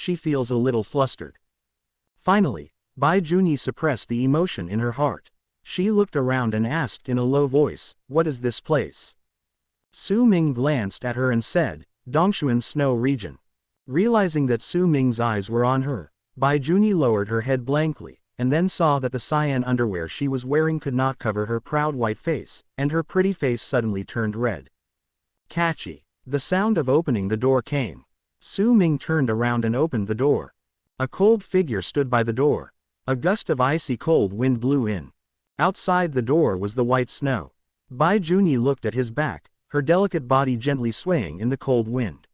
she feels a little flustered. Finally, Bai Junyi suppressed the emotion in her heart. She looked around and asked in a low voice, "What is this place?" Su Ming glanced at her and said, "Dongshuan Snow Region." Realizing that Su Ming's eyes were on her, Bai Junyi lowered her head blankly, and then saw that the cyan underwear she was wearing could not cover her proud white face, and her pretty face suddenly turned red. Catchy. The sound of opening the door came. Su Ming turned around and opened the door. A cold figure stood by the door. A gust of icy cold wind blew in. Outside the door was the white snow. Bai Junyi looked at his back, her delicate body gently swaying in the cold wind.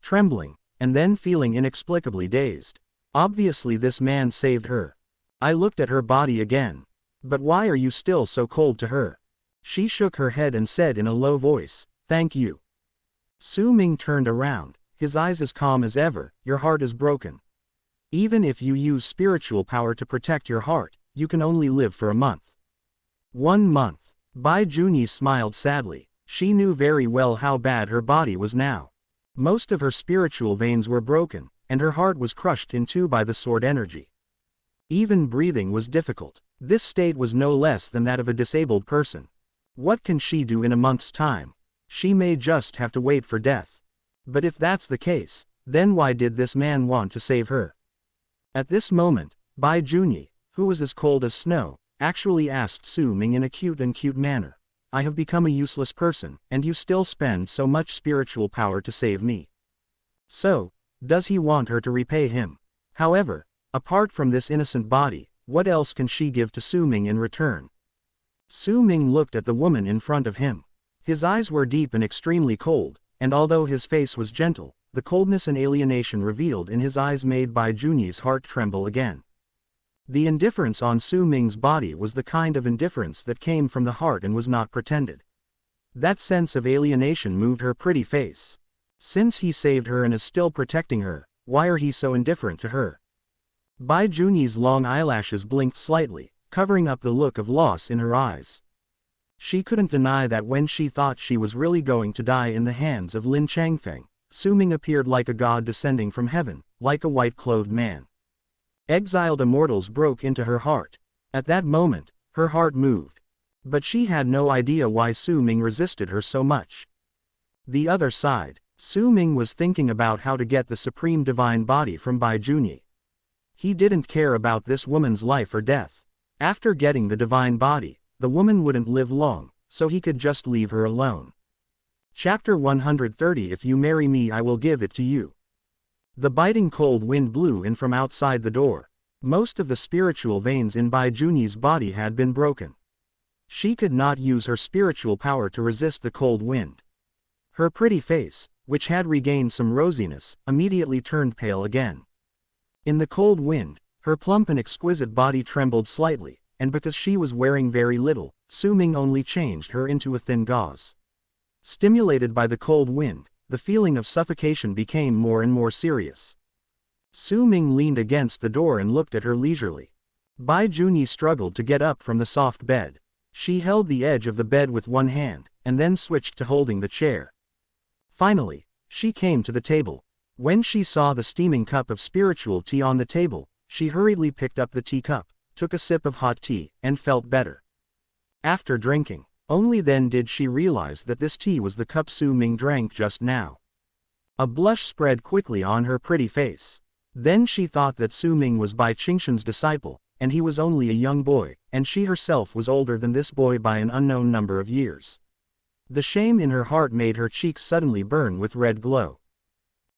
Trembling, and then feeling inexplicably dazed. Obviously this man saved her. I looked at her body again. "But why are you still so cold to her?" She shook her head and said in a low voice, "Thank you." Su Ming turned around, his eyes as calm as ever. "Your heart is broken. Even if you use spiritual power to protect your heart, you can only live for a month." 1 month. Bai Junyi smiled sadly. She knew very well how bad her body was now. Most of her spiritual veins were broken, and her heart was crushed in two by the sword energy. Even breathing was difficult. This state was no less than that of a disabled person. What can she do in a month's time? She may just have to wait for death. But if that's the case, then why did this man want to save her? At this moment, Bai Junyi, who was as cold as snow, actually asked Su Ming in a cute manner, "I have become a useless person, and you still spend so much spiritual power to save me. So, does he want her to repay him? However, apart from this innocent body, what else can she give to Su Ming in return?" Su Ming looked at the woman in front of him. His eyes were deep and extremely cold, and although his face was gentle, the coldness and alienation revealed in his eyes made Bai Junyi's heart tremble again. The indifference on Su Ming's body was the kind of indifference that came from the heart and was not pretended. That sense of alienation moved her pretty face. Since he saved her and is still protecting her, why are he so indifferent to her? Bai Junyi's long eyelashes blinked slightly, covering up the look of loss in her eyes. She couldn't deny that when she thought she was really going to die in the hands of Lin Changfeng, Su Ming appeared like a god descending from heaven, like a white-clothed man. Exiled immortals broke into her heart. At that moment, her heart moved. But she had no idea why Su Ming resisted her so much. The other side, Su Ming was thinking about how to get the supreme divine body from Bai Junyi. He didn't care about this woman's life or death. After getting the divine body, the woman wouldn't live long, so he could just leave her alone. Chapter 130 If you marry me I will give it to you. The biting cold wind blew in from outside the door. Most of the spiritual veins in Bai Junyi's body had been broken. She could not use her spiritual power to resist the cold wind. Her pretty face, which had regained some rosiness, immediately turned pale again. In the cold wind, her plump and exquisite body trembled slightly, and because she was wearing very little, Su Ming only changed her into a thin gauze. Stimulated by the cold wind, the feeling of suffocation became more and more serious. Su Ming leaned against the door and looked at her leisurely. Bai Junyi struggled to get up from the soft bed. She held the edge of the bed with one hand, and then switched to holding the chair. Finally, she came to the table. When she saw the steaming cup of spiritual tea on the table, she hurriedly picked up the teacup, took a sip of hot tea, and felt better. After drinking, only then did she realize that this tea was the cup Su Ming drank just now. A blush spread quickly on her pretty face. Then she thought that Su Ming was Bai Qingshan's disciple, and he was only a young boy, and she herself was older than this boy by an unknown number of years. The shame in her heart made her cheeks suddenly burn with red glow.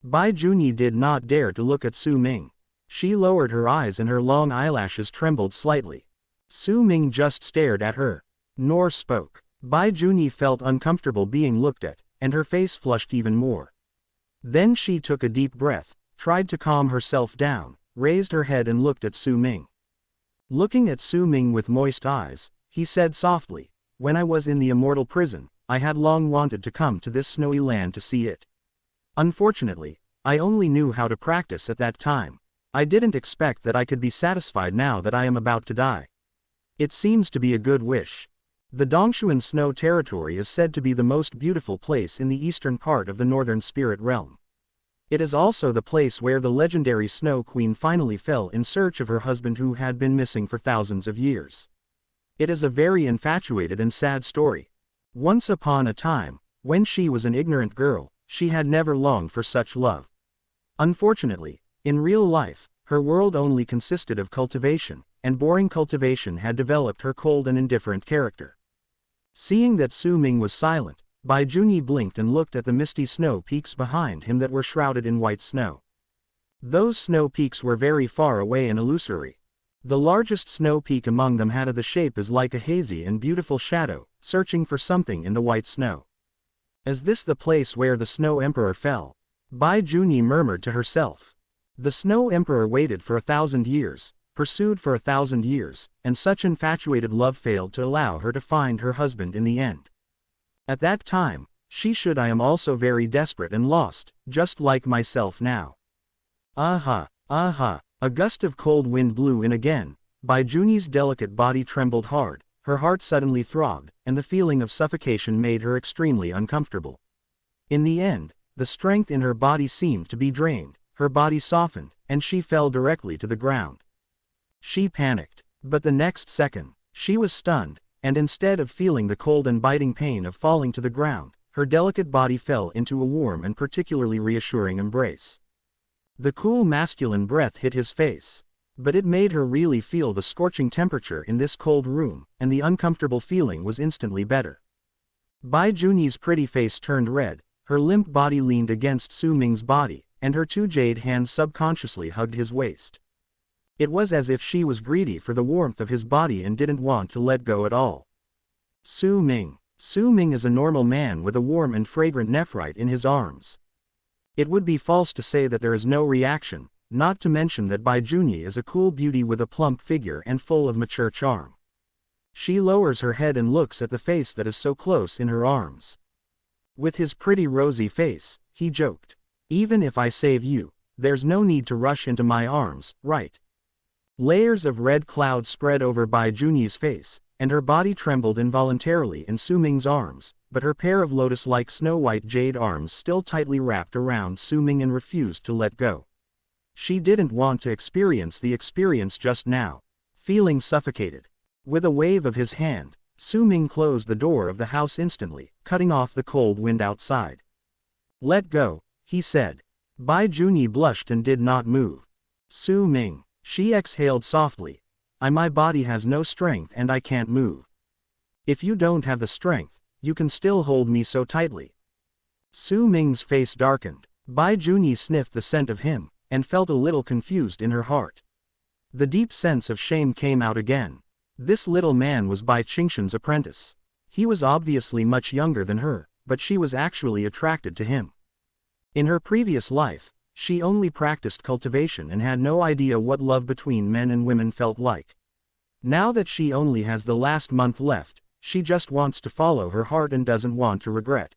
Bai Junyi did not dare to look at Su Ming. She lowered her eyes and her long eyelashes trembled slightly. Su Ming just stared at her, nor spoke. Bai Junyi felt uncomfortable being looked at, and her face flushed even more. Then she took a deep breath, tried to calm herself down, raised her head and looked at Su Ming. Looking at Su Ming with moist eyes, he said softly, "When I was in the immortal prison, I had long wanted to come to this snowy land to see it. Unfortunately, I only knew how to practice at that time. I didn't expect that I could be satisfied now that I am about to die. It seems to be a good wish. The Dongshuan Snow Territory is said to be the most beautiful place in the eastern part of the Northern Spirit Realm. It is also the place where the legendary Snow Queen finally fell in search of her husband who had been missing for thousands of years. It is a very infatuated and sad story. Once upon a time, when she was an ignorant girl, she had never longed for such love. Unfortunately, in real life, her world only consisted of cultivation, and boring cultivation had developed her cold and indifferent character. Seeing that Su Ming was silent, Bai Junyi blinked and looked at the misty snow peaks behind him that were shrouded in white snow. Those snow peaks were very far away and illusory. The largest snow peak among them had the shape as like a hazy and beautiful shadow, searching for something in the white snow. Is this the place where the Snow Emperor fell? Bai Junyi murmured to herself. The Snow Emperor waited for 1,000 years, pursued for 1,000 years, and such infatuated love failed to allow her to find her husband in the end. At that time, I am also very desperate and lost, just like myself now. Aha, aha, a gust of cold wind blew in again. Bai Junyi's delicate body trembled hard, her heart suddenly throbbed, and the feeling of suffocation made her extremely uncomfortable. In the end, the strength in her body seemed to be drained, her body softened, and she fell directly to the ground. She panicked, but the next second, she was stunned, and instead of feeling the cold and biting pain of falling to the ground, her delicate body fell into a warm and particularly reassuring embrace. The cool masculine breath hit his face, but it made her really feel the scorching temperature in this cold room, and the uncomfortable feeling was instantly better. Bai Junyi's pretty face turned red, her limp body leaned against Su Ming's body, and her two jade hands subconsciously hugged his waist. It was as if she was greedy for the warmth of his body and didn't want to let go at all. Su Ming is a normal man with a warm and fragrant nephrite in his arms. It would be false to say that there is no reaction, not to mention that Bai Junyi is a cool beauty with a plump figure and full of mature charm. She lowers her head and looks at the face that is so close in her arms. With his pretty rosy face, he joked. Even if I save you, there's no need to rush into my arms, right? Layers of red cloud spread over Bai Junyi's face, and her body trembled involuntarily in Su Ming's arms, but her pair of lotus-like snow-white jade arms still tightly wrapped around Su Ming and refused to let go. She didn't want to experience the experience just now, feeling suffocated. With a wave of his hand, Su Ming closed the door of the house instantly, cutting off the cold wind outside. Let go, he said. Bai Junyi blushed and did not move. Su Ming, she exhaled softly. My body has no strength and I can't move. If you don't have the strength, you can still hold me so tightly. Su Ming's face darkened. Bai Junyi sniffed the scent of him, and felt a little confused in her heart. The deep sense of shame came out again. This little man was Bai Qingshan's apprentice. He was obviously much younger than her, but she was actually attracted to him. In her previous life, she only practiced cultivation and had no idea what love between men and women felt like. Now that she only has the last month left, she just wants to follow her heart and doesn't want to regret.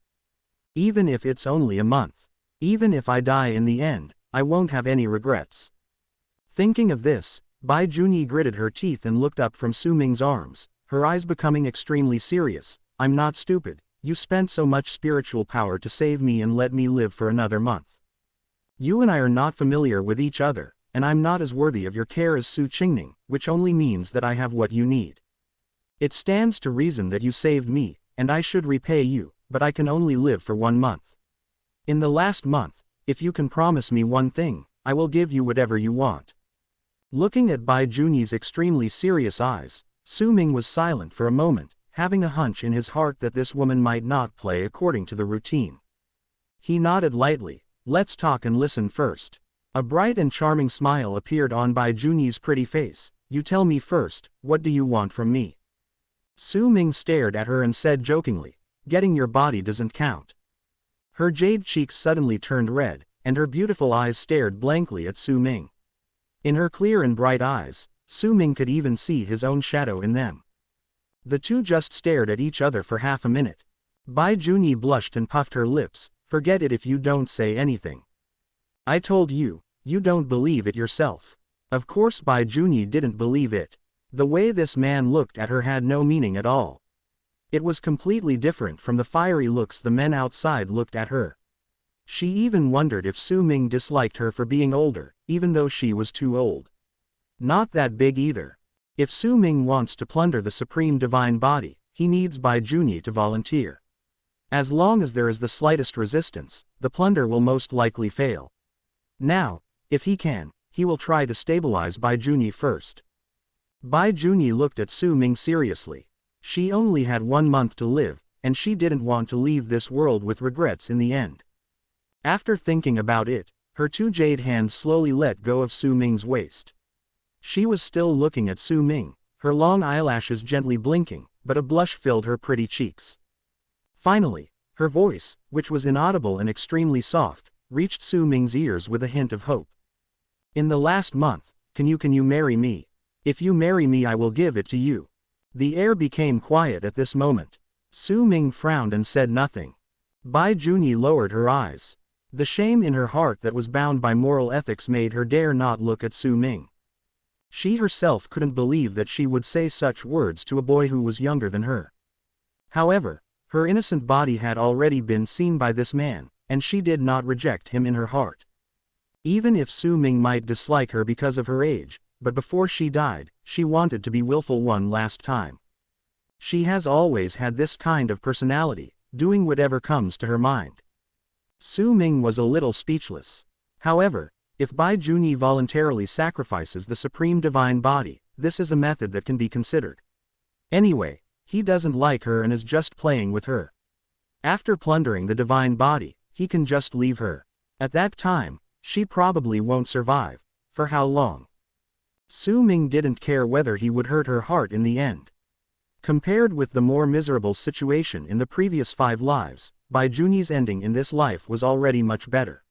Even if it's only a month. Even if I die in the end, I won't have any regrets. Thinking of this, Bai Junyi gritted her teeth and looked up from Su Ming's arms, her eyes becoming extremely serious. I'm not stupid. You spent so much spiritual power to save me and let me live for another month. You and I are not familiar with each other, and I'm not as worthy of your care as Su Qingning, which only means that I have what you need. It stands to reason that you saved me, and I should repay you, but I can only live for 1 month. In the last month, if you can promise me one thing, I will give you whatever you want. Looking at Bai Junyi's extremely serious eyes, Su Ming was silent for a moment, having a hunch in his heart that this woman might not play according to the routine. He nodded lightly. Let's talk and listen first. A bright and charming smile appeared on Bai Junyi's pretty face. You tell me first, what do you want from me? Su Ming stared at her and said jokingly, getting your body doesn't count. Her jade cheeks suddenly turned red, and her beautiful eyes stared blankly at Su Ming. In her clear and bright eyes, Su Ming could even see his own shadow in them. The two just stared at each other for half a minute. Bai Junyi blushed and puffed her lips. Forget it if you don't say anything. I told you, you don't believe it yourself. Of course Bai Junyi didn't believe it. The way this man looked at her had no meaning at all. It was completely different from the fiery looks the men outside looked at her. She even wondered if Su Ming disliked her for being older, even though she was too old. Not that big either. If Su Ming wants to plunder the supreme divine body, he needs Bai Junyi to volunteer. As long as there is the slightest resistance, the plunder will most likely fail. Now, if he can, he will try to stabilize Bai Junyi first. Bai Junyi looked at Su Ming seriously. She only had 1 month to live, and she didn't want to leave this world with regrets in the end. After thinking about it, her 2 jade hands slowly let go of Su Ming's waist. She was still looking at Su Ming, her long eyelashes gently blinking, but a blush filled her pretty cheeks. Finally, her voice, which was inaudible and extremely soft, reached Su Ming's ears with a hint of hope. In the last month, can you marry me? If you marry me, I will give it to you. The air became quiet at this moment. Su Ming frowned and said nothing. Bai Junyi lowered her eyes. The shame in her heart that was bound by moral ethics made her dare not look at Su Ming. She herself couldn't believe that she would say such words to a boy who was younger than her. However, her innocent body had already been seen by this man, and she did not reject him in her heart. Even if Su Ming might dislike her because of her age, but before she died, she wanted to be willful one last time. She has always had this kind of personality, doing whatever comes to her mind. Su Ming was a little speechless. However, if Bai Junyi voluntarily sacrifices the supreme divine body, this is a method that can be considered. Anyway, he doesn't like her and is just playing with her. After plundering the divine body, he can just leave her. At that time, she probably won't survive. For how long? Su Ming didn't care whether he would hurt her heart in the end. Compared with the more miserable situation in the previous 5 lives, Bai Junyi's ending in this life was already much better.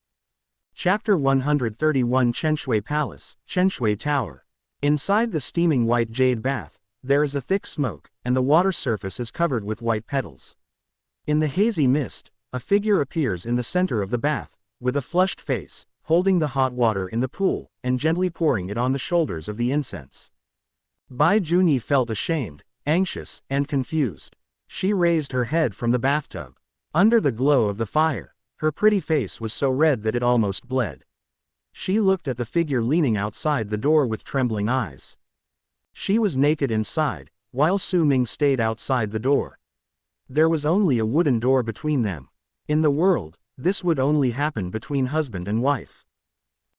Chapter 131 Chenshui Palace, Chenshui Tower. Inside the steaming white jade bath, there is a thick smoke, and the water surface is covered with white petals. In the hazy mist, a figure appears in the center of the bath, with a flushed face, holding the hot water in the pool, and gently pouring it on the shoulders of the incense. Bai Junyi felt ashamed, anxious, and confused. She raised her head from the bathtub. Under the glow of the fire, her pretty face was so red that it almost bled. She looked at the figure leaning outside the door with trembling eyes. She was naked inside, while Su Ming stayed outside the door. There was only a wooden door between them. In the world, this would only happen between husband and wife.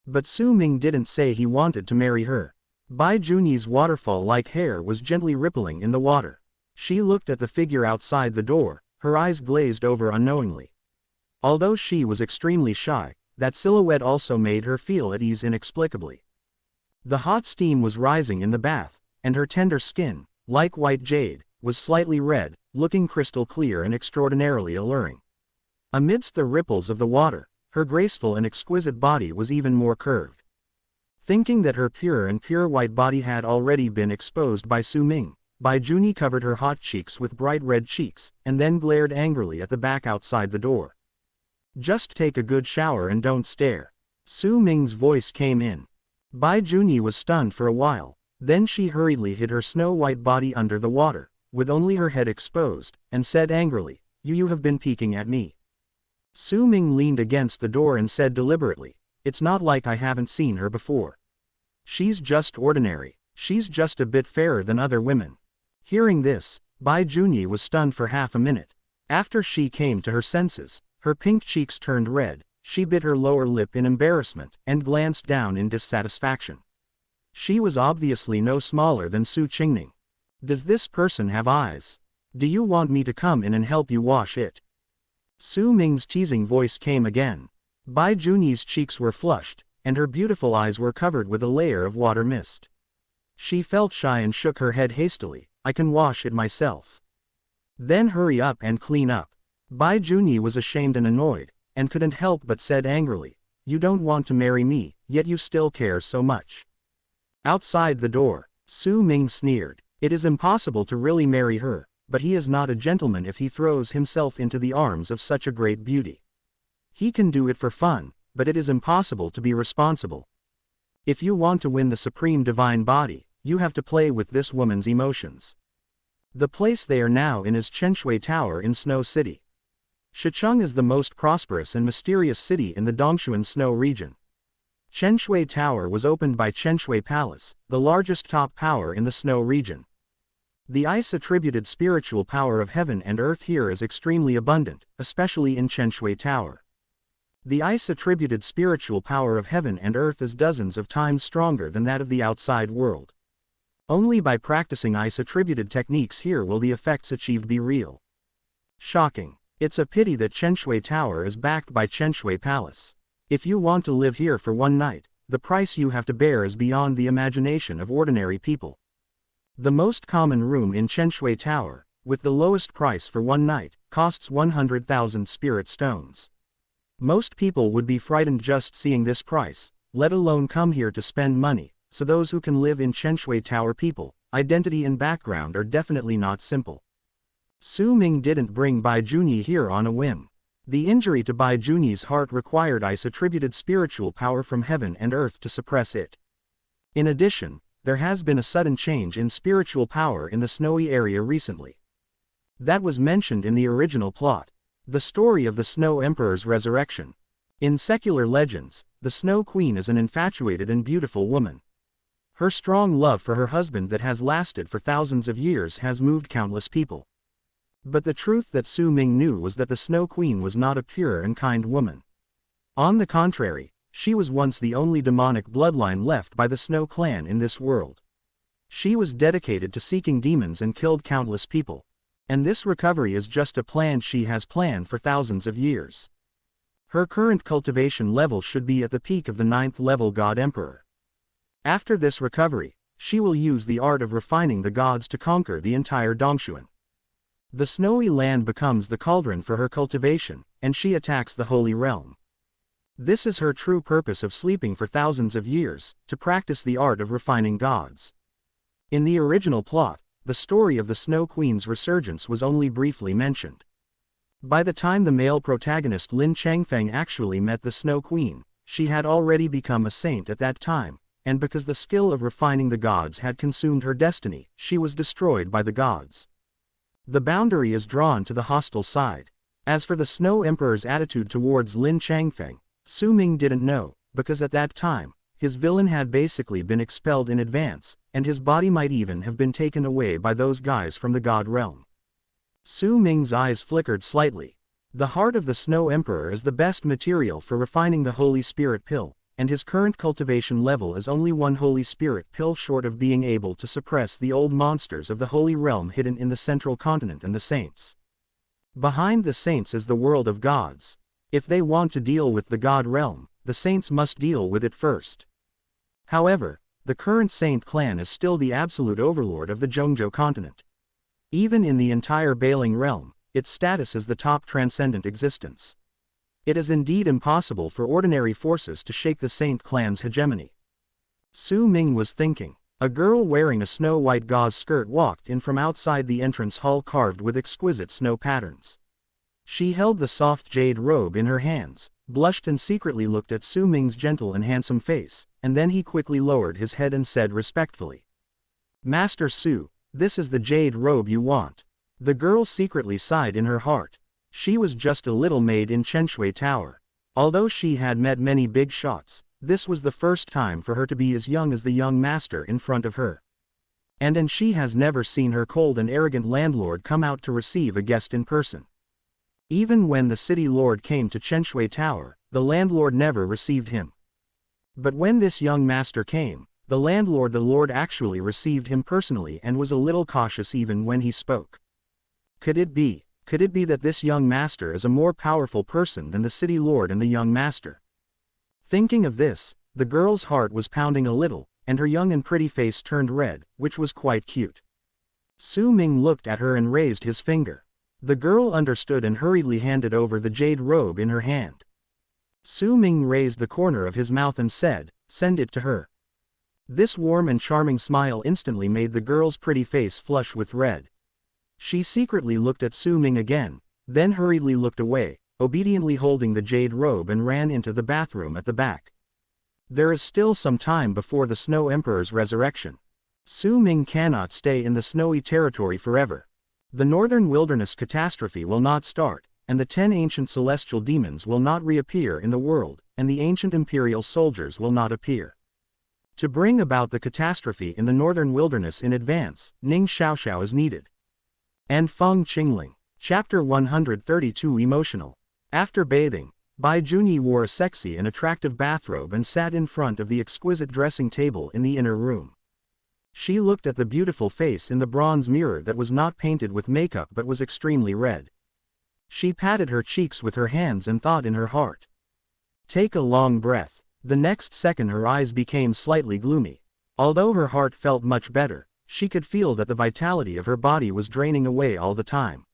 But Su Ming didn't say he wanted to marry her. Bai Junyi's waterfall-like hair was gently rippling in the water. She looked at the figure outside the door, her eyes glazed over unknowingly. Although she was extremely shy, that silhouette also made her feel at ease inexplicably. The hot steam was rising in the bath, and her tender skin, like white jade, was slightly red, looking crystal clear and extraordinarily alluring. Amidst the ripples of the water, her graceful and exquisite body was even more curved. Thinking that her pure white body had already been exposed by Su Ming, Bai Junyi covered her hot cheeks with bright red cheeks, and then glared angrily at the back outside the door. Just take a good shower and don't stare. Su Ming's voice came in. Bai Junyi was stunned for a while, then she hurriedly hid her snow-white body under the water, with only her head exposed, and said angrily, You have been peeking at me. Su Ming leaned against the door and said deliberately, It's not like I haven't seen her before. She's just ordinary, she's just a bit fairer than other women. Hearing this, Bai Junyi was stunned for half a minute. After she came to her senses, her pink cheeks turned red, she bit her lower lip in embarrassment, and glanced down in dissatisfaction. She was obviously no smaller than Su Qingning. Does this person have eyes? Do you want me to come in and help you wash it? Su Ming's teasing voice came again. Bai Junyi's cheeks were flushed, and her beautiful eyes were covered with a layer of water mist. She felt shy and shook her head hastily, I can wash it myself. Then hurry up and clean up. Bai Junyi was ashamed and annoyed, and couldn't help but said angrily, You don't want to marry me, yet you still care so much. Outside the door, Su Ming sneered, It is impossible to really marry her, but he is not a gentleman if he throws himself into the arms of such a great beauty. He can do it for fun, but it is impossible to be responsible. If you want to win the supreme divine body, you have to play with this woman's emotions. The place they are now in is Chenshui Tower in Snow City. Shicheng is the most prosperous and mysterious city in the Dongshuan Snow region. Chenshui Tower was opened by Chenshui Palace, the largest top power in the Snow region. The ice-attributed spiritual power of heaven and earth here is extremely abundant, especially in Chenshui Tower. The ice-attributed spiritual power of heaven and earth is dozens of times stronger than that of the outside world. Only by practicing ice-attributed techniques here will the effects achieved be real. Shocking. It's a pity that Chenshui Tower is backed by Chenshui Palace. If you want to live here for one night, the price you have to bear is beyond the imagination of ordinary people. The most common room in Chenshui Tower, with the lowest price for one night, costs 100,000 spirit stones. Most people would be frightened just seeing this price, let alone come here to spend money, so those who can live in Chenshui Tower people, identity and background are definitely not simple. Su Ming didn't bring Bai Junyi here on a whim. The injury to Bai Junyi's heart required ice-attributed spiritual power from heaven and earth to suppress it. In addition, there has been a sudden change in spiritual power in the snowy area recently. That was mentioned in the original plot, the story of the Snow Emperor's resurrection. In secular legends, the Snow Queen is an infatuated and beautiful woman. Her strong love for her husband that has lasted for thousands of years has moved countless people. But the truth that Su Ming knew was that the Snow Queen was not a pure and kind woman. On the contrary, she was once the only demonic bloodline left by the Snow clan in this world. She was dedicated to seeking demons and killed countless people. And this recovery is just a plan she has planned for thousands of years. Her current cultivation level should be at the peak of the 9th level God Emperor. After this recovery, she will use the art of refining the gods to conquer the entire Dongshuan. The snowy land becomes the cauldron for her cultivation, and she attacks the Holy Realm. This is her true purpose of sleeping for thousands of years, to practice the art of refining gods. In the original plot, the story of the Snow Queen's resurgence was only briefly mentioned. By the time the male protagonist Lin Changfeng actually met the Snow Queen, she had already become a saint at that time, and because the skill of refining the gods had consumed her destiny, she was destroyed by the gods. The boundary is drawn to the hostile side. As for the Snow Emperor's attitude towards Lin Changfeng, Su Ming didn't know, because at that time, his villain had basically been expelled in advance, and his body might even have been taken away by those guys from the God realm. Su Ming's eyes flickered slightly. The heart of the Snow Emperor is the best material for refining the Holy Spirit pill, and his current cultivation level is only one Holy Spirit pill short of being able to suppress the old monsters of the Holy Realm hidden in the Central Continent and the Saints. Behind the Saints is the world of gods. If they want to deal with the God Realm, the Saints must deal with it first. However, the current Saint clan is still the absolute overlord of the Zhongzhou continent. Even in the entire Bailing realm, its status is the top transcendent existence. It is indeed impossible for ordinary forces to shake the Saint clan's hegemony. Su Ming was thinking. A girl wearing a snow-white gauze skirt walked in from outside the entrance hall carved with exquisite snow patterns. She held the soft jade robe in her hands, blushed and secretly looked at Su Ming's gentle and handsome face, and then he quickly lowered his head and said respectfully, "Master Su, this is the jade robe you want." The girl secretly sighed in her heart. She was just a little maid in Chenshui Tower. Although she had met many big shots, this was the first time for her to be as young as the young master in front of her. And she has never seen her cold and arrogant landlord come out to receive a guest in person. Even when the city lord came to Chenshui Tower, the landlord never received him. But when this young master came, the lord actually received him personally and was a little cautious even when he spoke. Could it be that this young master is a more powerful person than the city lord and the young master? Thinking of this, the girl's heart was pounding a little, and her young and pretty face turned red, which was quite cute. Su Ming looked at her and raised his finger. The girl understood and hurriedly handed over the jade robe in her hand. Su Ming raised the corner of his mouth and said, "Send it to her." This warm and charming smile instantly made the girl's pretty face flush with red. She secretly looked at Su Ming again, then hurriedly looked away, obediently holding the jade robe and ran into the bathroom at the back. There is still some time before the Snow Emperor's resurrection. Su Ming cannot stay in the snowy territory forever. The northern wilderness catastrophe will not start, and the 10 ancient celestial demons will not reappear in the world, and the ancient imperial soldiers will not appear. To bring about the catastrophe in the northern wilderness in advance, Ning Xiaoxiao is needed. And Feng Qingling. Chapter 132 Emotional. After bathing, Bai Junyi wore a sexy and attractive bathrobe and sat in front of the exquisite dressing table in the inner room. She looked at the beautiful face in the bronze mirror that was not painted with makeup but was extremely red. She patted her cheeks with her hands and thought in her heart. Take a long breath. The next second her eyes became slightly gloomy. Although her heart felt much better, she could feel that the vitality of her body was draining away all the time.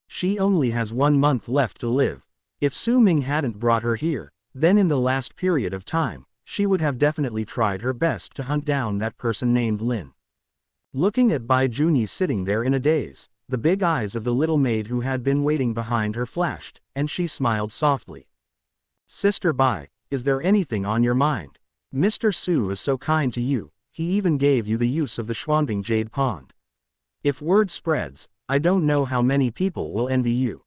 She only has 1 month left to live. If Su Ming hadn't brought her here, then in the last period of time, she would have definitely tried her best to hunt down that person named Lin. Looking at Bai Junyi sitting there in a daze, the big eyes of the little maid who had been waiting behind her flashed, and she smiled softly. Sister Bai, is there anything on your mind? Mr. Su is so kind to you, he even gave you the use of the Xuanbing Jade Pond. If word spreads, I don't know how many people will envy you.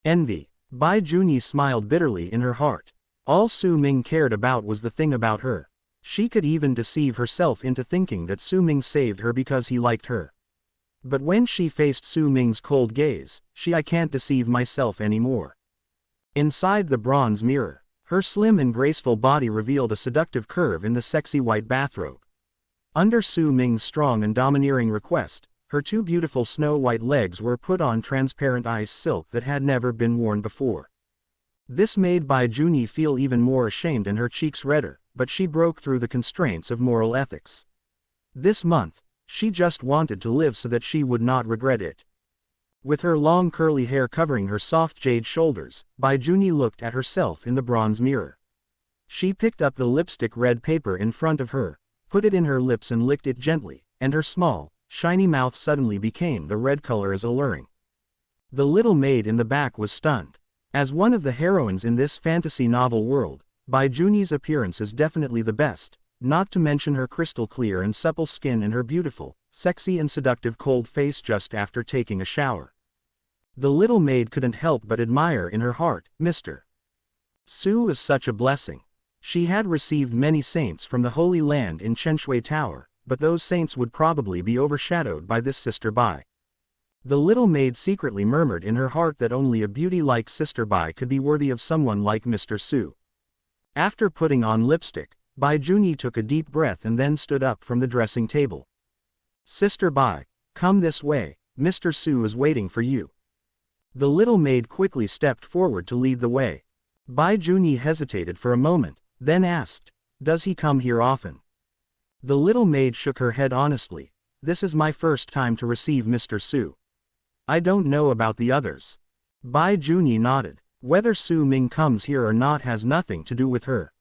Envy. Bai Junyi smiled bitterly in her heart. All Su Ming cared about was the thing about her. She could even deceive herself into thinking that Su Ming saved her because he liked her. But when she faced Su Ming's cold gaze, I can't deceive myself anymore. Inside the bronze mirror, her slim and graceful body revealed a seductive curve in the sexy white bathrobe. Under Su Ming's strong and domineering request, her 2 beautiful snow-white legs were put on transparent ice silk that had never been worn before. This made Bai Junyi feel even more ashamed and her cheeks redder, but she broke through the constraints of moral ethics. This month, she just wanted to live so that she would not regret it. With her long curly hair covering her soft jade shoulders, Bai Junyi looked at herself in the bronze mirror. She picked up the lipstick red paper in front of her, put it in her lips and licked it gently, and her small, shiny mouth suddenly became the red color as alluring. The little maid in the back was stunned. As one of the heroines in this fantasy novel world, Bai Junyi's appearance is definitely the best, not to mention her crystal clear and supple skin and her beautiful, sexy and seductive cold face just after taking a shower. The little maid couldn't help but admire in her heart, Mr. Su is such a blessing. She had received many saints from the Holy Land in Chenshui Tower, but those saints would probably be overshadowed by this Sister Bai. The little maid secretly murmured in her heart that only a beauty like Sister Bai could be worthy of someone like Mr. Su. After putting on lipstick, Bai Junyi took a deep breath and then stood up from the dressing table. Sister Bai, come this way, Mr. Su is waiting for you. The little maid quickly stepped forward to lead the way. Bai Junyi hesitated for a moment, then asked, does he come here often? The little maid shook her head honestly. This is my first time to receive Mr. Su. I don't know about the others. Bai Junyi nodded. Whether Su Ming comes here or not has nothing to do with her.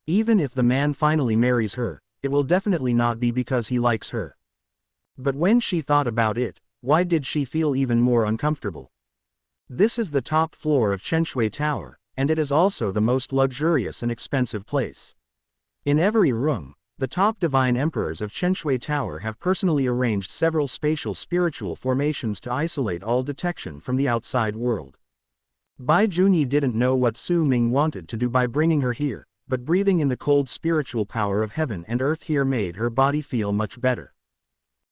Even if the man finally marries her, it will definitely not be because he likes her. But when she thought about it, why did she feel even more uncomfortable? This is the top floor of Chenshui Tower, and it is also the most luxurious and expensive place. In every room, the top divine emperors of Chenshui Tower have personally arranged several spatial spiritual formations to isolate all detection from the outside world. Bai Junyi didn't know what Su Ming wanted to do by bringing her here, but breathing in the cold spiritual power of heaven and earth here made her body feel much better.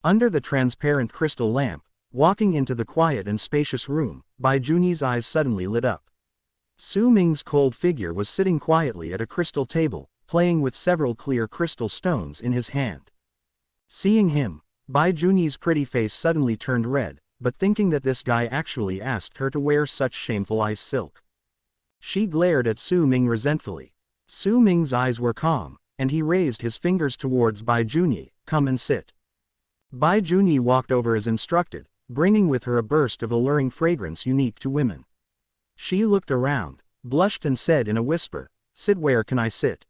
Under the transparent crystal lamp, walking into the quiet and spacious room, Bai Junyi's eyes suddenly lit up. Su Ming's cold figure was sitting quietly at a crystal table, playing with several clear crystal stones in his hand. Seeing him, Bai Junyi's pretty face suddenly turned red, but thinking that this guy actually asked her to wear such shameful ice silk. She glared at Su Ming resentfully. Su Ming's eyes were calm, and he raised his fingers towards Bai Junyi, come and sit. Bai Junyi walked over as instructed, bringing with her a burst of alluring fragrance unique to women. She looked around, blushed and said in a whisper, sit where can I sit?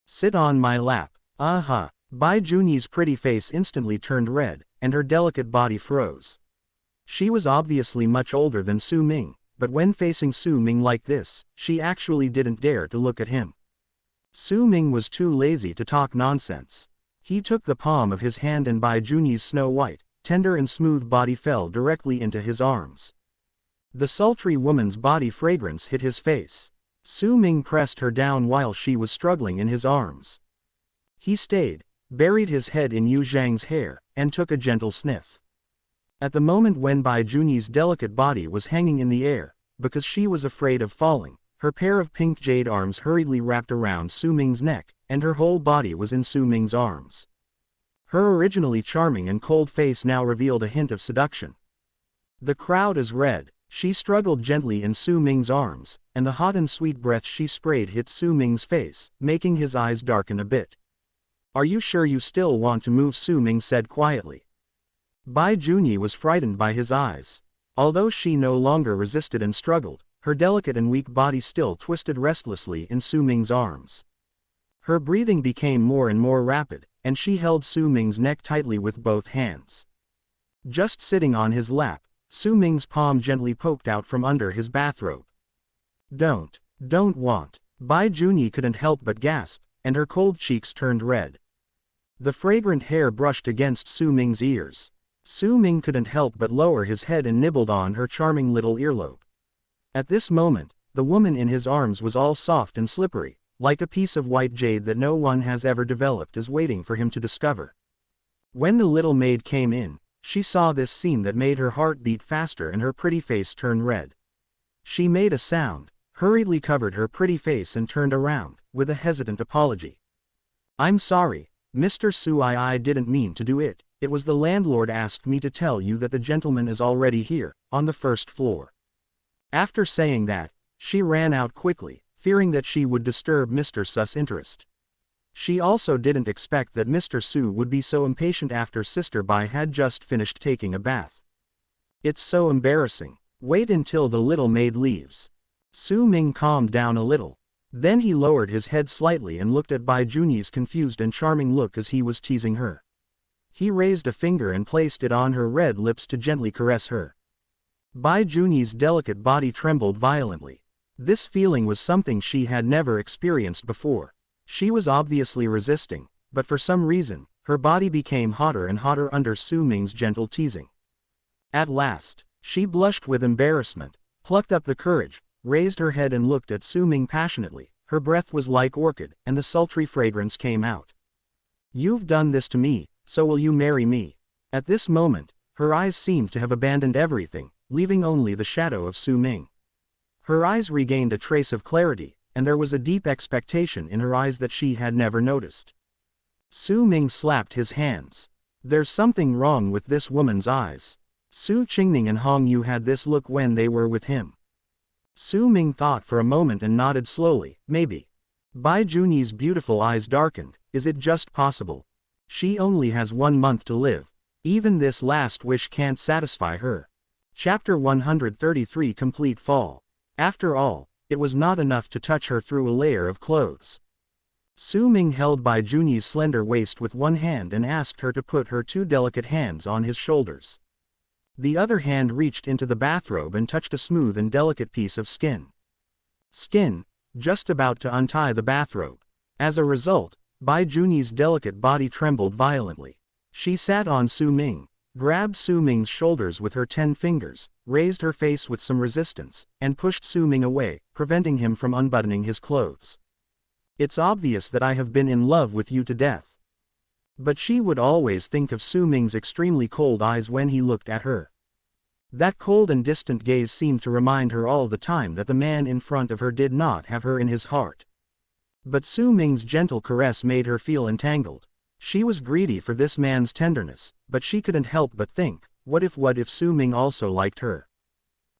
Sit on my lap. Bai Junyi's pretty face instantly turned red, and her delicate body froze. She was obviously much older than Su Ming, but when facing Su Ming like this, she actually didn't dare to look at him. Su Ming was too lazy to talk nonsense. He took the palm of his hand and Bai Junyi's snow-white, tender and smooth body fell directly into his arms. The sultry woman's body fragrance hit his face. Su Ming pressed her down while she was struggling in his arms. He stayed, buried his head in Yu Zhang's hair, and took a gentle sniff. At the moment when Bai Junyi's delicate body was hanging in the air, because she was afraid of falling, her pair of pink jade arms hurriedly wrapped around Su Ming's neck, and her whole body was in Su Ming's arms. Her originally charming and cold face now revealed a hint of seduction. The crowd is red. She struggled gently in Su Ming's arms, and the hot and sweet breath she sprayed hit Su Ming's face, making his eyes darken a bit. "Are you sure you still want to move?" Su Ming said quietly. Bai Junyi was frightened by his eyes. Although she no longer resisted and struggled, her delicate and weak body still twisted restlessly in Su Ming's arms. Her breathing became more and more rapid, and she held Su Ming's neck tightly with both hands. Just sitting on his lap, Su Ming's palm gently poked out from under his bathrobe. Don't want." Bai Junyi couldn't help but gasp, and her cold cheeks turned red. The fragrant hair brushed against Su Ming's ears. Su Ming couldn't help but lower his head and nibbled on her charming little earlobe. At this moment, the woman in his arms was all soft and slippery, like a piece of white jade that no one has ever developed is waiting for him to discover. When the little maid came in, she saw this scene that made her heart beat faster and her pretty face turn red. She made a sound, hurriedly covered her pretty face and turned around, with a hesitant apology. "I'm sorry, Mr. Su, I didn't mean to do it. It was the landlord asked me to tell you that the gentleman is already here, on the first floor." After saying that, she ran out quickly, fearing that she would disturb Mr. Su's interest. She also didn't expect that Mr. Su would be so impatient after Sister Bai had just finished taking a bath. "It's so embarrassing. Wait until the little maid leaves." Su Ming calmed down a little. Then he lowered his head slightly and looked at Bai Junyi's confused and charming look as he was teasing her. He raised a finger and placed it on her red lips to gently caress her. Bai Junyi's delicate body trembled violently. This feeling was something she had never experienced before. She was obviously resisting, but for some reason, her body became hotter and hotter under Su Ming's gentle teasing. At last, she blushed with embarrassment, plucked up the courage, raised her head and looked at Su Ming passionately. Her breath was like orchid, and the sultry fragrance came out. "You've done this to me, so will you marry me?" At this moment, her eyes seemed to have abandoned everything, leaving only the shadow of Su Ming. Her eyes regained a trace of clarity, and there was a deep expectation in her eyes that she had never noticed. Su Ming slapped his hands. "There's something wrong with this woman's eyes." Su Qingning and Hong Yu had this look when they were with him. Su Ming thought for a moment and nodded slowly, "Maybe." Bai Junyi's beautiful eyes darkened. "Is it just possible? She only has 1 month to live. Even this last wish can't satisfy her." Chapter 133 Complete Fall. After all, it was not enough to touch her through a layer of clothes. Su Ming held Bai Junyi's slender waist with one hand and asked her to put her 2 delicate hands on his shoulders. The other hand reached into the bathrobe and touched a smooth and delicate piece of skin. Just about to untie the bathrobe. As a result, Bai Junyi's delicate body trembled violently. She sat on Su Ming, grabbed Su Ming's shoulders with her 10 fingers, raised her face with some resistance, and pushed Su Ming away, preventing him from unbuttoning his clothes. "It's obvious that I have been in love with you to death." But she would always think of Su Ming's extremely cold eyes when he looked at her. That cold and distant gaze seemed to remind her all the time that the man in front of her did not have her in his heart. But Su Ming's gentle caress made her feel entangled. She was greedy for this man's tenderness, but she couldn't help but think, what if Su Ming also liked her?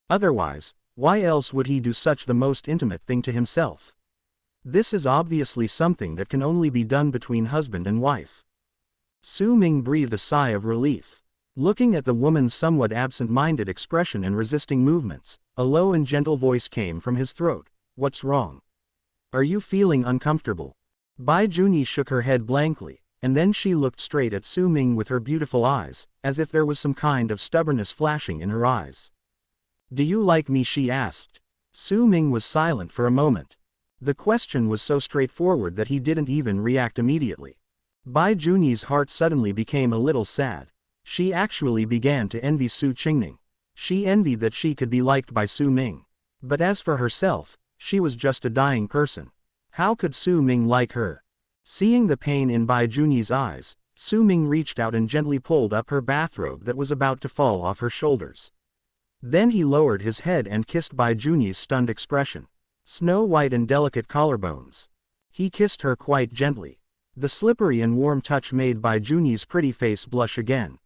Otherwise, why else would he do such the most intimate thing to himself? This is obviously something that can only be done between husband and wife. Su Ming breathed a sigh of relief. Looking at the woman's somewhat absent-minded expression and resisting movements, a low and gentle voice came from his throat. "What's wrong? Are you feeling uncomfortable?" Bai Junyi shook her head blankly, and then she looked straight at Su Ming with her beautiful eyes, as if there was some kind of stubbornness flashing in her eyes. "Do you like me?" she asked. Su Ming was silent for a moment. The question was so straightforward that he didn't even react immediately. Bai Junyi's heart suddenly became a little sad. She actually began to envy Su Qingning. She envied that she could be liked by Su Ming. But as for herself, she was just a dying person. How could Su Ming like her? Seeing the pain in Bai Junyi's eyes, Su Ming reached out and gently pulled up her bathrobe that was about to fall off her shoulders. Then he lowered his head and kissed Bai Junyi's stunned expression. Snow white and delicate collarbones. He kissed her quite gently. The slippery and warm touch made Bai Junyi's pretty face blush again.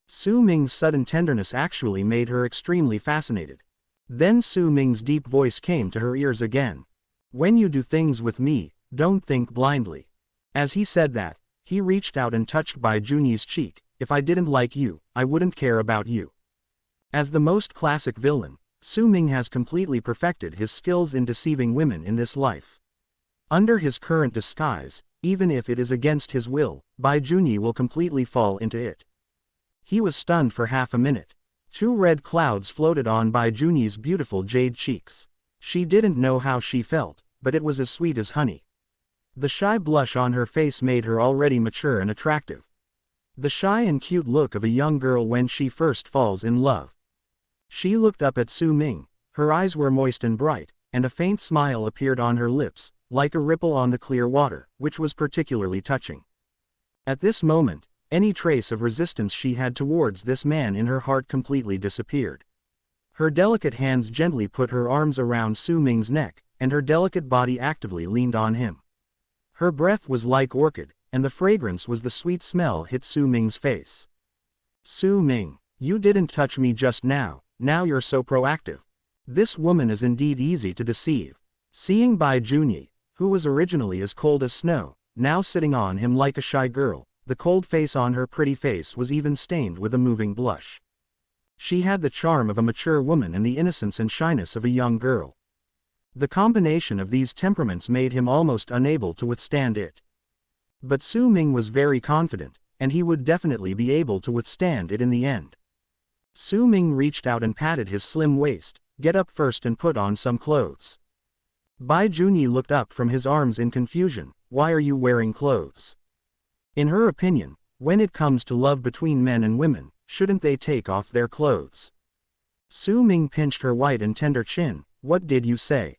Su Ming's sudden tenderness actually made her extremely fascinated. Then Su Ming's deep voice came to her ears again. When you do things with me, don't think blindly. As he said that, he reached out and touched Bai Junyi's cheek. If I didn't like you, I wouldn't care about you. As the most classic villain, Su Ming has completely perfected his skills in deceiving women in this life. Under his current disguise, even if it is against his will, Bai Junyi will completely fall into it. He was stunned for half a minute. 2 red clouds floated on Bai Junyi's beautiful jade cheeks. She didn't know how she felt, but it was as sweet as honey. The shy blush on her face made her already mature and attractive. The shy and cute look of a young girl when she first falls in love. She looked up at Su Ming, her eyes were moist and bright, and a faint smile appeared on her lips, like a ripple on the clear water, which was particularly touching. At this moment, any trace of resistance she had towards this man in her heart completely disappeared. Her delicate hands gently put her arms around Su Ming's neck, and her delicate body actively leaned on him. Her breath was like orchid, and the fragrance was the sweet smell hit Su Ming's face. Su Ming, you didn't touch me just now, now you're so proactive. This woman is indeed easy to deceive. Seeing Bai Junyi, who was originally as cold as snow, now sitting on him like a shy girl, the cold face on her pretty face was even stained with a moving blush. She had the charm of a mature woman and the innocence and shyness of a young girl. The combination of these temperaments made him almost unable to withstand it. But Su Ming was very confident, and he would definitely be able to withstand it in the end. Su Ming reached out and patted his slim waist. Get up first and put on some clothes. Bai Junyi looked up from his arms in confusion. Why are you wearing clothes? In her opinion, when it comes to love between men and women, shouldn't they take off their clothes? Su Ming pinched her white and tender chin. What did you say?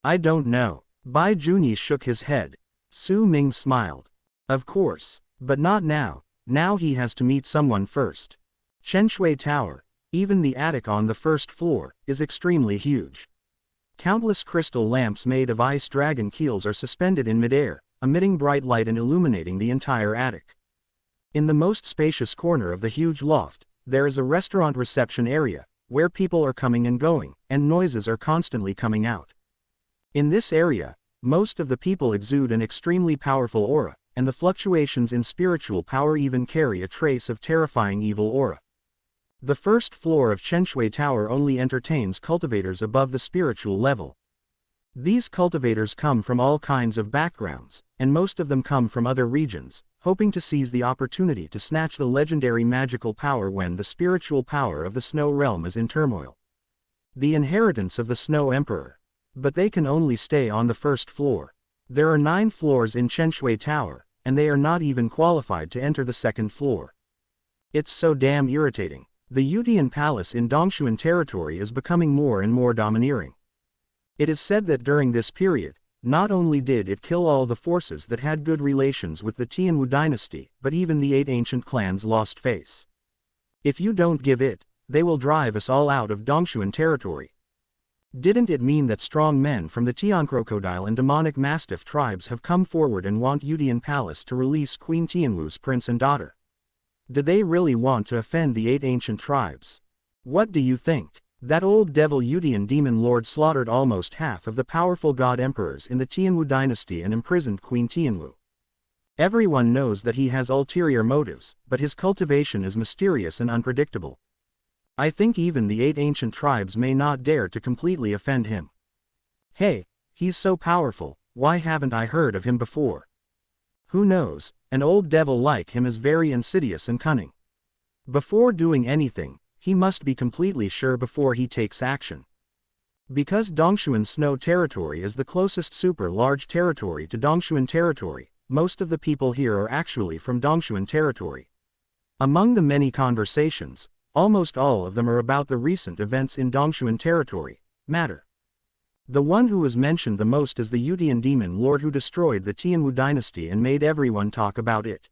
I don't know. Bai Junyi shook his head. Su Ming smiled. Of course, but not now. Now he has to meet someone first. Chenshui Tower, even the attic on the first floor, is extremely huge. Countless crystal lamps made of ice dragon keels are suspended in midair, emitting bright light and illuminating the entire attic. In the most spacious corner of the huge loft, there is a restaurant reception area, where people are coming and going, and noises are constantly coming out. In this area, most of the people exude an extremely powerful aura, and the fluctuations in spiritual power even carry a trace of terrifying evil aura. The first floor of Chenshui Tower only entertains cultivators above the spiritual level. These cultivators come from all kinds of backgrounds, and most of them come from other regions, hoping to seize the opportunity to snatch the legendary magical power when the spiritual power of the Snow Realm is in turmoil. The inheritance of the Snow Emperor. But they can only stay on the first floor. There are 9 floors in Chenshui Tower, and they are not even qualified to enter the second floor. It's so damn irritating. The Yutian Palace in Dongshuan territory is becoming more and more domineering. It is said that during this period, not only did it kill all the forces that had good relations with the Tianwu dynasty, but even the 8 ancient clans lost face. If you don't give it, they will drive us all out of Dongshuan territory. Didn't it mean that strong men from the Tian Crocodile and Demonic Mastiff tribes have come forward and want Yutian Palace to release Queen Tianwu's prince and daughter? Did they really want to offend the 8 ancient tribes? What do you think? That old devil Yutian demon lord slaughtered almost half of the powerful god emperors in the Tianwu dynasty and imprisoned Queen Tianwu. Everyone knows that he has ulterior motives, but his cultivation is mysterious and unpredictable. I think even the 8 ancient tribes may not dare to completely offend him. Hey, he's so powerful, why haven't I heard of him before? Who knows, an old devil like him is very insidious and cunning. Before doing anything, he must be completely sure before he takes action. Because Dongshuan Snow territory is the closest super large territory to Dongshuan territory, most of the people here are actually from Dongshuan territory. Among the many conversations, Almost all of them are about the recent events in Dongshuan territory, matter. The one who was mentioned the most is the Yutian demon lord who destroyed the Tianwu dynasty and made everyone talk about it.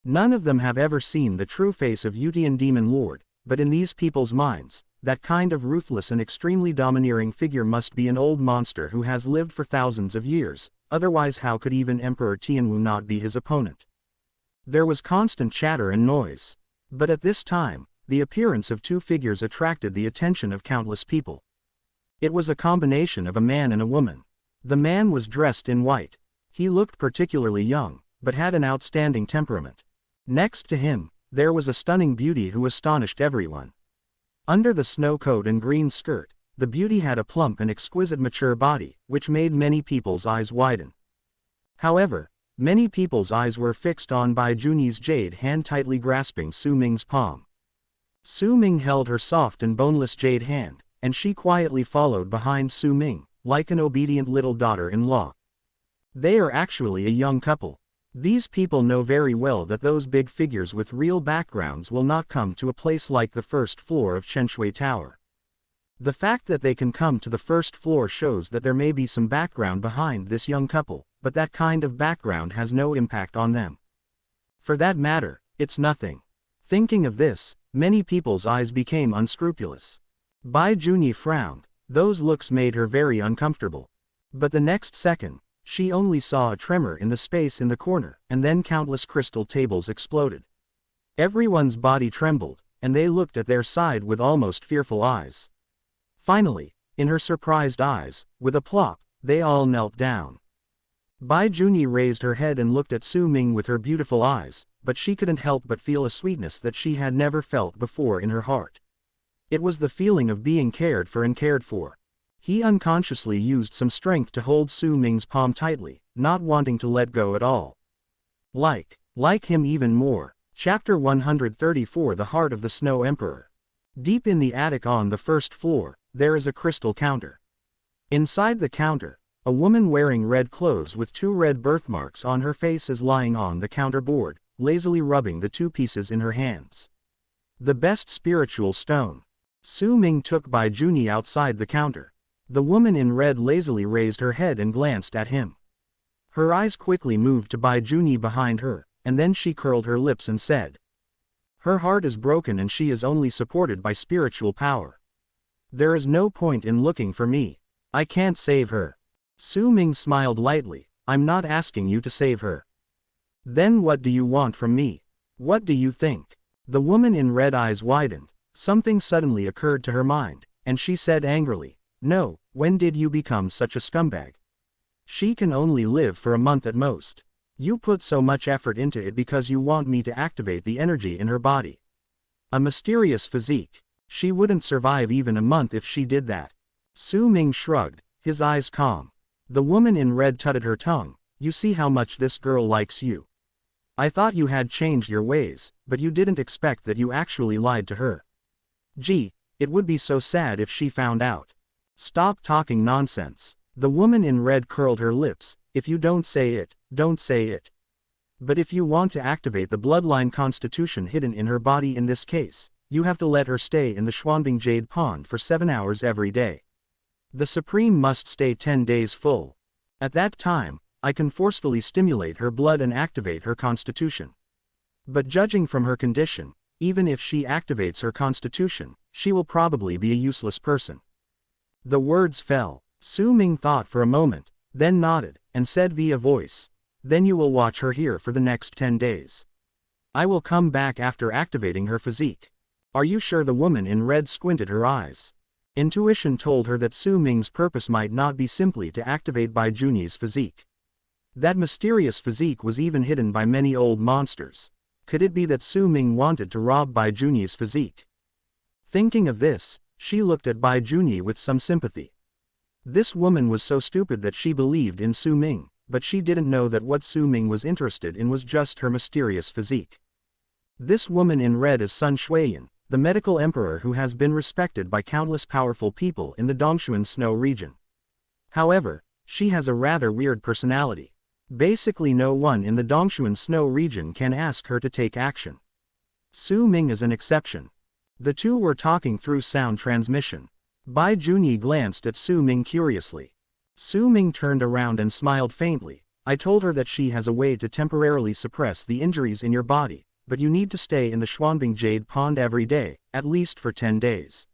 None of them have ever seen the true face of Yutian demon lord, but in these people's minds, that kind of ruthless and extremely domineering figure must be an old monster who has lived for thousands of years, otherwise how could even Emperor Tianwu not be his opponent? There was constant chatter and noise. But at this time, the appearance of two figures attracted the attention of countless people. It was a combination of a man and a woman. The man was dressed in white. He looked particularly young, but had an outstanding temperament. Next to him, there was a stunning beauty who astonished everyone. Under the snow coat and green skirt, the beauty had a plump and exquisite mature body, which made many people's eyes widen. However, many people's eyes were fixed on Bai Juni's jade hand tightly grasping Su Ming's palm. Su Ming held her soft and boneless jade hand, and she quietly followed behind Su Ming, like an obedient little daughter-in-law. They are actually a young couple. These people know very well that those big figures with real backgrounds will not come to a place like the first floor of Chenshui Tower. The fact that they can come to the first floor shows that there may be some background behind this young couple, but that kind of background has no impact on them. For that matter, it's nothing. Thinking of this, many people's eyes became unscrupulous. Bai Juni frowned. Those looks made her very uncomfortable. But the next second, she only saw a tremor in the space in the corner, and then countless crystal tables exploded. Everyone's body trembled, and they looked at their side with almost fearful eyes. Finally, in her surprised eyes, with a plop, they all knelt down. Bai Juni raised her head and looked at Su Ming with her beautiful eyes, but she couldn't help but feel a sweetness that she had never felt before in her heart. It was the feeling of being cared for and cared for. He unconsciously used some strength to hold Su Ming's palm tightly, not wanting to let go at all. Like him even more. Chapter 134 The Heart of the Snow Emperor. Deep in the attic on the first floor, there is a crystal counter. Inside the counter, a woman wearing red clothes with two red birthmarks on her face is lying on the counter board, lazily rubbing the two pieces in her hands. The best spiritual stone. Su Ming took Bai Juni outside the counter. The woman in red lazily raised her head and glanced at him. Her eyes quickly moved to Bai Juni behind her, and then she curled her lips and said, "Her heart is broken and she is only supported by spiritual power. There is no point in looking for me. I can't save her." Su Ming smiled lightly. "I'm not asking you to save her." "Then what do you want from me? What do you think?" The woman in red eyes widened. Something suddenly occurred to her mind, and she said angrily, "No, when did you become such a scumbag? She can only live for a month at most. You put so much effort into it because you want me to activate the energy in her body. A mysterious physique. She wouldn't survive even a month if she did that." Su Ming shrugged, his eyes calm. The woman in red tutted her tongue. "You see how much this girl likes you. I thought you had changed your ways, but you didn't expect that you actually lied to her. Gee, it would be so sad if she found out." "Stop talking nonsense." The woman in red curled her lips. "If you don't say it, don't say it. But if you want to activate the bloodline constitution hidden in her body in this case, you have to let her stay in the Xuanbing Jade Pond for 7 hours every day. The Supreme must stay 10 days full. At that time, I can forcefully stimulate her blood and activate her constitution. But judging from her condition, even if she activates her constitution, she will probably be a useless person." The words fell. Su Ming thought for a moment, then nodded, and said via voice, "Then you will watch her here for the next 10 days. I will come back after activating her physique." "Are you sure?" The woman in red squinted her eyes. Intuition told her that Su Ming's purpose might not be simply to activate Bai Juni's physique. That mysterious physique was even hidden by many old monsters. Could it be that Su Ming wanted to rob Bai Juni's physique? Thinking of this, she looked at Bai Juni with some sympathy. This woman was so stupid that she believed in Su Ming, but she didn't know that what Su Ming was interested in was just her mysterious physique. This woman in red is Sun Shuiyan, the medical emperor who has been respected by countless powerful people in the Dongshuan Snow region. However, she has a rather weird personality. Basically no one in the Dongshuan Snow region can ask her to take action. Su Ming is an exception. The two were talking through sound transmission. Bai Junyi glanced at Su Ming curiously. Su Ming turned around and smiled faintly. I told her that she has a way to temporarily suppress the injuries in your body, but you need to stay in the Xuanbing Jade Pond every day, at least for 10 days.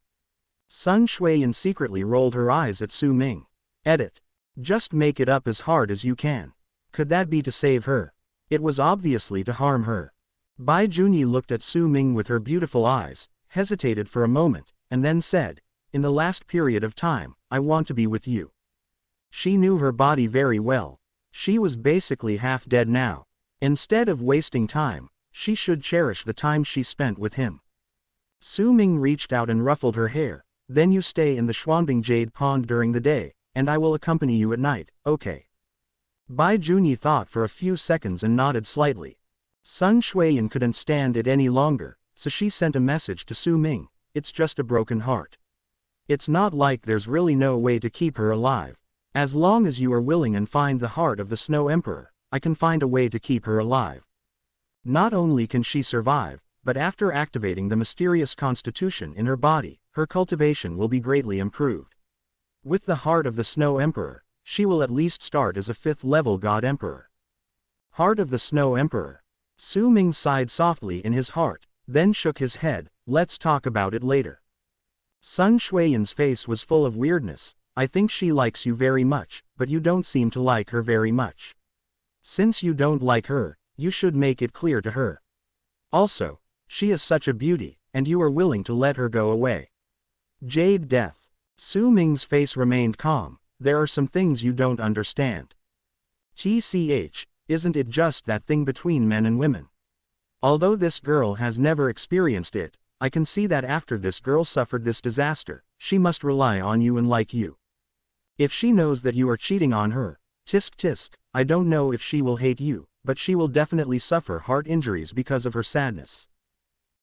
Sun Shuiyan secretly rolled her eyes at Su Ming. Edit. Just make it up as hard as you can. Could that be to save her? It was obviously to harm her. Bai Junyi looked at Su Ming with her beautiful eyes, hesitated for a moment, and then said, "In the last period of time, I want to be with you." She knew her body very well. She was basically half dead now. Instead of wasting time, she should cherish the time she spent with him. Su Ming reached out and ruffled her hair. "Then you stay in the Xuanbing Jade Pond during the day, and I will accompany you at night, okay?" Bai Junyi thought for a few seconds and nodded slightly. Sun Shuiyan couldn't stand it any longer, so she sent a message to Su Ming. "It's just a broken heart. It's not like there's really no way to keep her alive. As long as you are willing and find the heart of the Snow Emperor, I can find a way to keep her alive. Not only can she survive, but after activating the mysterious constitution in her body, her cultivation will be greatly improved. With the heart of the Snow Emperor, she will at least start as a 5th-level God Emperor." Heart of the Snow Emperor. Su Ming sighed softly in his heart, then shook his head. "Let's talk about it later." Sun Shuiyan's face was full of weirdness. "I think she likes you very much, but you don't seem to like her very much. Since you don't like her, you should make it clear to her. Also, she is such a beauty, and you are willing to let her go away." Jade Death. Su Ming's face remained calm. "There are some things you don't understand. TCH, isn't it just that thing between men and women? Although this girl has never experienced it, I can see that after this girl suffered this disaster, she must rely on you and like you. If she knows that you are cheating on her, tisk tisk, I don't know if she will hate you, but she will definitely suffer heart injuries because of her sadness.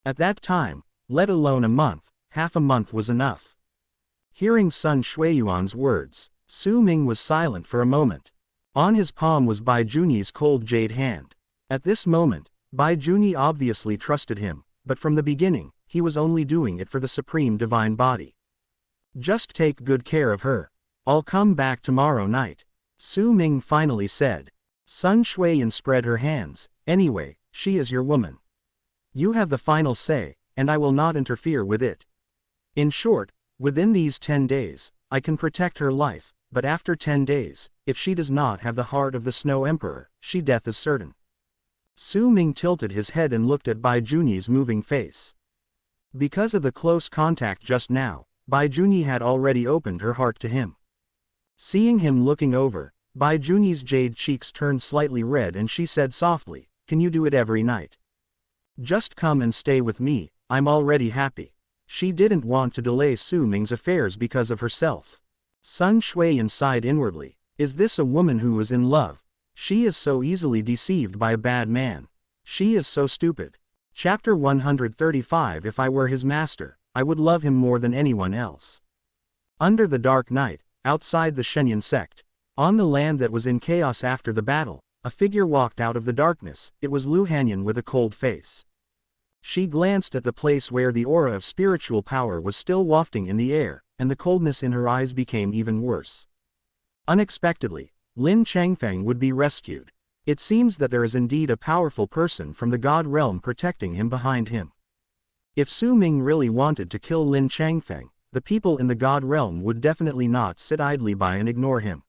At that time, let alone a month, half a month was enough." Hearing Sun Shuiyuan's words, Su Ming was silent for a moment. On his palm was Bai Junyi's cold jade hand. At this moment, Bai Junyi obviously trusted him, but from the beginning, he was only doing it for the supreme divine body. "Just take good care of her. I'll come back tomorrow night," Su Ming finally said. Sun Shuiyan spread her hands. "Anyway, she is your woman. You have the final say, and I will not interfere with it. In short, within these 10 days, I can protect her life, but after 10 days, if she does not have the heart of the Snow Emperor, she death is certain." Su Ming tilted his head and looked at Bai Junyi's moving face. Because of the close contact just now, Bai Junyi had already opened her heart to him. Seeing him looking over, Bai Junyi's jade cheeks turned slightly red and she said softly, "Can you do it every night? Just come and stay with me, I'm already happy." She didn't want to delay Su Ming's affairs because of herself. Sun Shuiyan sighed inwardly. Is this a woman who is in love? She is so easily deceived by a bad man. She is so stupid. Chapter 135. If I were his master, I would love him more than anyone else. Under the dark night, outside the Shenyang sect, on the land that was in chaos after the battle, a figure walked out of the darkness. It was Lu Hanyan with a cold face. She glanced at the place where the aura of spiritual power was still wafting in the air, and the coldness in her eyes became even worse. Unexpectedly, Lin Changfeng would be rescued. It seems that there is indeed a powerful person from the God realm protecting him behind him. If Su Ming really wanted to kill Lin Changfeng, the people in the God realm would definitely not sit idly by and ignore him.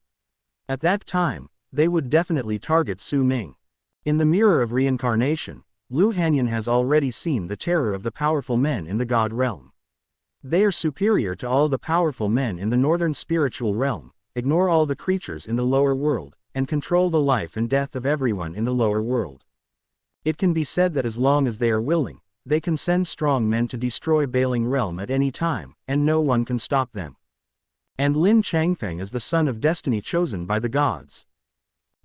At that time, they would definitely target Su Ming. In the mirror of reincarnation, Lu Hanyan has already seen the terror of the powerful men in the God realm. They are superior to all the powerful men in the northern spiritual realm, ignore all the creatures in the lower world, and control the life and death of everyone in the lower world. It can be said that as long as they are willing, they can send strong men to destroy Bailing realm at any time, and no one can stop them. And Lin Changfeng is the son of destiny chosen by the gods.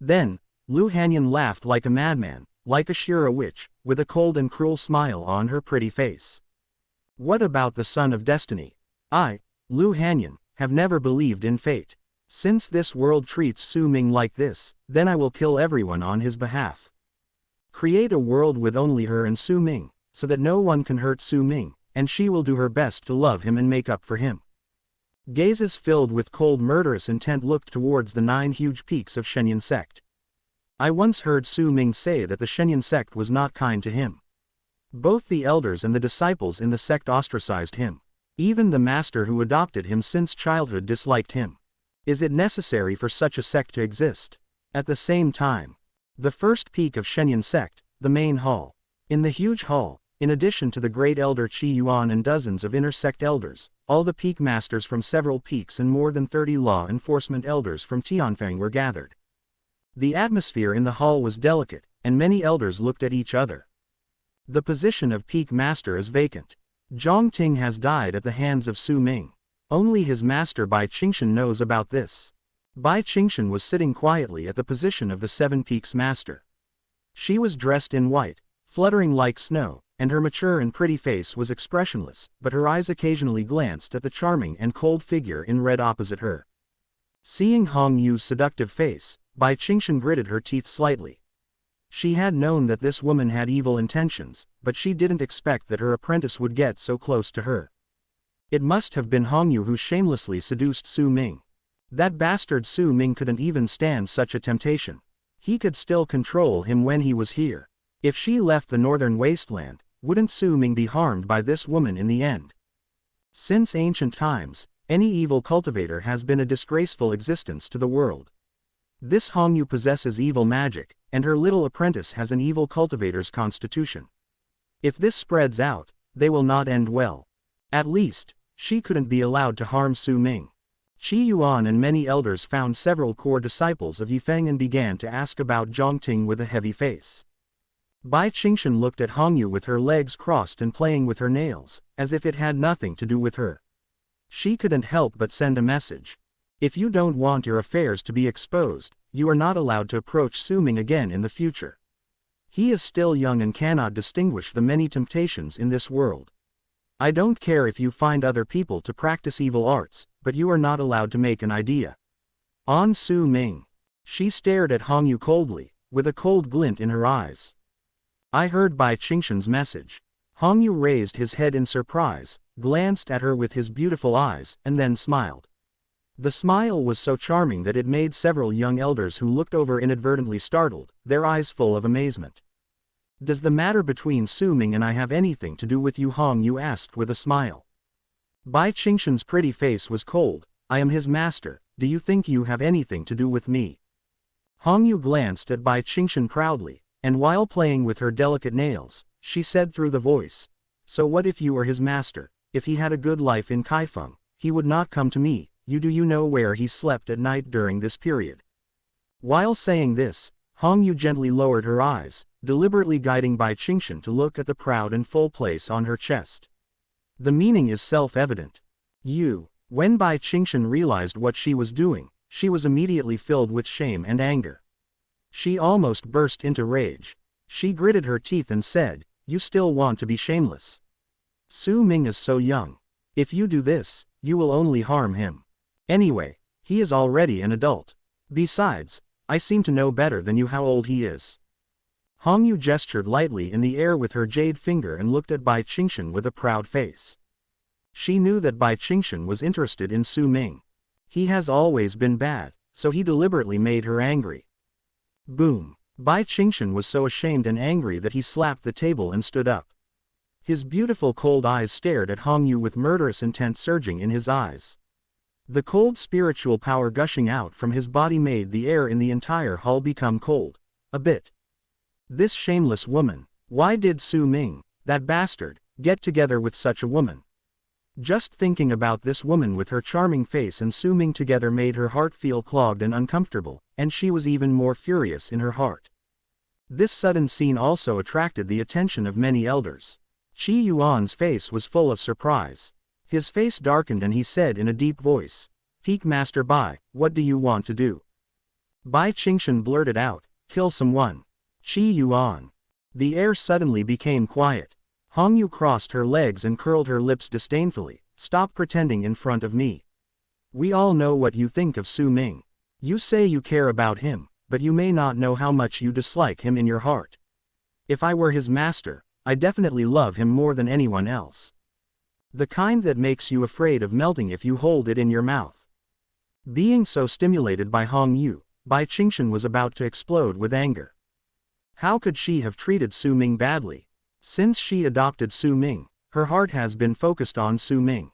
Then, Lu Hanyan laughed like a madman, like a Shira witch, with a cold and cruel smile on her pretty face. What about the son of destiny? I, Lu Hanyan, have never believed in fate. Since this world treats Su Ming like this, then I will kill everyone on his behalf. Create a world with only her and Su Ming, so that no one can hurt Su Ming, and she will do her best to love him and make up for him. Gazes filled with cold murderous intent looked towards the 9 huge peaks of Shenyan sect. I once heard Su Ming say that the Shenyan sect was not kind to him. Both the elders and the disciples in the sect ostracized him. Even the master who adopted him since childhood disliked him. Is it necessary for such a sect to exist? At the same time, the first peak of Shenyan sect, the main hall. In the huge hall, in addition to the great elder Qi Yuan and dozens of inner sect elders, all the peak masters from several peaks and more than 30 law enforcement elders from Tianfeng were gathered. The atmosphere in the hall was delicate, and many elders looked at each other. The position of peak master is vacant. Zhang Ting has died at the hands of Su Ming. Only his master Bai Qingshan knows about this. Bai Qingshan was sitting quietly at the position of the 7 peaks master. She was dressed in white, fluttering like snow, and her mature and pretty face was expressionless, but her eyes occasionally glanced at the charming and cold figure in red opposite her. Seeing Hong Yu's seductive face, Bai Qingshan gritted her teeth slightly. She had known that this woman had evil intentions, but she didn't expect that her apprentice would get so close to her. It must have been Hong Yu who shamelessly seduced Su Ming. That bastard Su Ming couldn't even stand such a temptation. He could still control him when he was here. If she left the northern wasteland, wouldn't Su Ming be harmed by this woman in the end? Since ancient times, any evil cultivator has been a disgraceful existence to the world. This Hong Yu possesses evil magic, and her little apprentice has an evil cultivator's constitution. If this spreads out, they will not end well. At least, she couldn't be allowed to harm Su Ming. Qi Yuan and many elders found several core disciples of Yifeng and began to ask about Zhang Ting with a heavy face. Bai Qingshan looked at Hong Yu with her legs crossed and playing with her nails, as if it had nothing to do with her. She couldn't help but send a message. If you don't want your affairs to be exposed, you are not allowed to approach Su Ming again in the future. He is still young and cannot distinguish the many temptations in this world. I don't care if you find other people to practice evil arts, but you are not allowed to make an idea on Su Ming. She stared at Hong Yu coldly, with a cold glint in her eyes. I heard Bai Qingshan's message. Hong Yu raised his head in surprise, glanced at her with his beautiful eyes, and then smiled. The smile was so charming that it made several young elders who looked over inadvertently startled, their eyes full of amazement. Does the matter between Su Ming and I have anything to do with you? Hong Yu asked with a smile. Bai Qingshan's pretty face was cold. I am his master, do you think you have anything to do with me? Hong Yu glanced at Bai Qingshan proudly, and while playing with her delicate nails, she said through the voice, so what if you were his master? If he had a good life in Kaifeng, he would not come to me. Do you know where he slept at night during this period? While saying this, Hong Yu gently lowered her eyes, deliberately guiding Bai Qingshan to look at the proud and full place on her chest. The meaning is self-evident. When Bai Qingshan realized what she was doing, she was immediately filled with shame and anger. She almost burst into rage. She gritted her teeth and said, you still want to be shameless? Su Ming is so young. If you do this, you will only harm him. Anyway, he is already an adult. Besides, I seem to know better than you how old he is. Hong Yu gestured lightly in the air with her jade finger and looked at Bai Qingshan with a proud face. She knew that Bai Qingshan was interested in Su Ming. He has always been bad, so he deliberately made her angry. Boom! Bai Qingshan was so ashamed and angry that he slapped the table and stood up. His beautiful cold eyes stared at Hong Yu with murderous intent surging in his eyes. The cold spiritual power gushing out from his body made the air in the entire hall become cold. A bit. This shameless woman, why did Su Ming, that bastard, get together with such a woman? Just thinking about this woman with her charming face and Su Ming together made her heart feel clogged and uncomfortable, and she was even more furious in her heart. This sudden scene also attracted the attention of many elders. Qi Yuan's face was full of surprise. His face darkened and he said in a deep voice, Peak Master Bai, what do you want to do? Bai Qingshan blurted out, kill someone. Qi Yuan. The air suddenly became quiet. Hong Yu crossed her legs and curled her lips disdainfully, stop pretending in front of me. We all know what you think of Su Ming. You say you care about him, but you may not know how much you dislike him in your heart. If I were his master, I definitely love him more than anyone else. The kind that makes you afraid of melting if you hold it in your mouth. Being so stimulated by Hong Yu, Bai Qingshan was about to explode with anger. How could she have treated Su Ming badly? Since she adopted Su Ming, her heart has been focused on Su Ming.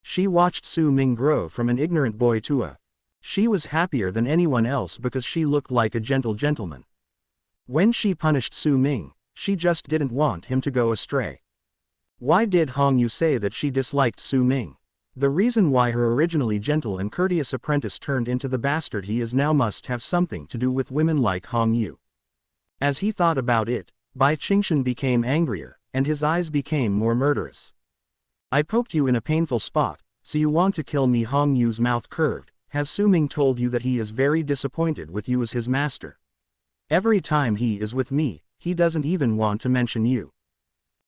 She watched Su Ming grow from an ignorant boy to a. She was happier than anyone else because she looked like a gentle gentleman. When she punished Su Ming, she just didn't want him to go astray. Why did Hong Yu say that she disliked Su Ming? The reason why her originally gentle and courteous apprentice turned into the bastard he is now must have something to do with women like Hong Yu. As he thought about it, Bai Qingshan became angrier, and his eyes became more murderous. I poked you in a painful spot, so you want to kill me? Hong Yu's mouth curved. Has Su Ming told you that he is very disappointed with you as his master? Every time he is with me, he doesn't even want to mention you.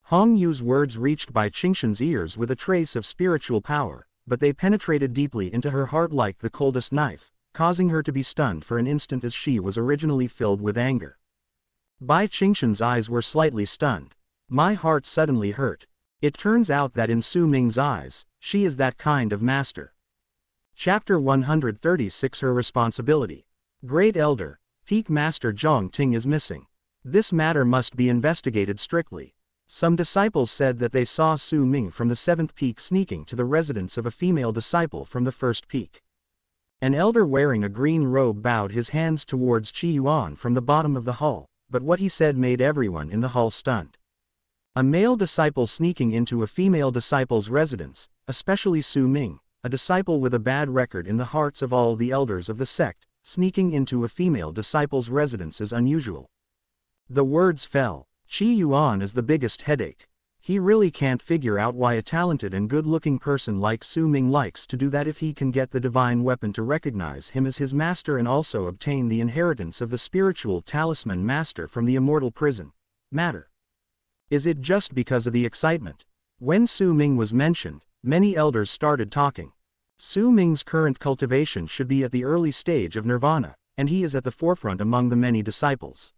Hong Yu's words reached Bai Qingshan's ears with a trace of spiritual power, but they penetrated deeply into her heart like the coldest knife, causing her to be stunned for an instant as she was originally filled with anger. Bai Qingshan's eyes were slightly stunned. My heart suddenly hurt. It turns out that in Su Ming's eyes, she is that kind of master. Chapter 136 Her Responsibility. Great Elder, Peak Master Zhong Ting is missing. This matter must be investigated strictly. Some disciples said that they saw Su Ming from the 7th peak sneaking to the residence of a female disciple from the 1st peak. An elder wearing a green robe bowed his hands towards Qi Yuan from the bottom of the hall, but what he said made everyone in the hall stunned. A male disciple sneaking into a female disciple's residence, especially Su Ming, a disciple with a bad record in the hearts of all the elders of the sect, sneaking into a female disciple's residence is unusual. The words fell. Qi Yuan is the biggest headache. He really can't figure out why a talented and good-looking person like Su Ming likes to do that if he can get the divine weapon to recognize him as his master and also obtain the inheritance of the spiritual talisman master from the immortal prison. Matter. Is it just because of the excitement? When Su Ming was mentioned, many elders started talking. Su Ming's current cultivation should be at the early stage of nirvana, and he is at the forefront among the many disciples.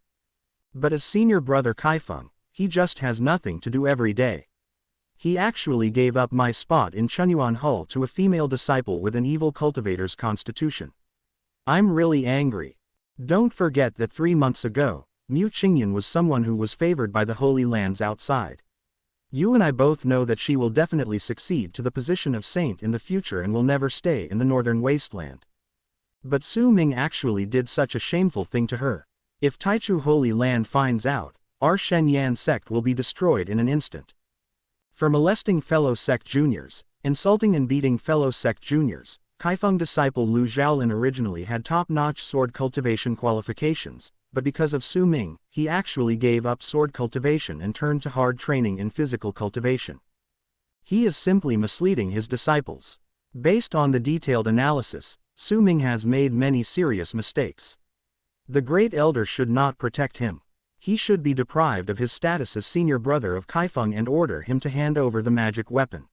But as senior brother Kaifeng, he just has nothing to do every day. He actually gave up my spot in Chunyuan Hall to a female disciple with an evil cultivator's constitution. I'm really angry. Don't forget that 3 months ago, Mu Qingyan was someone who was favored by the Holy Lands outside. You and I both know that she will definitely succeed to the position of saint in the future and will never stay in the northern wasteland. But Su Ming actually did such a shameful thing to her. If Taichu Holy Land finds out, our Shenyan sect will be destroyed in an instant. For molesting fellow sect juniors, insulting and beating fellow sect juniors, Kaifeng disciple Lu Zhaolin originally had top-notch sword cultivation qualifications, but because of Su Ming, he actually gave up sword cultivation and turned to hard training in physical cultivation. He is simply misleading his disciples. Based on the detailed analysis, Su Ming has made many serious mistakes. The Great Elder should not protect him. He should be deprived of his status as senior brother of Kaifeng and order him to hand over the magic weapon.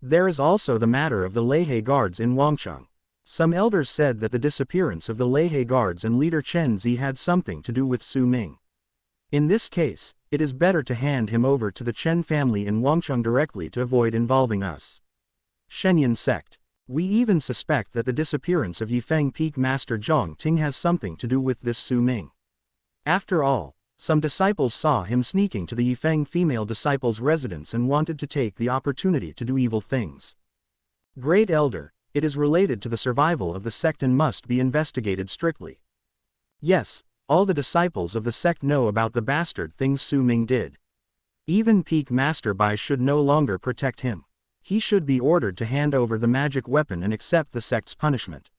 There is also the matter of the Lehei guards in Wangcheng. Some elders said that the disappearance of the Lehei guards and leader Chen Zi had something to do with Su Ming. In this case, it is better to hand him over to the Chen family in Wangcheng directly to avoid involving us. Shenyan sect. We even suspect that the disappearance of Yifeng Peak Master Zhong Ting has something to do with this Su Ming. After all, some disciples saw him sneaking to the Yifeng female disciple's residence and wanted to take the opportunity to do evil things. Great Elder, it is related to the survival of the sect and must be investigated strictly. Yes, all the disciples of the sect know about the bastard things Su Ming did. Even Peak Master Bai should no longer protect him. He should be ordered to hand over the magic weapon and accept the sect's punishment.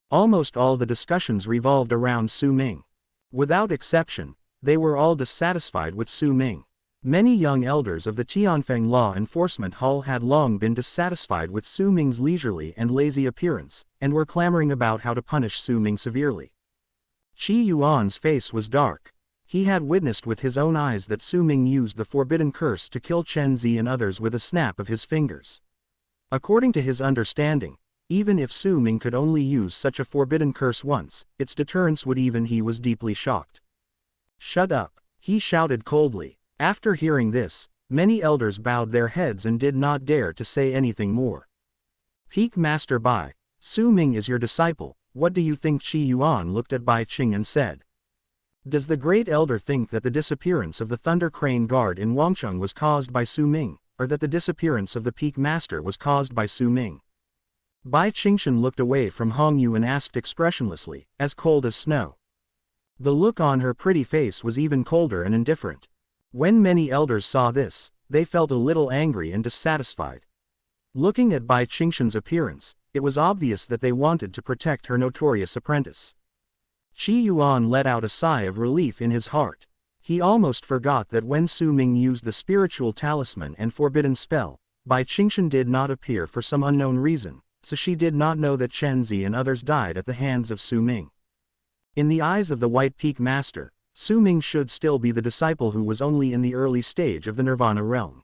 Almost all the discussions revolved around Su Ming. Without exception, they were all dissatisfied with Su Ming. Many young elders of the Tianfeng Law Enforcement Hall had long been dissatisfied with Su Ming's leisurely and lazy appearance, and were clamoring about how to punish Su Ming severely. Qi Yuan's face was dark. He had witnessed with his own eyes that Su Ming used the forbidden curse to kill Chen Zi and others with a snap of his fingers. According to his understanding, even if Su Ming could only use such a forbidden curse once, its deterrence would even he was deeply shocked. Shut up, he shouted coldly. After hearing this, Many elders bowed their heads and did not dare to say anything more. Peak Master Bai, Su Ming is your disciple. What do you think? Qi Yuan looked at Bai Qing and said. Does the great elder think that the disappearance of the Thunder Crane Guard in Wangcheng was caused by Su Ming, or that the disappearance of the Peak Master was caused by Su Ming? Bai Qingshan looked away from Hong Yu and asked expressionlessly, as cold as snow. The look on her pretty face was even colder and indifferent. When many elders saw this, they felt a little angry and dissatisfied. Looking at Bai Qingshan's appearance, it was obvious that they wanted to protect her notorious apprentice. Qi Yuan let out a sigh of relief in his heart. He almost forgot that when Su Ming used the spiritual talisman and forbidden spell, Bai Qingshan did not appear for some unknown reason, so she did not know that Chen Zi and others died at the hands of Su Ming. In the eyes of the White Peak Master, Su Ming should still be the disciple who was only in the early stage of the Nirvana realm.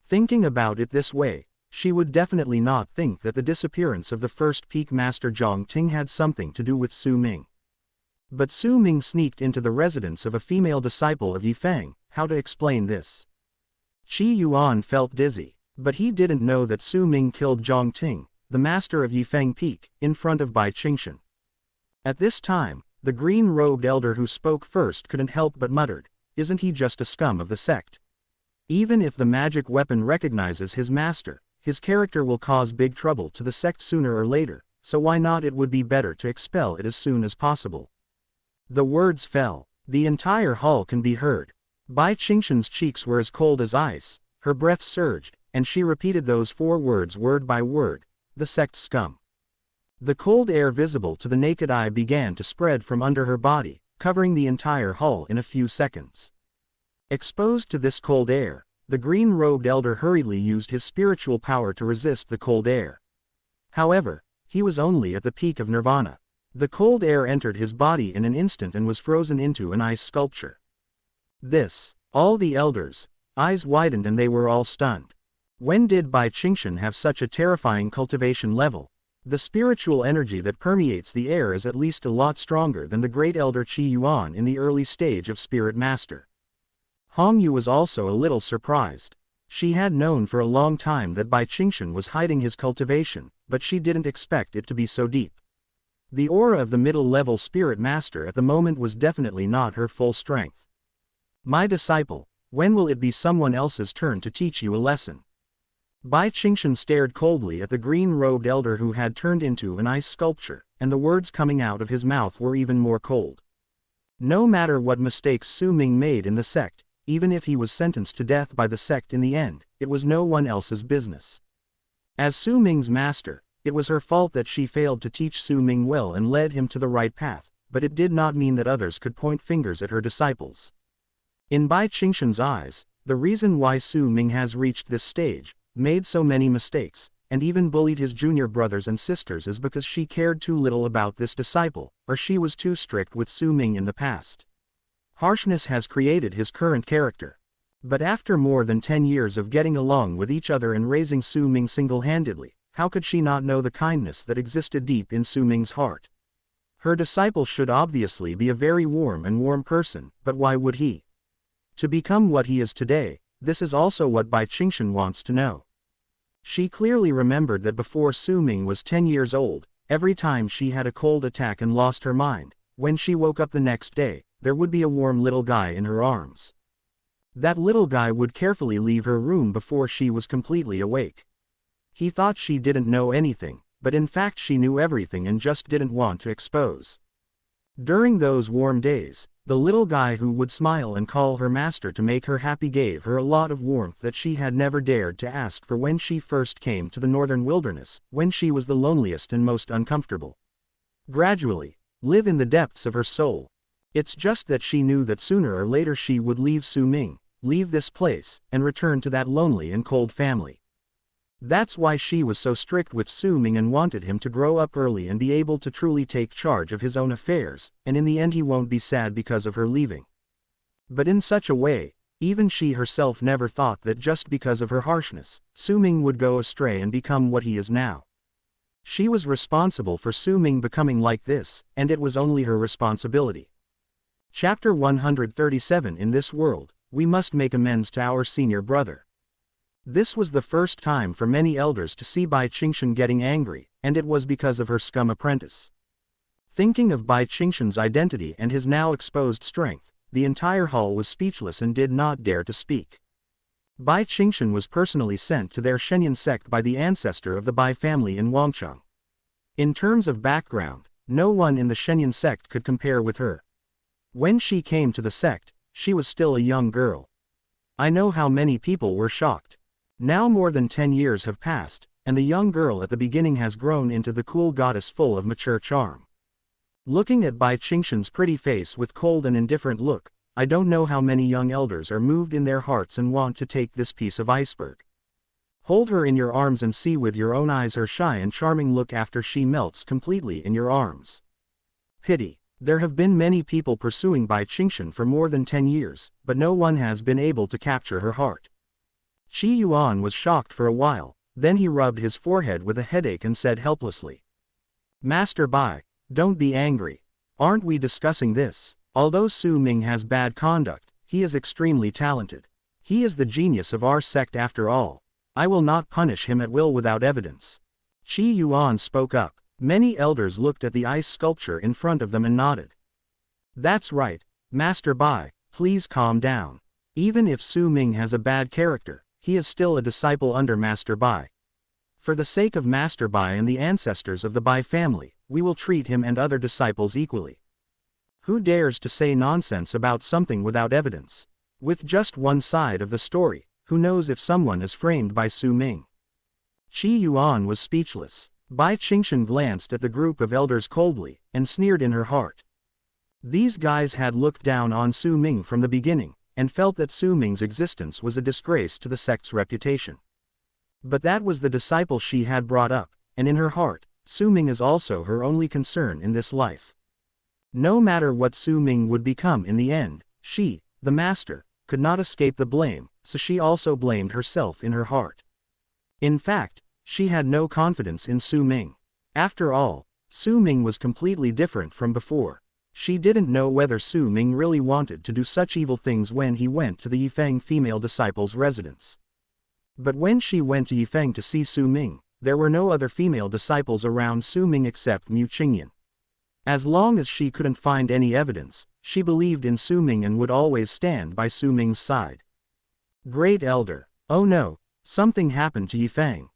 Thinking about it this way, she would definitely not think that the disappearance of the first Peak Master Zhang Ting had something to do with Su Ming. But Su Ming sneaked into the residence of a female disciple of Yifeng. How to explain this? Qi Yuan felt dizzy, but he didn't know that Su Ming killed Zhang Ting, the master of Yifeng Peak, in front of Bai Qingshan. At this time, the green-robed elder who spoke first couldn't help but muttered, "Isn't he just a scum of the sect? Even if the magic weapon recognizes his master, his character will cause big trouble to the sect sooner or later, so why not? It would be better to expel it as soon as possible." The words fell. The entire hall can be heard. Bai Qingshan's cheeks were as cold as ice, her breath surged, and she repeated those 4 words word by word, "The sect scum." The cold air visible to the naked eye began to spread from under her body, covering the entire hall in a few seconds. Exposed to this cold air, the green-robed elder hurriedly used his spiritual power to resist the cold air. However, he was only at the peak of nirvana. The cold air entered his body in an instant and was frozen into an ice sculpture. All the elders' eyes widened and they were all stunned. When did Bai Qingshan have such a terrifying cultivation level? The spiritual energy that permeates the air is at least a lot stronger than the great elder Qi Yuan in the early stage of Spirit Master. Hong Yu was also a little surprised. She had known for a long time that Bai Qingshan was hiding his cultivation, but she didn't expect it to be so deep. The aura of the middle-level Spirit Master at the moment was definitely not her full strength. "My disciple, when will it be someone else's turn to teach you a lesson?" Bai Qingshan stared coldly at the green-robed elder who had turned into an ice sculpture, and the words coming out of his mouth were even more cold. No matter what mistakes Su Ming made in the sect, even if he was sentenced to death by the sect in the end, it was no one else's business. As Su Ming's master, it was her fault that she failed to teach Su Ming well and led him to the right path, but it did not mean that others could point fingers at her disciples. In Bai Qingshan's eyes, the reason why Su Ming has reached this stage, made so many mistakes, and even bullied his junior brothers and sisters is because she cared too little about this disciple, or she was too strict with Su Ming in the past. Harshness has created his current character. But after more than 10 years of getting along with each other and raising Su Ming single-handedly, how could she not know the kindness that existed deep in Su Ming's heart? Her disciple should obviously be a very warm person, but why would he? To become what he is today, this is also what Bai Qingshan wants to know. She clearly remembered that before Su Ming was 10 years old, every time she had a cold attack and lost her mind, when she woke up the next day, there would be a warm little guy in her arms. That little guy would carefully leave her room before she was completely awake. He thought she didn't know anything, but in fact she knew everything and just didn't want to expose. During those warm days, the little guy who would smile and call her master to make her happy gave her a lot of warmth that she had never dared to ask for when she first came to the northern wilderness, when she was the loneliest and most uncomfortable. Gradually, live in the depths of her soul. It's just that she knew that sooner or later she would leave Su Ming, leave this place, and return to that lonely and cold family. That's why she was so strict with Su Ming and wanted him to grow up early and be able to truly take charge of his own affairs, and in the end he won't be sad because of her leaving. But in such a way, even she herself never thought that just because of her harshness, Su Ming would go astray and become what he is now. She was responsible for Su Ming becoming like this, and it was only her responsibility. Chapter 137 In this world, we must make amends to our senior brother. This was the first time for many elders to see Bai Qingshan getting angry, and it was because of her scum apprentice. Thinking of Bai Qingshan's identity and his now exposed strength, the entire hall was speechless and did not dare to speak. Bai Qingshan was personally sent to their Shenyang sect by the ancestor of the Bai family in Wangcheng. In terms of background, no one in the Shenyang sect could compare with her. When she came to the sect, she was still a young girl. I know how many people were shocked. Now more than 10 years have passed, and the young girl at the beginning has grown into the cool goddess full of mature charm. Looking at Bai Qingshan's pretty face with cold and indifferent look, I don't know how many young elders are moved in their hearts and want to take this piece of iceberg. Hold her in your arms and see with your own eyes her shy and charming look after she melts completely in your arms. Pity. There have been many people pursuing Bai Qingshan for more than 10 years, but no one has been able to capture her heart. Qi Yuan was shocked for a while, then he rubbed his forehead with a headache and said helplessly, "Master Bai, don't be angry. Aren't we discussing this? Although Su Ming has bad conduct, he is extremely talented. He is the genius of our sect after all. I will not punish him at will without evidence." Qi Yuan spoke up. Many elders looked at the ice sculpture in front of them and nodded. "That's right, Master Bai, please calm down. Even if Su Ming has a bad character, he is still a disciple under Master Bai. For the sake of Master Bai and the ancestors of the Bai family, we will treat him and other disciples equally. Who dares to say nonsense about something without evidence? With just one side of the story, who knows if someone is framed by Su Ming?" Qi Yuan was speechless. Bai Qingshan glanced at the group of elders coldly, and sneered in her heart. These guys had looked down on Su Ming from the beginning, and felt that Su Ming's existence was a disgrace to the sect's reputation. But that was the disciple she had brought up, and in her heart, Su Ming is also her only concern in this life. No matter what Su Ming would become in the end, she, the master, could not escape the blame, so she also blamed herself in her heart. In fact, she had no confidence in Su Ming. After all, Su Ming was completely different from before. She didn't know whether Su Ming really wanted to do such evil things when he went to the Yifeng female disciple's residence. But when she went to Yifeng to see Su Ming, there were no other female disciples around Su Ming except Mu Qingyan. As long as she couldn't find any evidence, she believed in Su Ming and would always stand by Su Ming's side. Great Elder. Oh no, something happened to Yifeng.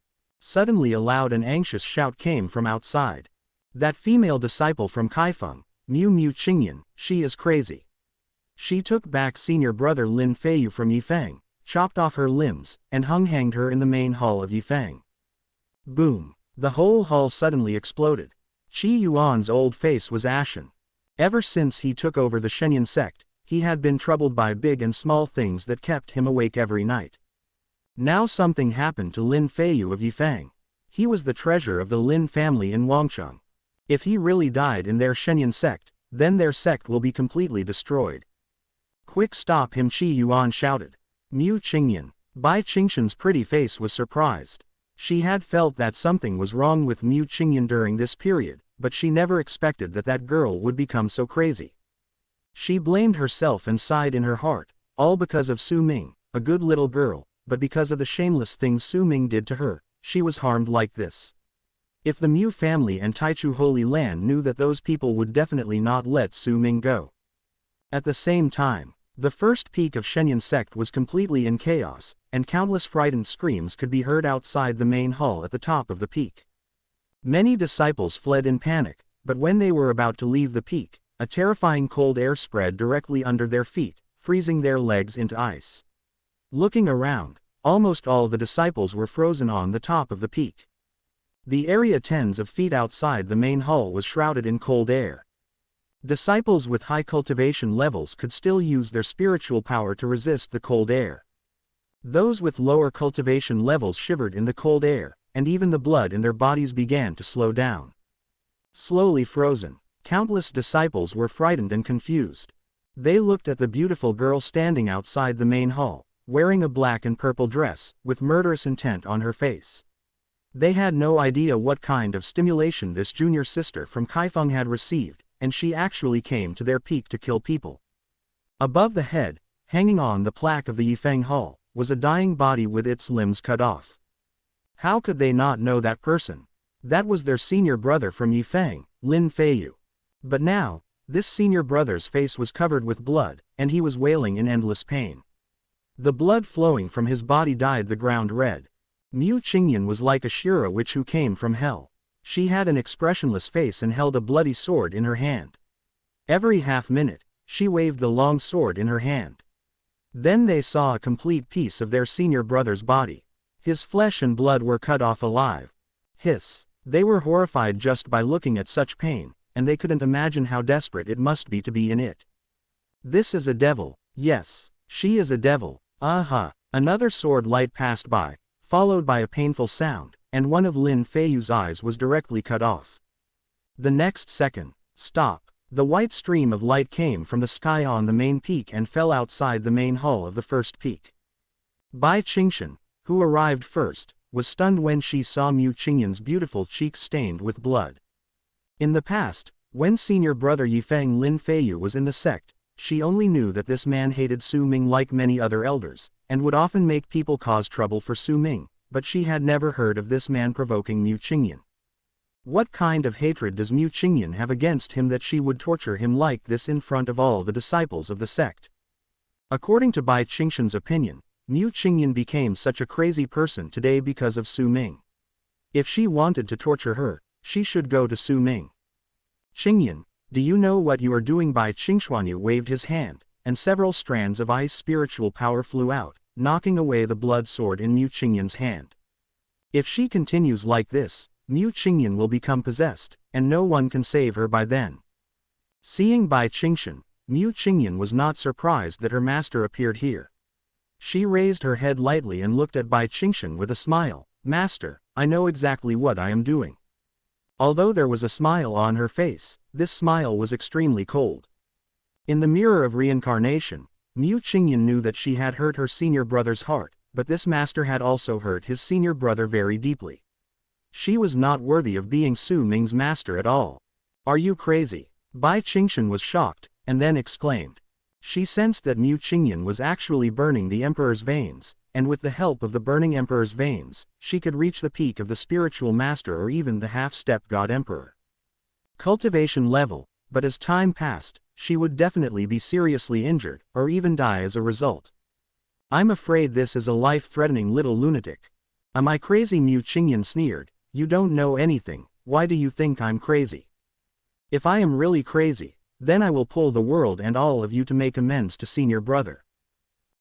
Suddenly a loud and anxious shout came from outside. That female disciple from Kaifeng, Mu Qingyan, she is crazy. She took back senior brother Lin Feiyu from Yifeng, chopped off her limbs, and hanged her in the main hall of Yifeng. Boom! The whole hall suddenly exploded. Qi Yuan's old face was ashen. Ever since he took over the Shenyang sect, he had been troubled by big and small things that kept him awake every night. Now something happened to Lin Feiyu of Yifeng. He was the treasure of the Lin family in Wangcheng. If he really died in their Shenyang sect, then their sect will be completely destroyed. Quick, stop him, Qi Yuan shouted. Mu Qingyan. Bai Qingshan's pretty face was surprised. She had felt that something was wrong with Mu Qingyan during this period, but she never expected that that girl would become so crazy. She blamed herself and sighed in her heart, all because of Su Ming, a good little girl. But because of the shameless things Su Ming did to her, she was harmed like this. If the Mu family and Taichu Holy Land knew that, those people would definitely not let Su Ming go. At the same time, the first peak of Shenyang sect was completely in chaos, and countless frightened screams could be heard outside the main hall at the top of the peak. Many disciples fled in panic, but when they were about to leave the peak, a terrifying cold air spread directly under their feet, freezing their legs into ice. Looking around, almost all the disciples were frozen on the top of the peak. The area tens of feet outside the main hall was shrouded in cold air. Disciples with high cultivation levels could still use their spiritual power to resist the cold air. Those with lower cultivation levels shivered in the cold air, and even the blood in their bodies began to slow down. Slowly frozen, countless disciples were frightened and confused. They looked at the beautiful girl standing outside the main hall, wearing a black and purple dress, with murderous intent on her face. They had no idea what kind of stimulation this junior sister from Kaifeng had received, and she actually came to their peak to kill people. Above the head, hanging on the plaque of the Yifeng Hall, was a dying body with its limbs cut off. How could they not know that person? That was their senior brother from Yifeng, Lin Feiyu. But now, this senior brother's face was covered with blood, and he was wailing in endless pain. The blood flowing from his body dyed the ground red. Mu Qingyan was like a Shura witch who came from hell. She had an expressionless face and held a bloody sword in her hand. Every half-minute, she waved the long sword in her hand. Then they saw a complete piece of their senior brother's body. His flesh and blood were cut off alive. Hiss! They were horrified just by looking at such pain, and they couldn't imagine how desperate it must be to be in it. This is a devil. Yes, she is a devil. Aha! Another sword light passed by, followed by a painful sound, and one of Lin Feiyu's eyes was directly cut off. The next second, stop! The white stream of light came from the sky on the main peak and fell outside the main hall of the first peak. Bai Qingshan, who arrived first, was stunned when she saw Mu Qingyan's beautiful cheeks stained with blood. In the past, when senior brother Yifeng Lin Feiyu was in the sect, she only knew that this man hated Su Ming like many other elders, and would often make people cause trouble for Su Ming, but she had never heard of this man provoking Mu Qingyan. What kind of hatred does Mu Qingyan have against him that she would torture him like this in front of all the disciples of the sect? According to Bai Qingshan's opinion, Mu Qingyan became such a crazy person today because of Su Ming. If she wanted to torture her, she should go to Su Ming. Qingyan, do you know what you are doing? Bai Qingshuanyu waved his hand, and several strands of ice spiritual power flew out, knocking away the blood sword in Mu Qingyan's hand. If she continues like this, Mu Qingyan will become possessed, and no one can save her by then. Seeing Bai Qingshan, Mu Qingyan was not surprised that her master appeared here. She raised her head lightly and looked at Bai Qingshan with a smile. Master, I know exactly what I am doing. Although there was a smile on her face, this smile was extremely cold. In the mirror of reincarnation, Mu Qingyan knew that she had hurt her senior brother's heart, but this master had also hurt his senior brother very deeply. She was not worthy of being Su Ming's master at all. Are you crazy? Bai Qingshan was shocked, and then exclaimed. She sensed that Mu Qingyan was actually burning the emperor's veins, and with the help of the burning emperor's veins, she could reach the peak of the spiritual master or even the half-step god emperor. Cultivation level, but as time passed, she would definitely be seriously injured, or even die as a result. I'm afraid this is a life-threatening little lunatic. Am I crazy? Mu Qingyan sneered. You don't know anything, why do you think I'm crazy? If I am really crazy, then I will pull the world and all of you to make amends to senior brother.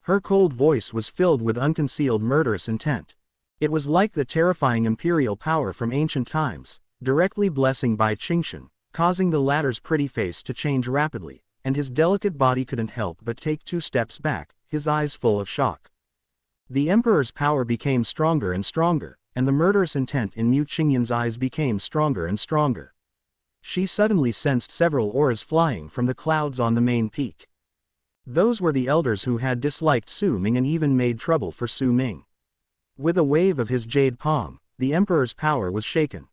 Her cold voice was filled with unconcealed murderous intent. It was like the terrifying imperial power from ancient times, directly blessing Bai Qingshan, causing the latter's pretty face to change rapidly, and his delicate body couldn't help but take 2 steps back, his eyes full of shock. The emperor's power became stronger and stronger, and the murderous intent in Mu Qingyan's eyes became stronger and stronger. She suddenly sensed several auras flying from the clouds on the main peak. Those were the elders who had disliked Su Ming and even made trouble for Su Ming. With a wave of his jade palm, the emperor's power was shaken.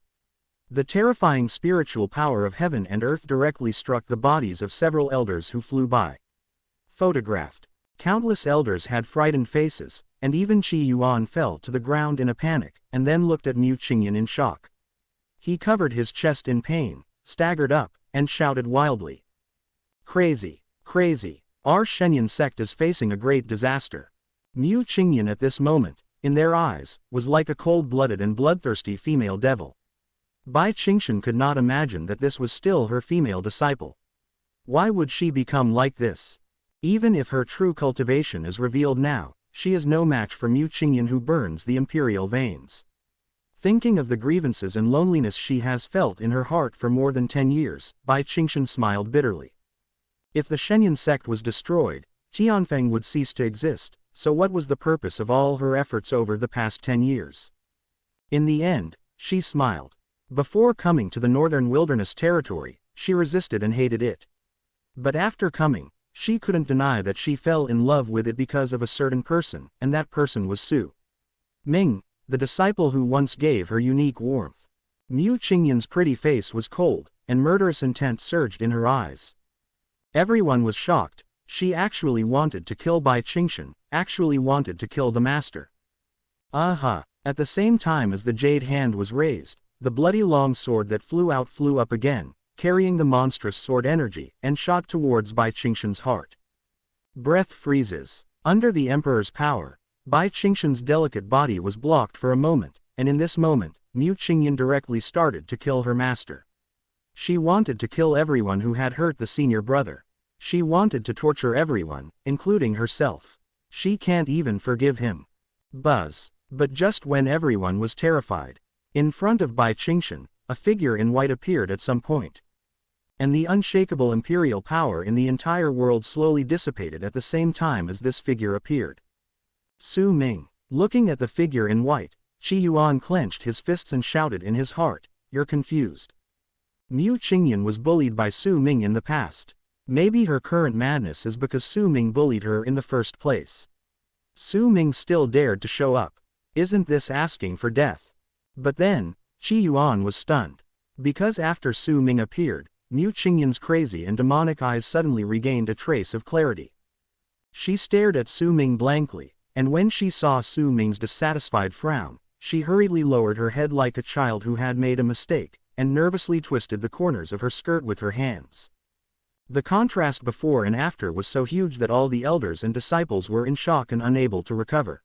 The terrifying spiritual power of heaven and earth directly struck the bodies of several elders who flew by. Photographed. Countless elders had frightened faces, and even Qi Yuan fell to the ground in a panic, and then looked at Mu Qingyan in shock. He covered his chest in pain, staggered up, and shouted wildly. Crazy, crazy, our Shenyan sect is facing a great disaster. Mu Qingyan at this moment, in their eyes, was like a cold-blooded and bloodthirsty female devil. Bai Qingshan could not imagine that this was still her female disciple. Why would she become like this? Even if her true cultivation is revealed now, she is no match for Mu Qingyan who burns the imperial veins. Thinking of the grievances and loneliness she has felt in her heart for more than 10 years, Bai Qingshan smiled bitterly. If the Shenyan sect was destroyed, Tianfeng would cease to exist, so what was the purpose of all her efforts over the past 10 years? In the end, she smiled. Before coming to the northern wilderness territory, she resisted and hated it. But after coming, she couldn't deny that she fell in love with it because of a certain person, and that person was Su Ming, the disciple who once gave her unique warmth. Mu Qingyan's pretty face was cold, and murderous intent surged in her eyes. Everyone was shocked. She actually wanted to kill Bai Qingshan, actually wanted to kill the master. Aha! At the same time as the jade hand was raised, the bloody long sword that flew up again, carrying the monstrous sword energy, and shot towards Bai Qingshan's heart. Breath freezes. Under the Emperor's power, Bai Qingshan's delicate body was blocked for a moment, and in this moment, Mu Qingyan directly started to kill her master. She wanted to kill everyone who had hurt the senior brother. She wanted to torture everyone, including herself. She can't even forgive him. Buzz. But just when everyone was terrified, in front of Bai Qingshan, a figure in white appeared at some point. And the unshakable imperial power in the entire world slowly dissipated at the same time as this figure appeared. Su Ming. Looking at the figure in white, Qi Yuan clenched his fists and shouted in his heart, "You're confused." Mu Qingyan was bullied by Su Ming in the past. Maybe her current madness is because Su Ming bullied her in the first place. Su Ming still dared to show up. Isn't this asking for death? But then, Qi Yuan was stunned. Because after Su Ming appeared, Mu Qingyan's crazy and demonic eyes suddenly regained a trace of clarity. She stared at Su Ming blankly, and when she saw Su Ming's dissatisfied frown, she hurriedly lowered her head like a child who had made a mistake, and nervously twisted the corners of her skirt with her hands. The contrast before and after was so huge that all the elders and disciples were in shock and unable to recover.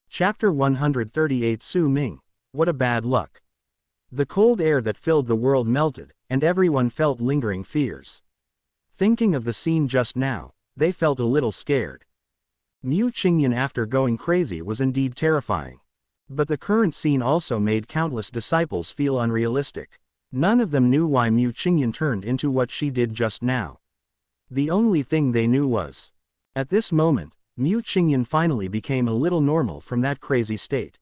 Chapter 138 Su Ming. What a bad luck. The cold air that filled the world melted, and everyone felt lingering fears. Thinking of the scene just now, they felt a little scared. Mu Qingyan after going crazy was indeed terrifying. But the current scene also made countless disciples feel unrealistic. None of them knew why Mu Qingyan turned into what she did just now. The only thing they knew was, at this moment, Mu Qingyan finally became a little normal from that crazy state.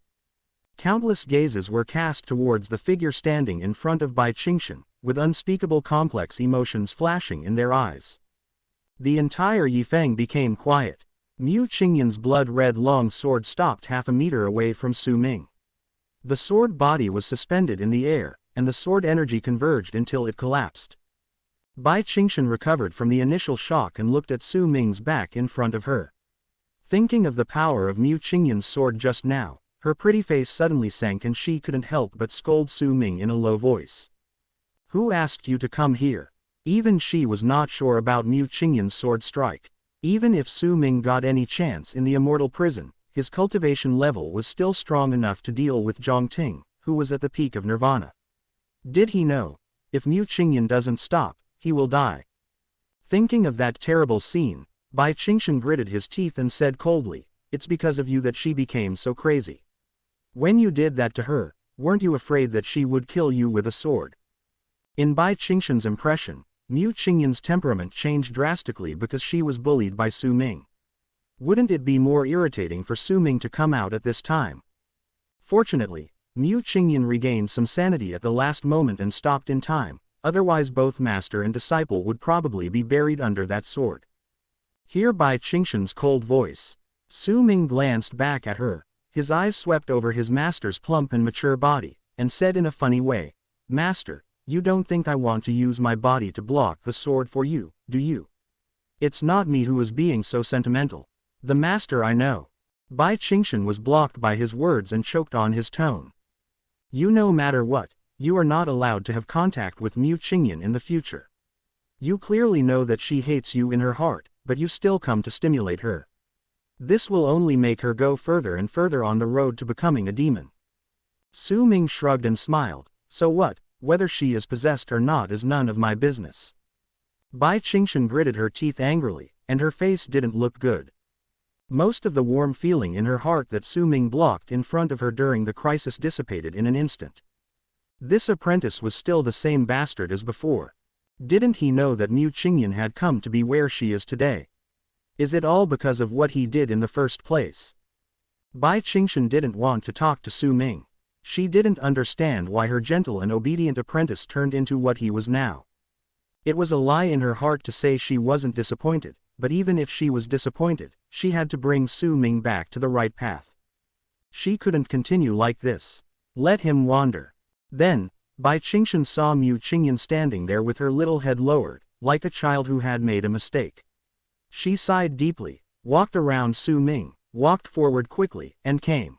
Countless gazes were cast towards the figure standing in front of Bai Qingshan, with unspeakable complex emotions flashing in their eyes. The entire Yifeng became quiet. Mu Qingyan's blood-red long sword stopped half a meter away from Su Ming. The sword body was suspended in the air, and the sword energy converged until it collapsed. Bai Qingshan recovered from the initial shock and looked at Su Ming's back in front of her. Thinking of the power of Mu Qingyan's sword just now, her pretty face suddenly sank and she couldn't help but scold Su Ming in a low voice. "Who asked you to come here?" Even she was not sure about Mu Qingyan's sword strike. Even if Su Ming got any chance in the immortal prison, his cultivation level was still strong enough to deal with Zhang Ting, who was at the peak of nirvana. Did he know? If Mu Qingyan doesn't stop, he will die. Thinking of that terrible scene, Bai Qingshan gritted his teeth and said coldly, "It's because of you that she became so crazy. When you did that to her, weren't you afraid that she would kill you with a sword?" In Bai Qingshan's impression, Mu Qingyan's temperament changed drastically because she was bullied by Su Ming. Wouldn't it be more irritating for Su Ming to come out at this time? Fortunately, Mu Qingyan regained some sanity at the last moment and stopped in time, otherwise both master and disciple would probably be buried under that sword. Hear Bai Qingshan's cold voice. Su Ming glanced back at her, his eyes swept over his master's plump and mature body, and said in a funny way, "Master, you don't think I want to use my body to block the sword for you, do you? It's not me who is being so sentimental. The master I know." Bai Qingshan was blocked by his words and choked on his tone. "You no matter what, you are not allowed to have contact with Mu Qingyan in the future. You clearly know that she hates you in her heart, but you still come to stimulate her. This will only make her go further and further on the road to becoming a demon." Su Ming shrugged and smiled. "So what? Whether she is possessed or not is none of my business." Bai Qingshan gritted her teeth angrily, and her face didn't look good. Most of the warm feeling in her heart that Su Ming blocked in front of her during the crisis dissipated in an instant. This apprentice was still the same bastard as before. Didn't he know that Mu Qingyan had come to be where she is today? Is it all because of what he did in the first place? Bai Qingshan didn't want to talk to Su Ming. She didn't understand why her gentle and obedient apprentice turned into what he was now. It was a lie in her heart to say she wasn't disappointed, but even if she was disappointed, she had to bring Su Ming back to the right path. She couldn't continue like this. Let him wander. Then, Bai Qingshan saw Mu Qingyan standing there with her little head lowered, like a child who had made a mistake. She sighed deeply, walked around Su Ming, walked forward quickly, and came.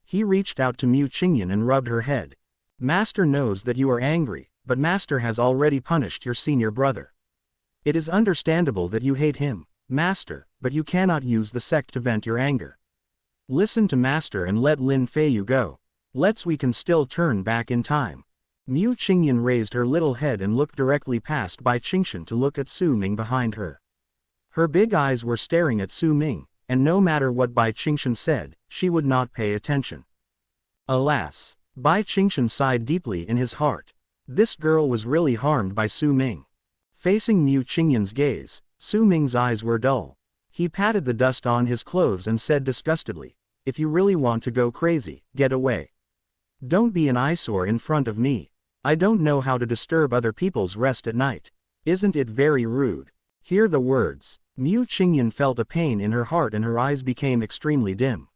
He reached out to Mu Qingyan and rubbed her head. Master knows that you are angry, but Master has already punished your senior brother. It is understandable that you hate him, Master, but you cannot use the sect to vent your anger. Listen to Master and let Lin Feiyu go. We can still turn back in time. Mu Qingyan raised her little head and looked directly past Bai Qingshan to look at Su Ming behind her. Her big eyes were staring at Su Ming, and no matter what Bai Qingshan said, she would not pay attention. Alas, Bai Qingshan sighed deeply in his heart. This girl was really harmed by Su Ming. Facing Mu Qingyan's gaze, Su Ming's eyes were dull. He patted the dust on his clothes and said disgustedly, "If you really want to go crazy, get away. Don't be an eyesore in front of me. I don't know how to disturb other people's rest at night. Isn't it very rude?" Hear the words. Mu Qingyan felt a pain in her heart and her eyes became extremely dim.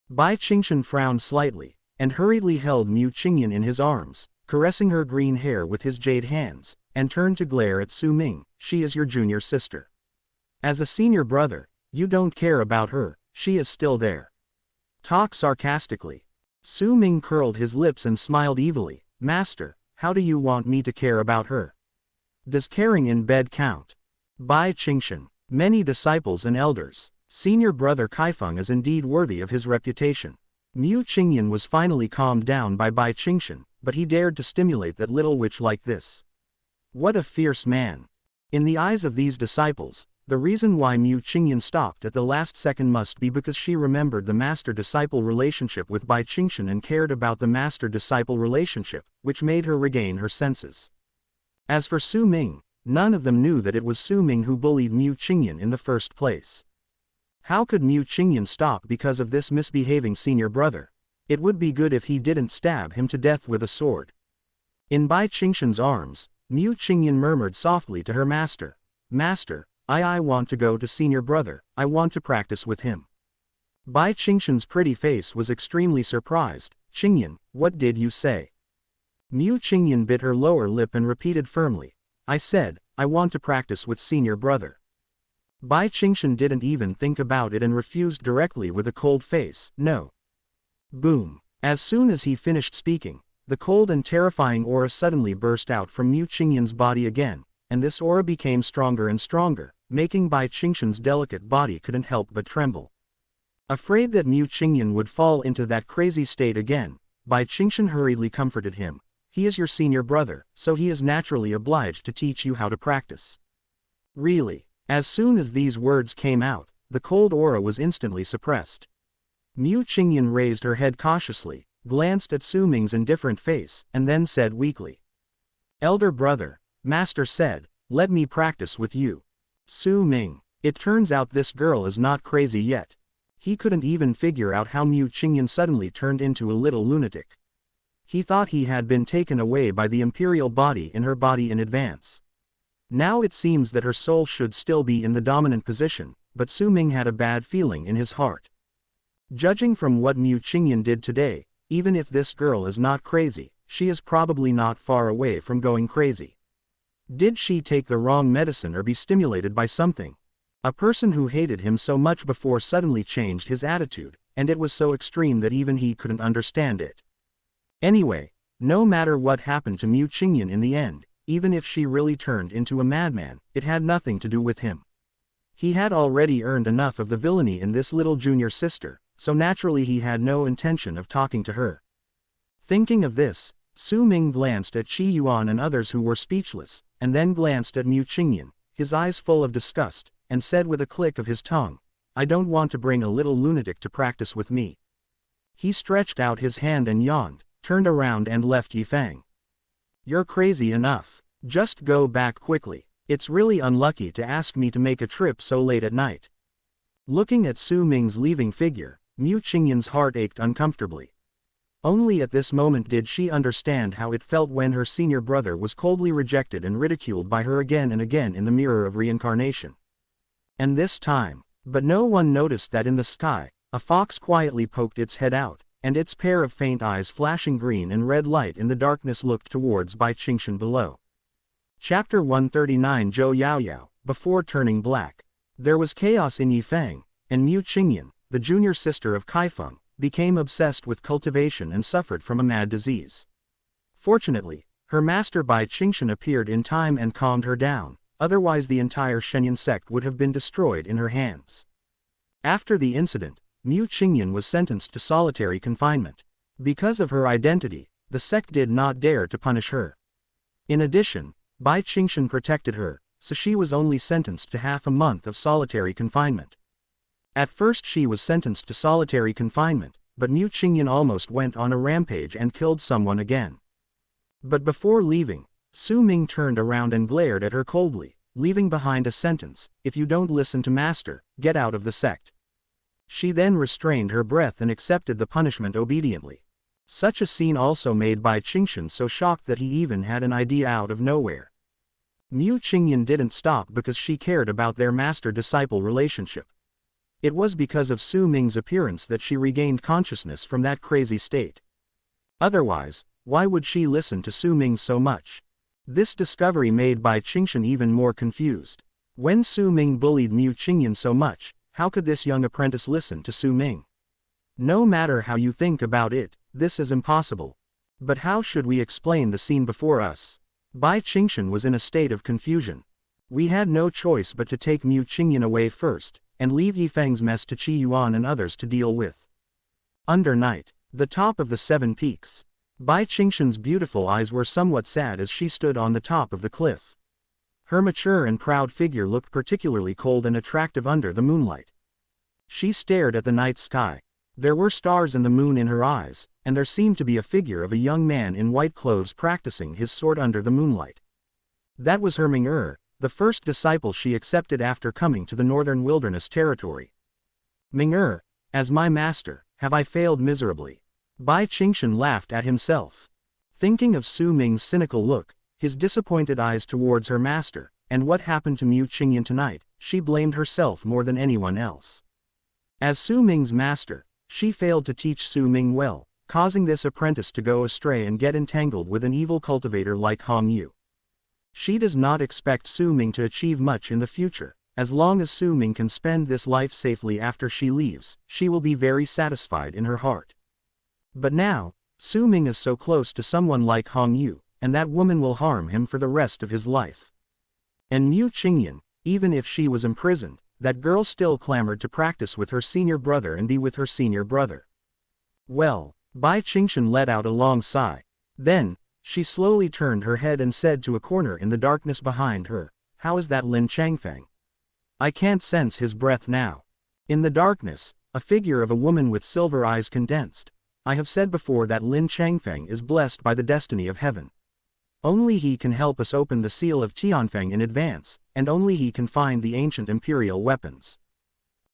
Bai Qingshan frowned slightly, and hurriedly held Mu Qingyan in his arms, caressing her green hair with his jade hands, and turned to glare at Su Ming. "She is your junior sister. As a senior brother, you don't care about her, she is still there. Talk sarcastically." Su Ming curled his lips and smiled evilly. "Master, how do you want me to care about her? Does caring in bed count?" Bai Qingshan. Many disciples and elders. Senior brother Kaifeng is indeed worthy of his reputation. Mu Qingyan was finally calmed down by Bai Qingshan, but he dared to stimulate that little witch like this. What a fierce man. In the eyes of these disciples, the reason why Mu Qingyan stopped at the last second must be because she remembered the master-disciple relationship with Bai Qingshan and cared about the master-disciple relationship, which made her regain her senses. As for Su Ming, none of them knew that it was Su Ming who bullied Mu Qingyan in the first place. How could Mu Qingyan stop because of this misbehaving senior brother? It would be good if he didn't stab him to death with a sword. In Bai Qingshan's arms, Mu Qingyan murmured softly to her master, "Master, I want to go to senior brother, I want to practice with him." Bai Qingshan's pretty face was extremely surprised. "Qingyan, what did you say?" Mu Qingyan bit her lower lip and repeated firmly, "I said, I want to practice with senior brother." Bai Qingshan didn't even think about it and refused directly with a cold face, "No." Boom. As soon as he finished speaking, the cold and terrifying aura suddenly burst out from Mu Qingyan's body again, and this aura became stronger and stronger, making Bai Qingshan's delicate body couldn't help but tremble. Afraid that Mu Qingyan would fall into that crazy state again, Bai Qingshan hurriedly comforted him. "He is your senior brother, so he is naturally obliged to teach you how to practice." Really. As soon as these words came out, the cold aura was instantly suppressed. Mu Qingyan raised her head cautiously, glanced at Su Ming's indifferent face, and then said weakly, "Elder brother, Master said, let me practice with you." Su Ming. It turns out this girl is not crazy yet. He couldn't even figure out how Mu Qingyan suddenly turned into a little lunatic. He thought he had been taken away by the imperial body in her body in advance. Now it seems that her soul should still be in the dominant position, but Su Ming had a bad feeling in his heart. Judging from what Mu Qingyan did today, even if this girl is not crazy, she is probably not far away from going crazy. Did she take the wrong medicine or be stimulated by something? A person who hated him so much before suddenly changed his attitude, and it was so extreme that even he couldn't understand it. Anyway, no matter what happened to Mu Qingyan in the end, even if she really turned into a madman, it had nothing to do with him. He had already earned enough of the villainy in this little junior sister, so naturally he had no intention of talking to her. Thinking of this, Su Ming glanced at Qi Yuan and others who were speechless, and then glanced at Mu Qingyan, his eyes full of disgust, and said with a click of his tongue, "I don't want to bring a little lunatic to practice with me." He stretched out his hand and yawned, turned around and left Yifang. "You're crazy enough. Just go back quickly. It's really unlucky to ask me to make a trip so late at night." Looking at Su Ming's leaving figure, Mu Qingyan's heart ached uncomfortably. Only at this moment did she understand how it felt when her senior brother was coldly rejected and ridiculed by her again and again in the mirror of reincarnation. And this time, but no one noticed that in the sky, a fox quietly poked its head out, and its pair of faint eyes flashing green and red light in the darkness looked towards Bai Qingshan below. Chapter 139 Zhou Yaoyao, Before Turning Black. There was chaos in Yifeng, and Mu Qingyan, the junior sister of Kaifeng, became obsessed with cultivation and suffered from a mad disease. Fortunately, her master Bai Qingshan appeared in time and calmed her down, otherwise the entire Shenyan sect would have been destroyed in her hands. After the incident, Mu Qingyan was sentenced to solitary confinement. Because of her identity, the sect did not dare to punish her. In addition, Bai Qingshan protected her, so she was only sentenced to half a month of solitary confinement. At first she was sentenced to solitary confinement, but Mu Qingyan almost went on a rampage and killed someone again. But before leaving, Su Ming turned around and glared at her coldly, leaving behind a sentence, "If you don't listen to Master, get out of the sect." She then restrained her breath and accepted the punishment obediently. Such a scene also made Bai Qingshan so shocked that he even had an idea out of nowhere. Mu Qingyan didn't stop because she cared about their master-disciple relationship. It was because of Su Ming's appearance that she regained consciousness from that crazy state. Otherwise, why would she listen to Su Ming so much? This discovery made Bai Qingshan even more confused. When Su Ming bullied Mu Qingyan so much, how could this young apprentice listen to Su Ming? No matter how you think about it, this is impossible. But how should we explain the scene before us? Bai Qingshan was in a state of confusion. We had no choice but to take Mu Qingyan away first, and leave Yifeng's mess to Qi Yuan and others to deal with. Under night, the top of the 7 peaks. Bai Qingshan's beautiful eyes were somewhat sad as she stood on the top of the cliff. Her mature and proud figure looked particularly cold and attractive under the moonlight. She stared at the night sky. There were stars and the moon in her eyes, and there seemed to be a figure of a young man in white clothes practicing his sword under the moonlight. That was her Ming-Er, the first disciple she accepted after coming to the northern wilderness territory. Ming-Er, as my master, have I failed miserably? Bai Qingshan laughed at himself. Thinking of Su Ming's cynical look, his disappointed eyes towards her master, and what happened to Mu Qingyan tonight, she blamed herself more than anyone else. As Su Ming's master, she failed to teach Su Ming well, causing this apprentice to go astray and get entangled with an evil cultivator like Hong Yu. She does not expect Su Ming to achieve much in the future. As long as Su Ming can spend this life safely after she leaves, she will be very satisfied in her heart. But now, Su Ming is so close to someone like Hong Yu, and that woman will harm him for the rest of his life. And Mu Qingyan, even if she was imprisoned, that girl still clamored to practice with her senior brother and be with her senior brother. Well, Bai Qingshan let out a long sigh. Then, she slowly turned her head and said to a corner in the darkness behind her, "How is that Lin Changfeng? I can't sense his breath now." In the darkness, a figure of a woman with silver eyes condensed. I have said before that Lin Changfeng is blessed by the destiny of heaven. Only he can help us open the seal of Tianfeng in advance, and only he can find the ancient imperial weapons.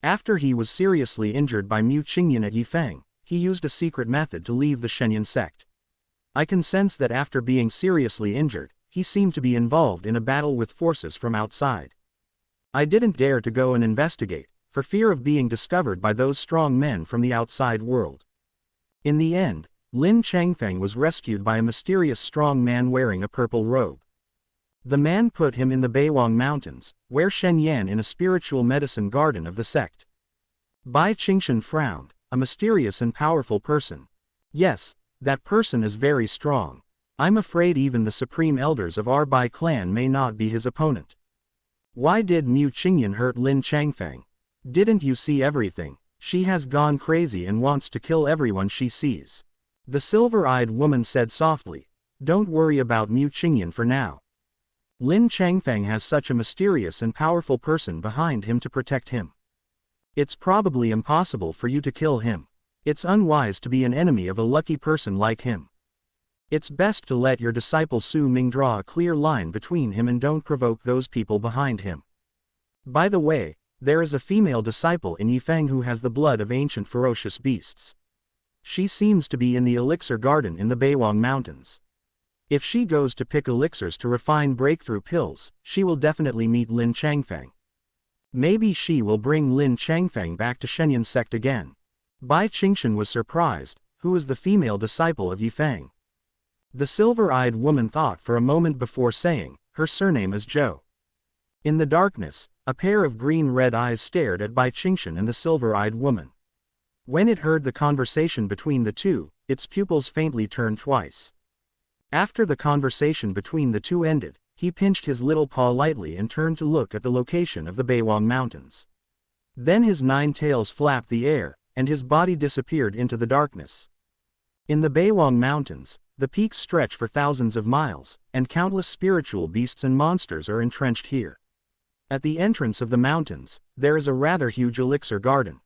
After he was seriously injured by Mu Qingyan at Yifeng, he used a secret method to leave the Shenyan sect. I can sense that after being seriously injured, he seemed to be involved in a battle with forces from outside. I didn't dare to go and investigate, for fear of being discovered by those strong men from the outside world. In the end, Lin Changfeng was rescued by a mysterious strong man wearing a purple robe. The man put him in the Beiwang Mountains, where Shenyan in a spiritual medicine garden of the sect. Bai Qingshan frowned, a mysterious and powerful person. Yes, that person is very strong. I'm afraid even the supreme elders of our Bai clan may not be his opponent. Why did Mu Qingyan hurt Lin Changfeng? Didn't you see everything? She has gone crazy and wants to kill everyone she sees. The silver-eyed woman said softly, "Don't worry about Mu Qingyan for now. Lin Changfeng has such a mysterious and powerful person behind him to protect him. It's probably impossible for you to kill him. It's unwise to be an enemy of a lucky person like him. It's best to let your disciple Su Ming draw a clear line between him and don't provoke those people behind him. By the way, there is a female disciple in Yifeng who has the blood of ancient ferocious beasts. She seems to be in the elixir garden in the Beiwang Mountains. If she goes to pick elixirs to refine breakthrough pills, she will definitely meet Lin Changfeng. Maybe she will bring Lin Changfeng back to Shenyan sect again." Bai Qingshan was surprised. Who is the female disciple of Yifeng? The silver-eyed woman thought for a moment before saying, "Her surname is Zhou." In the darkness, a pair of green-red eyes stared at Bai Qingshan and the silver-eyed woman. When it heard the conversation between the two, its pupils faintly turned twice. After the conversation between the two ended, he pinched his little paw lightly and turned to look at the location of the Beiwang Mountains. Then his 9 tails flapped the air, and his body disappeared into the darkness. In the Beiwang Mountains, the peaks stretch for thousands of miles, and countless spiritual beasts and monsters are entrenched here. At the entrance of the mountains, there is a rather huge elixir garden.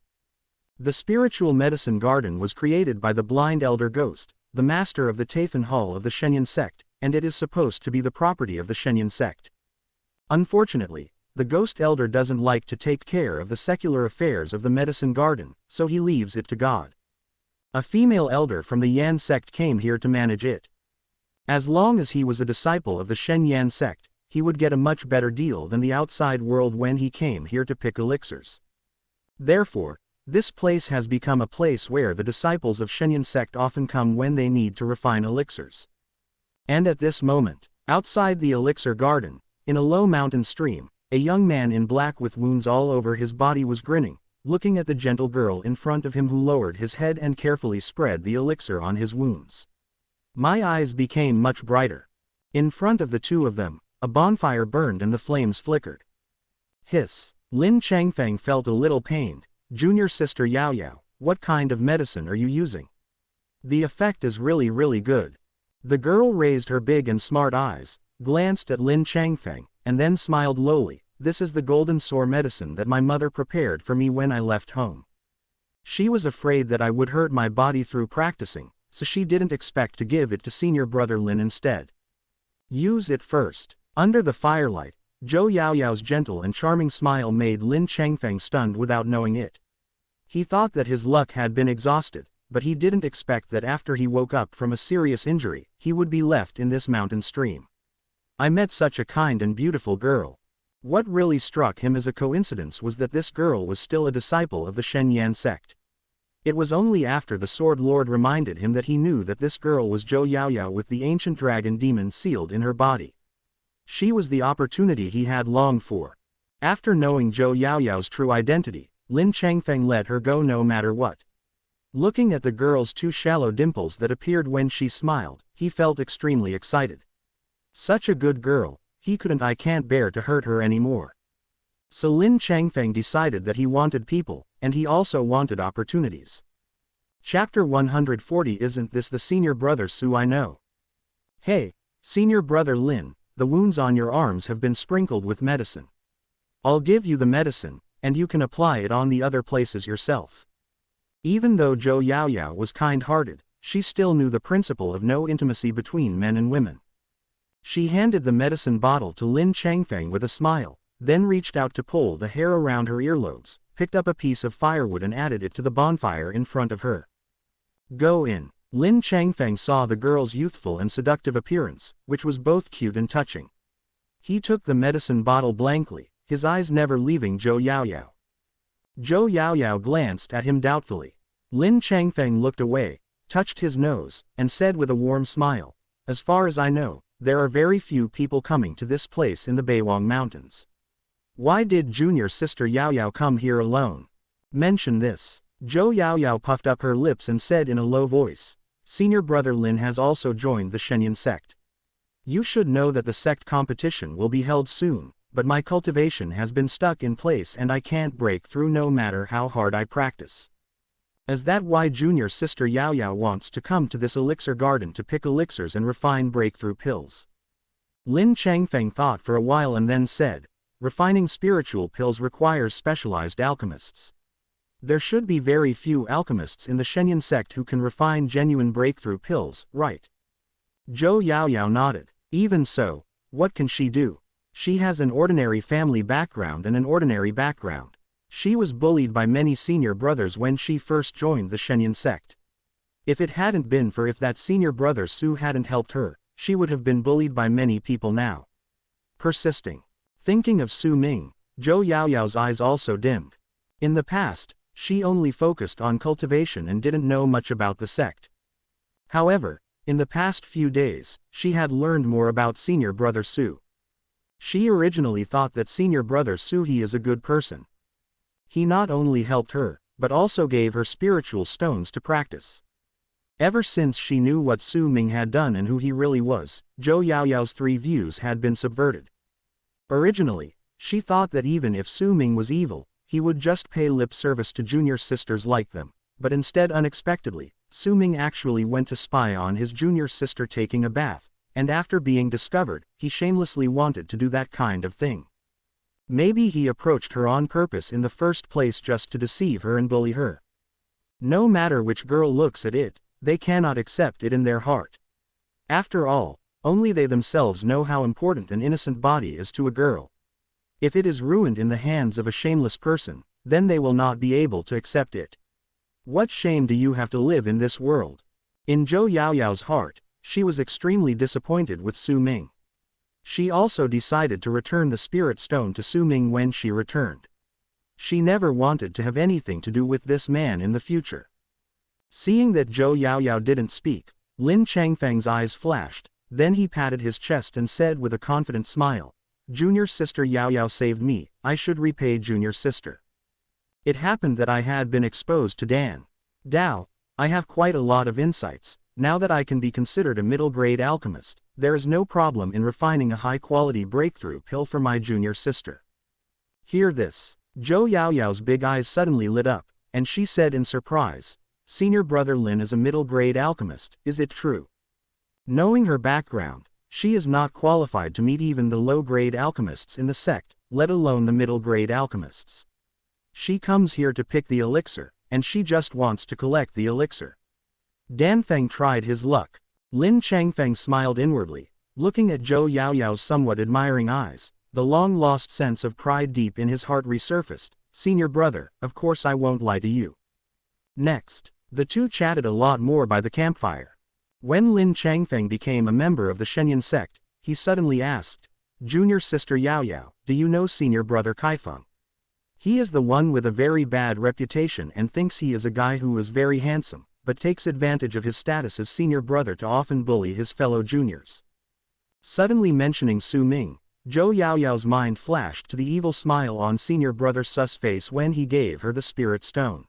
The spiritual medicine garden was created by the blind elder ghost, the master of the Taifan Hall of the Shenyan sect, and it is supposed to be the property of the Shenyan sect. Unfortunately, the ghost elder doesn't like to take care of the secular affairs of the medicine garden, so he leaves it to God. A female elder from the Yan sect came here to manage it. As long as he was a disciple of the Shen Yan sect, he would get a much better deal than the outside world when he came here to pick elixirs. Therefore, this place has become a place where the disciples of Shenyan sect often come when they need to refine elixirs. And at this moment, outside the elixir garden, in a low mountain stream, a young man in black with wounds all over his body was grinning, looking at the gentle girl in front of him who lowered his head and carefully spread the elixir on his wounds. My eyes became much brighter. In front of the two of them, a bonfire burned and the flames flickered. Hiss. Lin Changfeng felt a little pained. Junior sister Yao Yao, what kind of medicine are you using? The effect is really good. The girl raised her big and smart eyes, glanced at Lin Changfeng, and then smiled lowly. This is the golden sore medicine that my mother prepared for me when I left home. She was afraid that I would hurt my body through practicing, so she didn't expect to give it to senior brother Lin instead. Use it first. Under the firelight, Zhou Yaoyao's gentle and charming smile made Lin Changfeng stunned without knowing it. He thought that his luck had been exhausted, but he didn't expect that after he woke up from a serious injury, he would be left in this mountain stream. I met such a kind and beautiful girl. What really struck him as a coincidence was that this girl was still a disciple of the Shen Yan sect. It was only after the Sword Lord reminded him that he knew that this girl was Zhou Yaoyao with the ancient dragon demon sealed in her body. She was the opportunity he had longed for. After knowing Zhou Yaoyao's true identity, Lin Changfeng let her go no matter what. Looking at the girl's 2 shallow dimples that appeared when she smiled, he felt extremely excited. Such a good girl, I can't bear to hurt her anymore. So Lin Changfeng decided that he wanted people, and he also wanted opportunities. Chapter 140. Isn't this the senior brother Su I know? Hey, senior brother Lin, the wounds on your arms have been sprinkled with medicine. I'll give you the medicine, and you can apply it on the other places yourself. Even though Zhou Yaoyao was kind-hearted, she still knew the principle of no intimacy between men and women. She handed the medicine bottle to Lin Changfeng with a smile, then reached out to pull the hair around her earlobes, picked up a piece of firewood and added it to the bonfire in front of her. Go in. Lin Changfeng saw the girl's youthful and seductive appearance, which was both cute and touching. He took the medicine bottle blankly, his eyes never leaving Zhou Yaoyao. Zhou Yaoyao glanced at him doubtfully. Lin Changfeng looked away, touched his nose, and said with a warm smile, as far as I know, there are very few people coming to this place in the Beiwang Mountains. Why did junior sister Yao Yao come here alone? Mention this. Zhou Yaoyao puffed up her lips and said in a low voice, senior brother Lin has also joined the Shenyan sect. You should know that the sect competition will be held soon, but my cultivation has been stuck in place and I can't break through no matter how hard I practice. Is that why junior sister Yao Yao wants to come to this elixir garden to pick elixirs and refine breakthrough pills? Lin Changfeng thought for a while and then said, refining spiritual pills requires specialized alchemists. There should be very few alchemists in the Shenyan sect who can refine genuine breakthrough pills, right? Zhou Yaoyao nodded. Even so, what can she do? She has an ordinary family background and an ordinary background. She was bullied by many senior brothers when she first joined the Shenyan sect. If it hadn't been for if that senior brother Su hadn't helped her, she would have been bullied by many people now. Persisting. Thinking of Su Ming, Zhou Yaoyao's eyes also dimmed. In the past, she only focused on cultivation and didn't know much about the sect. However, in the past few days, she had learned more about senior brother Su. She originally thought that senior brother Suhi is a good person. He not only helped her, but also gave her spiritual stones to practice. Ever since she knew what Su Ming had done and who he really was, Zhou Yaoyao's three views had been subverted. Originally, she thought that even if Su Ming was evil, he would just pay lip service to junior sisters like them, but instead unexpectedly, Su Ming actually went to spy on his junior sister taking a bath, and after being discovered, he shamelessly wanted to do that kind of thing. Maybe he approached her on purpose in the first place just to deceive her and bully her. No matter which girl looks at it, they cannot accept it in their heart. After all, only they themselves know how important an innocent body is to a girl. If it is ruined in the hands of a shameless person, then they will not be able to accept it. What shame do you have to live in this world? In Zhou Yaoyao's heart, she was extremely disappointed with Su Ming. She also decided to return the spirit stone to Su Ming when she returned. She never wanted to have anything to do with this man in the future. Seeing that Zhou Yaoyao didn't speak, Lin Changfeng's eyes flashed, then he patted his chest and said with a confident smile, "Junior sister Yaoyao saved me, I should repay junior sister. It happened that I had been exposed to Dan Dao. I have quite a lot of insights. Now that I can be considered a middle-grade alchemist, there is no problem in refining a high-quality breakthrough pill for my junior sister." Hear this. Zhou Yaoyao's big eyes suddenly lit up, and she said in surprise, "Senior brother Lin is a middle-grade alchemist, is it true?" Knowing her background, she is not qualified to meet even the low-grade alchemists in the sect, let alone the middle-grade alchemists. She comes here to pick the elixir, and she just wants to collect the elixir. Dan Feng tried his luck. Lin Changfeng smiled inwardly, looking at Zhou Yaoyao's somewhat admiring eyes. The long-lost sense of pride deep in his heart resurfaced. "Senior brother, of course I won't lie to you." Next, the two chatted a lot more by the campfire. When Lin Changfeng became a member of the Shenyang sect, he suddenly asked, "Junior sister Yaoyao, do you know senior brother Kaifeng? He is the one with a very bad reputation and thinks he is a guy who is very handsome, but takes advantage of his status as senior brother to often bully his fellow juniors." Suddenly mentioning Su Ming, Zhou Yaoyao's mind flashed to the evil smile on senior brother Su's face when he gave her the spirit stone.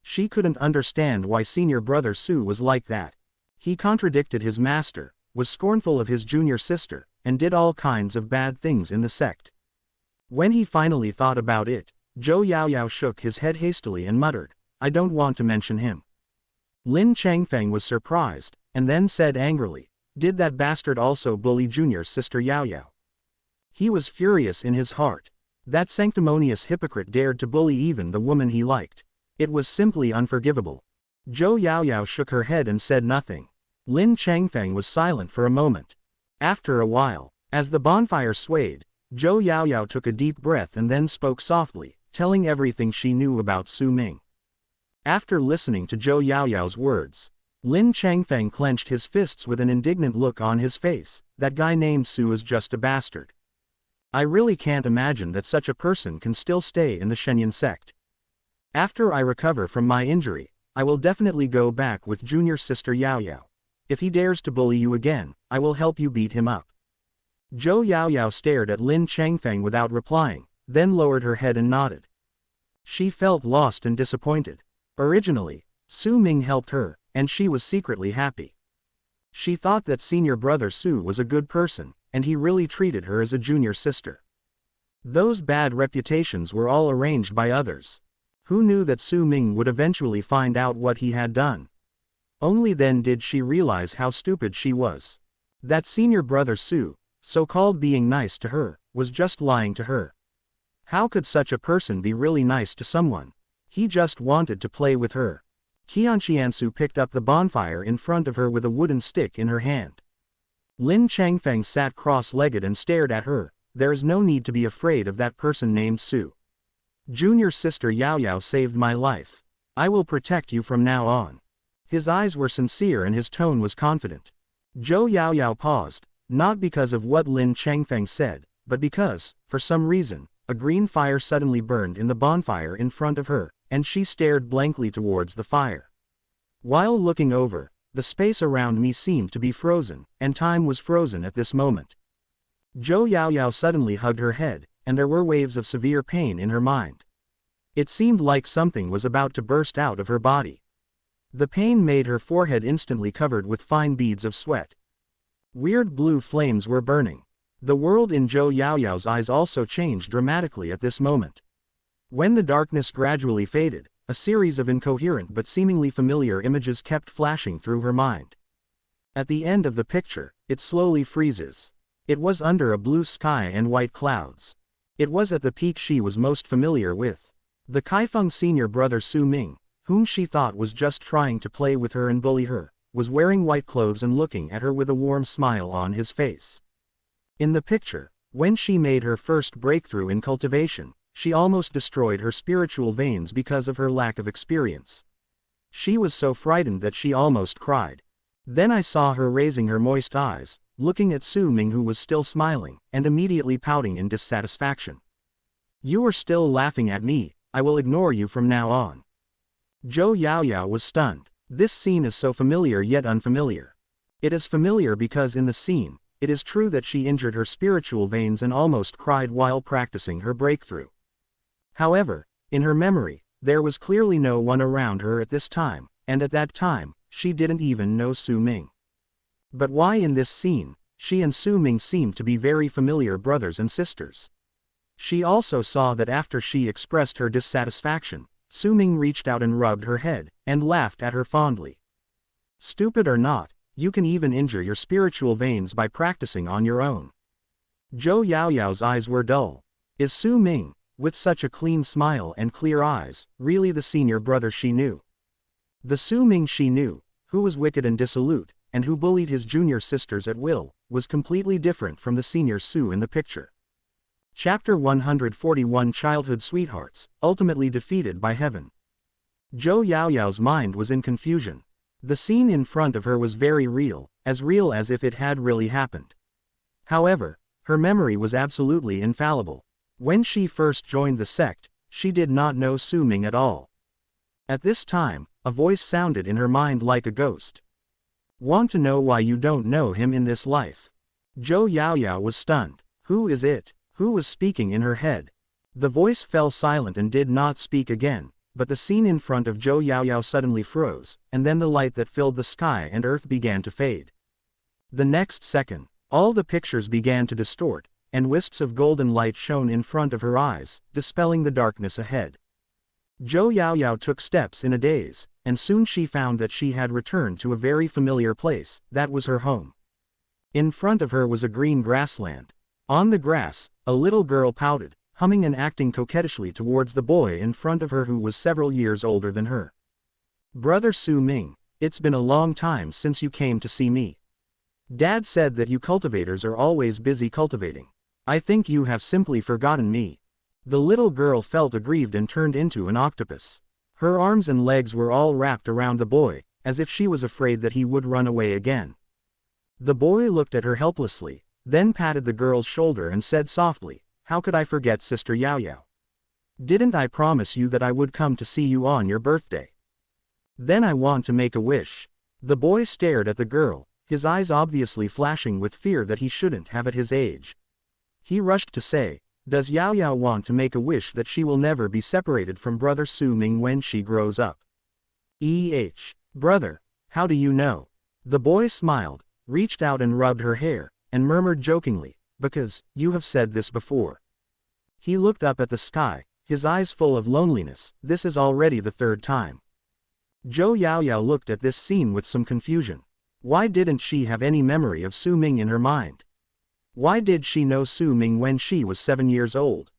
She couldn't understand why senior brother Su was like that. He contradicted his master, was scornful of his junior sister, and did all kinds of bad things in the sect. When he finally thought about it, Zhou Yaoyao shook his head hastily and muttered, "I don't want to mention him." Lin Changfeng was surprised, and then said angrily, "Did that bastard also bully junior sister Yaoyao?" He was furious in his heart. That sanctimonious hypocrite dared to bully even the woman he liked. It was simply unforgivable. Zhou Yaoyao shook her head and said nothing. Lin Changfeng was silent for a moment. After a while, as the bonfire swayed, Zhou Yaoyao took a deep breath and then spoke softly, telling everything she knew about Su Ming. After listening to Zhou Yaoyao's words, Lin Changfeng clenched his fists with an indignant look on his face. "That guy named Su is just a bastard. I really can't imagine that such a person can still stay in the Shenyang sect. After I recover from my injury, I will definitely go back with junior sister Yaoyao. If he dares to bully you again, I will help you beat him up." Zhou Yaoyao stared at Lin Changfeng without replying, then lowered her head and nodded. She felt lost and disappointed. Originally, Su Ming helped her, and she was secretly happy. She thought that senior brother Su was a good person, and he really treated her as a junior sister. Those bad reputations were all arranged by others. Who knew that Su Ming would eventually find out what he had done? Only then did she realize how stupid she was. That senior brother Su, so-called being nice to her, was just lying to her. How could such a person be really nice to someone? He just wanted to play with her. Qianqiansu picked up the bonfire in front of her with a wooden stick in her hand. Lin Changfeng sat cross-legged and stared at her. "There is no need to be afraid of that person named Su. Junior sister Yaoyao saved my life. I will protect you from now on." His eyes were sincere and his tone was confident. Zhou Yaoyao paused, not because of what Lin Changfeng said, but because, for some reason, a green fire suddenly burned in the bonfire in front of her, and she stared blankly towards the fire. While looking over, the space around me seemed to be frozen, and time was frozen at this moment. Zhou Yaoyao suddenly hugged her head, and there were waves of severe pain in her mind. It seemed like something was about to burst out of her body. The pain made her forehead instantly covered with fine beads of sweat. Weird blue flames were burning. The world in Zhou Yaoyao's eyes also changed dramatically at this moment. When the darkness gradually faded, a series of incoherent but seemingly familiar images kept flashing through her mind. At the end of the picture, it slowly freezes. It was under a blue sky and white clouds. It was at the peak she was most familiar with. The Kaifeng senior brother Su Ming, whom she thought was just trying to play with her and bully her, was wearing white clothes and looking at her with a warm smile on his face. In the picture, when she made her first breakthrough in cultivation, she almost destroyed her spiritual veins because of her lack of experience. She was so frightened that she almost cried. Then I saw her raising her moist eyes, looking at Su Ming, who was still smiling, and immediately pouting in dissatisfaction. "You are still laughing at me, I will ignore you from now on." Zhou Yaoyao was stunned. This scene is so familiar yet unfamiliar. It is familiar because in the scene, it is true that she injured her spiritual veins and almost cried while practicing her breakthrough. However, in her memory, there was clearly no one around her at this time, and at that time, she didn't even know Su Ming. But why in this scene, she and Su Ming seemed to be very familiar brothers and sisters? She also saw that after she expressed her dissatisfaction, Su Ming reached out and rubbed her head, and laughed at her fondly. Stupid or not, you can even injure your spiritual veins by practicing on your own. Zhou Yaoyao's eyes were dull. Is Su Ming, with such a clean smile and clear eyes, really the senior brother she knew? The Su Ming she knew, who was wicked and dissolute, and who bullied his junior sisters at will, was completely different from the senior Su in the picture. Chapter 141 Childhood Sweethearts, ultimately defeated by heaven. Zhou Yaoyao's mind was in confusion. The scene in front of her was very real as if it had really happened. However, her memory was absolutely infallible. When she first joined the sect, she did not know Su Ming at all. At this time, a voice sounded in her mind like a ghost. Want to know why you don't know him in this life? Zhou Yaoyao was stunned. Who is it? Who was speaking in her head? The voice fell silent and did not speak again, but the scene in front of Zhou Yaoyao suddenly froze, and then the light that filled the sky and earth began to fade. The next second, all the pictures began to distort, and wisps of golden light shone in front of her eyes, dispelling the darkness ahead. Zhou Yaoyao took steps in a daze, and soon she found that she had returned to a very familiar place. That was her home. In front of her was a green grassland. On the grass, a little girl pouted, humming and acting coquettishly towards the boy in front of her who was several years older than her. "Brother Su Ming, it's been a long time since you came to see me. Dad said that you cultivators are always busy cultivating. I think you have simply forgotten me." The little girl felt aggrieved and turned into an octopus. Her arms and legs were all wrapped around the boy, as if she was afraid that he would run away again. The boy looked at her helplessly, then patted the girl's shoulder and said softly, "How could I forget Sister Yaoyao? Didn't I promise you that I would come to see you on your birthday? Then I want to make a wish." The boy stared at the girl, his eyes obviously flashing with fear that he shouldn't have at his age. He rushed to say, "Does Yaoyao want to make a wish that she will never be separated from brother Su Ming when she grows up?" Brother, how do you know?" The boy smiled, reached out and rubbed her hair, and murmured jokingly, "Because, you have said this before." He looked up at the sky, his eyes full of loneliness. This is already the third time. Zhou Yaoyao looked at this scene with some confusion. Why didn't she have any memory of Su Ming in her mind? Why did she know Su Ming when she was 7 years old?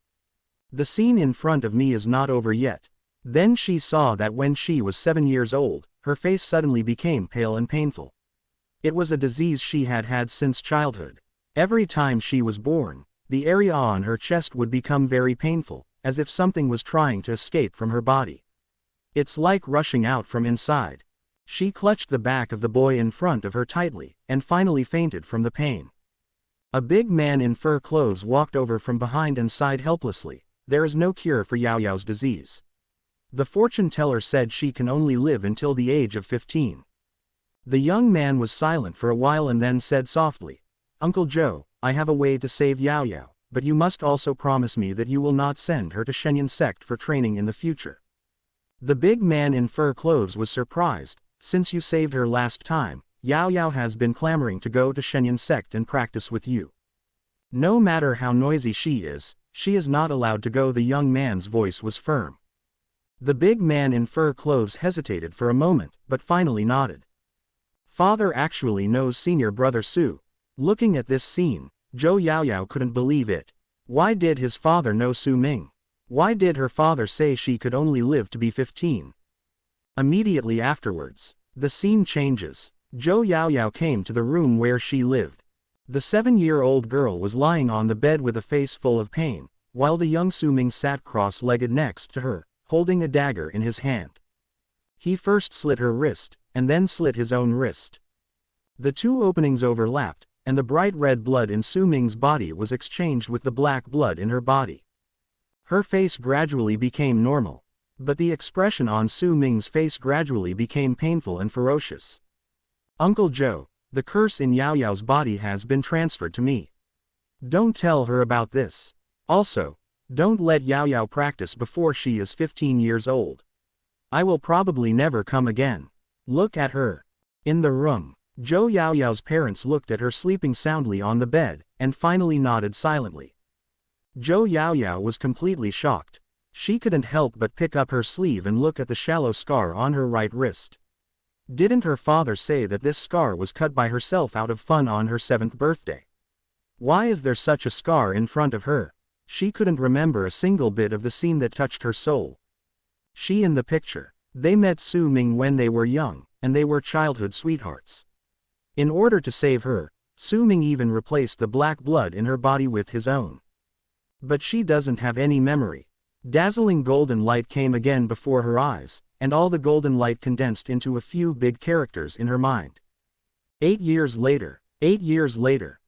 The scene in front of me is not over yet. Then she saw that when she was 7 years old, her face suddenly became pale and painful. It was a disease she had had since childhood. Every time she was born, the area on her chest would become very painful, as if something was trying to escape from her body. It's like rushing out from inside. She clutched the back of the boy in front of her tightly, and finally fainted from the pain. A big man in fur clothes walked over from behind and sighed helplessly. "There is no cure for Yaoyao's disease. The fortune teller said she can only live until the age of 15. The young man was silent for a while and then said softly, "Uncle Joe, I have a way to save Yao Yao, but you must also promise me that you will not send her to Shenyan sect for training in the future. The big man in fur clothes was surprised. Since you saved her last time, Yao Yao has been clamoring to go to Shenyan sect and practice with you. No matter how noisy she is not allowed to go. The young man's voice was firm. The big man in fur clothes hesitated for a moment, but finally nodded. Father actually knows senior brother Su. Looking at this scene, Zhou Yaoyao couldn't believe it. Why did his father know Su Ming? Why did her father say she could only live to be 15? Immediately afterwards, the scene changes. Zhou Yaoyao came to the room where she lived. The 7-year-old girl was lying on the bed with a face full of pain, while the young Su Ming sat cross-legged next to her, holding a dagger in his hand. He first slit her wrist, and then slit his own wrist. The two openings overlapped, and the bright red blood in Su Ming's body was exchanged with the black blood in her body. Her face gradually became normal, but the expression on Su Ming's face gradually became painful and ferocious. Uncle Zhou, the curse in Yao Yao's body has been transferred to me. Don't tell her about this. Also, don't let Yao Yao practice before she is 15 years old. I will probably never come again. Look at her. In the room, Zhou Yaoyao's parents looked at her sleeping soundly on the bed, and finally nodded silently. Zhou Yaoyao was completely shocked. She couldn't help but pick up her sleeve and look at the shallow scar on her right wrist. Didn't her father say that this scar was cut by herself out of fun on her 7th birthday? Why is there such a scar in front of her? She couldn't remember a single bit of the scene that touched her soul. She in the picture. They met Su Ming when they were young, and they were childhood sweethearts. In order to save her, Su Ming even replaced the black blood in her body with his own. But she doesn't have any memory. Dazzling golden light came again before her eyes, and all the golden light condensed into a few big characters in her mind. 8 years later,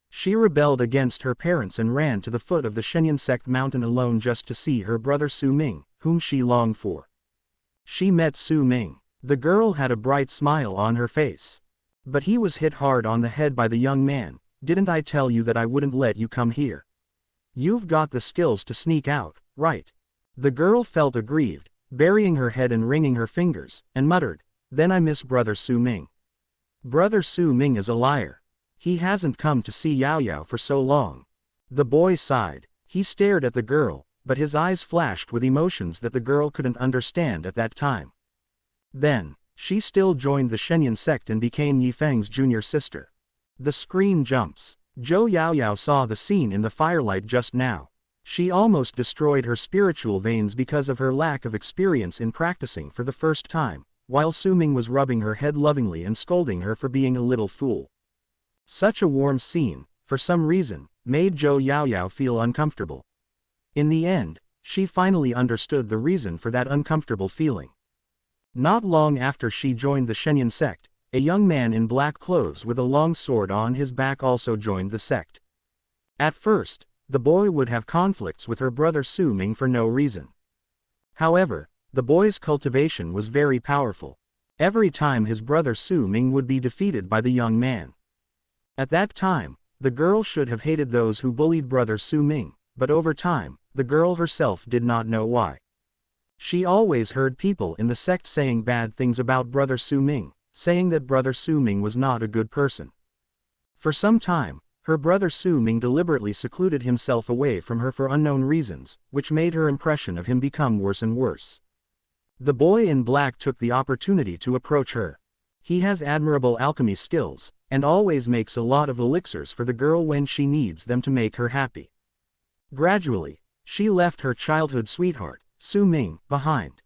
she rebelled against her parents and ran to the foot of the Shenyan sect mountain alone just to see her brother Su Ming, whom she longed for. She met Su Ming. The girl had a bright smile on her face. But he was hit hard on the head by the young man. Didn't I tell you that I wouldn't let you come here? You've got the skills to sneak out, right? The girl felt aggrieved, burying her head and wringing her fingers, and muttered, "Then I miss brother Su Ming. Brother Su Ming is a liar. He hasn't come to see Yao Yao for so long." The boy sighed. He stared at the girl, but his eyes flashed with emotions that the girl couldn't understand at that time. Then, she still joined the Shenyan sect and became Yifeng's junior sister. The screen jumps. Zhou Yaoyao saw the scene in the firelight just now. She almost destroyed her spiritual veins because of her lack of experience in practicing for the first time, while Su Ming was rubbing her head lovingly and scolding her for being a little fool. Such a warm scene, for some reason, made Zhou Yaoyao feel uncomfortable. In the end, she finally understood the reason for that uncomfortable feeling. Not long after she joined the Shenyan sect, a young man in black clothes with a long sword on his back also joined the sect. At first, the boy would have conflicts with her brother Su Ming for no reason. However, the boy's cultivation was very powerful. Every time his brother Su Ming would be defeated by the young man. At that time, the girl should have hated those who bullied brother Su Ming, but over time, the girl herself did not know why. She always heard people in the sect saying bad things about brother Su Ming, saying that brother Su Ming was not a good person. For some time, her brother Su Ming deliberately secluded himself away from her for unknown reasons, which made her impression of him become worse and worse. The boy in black took the opportunity to approach her. He has admirable alchemy skills, and always makes a lot of elixirs for the girl when she needs them to make her happy. Gradually, she left her childhood sweetheart, Su Ming, behind.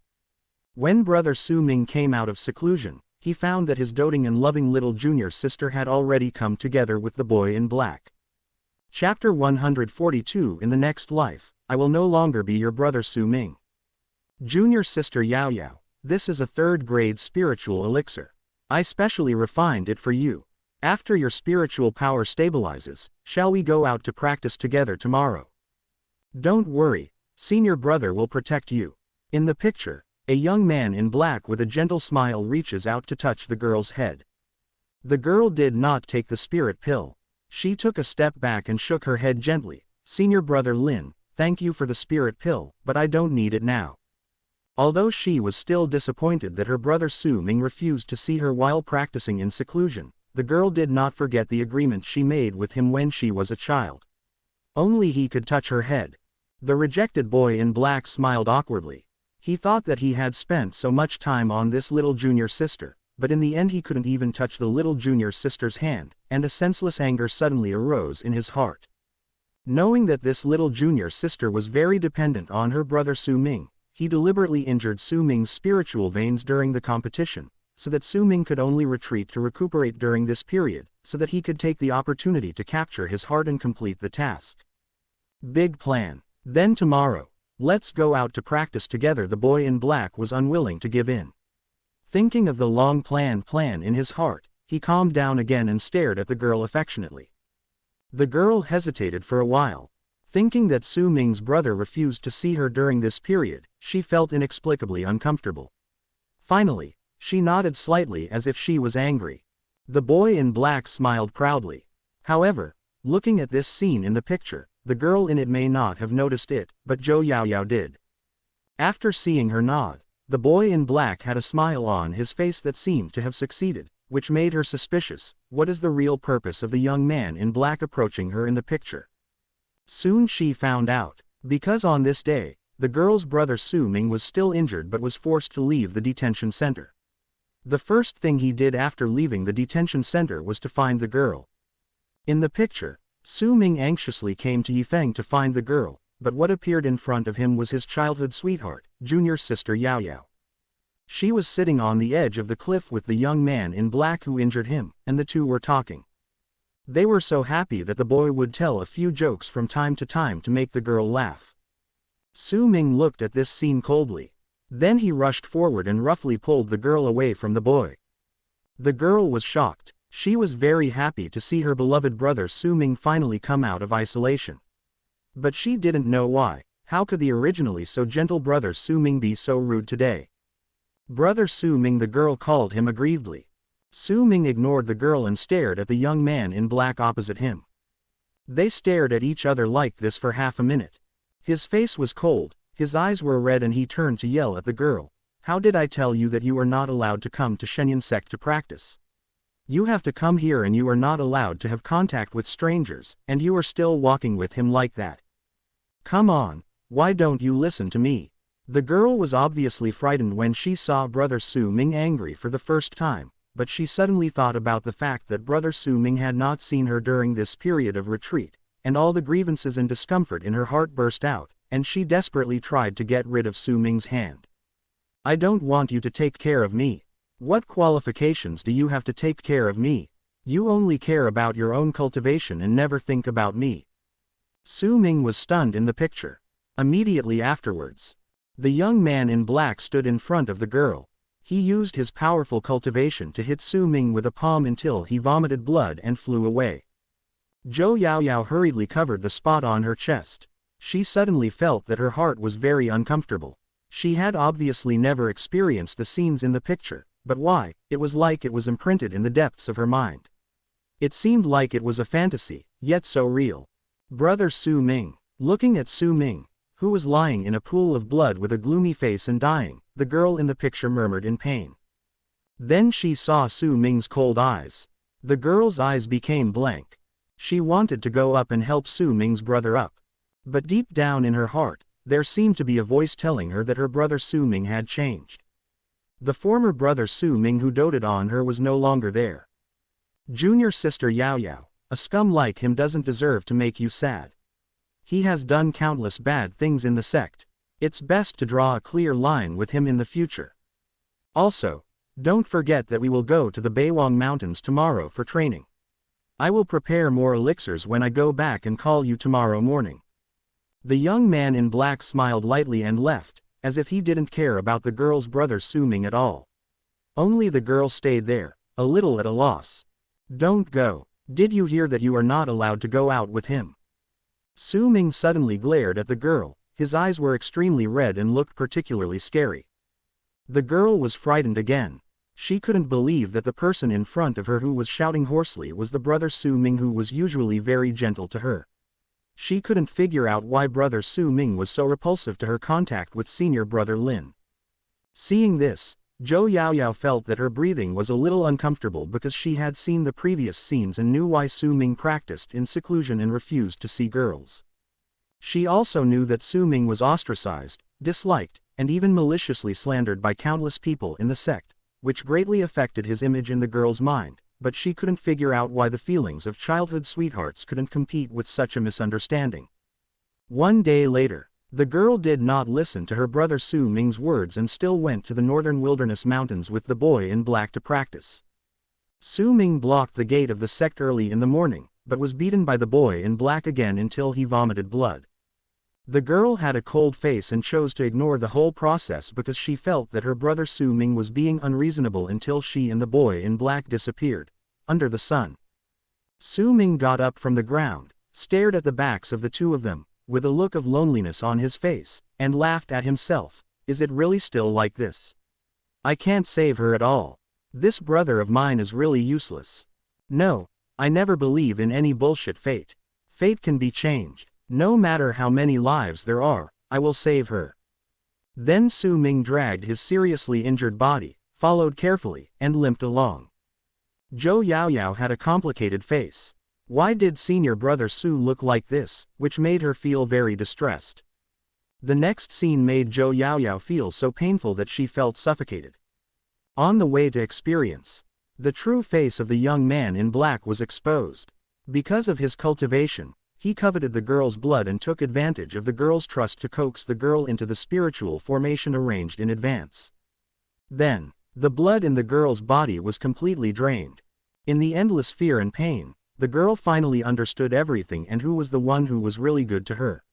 When brother Su Ming came out of seclusion, he found that his doting and loving little junior sister had already come together with the boy in black. Chapter 142. In the next life, I will no longer be your brother Su Ming. Junior sister Yao Yao, this is a 3rd grade spiritual elixir. I specially refined it for you. After your spiritual power stabilizes, shall we go out to practice together tomorrow? Don't worry, senior brother will protect you. In the picture, a young man in black with a gentle smile reaches out to touch the girl's head. The girl did not take the spirit pill. She took a step back and shook her head gently. Senior brother Lin, thank you for the spirit pill, but I don't need it now. Although she was still disappointed that her brother Su Ming refused to see her while practicing in seclusion, the girl did not forget the agreement she made with him when she was a child. Only he could touch her head. The rejected boy in black smiled awkwardly. He thought that he had spent so much time on this little junior sister, but in the end he couldn't even touch the little junior sister's hand, and a senseless anger suddenly arose in his heart. Knowing that this little junior sister was very dependent on her brother Su Ming, he deliberately injured Su Ming's spiritual veins during the competition, so that Su Ming could only retreat to recuperate during this period, so that he could take the opportunity to capture his heart and complete the task. Big plan. Then tomorrow, let's go out to practice together. The boy in black was unwilling to give in. Thinking of the long plan in his heart, he calmed down again and stared at the girl affectionately. The girl hesitated for a while. Thinking that Su Ming's brother refused to see her during this period, she felt inexplicably uncomfortable. Finally, she nodded slightly as if she was angry. The boy in black smiled proudly. However, looking at this scene in the picture, the girl in it may not have noticed it, but Zhou Yaoyao did. After seeing her nod, the boy in black had a smile on his face that seemed to have succeeded, which made her suspicious. What is the real purpose of the young man in black approaching her in the picture? Soon she found out. Because on this day, the girl's brother Su Ming was still injured but was forced to leave the detention center. The first thing he did after leaving the detention center was to find the girl. In the picture, Su Ming anxiously came to Yifeng to find the girl, but what appeared in front of him was his childhood sweetheart, junior sister Yaoyao. She was sitting on the edge of the cliff with the young man in black who injured him, and the two were talking. They were so happy that the boy would tell a few jokes from time to make the girl laugh. Su Ming looked at this scene coldly. Then he rushed forward and roughly pulled the girl away from the boy. The girl was shocked. She was very happy to see her beloved brother Su Ming finally come out of isolation. But she didn't know why. How could the originally so gentle brother Su Ming be so rude today? Brother Su Ming, the girl called him aggrievedly. Su Ming ignored the girl and stared at the young man in black opposite him. They stared at each other like this for half a minute. His face was cold, his eyes were red, and he turned to yell at the girl. How did I tell you that you are not allowed to come to Shenyang sect to practice? You have to come here and you are not allowed to have contact with strangers, and you are still walking with him like that. Come on, why don't you listen to me? The girl was obviously frightened when she saw brother Su Ming angry for the first time, but she suddenly thought about the fact that brother Su Ming had not seen her during this period of retreat, and all the grievances and discomfort in her heart burst out, and she desperately tried to get rid of Su Ming's hand. I don't want you to take care of me. What qualifications do you have to take care of me? You only care about your own cultivation and never think about me. Su Ming was stunned in the picture. Immediately afterwards, the young man in black stood in front of the girl. He used his powerful cultivation to hit Su Ming with a palm until he vomited blood and flew away. Zhou Yaoyao hurriedly covered the spot on her chest. She suddenly felt that her heart was very uncomfortable. She had obviously never experienced the scenes in the picture, but why? It was like it was imprinted in the depths of her mind. It seemed like it was a fantasy, yet so real. Brother Su Ming. Looking at Su Ming, who was lying in a pool of blood with a gloomy face and dying, the girl in the picture murmured in pain. Then she saw Su Ming's cold eyes. The girl's eyes became blank. She wanted to go up and help Su Ming's brother up. But deep down in her heart, there seemed to be a voice telling her that her brother Su Ming had changed. The former brother Su Ming who doted on her was no longer there. Junior sister Yaoyao, a scum like him doesn't deserve to make you sad. He has done countless bad things in the sect. It's best to draw a clear line with him in the future. Also, don't forget that we will go to the Beiwang Mountains tomorrow for training. I will prepare more elixirs when I go back and call you tomorrow morning. The young man in black smiled lightly and left, as if he didn't care about the girl's brother Su Ming at all. Only the girl stayed there, a little at a loss. Don't go. Did you hear that you are not allowed to go out with him? Su Ming suddenly glared at the girl. His eyes were extremely red and looked particularly scary. The girl was frightened again. She couldn't believe that the person in front of her who was shouting hoarsely was the brother Su Ming who was usually very gentle to her. She couldn't figure out why brother Su Ming was so repulsive to her contact with senior brother Lin. Seeing this, Zhou Yaoyao felt that her breathing was a little uncomfortable because she had seen the previous scenes and knew why Su Ming practiced in seclusion and refused to see girls. She also knew that Su Ming was ostracized, disliked, and even maliciously slandered by countless people in the sect, which greatly affected his image in the girl's mind, but she couldn't figure out why the feelings of childhood sweethearts couldn't compete with such a misunderstanding. One day later, the girl did not listen to her brother Su Ming's words and still went to the northern wilderness mountains with the boy in black to practice. Su Ming blocked the gate of the sect early in the morning, but was beaten by the boy in black again until he vomited blood. The girl had a cold face and chose to ignore the whole process because she felt that her brother Su Ming was being unreasonable until she and the boy in black disappeared under the sun. Su Ming got up from the ground, stared at the backs of the two of them, with a look of loneliness on his face, and laughed at himself. Is it really still like this? I can't save her at all. This brother of mine is really useless. No, I never believe in any bullshit fate. Fate can be changed. No matter how many lives there are, I will save her. Then Su Ming dragged his seriously injured body, followed carefully, and limped along. Zhou Yaoyao had a complicated face. Why did senior brother Su look like this, which made her feel very distressed. The next scene made Zhou Yaoyao feel so painful that she felt suffocated. On the way to experience, the true face of the young man in black was exposed. Because of his cultivation, he coveted the girl's blood and took advantage of the girl's trust to coax the girl into the spiritual formation arranged in advance. Then, the blood in the girl's body was completely drained. In the endless fear and pain, the girl finally understood everything and who was the one who was really good to her.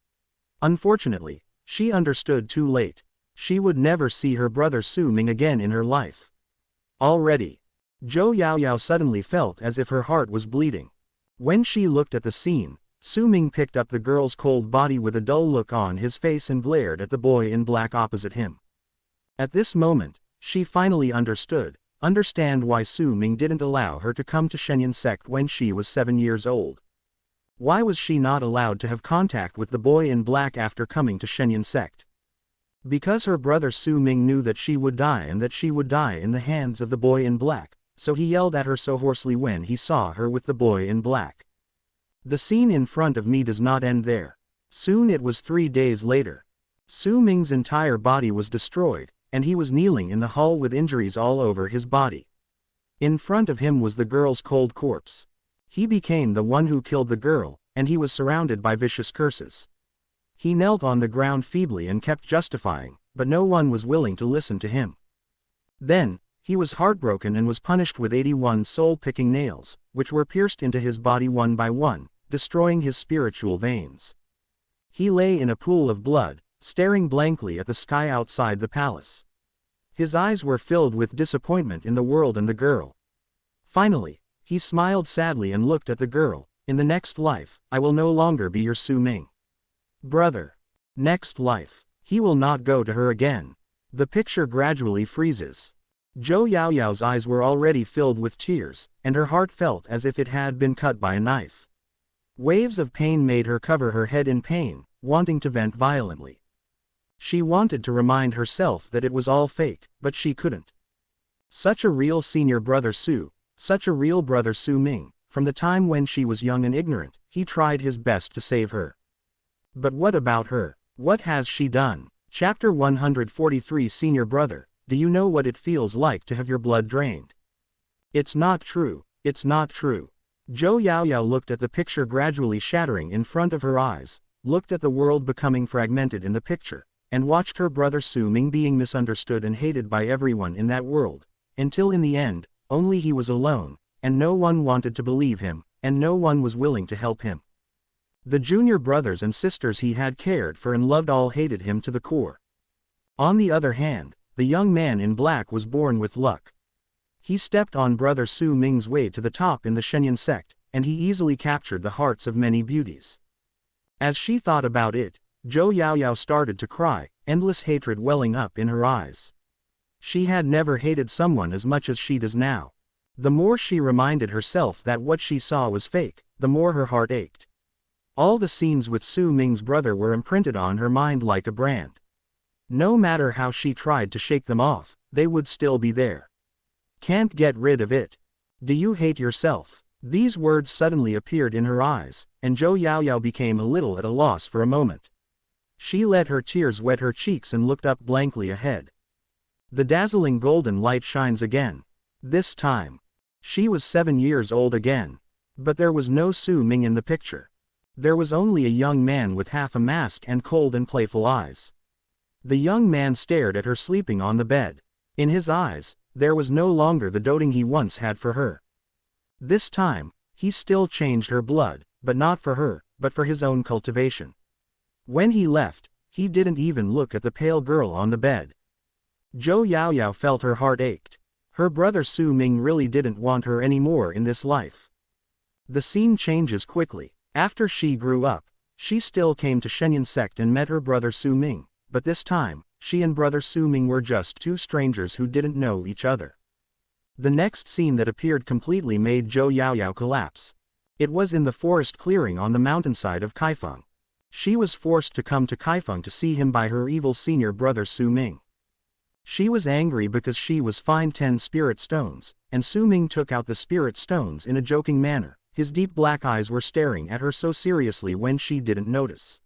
Unfortunately, she understood too late. She would never see her brother Su Ming again in her life. Already, Zhou Yaoyao suddenly felt as if her heart was bleeding. When she looked at the scene, Su Ming picked up the girl's cold body with a dull look on his face and glared at the boy in black opposite him. At this moment, she finally understood why Su Ming didn't allow her to come to Shenyan sect when she was 7 years old. Why was she not allowed to have contact with the boy in black after coming to Shenyan sect? Because her brother Su Ming knew that she would die and that she would die in the hands of the boy in black, so he yelled at her so hoarsely when he saw her with the boy in black. The scene in front of me does not end there. Soon it was 3 days later. Su Ming's entire body was destroyed, and he was kneeling in the hall with injuries all over his body. In front of him was the girl's cold corpse. He became the one who killed the girl, and he was surrounded by vicious curses. He knelt on the ground feebly and kept justifying, but no one was willing to listen to him. Then, he was heartbroken and was punished with 81 soul-picking nails, which were pierced into his body one by one, destroying his spiritual veins. He lay in a pool of blood, staring blankly at the sky outside the palace. His eyes were filled with disappointment in the world and the girl. Finally, he smiled sadly and looked at the girl. In the next life, I will no longer be your Su Ming. Brother. Next life, he will not go to her again. The picture gradually freezes. Zhou Yaoyao's eyes were already filled with tears, and her heart felt as if it had been cut by a knife. Waves of pain made her cover her head in pain, wanting to vent violently. She wanted to remind herself that it was all fake, but she couldn't. Such a real senior brother Su, such a real brother Su Ming, from the time when she was young and ignorant, he tried his best to save her. But what about her? What has she done? Chapter 143 Senior Brother, do you know what it feels like to have your blood drained? It's not true, it's not true. Zhou Yaoyao looked at the picture gradually shattering in front of her eyes, looked at the world becoming fragmented in the picture, and watched her brother Su Ming being misunderstood and hated by everyone in that world, until in the end, only he was alone, and no one wanted to believe him, and no one was willing to help him. The junior brothers and sisters he had cared for and loved all hated him to the core. On the other hand, the young man in black was born with luck. He stepped on brother Su Ming's way to the top in the Shenyan sect, and he easily captured the hearts of many beauties. As she thought about it, Zhou Yaoyao started to cry, endless hatred welling up in her eyes. She had never hated someone as much as she does now. The more she reminded herself that what she saw was fake, the more her heart ached. All the scenes with Su Ming's brother were imprinted on her mind like a brand. No matter how she tried to shake them off, they would still be there. Can't get rid of it. Do you hate yourself? These words suddenly appeared in her eyes, and Zhou Yaoyao became a little at a loss for a moment. She let her tears wet her cheeks and looked up blankly ahead. The dazzling golden light shines again. This time. She was 7 years old again. But there was no Su Ming in the picture. There was only a young man with half a mask and cold and playful eyes. The young man stared at her sleeping on the bed. In his eyes, there was no longer the doting he once had for her. This time, he still changed her blood, but not for her, but for his own cultivation. When he left, he didn't even look at the pale girl on the bed. Zhou Yaoyao felt her heart ached. Her brother Su Ming really didn't want her anymore in this life. The scene changes quickly. After she grew up, she still came to Shenyang sect and met her brother Su Ming, but this time, she and brother Su Ming were just two strangers who didn't know each other. The next scene that appeared completely made Zhou Yaoyao collapse. It was in the forest clearing on the mountainside of Kaifeng. She was forced to come to Kaifeng to see him by her evil senior brother Su Ming. She was angry because she was fined 10 spirit stones, and Su Ming took out the spirit stones in a joking manner. His deep black eyes were staring at her so seriously when she didn't notice.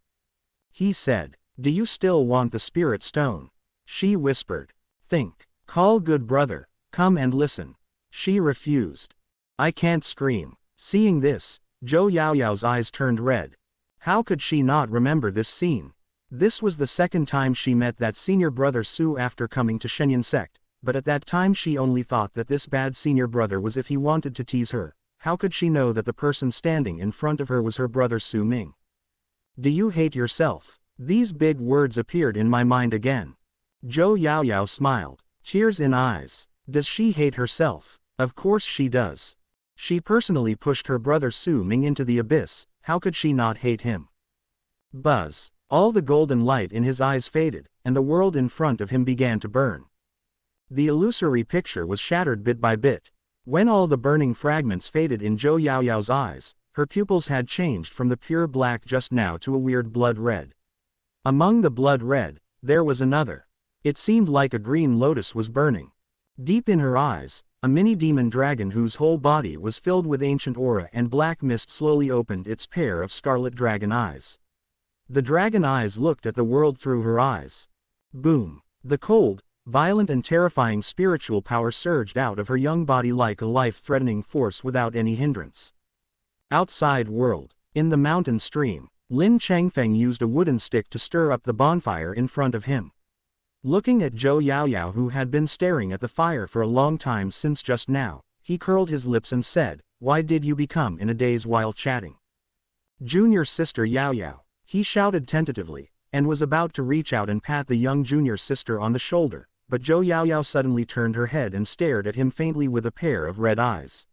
He said, "Do you still want the spirit stone?" She whispered, "Think. Call good brother, come and listen." She refused. "I can't scream." Seeing this, Zhou Yaoyao's eyes turned red. How could she not remember this scene? This was the second time she met that senior brother Su after coming to Shenyang sect, but at that time she only thought that this bad senior brother was if he wanted to tease her. How could she know that the person standing in front of her was her brother Su Ming? "Do you hate yourself?" These big words appeared in my mind again. Zhou Yaoyao smiled, tears in eyes. Does she hate herself? Of course she does. She personally pushed her brother Su Ming into the abyss, how could she not hate him? Buzz. All the golden light in his eyes faded, and the world in front of him began to burn. The illusory picture was shattered bit by bit. When all the burning fragments faded in Zhou Yaoyao's eyes, her pupils had changed from the pure black just now to a weird blood red. Among the blood red, there was another. It seemed like a green lotus was burning. Deep in her eyes, a mini demon dragon whose whole body was filled with ancient aura and black mist slowly opened its pair of scarlet dragon eyes. The dragon eyes looked at the world through her eyes. Boom! The cold, violent and terrifying spiritual power surged out of her young body like a life-threatening force without any hindrance. Outside world. In the mountain stream, Lin Changfeng used a wooden stick to stir up the bonfire in front of him. Looking at Zhou Yaoyao who had been staring at the fire for a long time since just now, he curled his lips and said, "Why did you become in a daze while chatting?" "Junior sister Yaoyao," he shouted tentatively, and was about to reach out and pat the young junior sister on the shoulder, but Zhou Yaoyao suddenly turned her head and stared at him faintly with a pair of red eyes.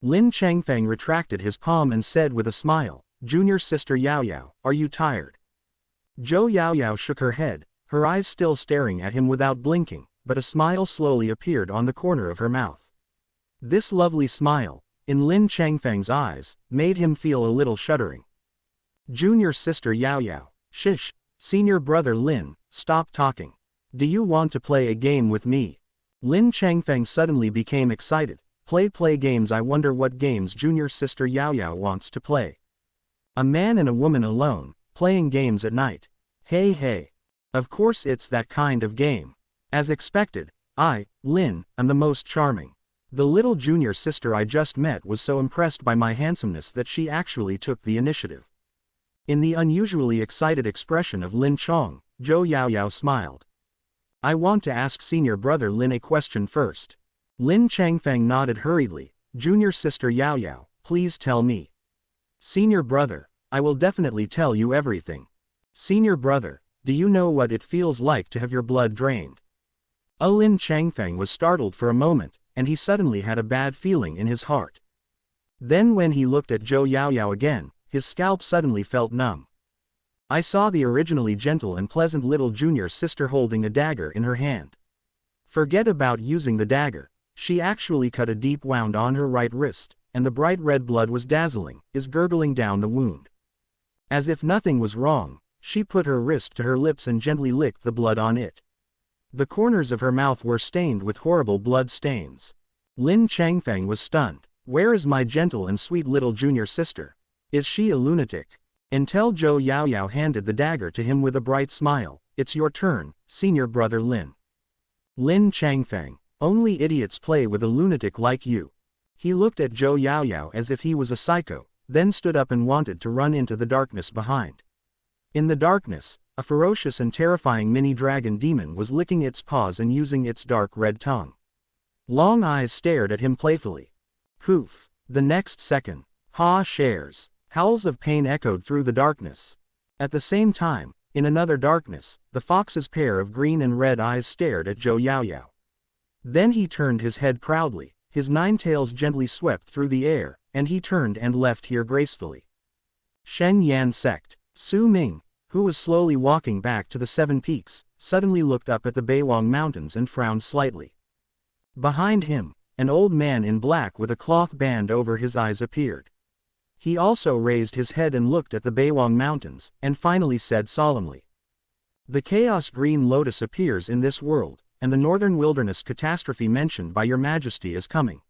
Lin Changfeng retracted his palm and said with a smile, "Junior sister Yaoyao, are you tired?" Zhou Yaoyao shook her head, her eyes still staring at him without blinking, but a smile slowly appeared on the corner of her mouth. This lovely smile, in Lin Changfeng's eyes, made him feel a little shuddering. "Junior sister Yaoyao, shish, senior brother Lin, stop talking. Do you want to play a game with me?" Lin Changfeng suddenly became excited. Play games. I wonder what games junior sister Yaoyao wants to play. A man and a woman alone, playing games at night. Hey. Of course it's that kind of game. As expected, I, Lin, am the most charming. The little junior sister I just met was so impressed by my handsomeness that she actually took the initiative. In the unusually excited expression of Lin Chong, Zhou Yaoyao smiled. "I want to ask senior brother Lin a question first." Lin Changfeng nodded hurriedly. "Junior sister Yaoyao, please tell me." "Senior brother, I will definitely tell you everything." "Senior brother, do you know what it feels like to have your blood drained?" Lin Changfeng was startled for a moment, and he suddenly had a bad feeling in his heart. Then when he looked at Zhou Yaoyao again, his scalp suddenly felt numb. I saw the originally gentle and pleasant little junior sister holding a dagger in her hand. Forget about using the dagger. She actually cut a deep wound on her right wrist, and the bright red blood was dazzling, is gurgling down the wound. As if nothing was wrong, she put her wrist to her lips and gently licked the blood on it. The corners of her mouth were stained with horrible blood stains. Lin Changfeng was stunned. Where is my gentle and sweet little junior sister? Is she a lunatic? Until Zhou Yaoyao handed the dagger to him with a bright smile. It's your turn, senior brother Lin. Lin Changfeng. Only idiots play with a lunatic like you. He looked at Zhou Yaoyao as if he was a psycho, then stood up and wanted to run into the darkness behind. In the darkness, a ferocious and terrifying mini-dragon demon was licking its paws and using its dark red tongue. Long eyes stared at him playfully. Poof! The next second, ha shares. Howls of pain echoed through the darkness. At the same time, in another darkness, the fox's pair of green and red eyes stared at Zhou Yaoyao. Then he turned his head proudly, his 9 tails gently swept through the air, and he turned and left here gracefully. Shen Yan sect. Su Ming, who was slowly walking back to the 7 peaks, suddenly looked up at the Beiwang Mountains and frowned slightly. Behind him, an old man in black with a cloth band over his eyes appeared. He also raised his head and looked at the Beiwang Mountains, and finally said solemnly, "The Chaos Green Lotus appears in this world, and the Northern Wilderness catastrophe mentioned by your majesty is coming.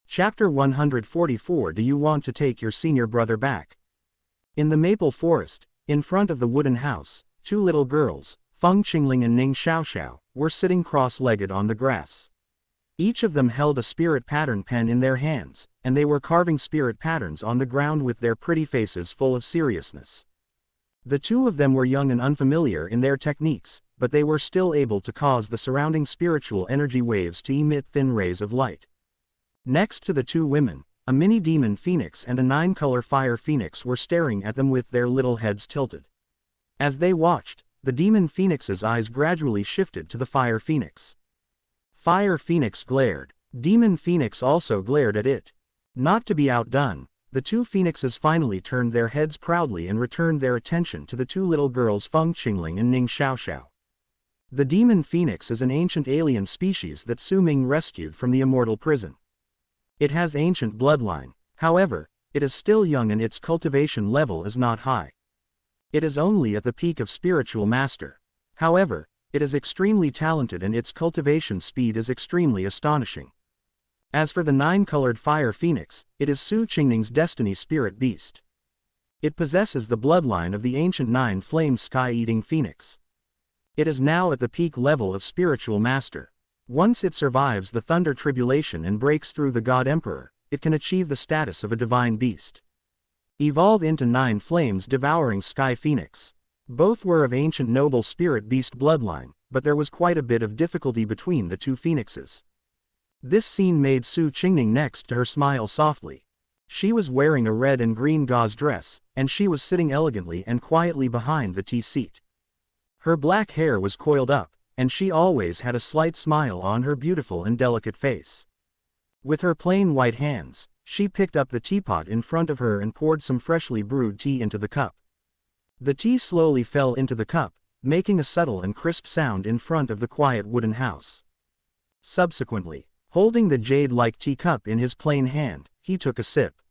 Chapter 144. Do you want to take your senior brother back?" In the maple forest, in front of the wooden house, 2 little girls, Feng Qingling and Ning Xiaoxiao, were sitting cross-legged on the grass. Each of them held a spirit pattern pen in their hands, and they were carving spirit patterns on the ground with their pretty faces full of seriousness. The 2 of them were young and unfamiliar in their techniques, but they were still able to cause the surrounding spiritual energy waves to emit thin rays of light. Next to the 2 women, a mini demon phoenix and a 9-color fire phoenix were staring at them with their little heads tilted. As they watched, the demon phoenix's eyes gradually shifted to the fire phoenix. Fire Phoenix glared. Demon Phoenix also glared at it. Not to be outdone, the 2 phoenixes finally turned their heads proudly and returned their attention to the 2 little girls Feng Qingling and Ning Xiaoxiao. The demon phoenix is an ancient alien species that Su Ming rescued from the immortal prison. It has ancient bloodline, however, it is still young and its cultivation level is not high. It is only at the peak of spiritual master. However, it is extremely talented and its cultivation speed is extremely astonishing. As for the 9-colored fire phoenix, it is Su Qingning's destiny spirit beast. It possesses the bloodline of the ancient 9-flame sky-eating phoenix. It is now at the peak level of spiritual master. Once it survives the thunder tribulation and breaks through the God Emperor, it can achieve the status of a divine beast. Evolve into 9 flames devouring sky phoenix. Both were of ancient noble spirit beast bloodline, but there was quite a bit of difficulty between the 2 phoenixes. This scene made Su Qingning next to her smile softly. She was wearing a red and green gauze dress, and she was sitting elegantly and quietly behind the tea seat. Her black hair was coiled up, and she always had a slight smile on her beautiful and delicate face. With her plain white hands, she picked up the teapot in front of her and poured some freshly brewed tea into the cup. The tea slowly fell into the cup, making a subtle and crisp sound in front of the quiet wooden house. Subsequently, holding the jade-like teacup in his plain hand, he took a sip.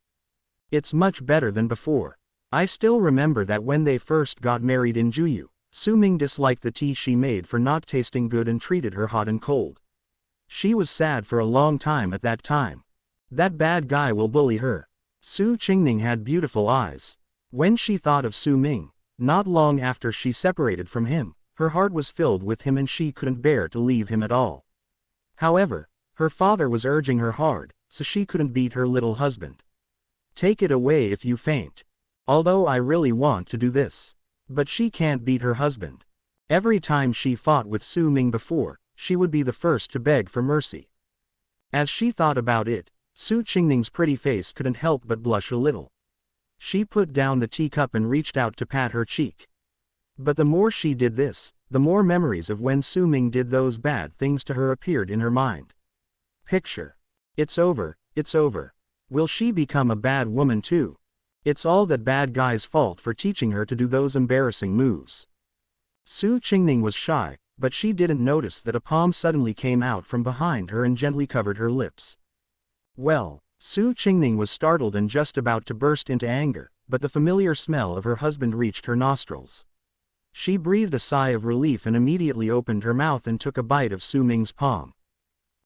"It's much better than before. I still remember that when they first got married in Juyu, Su Ming disliked the tea she made for not tasting good and treated her hot and cold. She was sad for a long time at that time. That bad guy will bully her." Su Qingning had beautiful eyes. When she thought of Su Ming, not long after she separated from him, her heart was filled with him and she couldn't bear to leave him at all. However, her father was urging her hard, so she couldn't beat her little husband. "Take it away if you faint. Although I really want to do this." But she can't beat her husband. Every time she fought with Su Ming before, she would be the first to beg for mercy. As she thought about it, Su Qingning's pretty face couldn't help but blush a little. She put down the teacup and reached out to pat her cheek. But the more she did this, the more memories of when Su Ming did those bad things to her appeared in her mind. Picture. It's over, it's over. Will she become a bad woman too? It's all that bad guy's fault for teaching her to do those embarrassing moves. Su Qingning was shy, but she didn't notice that a palm suddenly came out from behind her and gently covered her lips. Well, Su Qingning was startled and just about to burst into anger, but the familiar smell of her husband reached her nostrils. She breathed a sigh of relief and immediately opened her mouth and took a bite of Su Ming's palm.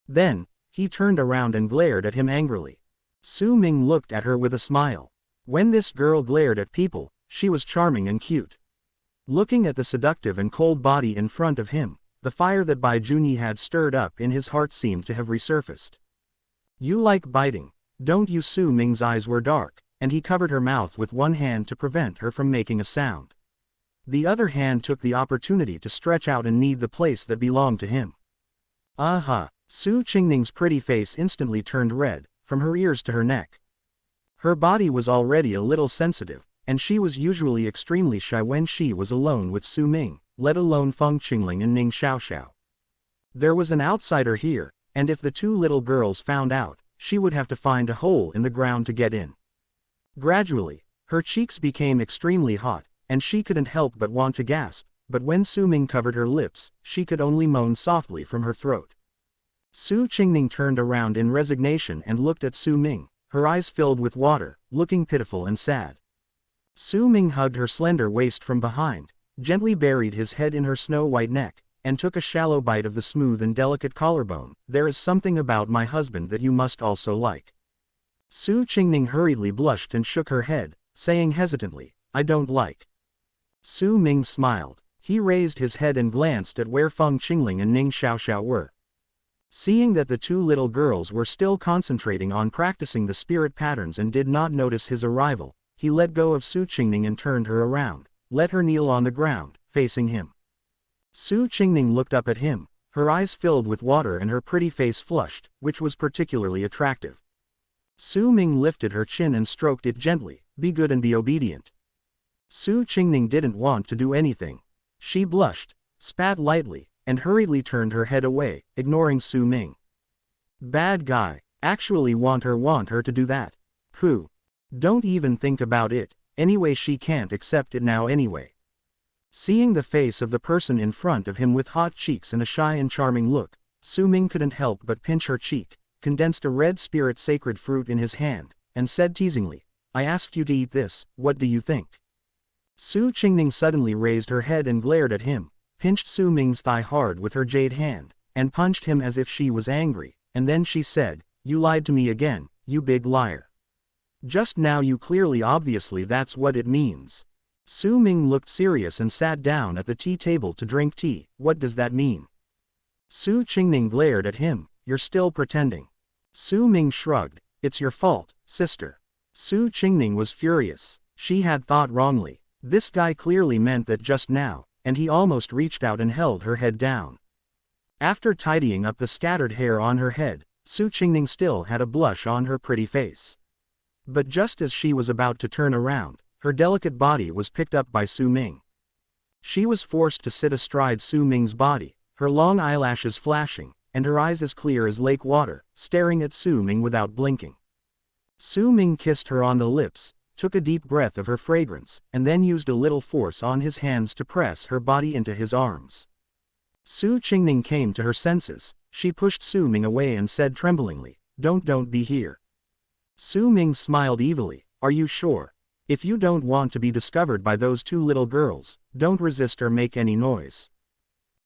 Then, he turned around and glared at him angrily. Su Ming looked at her with a smile. When this girl glared at people, she was charming and cute. Looking at the seductive and cold body in front of him, the fire that Bai Junyi had stirred up in his heart seemed to have resurfaced. "You like biting, don't you?" Su Ming's eyes were dark, and he covered her mouth with one hand to prevent her from making a sound. The other hand took the opportunity to stretch out and knead the place that belonged to him. Aha! Su Qingning's pretty face instantly turned red, from her ears to her neck. Her body was already a little sensitive, and she was usually extremely shy when she was alone with Su Ming, let alone Feng Qingling and Ning Xiaoxiao. There was an outsider here, and if the two little girls found out, she would have to find a hole in the ground to get in. Gradually, her cheeks became extremely hot, and she couldn't help but want to gasp, but when Su Ming covered her lips, she could only moan softly from her throat. Su Qingning turned around in resignation and looked at Su Ming, her eyes filled with water, looking pitiful and sad. Su Ming hugged her slender waist from behind, gently buried his head in her snow-white neck, and took a shallow bite of the smooth and delicate collarbone. "There is something about my husband that you must also like." Su Qingning hurriedly blushed and shook her head, saying hesitantly, "I don't like." Su Ming smiled. He raised his head and glanced at where Feng Qingling and Ning Xiaoxiao were. Seeing that the two little girls were still concentrating on practicing the spirit patterns and did not notice his arrival, he let go of Su Qingning and turned her around, let her kneel on the ground, facing him. Su Qingning looked up at him, her eyes filled with water and her pretty face flushed, which was particularly attractive. Su Ming lifted her chin and stroked it gently. "Be good and be obedient." Su Qingning didn't want to do anything. She blushed, spat lightly, and hurriedly turned her head away, ignoring Su Ming. "Bad guy, actually want her to do that. Pooh. Don't even think about it, anyway she can't accept it now anyway." Seeing the face of the person in front of him with hot cheeks and a shy and charming look, Su Ming couldn't help but pinch her cheek, condensed a red spirit sacred fruit in his hand, and said teasingly, "I asked you to eat this, what do you think?" Su Qingning suddenly raised her head and glared at him, pinched Su Ming's thigh hard with her jade hand, and punched him as if she was angry, and then she said, "You lied to me again, you big liar. Just now you clearly obviously that's what it means." Su Ming looked serious and sat down at the tea table to drink tea. "What does that mean?" Su Qingning glared at him. "You're still pretending." Su Ming shrugged. "It's your fault, sister." Su Qingning was furious. She had thought wrongly. This guy clearly meant that just now, and he almost reached out and held her head down. After tidying up the scattered hair on her head, Su Qingning still had a blush on her pretty face. But just as she was about to turn around, her delicate body was picked up by Su Ming. She was forced to sit astride Su Ming's body, her long eyelashes flashing, and her eyes as clear as lake water, staring at Su Ming without blinking. Su Ming kissed her on the lips, took a deep breath of her fragrance, and then used a little force on his hands to press her body into his arms. Su Qingning came to her senses. She pushed Su Ming away and said tremblingly, Don't be here." Su Ming smiled evilly. "Are you sure? If you don't want to be discovered by those two little girls, don't resist or make any noise."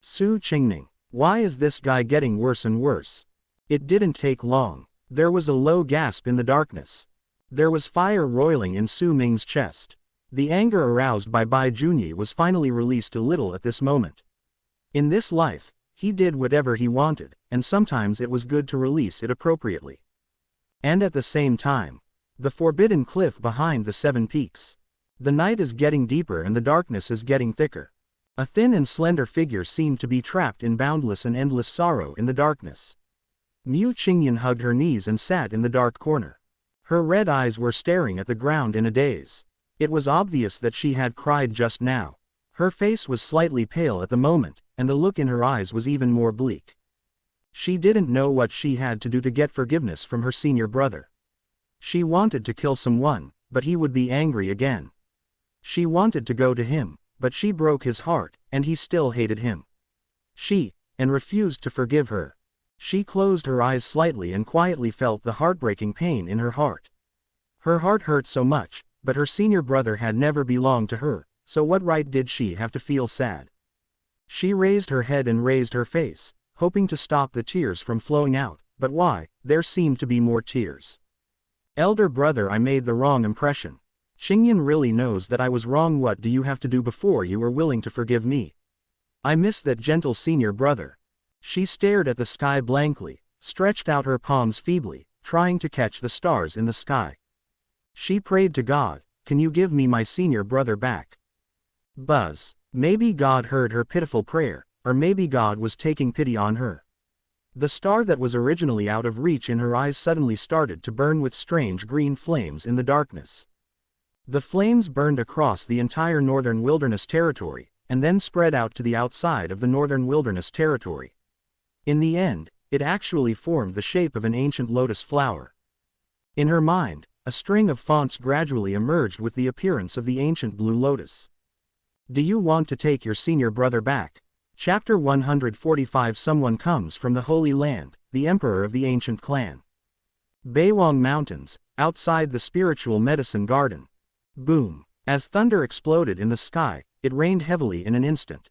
Su Qingning. Why is this guy getting worse and worse? It didn't take long. There was a low gasp in the darkness. There was fire roiling in Su Ming's chest. The anger aroused by Bai Junyi was finally released a little at this moment. In this life, he did whatever he wanted, and sometimes it was good to release it appropriately. And at the same time, the forbidden cliff behind the 7 peaks. The night is getting deeper and the darkness is getting thicker. A thin and slender figure seemed to be trapped in boundless and endless sorrow in the darkness. Mu Qingyan hugged her knees and sat in the dark corner. Her red eyes were staring at the ground in a daze. It was obvious that she had cried just now. Her face was slightly pale at the moment, and the look in her eyes was even more bleak. She didn't know what she had to do to get forgiveness from her senior brother. She wanted to kill someone, but he would be angry again. She wanted to go to him, but she broke his heart, and he still hated him. And refused to forgive her. She closed her eyes slightly and quietly felt the heartbreaking pain in her heart. Her heart hurt so much, but her senior brother had never belonged to her, so what right did she have to feel sad? She raised her head and raised her face, hoping to stop the tears from flowing out, but why, there seemed to be more tears. Elder brother, I made the wrong impression. Xingyan really knows that I was wrong. What do you have to do before you are willing to forgive me? I miss that gentle senior brother. She stared at the sky blankly, stretched out her palms feebly, trying to catch the stars in the sky. She prayed to God, can you give me my senior brother back? Buzz. Maybe God heard her pitiful prayer, or maybe God was taking pity on her. The star that was originally out of reach in her eyes suddenly started to burn with strange green flames in the darkness. The flames burned across the entire northern wilderness territory, and then spread out to the outside of the northern wilderness territory. In the end, it actually formed the shape of an ancient lotus flower. In her mind, a string of fonts gradually emerged with the appearance of the ancient blue lotus. Do you want to take your senior brother back? Chapter 145. Someone comes from the Holy Land, the emperor of the ancient clan. Beiwang Mountains, outside the spiritual medicine garden. Boom. As thunder exploded in the sky, it rained heavily in an instant.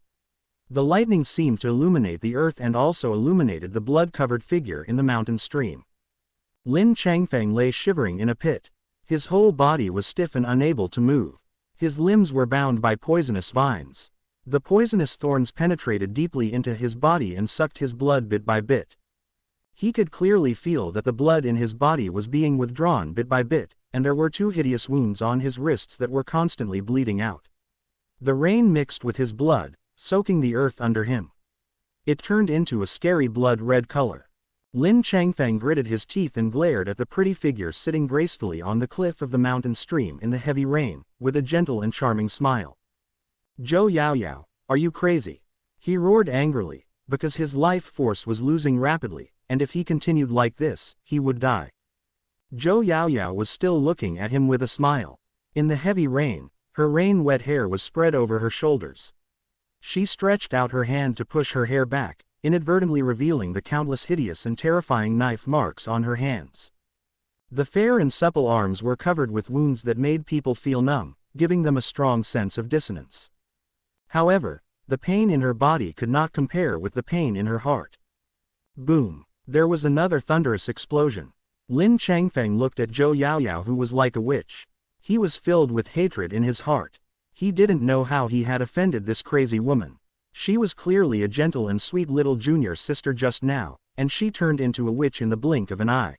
The lightning seemed to illuminate the earth and also illuminated the blood-covered figure in the mountain stream. Lin Changfeng lay shivering in a pit. His whole body was stiff and unable to move. His limbs were bound by poisonous vines. The poisonous thorns penetrated deeply into his body and sucked his blood bit by bit. He could clearly feel that the blood in his body was being withdrawn bit by bit, and there were 2 hideous wounds on his wrists that were constantly bleeding out. The rain mixed with his blood, soaking the earth under him. It turned into a scary blood-red color. Lin Changfeng gritted his teeth and glared at the pretty figure sitting gracefully on the cliff of the mountain stream in the heavy rain, with a gentle and charming smile. Zhou Yaoyao, are you crazy? He roared angrily, because his life force was losing rapidly, and if he continued like this, he would die. Zhou Yaoyao was still looking at him with a smile. In the heavy rain, her rain-wet hair was spread over her shoulders. She stretched out her hand to push her hair back, inadvertently revealing the countless hideous and terrifying knife marks on her hands. The fair and supple arms were covered with wounds that made people feel numb, giving them a strong sense of dissonance. However, the pain in her body could not compare with the pain in her heart. Boom! There was another thunderous explosion. Lin Changfeng looked at Zhou Yaoyao, who was like a witch. He was filled with hatred in his heart. He didn't know how he had offended this crazy woman. She was clearly a gentle and sweet little junior sister just now, and she turned into a witch in the blink of an eye.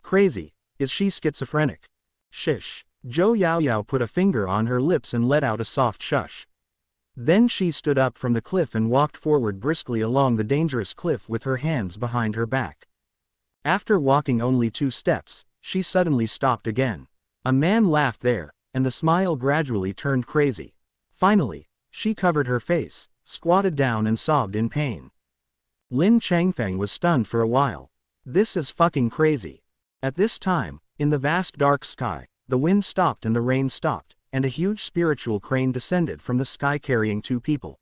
Crazy? Is she schizophrenic? Shish. Zhou Yaoyao put a finger on her lips and let out a soft shush. Then she stood up from the cliff and walked forward briskly along the dangerous cliff with her hands behind her back. After walking only 2 steps, she suddenly stopped again. A man laughed there, and the smile gradually turned crazy. Finally, she covered her face, squatted down and sobbed in pain. Lin Changfeng was stunned for a while. This is fucking crazy. At this time, in the vast dark sky, the wind stopped and the rain stopped, and a huge spiritual crane descended from the sky carrying 2 people.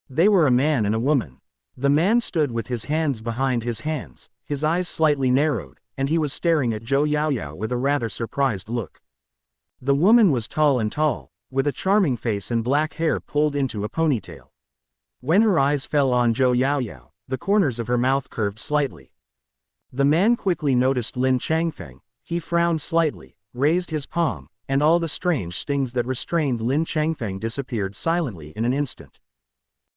They were a man and a woman. The man stood with his hands behind his hands, his eyes slightly narrowed, and he was staring at Zhou Yaoyao with a rather surprised look. The woman was tall, with a charming face and black hair pulled into a ponytail. When her eyes fell on Zhou Yaoyao, the corners of her mouth curved slightly. The man quickly noticed Lin Changfeng. He frowned slightly, raised his palm, and all the strange stings that restrained Lin Changfeng disappeared silently in an instant.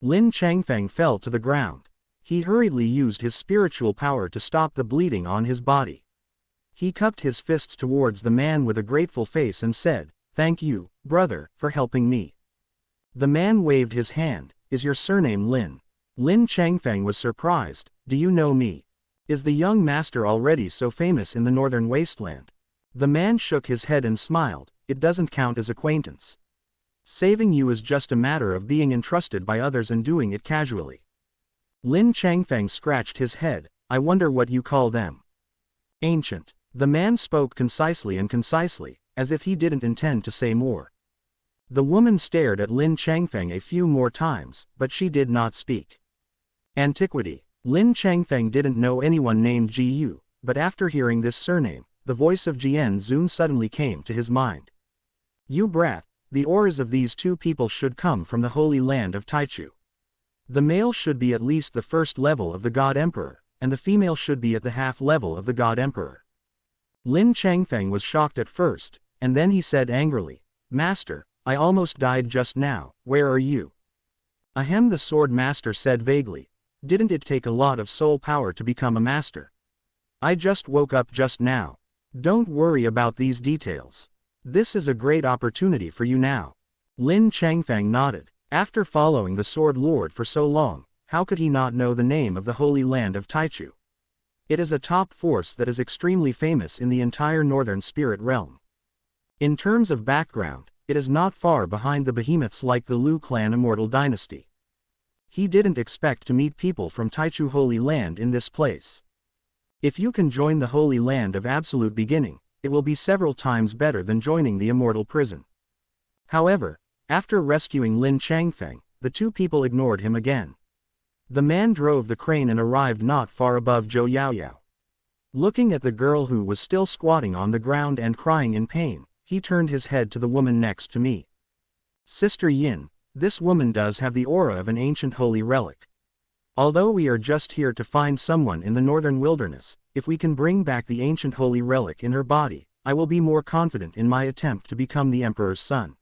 Lin Changfeng fell to the ground. He hurriedly used his spiritual power to stop the bleeding on his body. He cupped his fists towards the man with a grateful face and said, "Thank you, brother, for helping me." The man waved his hand. "Is your surname Lin?" Lin Changfeng was surprised. "Do you know me? Is the young master already so famous in the northern wasteland?" The man shook his head and smiled. "It doesn't count as acquaintance. Saving you is just a matter of being entrusted by others and doing it casually." Lin Changfeng scratched his head. "I wonder what you call them." "Ancient." The man spoke concisely, as if he didn't intend to say more. The woman stared at Lin Changfeng a few more times, but she did not speak. Antiquity. Lin Changfeng didn't know anyone named Ji Yu, but after hearing this surname, the voice of Jian Zun suddenly came to his mind. You brat, the auras of these two people should come from the holy land of Taichu. The male should be at least the first level of the God Emperor, and the female should be at the half level of the God Emperor. Lin Changfeng was shocked at first, and then he said angrily, Master, I almost died just now, where are you? Ahem, the sword master said vaguely, didn't it take a lot of soul power to become a master? I just woke up just now. Don't worry about these details. This is a great opportunity for you now. Lin Changfeng nodded. After following the Sword Lord for so long, how could he not know the name of the Holy Land of Taichu? It is a top force that is extremely famous in the entire Northern Spirit Realm. In terms of background, it is not far behind the behemoths like the Liu clan Immortal Dynasty. He didn't expect to meet people from Taichu Holy Land in this place. If you can join the Holy Land of Absolute Beginning, it will be several times better than joining the Immortal Prison. However, after rescuing Lin Changfeng, the two people ignored him again. The man drove the crane and arrived not far above Zhou Yaoyao. Looking at the girl who was still squatting on the ground and crying in pain, he turned his head to the woman next to me. Sister Yin, this woman does have the aura of an ancient holy relic. Although we are just here to find someone in the northern wilderness, if we can bring back the ancient holy relic in her body, I will be more confident in my attempt to become the Emperor's son.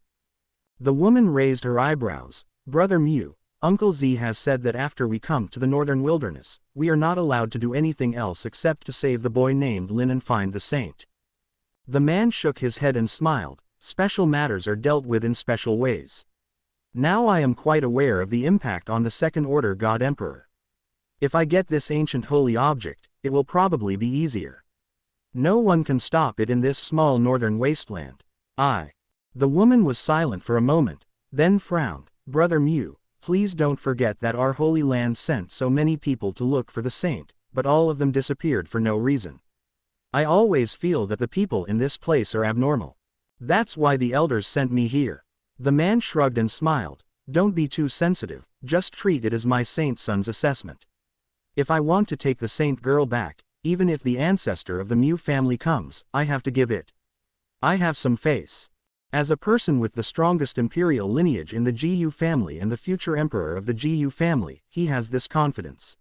The woman raised her eyebrows. Brother Mu, Uncle Z has said that after we come to the northern wilderness, we are not allowed to do anything else except to save the boy named Lin and find the saint. The man shook his head and smiled. Special matters are dealt with in special ways. Now I am quite aware of the impact on the second order God Emperor. If I get this ancient holy object, it will probably be easier. No one can stop it in this small northern wasteland. The woman was silent for a moment, then frowned. Brother Mu, please don't forget that our holy land sent so many people to look for the saint, but all of them disappeared for no reason. I always feel that the people in this place are abnormal. That's why the elders sent me here. The man shrugged and smiled. Don't be too sensitive, just treat it as my saint son's assessment. If I want to take the saint girl back, even if the ancestor of the Mu family comes, I have to give it. I have some face. As a person with the strongest imperial lineage in the Jiyu family and the future emperor of the Jiyu family, he has this confidence.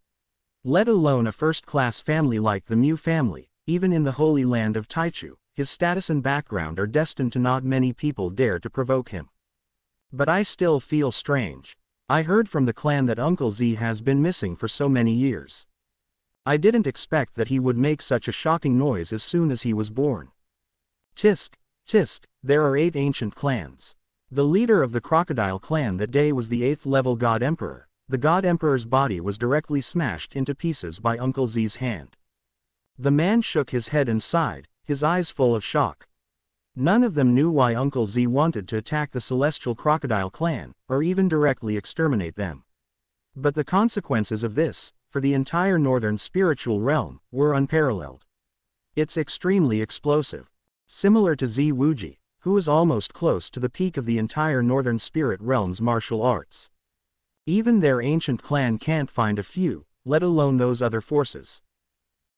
Let alone a first-class family like the Mu family, even in the holy land of Taichu, his status and background are destined to not many people dare to provoke him. But I still feel strange. I heard from the clan that Uncle Z has been missing for so many years. I didn't expect that he would make such a shocking noise as soon as he was born. Tisk, tisk, there are 8 ancient clans. The leader of the crocodile clan that day was the 8th level God Emperor. The God Emperor's body was directly smashed into pieces by Uncle Z's hand. The man shook his head and sighed, his eyes full of shock. None of them knew why Uncle Z wanted to attack the Celestial Crocodile clan, or even directly exterminate them. But the consequences of this, for the entire northern spiritual realm, were unparalleled. It's extremely explosive. Similar to Z Wuji, who is almost close to the peak of the entire northern spirit realm's martial arts. Even their ancient clan can't find a few, let alone those other forces.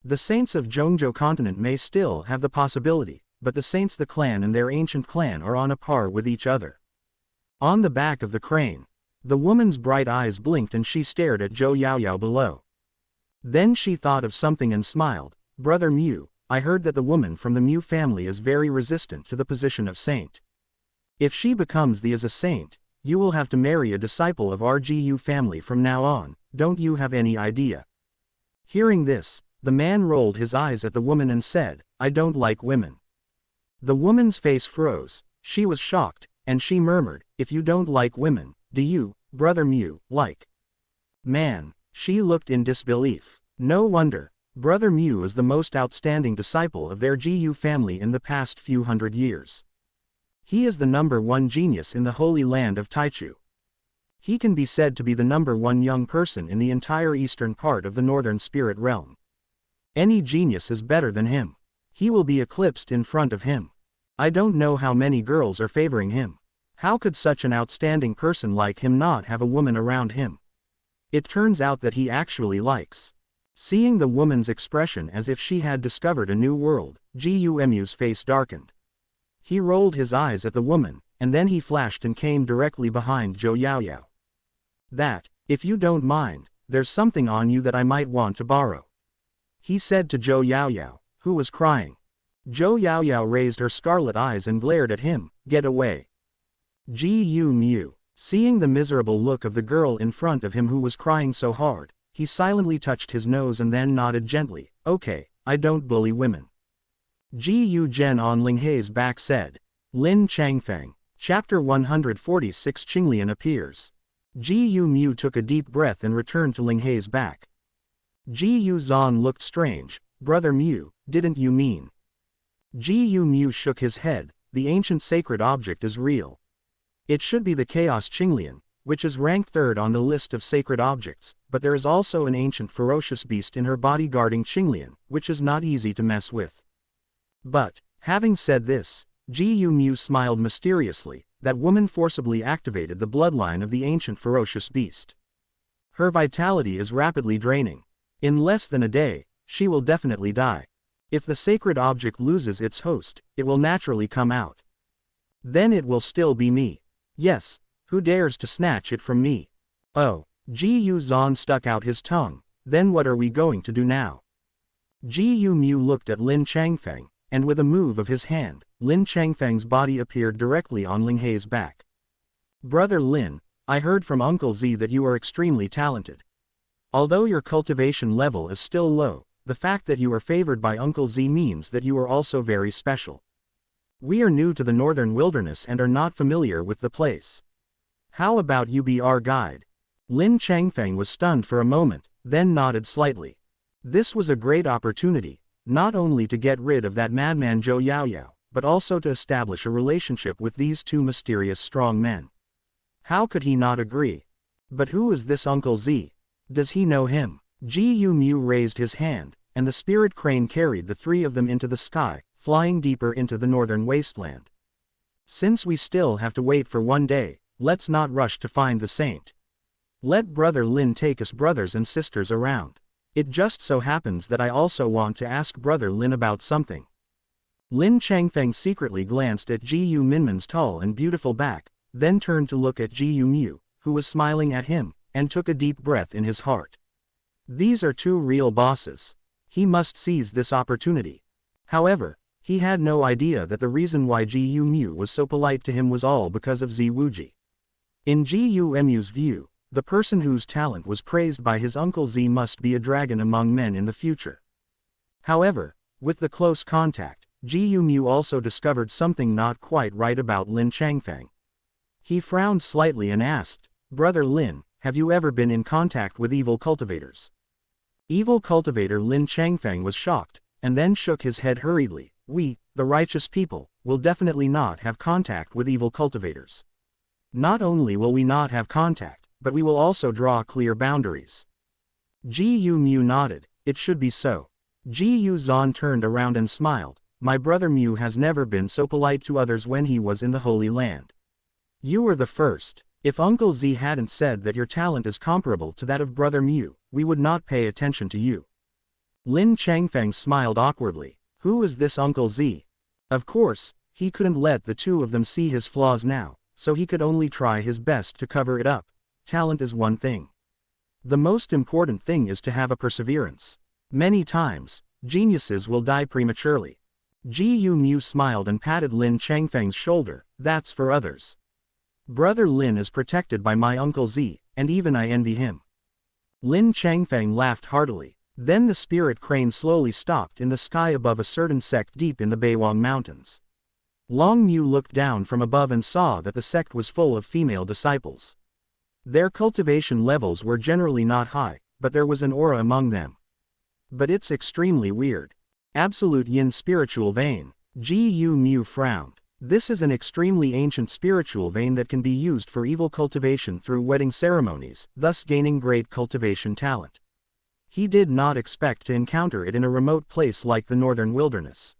The saints of Zhongzhou continent may still have the possibility, but the saints the clan and their ancient clan are on a par with each other. On the back of the crane, the woman's bright eyes blinked and she stared at Zhou Yaoyao below. Then she thought of something and smiled. Brother Mu, I heard that the woman from the Mu family is very resistant to the position of saint. If she becomes as a saint, you will have to marry a disciple of our GU family from now on, don't you have any idea? Hearing this, the man rolled his eyes at the woman and said, I don't like women. The woman's face froze, she was shocked, and she murmured, if you don't like women, do you, Brother Mu, like? Man, she looked in disbelief. No wonder. Brother Mu is the most outstanding disciple of their GU family in the past few hundred years. He is the #1 genius in the holy land of Taichu. He can be said to be the #1 young person in the entire eastern part of the northern spirit realm. Any genius is better than him. He will be eclipsed in front of him. I don't know how many girls are favoring him. How could such an outstanding person like him not have a woman around him? It turns out that he actually likes. Seeing the woman's expression as if she had discovered a new world, Gumu's face darkened. He rolled his eyes at the woman, and then he flashed and came directly behind Zhou Yaoyao. That, if you don't mind, there's something on you that I might want to borrow. He said to Zhou Yaoyao, who was crying. Zhou Yaoyao raised her scarlet eyes and glared at him. Get away. Gumu. Seeing the miserable look of the girl in front of him who was crying so hard, he silently touched his nose and then nodded gently. Okay, I don't bully women. Gu Zhen on Ling Hei's back said. Lin Changfeng. Chapter 146 Qinglian appears. Gumu took a deep breath and returned to Ling Hei's back. Gu Zhan looked strange. Brother Mu, didn't you mean? Gumu shook his head. The ancient sacred object is real. It should be the Chaos Qinglian, which is ranked third on the list of sacred objects, but there is also an ancient ferocious beast in her body guarding Qinglian, which is not easy to mess with. But, having said this, Gumu smiled mysteriously. That woman forcibly activated the bloodline of the ancient ferocious beast. Her vitality is rapidly draining. In less than a day, she will definitely die. If the sacred object loses its host, it will naturally come out. Then it will still be me. Yes, who dares to snatch it from me? Oh, Gu Zhan stuck out his tongue. Then what are we going to do now? Gumu looked at Lin Changfeng, and with a move of his hand, Lin Changfeng's body appeared directly on Ling Hei's back. Brother Lin, I heard from Uncle Z that you are extremely talented. Although your cultivation level is still low, the fact that you are favored by Uncle Z means that you are also very special. We are new to the northern wilderness and are not familiar with the place. How about you be our guide? Lin Changfeng was stunned for a moment, then nodded slightly. This was a great opportunity, not only to get rid of that madman Zhou Yaoyao, but also to establish a relationship with these two mysterious strong men. How could he not agree? But who is this Uncle Z? Does he know him? Gumu raised his hand, and the spirit crane carried the three of them into the sky, flying deeper into the northern wasteland. Since we still have to wait for one day, let's not rush to find the saint. Let Brother Lin take us brothers and sisters around. It just so happens that I also want to ask Brother Lin about something. Lin Changfeng secretly glanced at Gu Minmin's tall and beautiful back, then turned to look at Gumu, who was smiling at him, and took a deep breath in his heart. These are two real bosses. He must seize this opportunity. However, he had no idea that the reason why Gumu was so polite to him was all because of Ziwuji. In Gumu's view, the person whose talent was praised by his Uncle Z must be a dragon among men in the future. However, with the close contact, Gumu also discovered something not quite right about Lin Changfeng. He frowned slightly and asked, Brother Lin, have you ever been in contact with evil cultivators? Evil cultivator Lin Changfeng was shocked, and then shook his head hurriedly. We, the righteous people, will definitely not have contact with evil cultivators. Not only will we not have contact, but we will also draw clear boundaries. Gumu nodded. It should be so. Gu Zhan turned around and smiled. My brother Mu has never been so polite to others when he was in the Holy Land. You were the first. If Uncle Z hadn't said that your talent is comparable to that of Brother Mu, we would not pay attention to you. Lin Changfeng smiled awkwardly. Who is this Uncle Z? Of course, he couldn't let the two of them see his flaws now, so he could only try his best to cover it up. Talent is one thing. The most important thing is to have a perseverance. Many times, geniuses will die prematurely. Gumu smiled and patted Lin Changfeng's shoulder. That's for others. Brother Lin is protected by my Uncle Z, and even I envy him. Lin Changfeng laughed heartily. Then the spirit crane slowly stopped in the sky above a certain sect deep in the Beiwang Mountains. Long Mu looked down from above and saw that the sect was full of female disciples. Their cultivation levels were generally not high, but there was an aura among them. But it's extremely weird. Absolute yin spiritual vein. Gumu frowned. This is an extremely ancient spiritual vein that can be used for evil cultivation through wedding ceremonies, thus gaining great cultivation talent. He did not expect to encounter it in a remote place like the northern wilderness.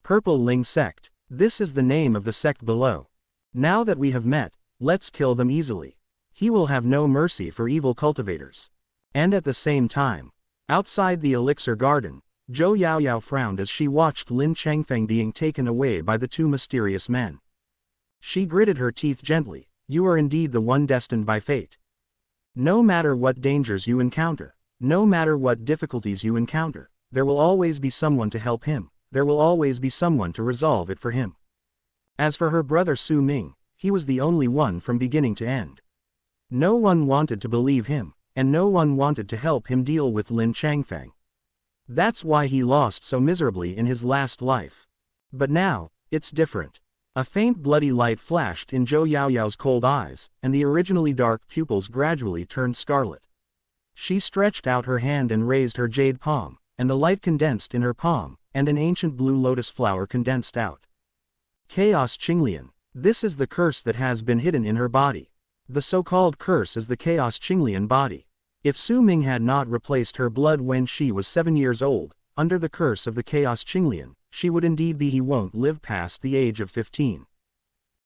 Purple Ling Sect. This is the name of the sect below. Now that we have met, let's kill them easily. He will have no mercy for evil cultivators. And at the same time, outside the elixir garden, Zhou Yaoyao frowned as she watched Lin Changfeng being taken away by the two mysterious men. She gritted her teeth gently. You are indeed the one destined by fate. No matter what dangers you encounter, no matter what difficulties you encounter, there will always be someone to help him, there will always be someone to resolve it for him. As for her brother Su Ming, he was the only one from beginning to end. No one wanted to believe him, and no one wanted to help him deal with Lin Changfeng. That's why he lost so miserably in his last life. But now, it's different. A faint bloody light flashed in Zhou Yaoyao's cold eyes, and the originally dark pupils gradually turned scarlet. She stretched out her hand and raised her jade palm, and the light condensed in her palm, and an ancient blue lotus flower condensed out. Chaos Qinglian. This is the curse that has been hidden in her body. The so-called curse is the Chaos Qinglian body. If Su Ming had not replaced her blood when she was 7 years old, under the curse of the Chaos Qinglian, she would indeed be. He won't live past the age of 15.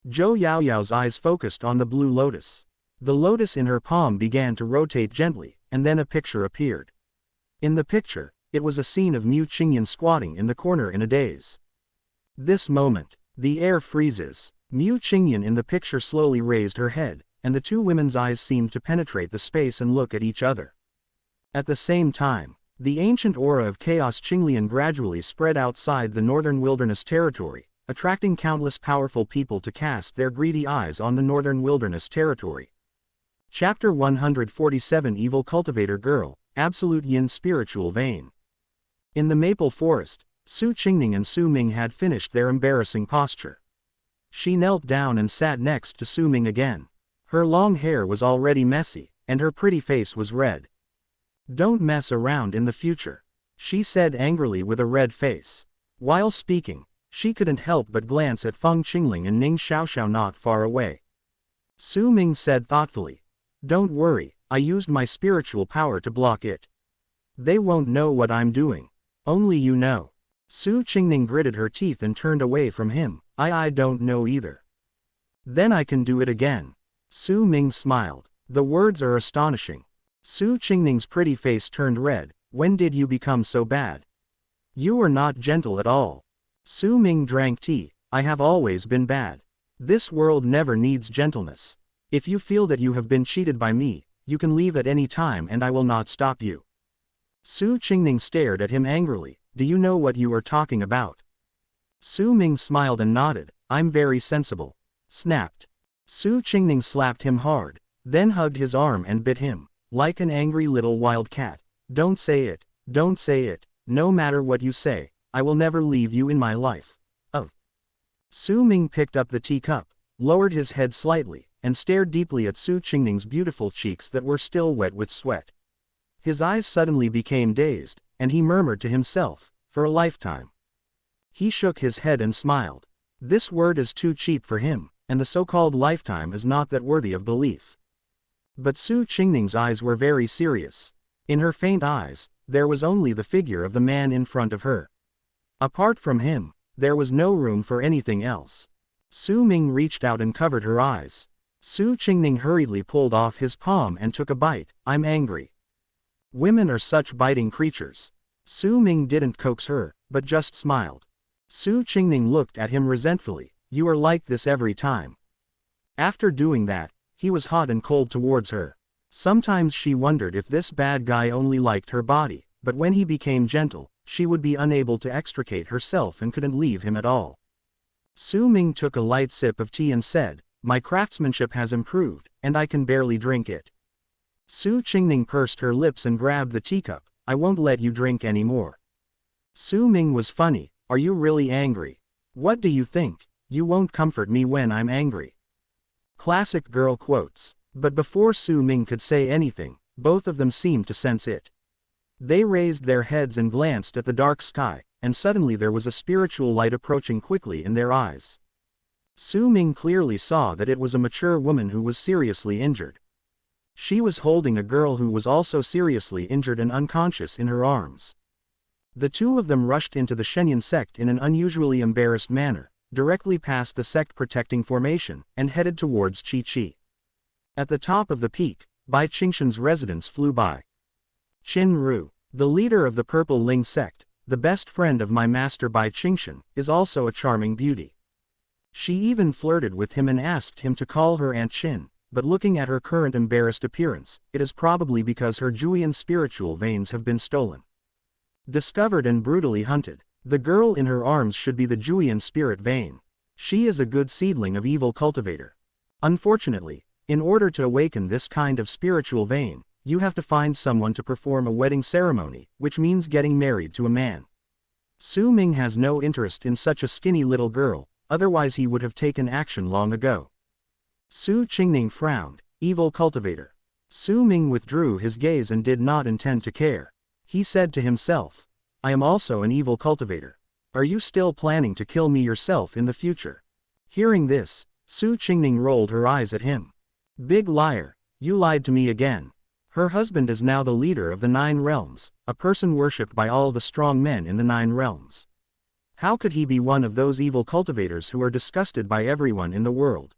Zhou Yaoyao's eyes focused on the blue lotus. The lotus in her palm began to rotate gently, and then a picture appeared. In the picture, it was a scene of Mu Qingyan squatting in the corner in a daze. This moment, the air freezes. Mu Qingyan in the picture slowly raised her head, and the two women's eyes seemed to penetrate the space and look at each other. At the same time, the ancient aura of Chaos Qinglian gradually spread outside the northern wilderness territory, attracting countless powerful people to cast their greedy eyes on the northern wilderness territory. Chapter 147 Evil Cultivator Girl, Absolute Yin Spiritual Vein. In the maple forest, Su Qingning and Su Ming had finished their embarrassing posture. She knelt down and sat next to Su Ming again. Her long hair was already messy, and her pretty face was red. Don't mess around in the future, she said angrily with a red face. While speaking, she couldn't help but glance at Feng Qingling and Ning Xiaoxiao not far away. Su Ming said thoughtfully, "Don't worry, I used my spiritual power to block it. They won't know what I'm doing. Only you know." Su Qingning gritted her teeth and turned away from him. I don't know either. Then I can do it again. Su Ming smiled. The words are astonishing. Su Qingning's pretty face turned red. When did you become so bad? You are not gentle at all. Su Ming drank tea. I have always been bad. This world never needs gentleness. If you feel that you have been cheated by me, you can leave at any time and I will not stop you. Su Qingning stared at him angrily. Do you know what you are talking about? Su Ming smiled and nodded. I'm very sensible. Snapped. Su Qingning slapped him hard, then hugged his arm and bit him, like an angry little wild cat. Don't say it, don't say it, no matter what you say, I will never leave you in my life. Oh. Su Ming picked up the teacup, lowered his head slightly, and stared deeply at Su Qingning's beautiful cheeks that were still wet with sweat. His eyes suddenly became dazed, and he murmured to himself, for a lifetime. He shook his head and smiled. This word is too cheap for him, and the so-called lifetime is not that worthy of belief. But Su Qingning's eyes were very serious. In her faint eyes, there was only the figure of the man in front of her. Apart from him, there was no room for anything else. Su Ming reached out and covered her eyes. Su Qingning hurriedly pulled off his palm and took a bite. I'm angry. Women are such biting creatures. Su Ming didn't coax her, but just smiled. Su Qingning looked at him resentfully. You are like this every time. After doing that, he was hot and cold towards her. Sometimes she wondered if this bad guy only liked her body, but when he became gentle, she would be unable to extricate herself and couldn't leave him at all. Su Ming took a light sip of tea and said, my craftsmanship has improved, and I can barely drink it. Su Qingning pursed her lips and grabbed the teacup. I won't let you drink anymore. Su Ming was funny. Are you really angry? What do you think? You won't comfort me when I'm angry. Classic girl quotes. But before Su Ming could say anything, both of them seemed to sense it. They raised their heads and glanced at the dark sky, and suddenly there was a spiritual light approaching quickly in their eyes. Su Ming clearly saw that it was a mature woman who was seriously injured. She was holding a girl who was also seriously injured and unconscious in her arms. The two of them rushed into the Shenyang sect in an unusually embarrassed manner, directly past the sect protecting formation, and headed towards Chi Chi. At the top of the peak, Bai Qingshan's residence flew by. Qin Ru, the leader of the Purple Ling sect, the best friend of my master Bai Qingshan, is also a charming beauty. She even flirted with him and asked him to call her Aunt Qin, but looking at her current embarrassed appearance, it is probably because her Julian spiritual veins have been stolen. Discovered and brutally hunted, the girl in her arms should be the Julian spirit vein. She is a good seedling of evil cultivator. Unfortunately, in order to awaken this kind of spiritual vein, you have to find someone to perform a wedding ceremony, which means getting married to a man. Su Ming has no interest in such a skinny little girl, otherwise he would have taken action long ago. Su Qingning frowned. Evil cultivator. Su Ming withdrew his gaze and did not intend to care. He said to himself, I am also an evil cultivator. Are you still planning to kill me yourself in the future? Hearing this, Su Qingning rolled her eyes at him. Big liar, you lied to me again. Her husband is now the leader of the 9 realms, a person worshipped by all the strong men in the 9 realms. How could he be one of those evil cultivators who are disgusted by everyone in the world?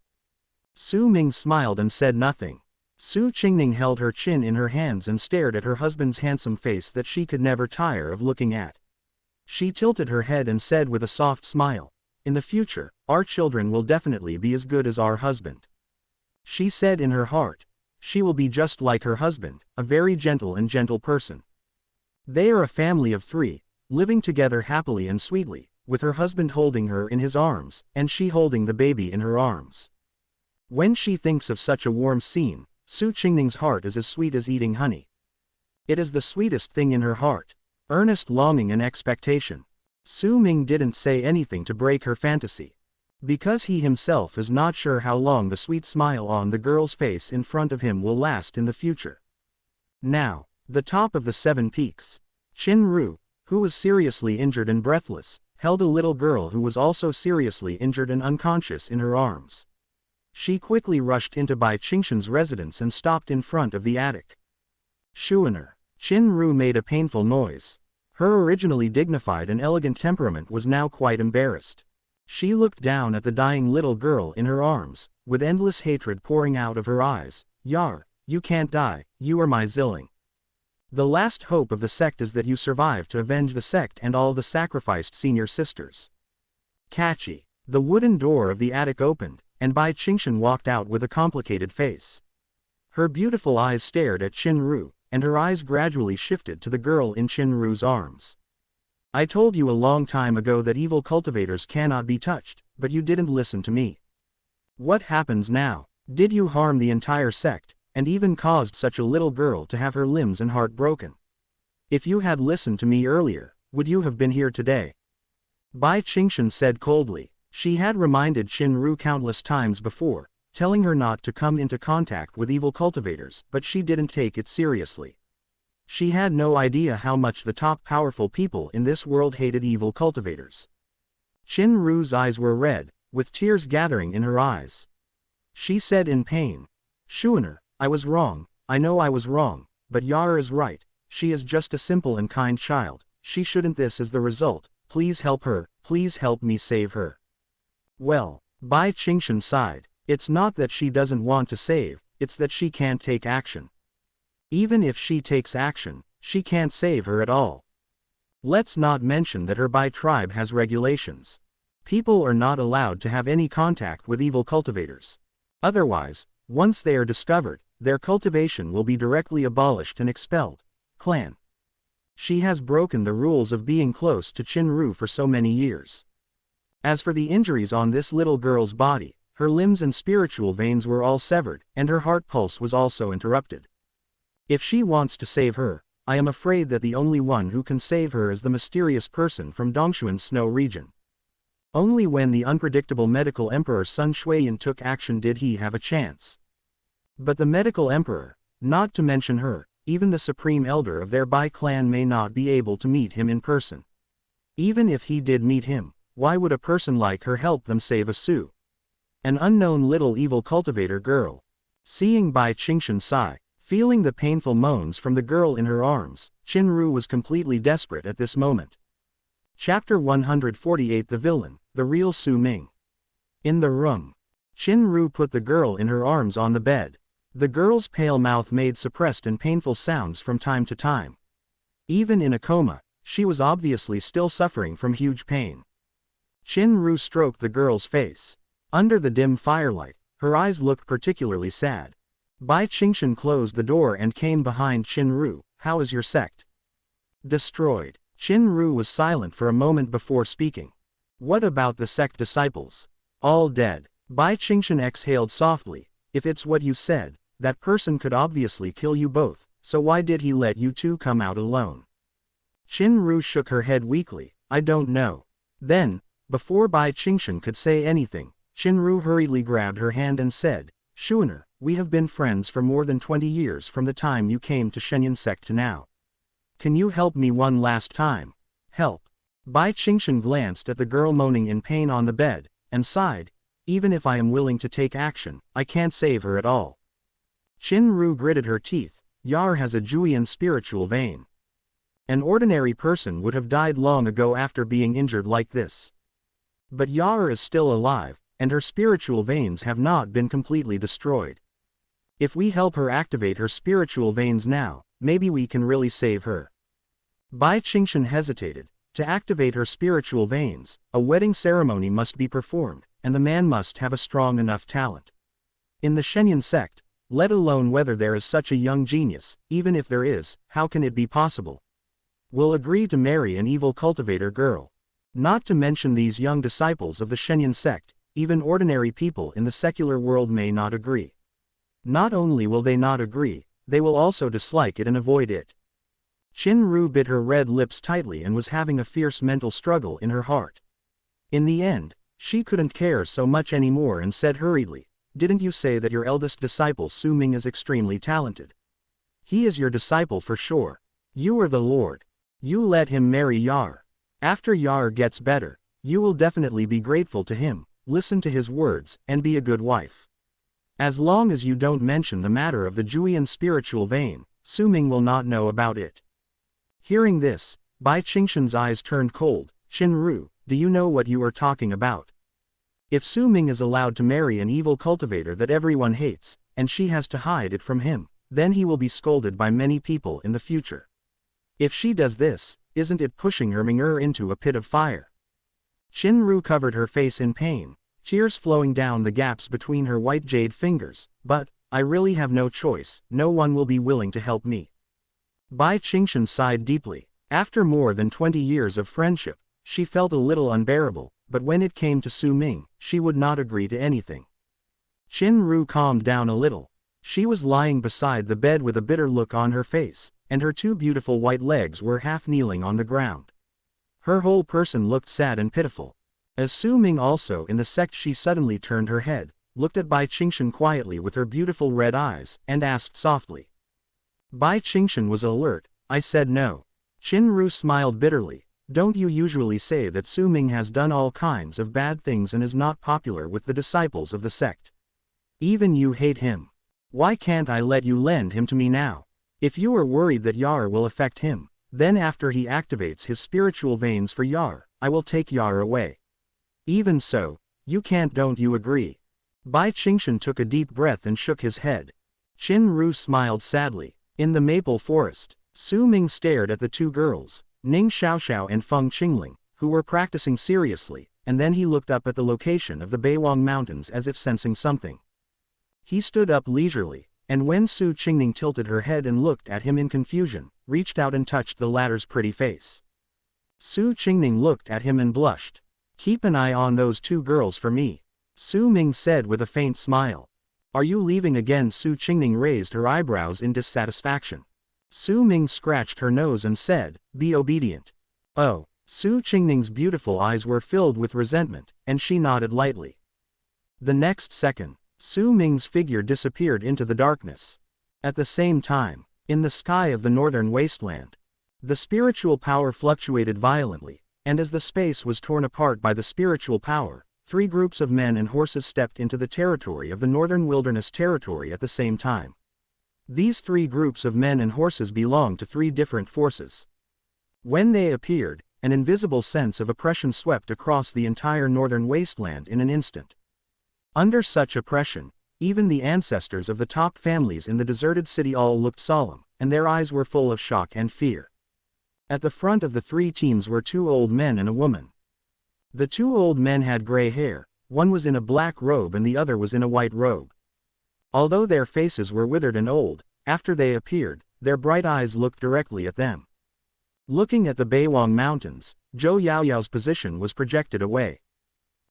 Su Ming smiled and said nothing. Su Qingning held her chin in her hands and stared at her husband's handsome face that she could never tire of looking at. She tilted her head and said with a soft smile, in the future, our children will definitely be as good as our husband. She said in her heart, she will be just like her husband, a very gentle person. They are a family of 3, living together happily and sweetly, with her husband holding her in his arms, and she holding the baby in her arms. When she thinks of such a warm scene, Su Qingning's heart is as sweet as eating honey. It is the sweetest thing in her heart. Earnest longing and expectation. Su Ming didn't say anything to break her fantasy. Because he himself is not sure how long the sweet smile on the girl's face in front of him will last in the future. Now, the top of the 7 peaks. Qin Ru, who was seriously injured and breathless, held a little girl who was also seriously injured and unconscious in her arms. She quickly rushed into Bai Qingshan's residence and stopped in front of the attic. Shuaner. Qin Ru made a painful noise. Her originally dignified and elegant temperament was now quite embarrassed. She looked down at the dying little girl in her arms, with endless hatred pouring out of her eyes. Yar, you can't die, you are my Zilling. The last hope of the sect is that you survive to avenge the sect and all the sacrificed senior sisters. Catchy. The wooden door of the attic opened, and Bai Qingshan walked out with a complicated face. Her beautiful eyes stared at Qin Ru, and her eyes gradually shifted to the girl in Qin Ru's arms. I told you a long time ago that evil cultivators cannot be touched, but you didn't listen to me. What happens now? Did you harm the entire sect, and even caused such a little girl to have her limbs and heart broken? If you had listened to me earlier, would you have been here today? Bai Qingshan said coldly. She had reminded Qin Ru countless times before, telling her not to come into contact with evil cultivators, but she didn't take it seriously. She had no idea how much the top powerful people in this world hated evil cultivators. Qin Ru's eyes were red, with tears gathering in her eyes. She said in pain, Shuaner, I was wrong, I know I was wrong, but Yara is right, she is just a simple and kind child, she shouldn't. This is the result, please help her, please help me save her. Well, Bai Qingshan sighed, it's not that she doesn't want to save, it's that she can't take action. Even if she takes action, she can't save her at all. Let's not mention that her Bai tribe has regulations. People are not allowed to have any contact with evil cultivators. Otherwise, once they are discovered, their cultivation will be directly abolished and expelled. Clan. She has broken the rules of being close to Qin Ru for so many years. As for the injuries on this little girl's body, her limbs and spiritual veins were all severed, and her heart pulse was also interrupted. If she wants to save her, I am afraid that the only one who can save her is the mysterious person from Dongshuan's snow region. Only when the unpredictable medical emperor Sun Shuiyan took action did he have a chance. But the medical emperor, not to mention her, even the supreme elder of their Bai clan may not be able to meet him in person. Even if he did meet him, why would a person like her help them save a Su? An unknown little evil cultivator girl. Seeing Bai Qingshan sigh, feeling the painful moans from the girl in her arms, Qin Ru was completely desperate at this moment. Chapter 148 The Villain, the real Su Ming. In the room. Qin Ru put the girl in her arms on the bed. The girl's pale mouth made suppressed and painful sounds from time to time. Even in a coma, she was obviously still suffering from huge pain. Qin stroked the girl's face. Under the dim firelight, her eyes looked particularly sad. Bai Qingshan closed the door and came behind Qin. How is your sect? Destroyed. Qin was silent for a moment before speaking. What about the sect disciples? All dead. Bai Qingshan exhaled softly. If it's what you said, that person could obviously kill you both, so why did he let you two come out alone? Qin shook her head weakly. I don't know. Then, before Bai Qingshan could say anything, Qin hurriedly grabbed her hand and said, Shuiner, we have been friends for more than 20 years from the time you came to Shenyan sect to now. Can you help me one last time? Help. Bai Qingshan glanced at the girl moaning in pain on the bed, and sighed. Even if I am willing to take action, I can't save her at all. Qin gritted her teeth. Yar has a Julian spiritual vein. An ordinary person would have died long ago after being injured like this. But Yar is still alive, and her spiritual veins have not been completely destroyed. If we help her activate her spiritual veins now, maybe we can really save her. Bai Qingshan hesitated. To activate her spiritual veins, a wedding ceremony must be performed, and the man must have a strong enough talent. In the Shenyan sect, let alone whether there is such a young genius, even if there is, how can it be possible? Will agree to marry an evil cultivator girl. Not to mention these young disciples of the Shenyan sect, even ordinary people in the secular world may not agree. Not only will they not agree, they will also dislike it and avoid it. Qin bit her red lips tightly and was having a fierce mental struggle in her heart. In the end, she couldn't care so much anymore and said hurriedly, Didn't you say that your eldest disciple Su Ming is extremely talented? He is your disciple for sure. You are the Lord. You let him marry Yar. After Yar gets better, you will definitely be grateful to him, listen to his words, and be a good wife. As long as you don't mention the matter of the Julian spiritual vein, Su Ming will not know about it. Hearing this, Bai Qingshan's eyes turned cold. Qin, do you know what you are talking about? If Su Ming is allowed to marry an evil cultivator that everyone hates, and she has to hide it from him, then he will be scolded by many people in the future. If she does this, isn't it pushing her Ming'er into a pit of fire? Qin covered her face in pain, tears flowing down the gaps between her white jade fingers. But, I really have no choice, no one will be willing to help me. Bai Qingshan sighed deeply. After more than 20 years of friendship, she felt a little unbearable, but when it came to Su Ming, she would not agree to anything. Qin calmed down a little. She was lying beside the bed with a bitter look on her face, and her two beautiful white legs were half kneeling on the ground. Her whole person looked sad and pitiful. As Su Ming also in the sect, she suddenly turned her head, looked at Bai Qingshan quietly with her beautiful red eyes, and asked softly. Bai Qingshan was alert. I said no. Qin smiled bitterly. Don't you usually say that Su Ming has done all kinds of bad things and is not popular with the disciples of the sect? Even you hate him. Why can't I let you lend him to me now? If you are worried that Yar will affect him, then after he activates his spiritual veins for Yar, I will take Yar away. Even so, you can't, don't you agree? Bai Qingshan took a deep breath and shook his head. Qin smiled sadly. In the maple forest, Su Ming stared at the two girls, Ning Xiaoxiao and Feng Qingling, who were practicing seriously, and then he looked up at the location of the Beiwang Mountains as if sensing something. He stood up leisurely, and when Su Qingning tilted her head and looked at him in confusion, reached out and touched the latter's pretty face. Su Qingning looked at him and blushed. Keep an eye on those two girls for me, Su Ming said with a faint smile. Are you leaving again? Su Qingning raised her eyebrows in dissatisfaction. Su Ming scratched her nose and said, Be obedient. Oh, Su Qingning's beautiful eyes were filled with resentment, and she nodded lightly. The next second, Su Ming's figure disappeared into the darkness. At the same time, in the sky of the northern wasteland, the spiritual power fluctuated violently, and as the space was torn apart by the spiritual power, 3 groups of men and horses stepped into the territory of the northern wilderness territory at the same time. These 3 groups of men and horses belonged to 3 different forces. When they appeared, an invisible sense of oppression swept across the entire northern wasteland in an instant. Under such oppression, Even the ancestors of the top families in the deserted city all looked solemn, and their eyes were full of shock and fear. At the front of the three teams were two old men and a woman. The two old men had gray hair, one was in a black robe and the other was in a white robe. Although their faces were withered and old, after they appeared, their bright eyes looked directly at them. Looking at the Baiwang Mountains, Zhou Yaoyao's position was projected away.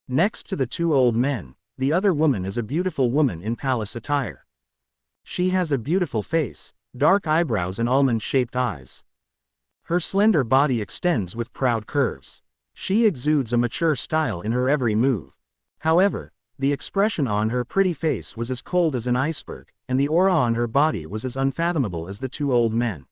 Next to the two old men, the other woman is a beautiful woman in palace attire. She has a beautiful face, dark eyebrows and almond-shaped eyes. Her slender body extends with proud curves. She exudes a mature style in her every move. However, the expression on her pretty face was as cold as an iceberg, and the aura on her body was as unfathomable as the two old men.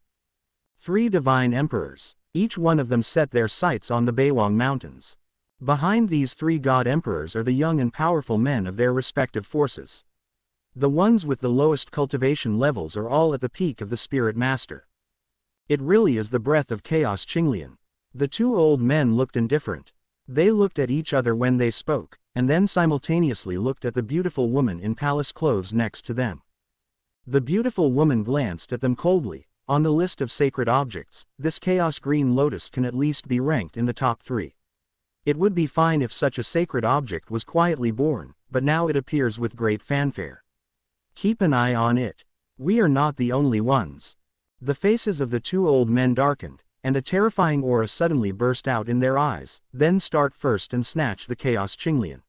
Three divine emperors, each one of them set their sights on the Baiwang Mountains. Behind these three god emperors are the young and powerful men of their respective forces. The ones with the lowest cultivation levels are all at the peak of the spirit master. It really is the breath of chaos Qinglian. The two old men looked indifferent. They looked at each other when they spoke, and then simultaneously looked at the beautiful woman in palace clothes next to them. The beautiful woman glanced at them coldly. On the list of sacred objects, this chaos green lotus can at least be ranked in the top 3. It would be fine if such a sacred object was quietly born, but now it appears with great fanfare. Keep an eye on it. We are not the only ones. The faces of the two old men darkened, and a terrifying aura suddenly burst out in their eyes. Then start first and snatch the chaos Qinglian.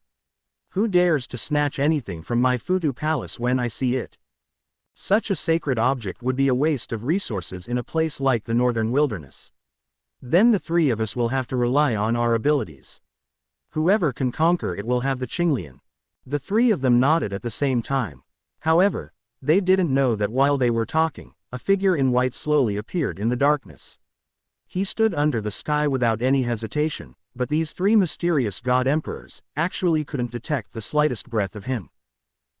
Who dares to snatch anything from my Futu palace when I see it? Such a sacred object would be a waste of resources in a place like the northern wilderness. Then the three of us will have to rely on our abilities. Whoever can conquer it will have the Qinglian. The three of them nodded at the same time. However, they didn't know that while they were talking, a figure in white slowly appeared in the darkness. He stood under the sky without any hesitation, but these three mysterious god emperors actually couldn't detect the slightest breath of him.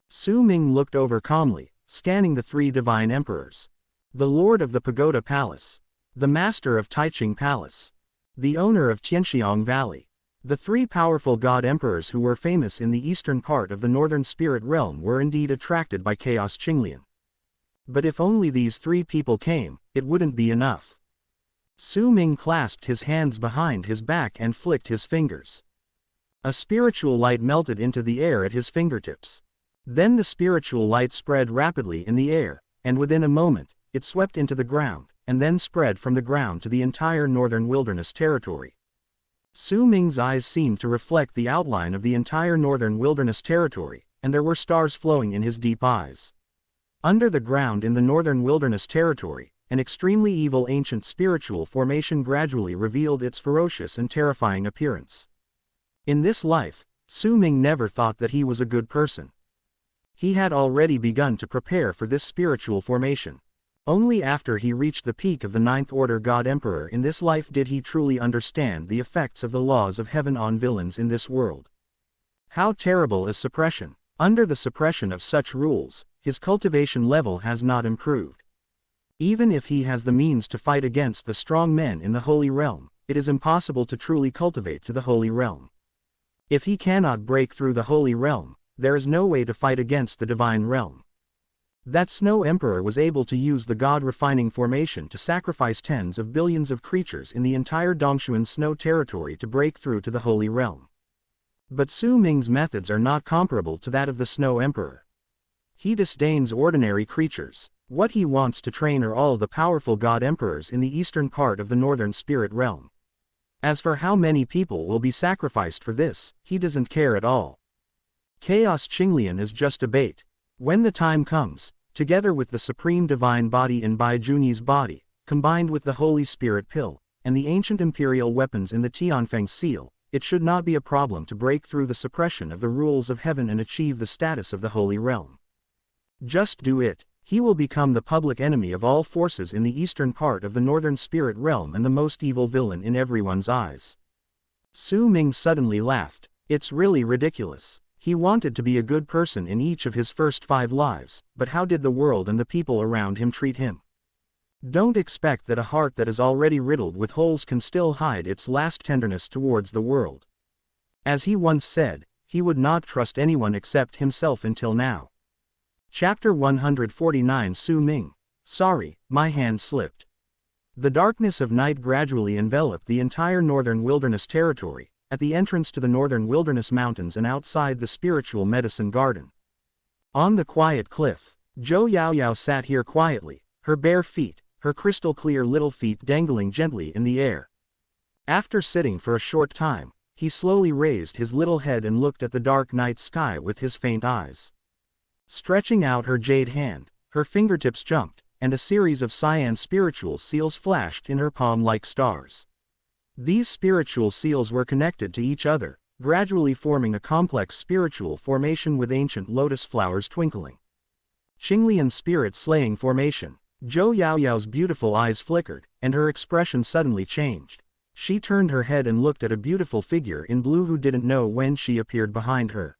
Su Ming looked over calmly, scanning the three divine emperors. The lord of the Pagoda Palace. The master of Taiching Palace. The owner of Tianxiang Valley. The three powerful god emperors who were famous in the eastern part of the northern spirit realm were indeed attracted by Chaos Qinglian. But if only these three people came, it wouldn't be enough. Su Ming clasped his hands behind his back and flicked his fingers. A spiritual light melted into the air at his fingertips. Then the spiritual light spread rapidly in the air, and within a moment, it swept into the ground, and then spread from the ground to the entire northern wilderness territory. Su Ming's eyes seemed to reflect the outline of the entire northern wilderness territory, and there were stars flowing in his deep eyes. Under the ground in the northern wilderness territory, an extremely evil ancient spiritual formation gradually revealed its ferocious and terrifying appearance. In this life, Su Ming never thought that he was a good person. He had already begun to prepare for this spiritual formation. Only after he reached the peak of the Ninth Order God Emperor in this life did he truly understand the effects of the laws of heaven on villains in this world. How terrible is suppression! Under the suppression of such rules, his cultivation level has not improved. Even if he has the means to fight against the strong men in the Holy Realm, it is impossible to truly cultivate to the Holy Realm. If he cannot break through the Holy Realm, there is no way to fight against the Divine Realm. That Snow Emperor was able to use the God-refining formation to sacrifice tens of billions of creatures in the entire Dongshuan Snow territory to break through to the Holy Realm. But Su Ming's methods are not comparable to that of the Snow Emperor. He disdains ordinary creatures. What he wants to train are all the powerful God Emperors in the eastern part of the northern spirit realm. As for how many people will be sacrificed for this, he doesn't care at all. Chaos Qinglian is just a bait. When the time comes, together with the supreme divine body in Bai Juni's body, combined with the Holy Spirit pill, and the ancient imperial weapons in the Tianfeng seal, it should not be a problem to break through the suppression of the rules of heaven and achieve the status of the Holy Realm. Just do it. He will become the public enemy of all forces in the eastern part of the northern spirit realm and the most evil villain in everyone's eyes. Su Ming suddenly laughed. It's really ridiculous. He wanted to be a good person in each of his first 5 lives, but how did the world and the people around him treat him? Don't expect that a heart that is already riddled with holes can still hide its last tenderness towards the world. As he once said, he would not trust anyone except himself until now. Chapter 149 Su Ming. Sorry, my hand slipped. The darkness of night gradually enveloped the entire northern wilderness territory, at the entrance to the northern wilderness mountains and outside the spiritual medicine garden. On the quiet cliff, Zhou Yaoyao sat here quietly, her bare feet, her crystal-clear little feet dangling gently in the air. After sitting for a short time, he slowly raised his little head and looked at the dark night sky with his faint eyes. Stretching out her jade hand, her fingertips jumped, and a series of cyan spiritual seals flashed in her palm like stars. These spiritual seals were connected to each other, gradually forming a complex spiritual formation with ancient lotus flowers twinkling. Qinglian spirit slaying formation. Zhou Yaoyao's beautiful eyes flickered, and her expression suddenly changed. She turned her head and looked at a beautiful figure in blue who didn't know when she appeared behind her.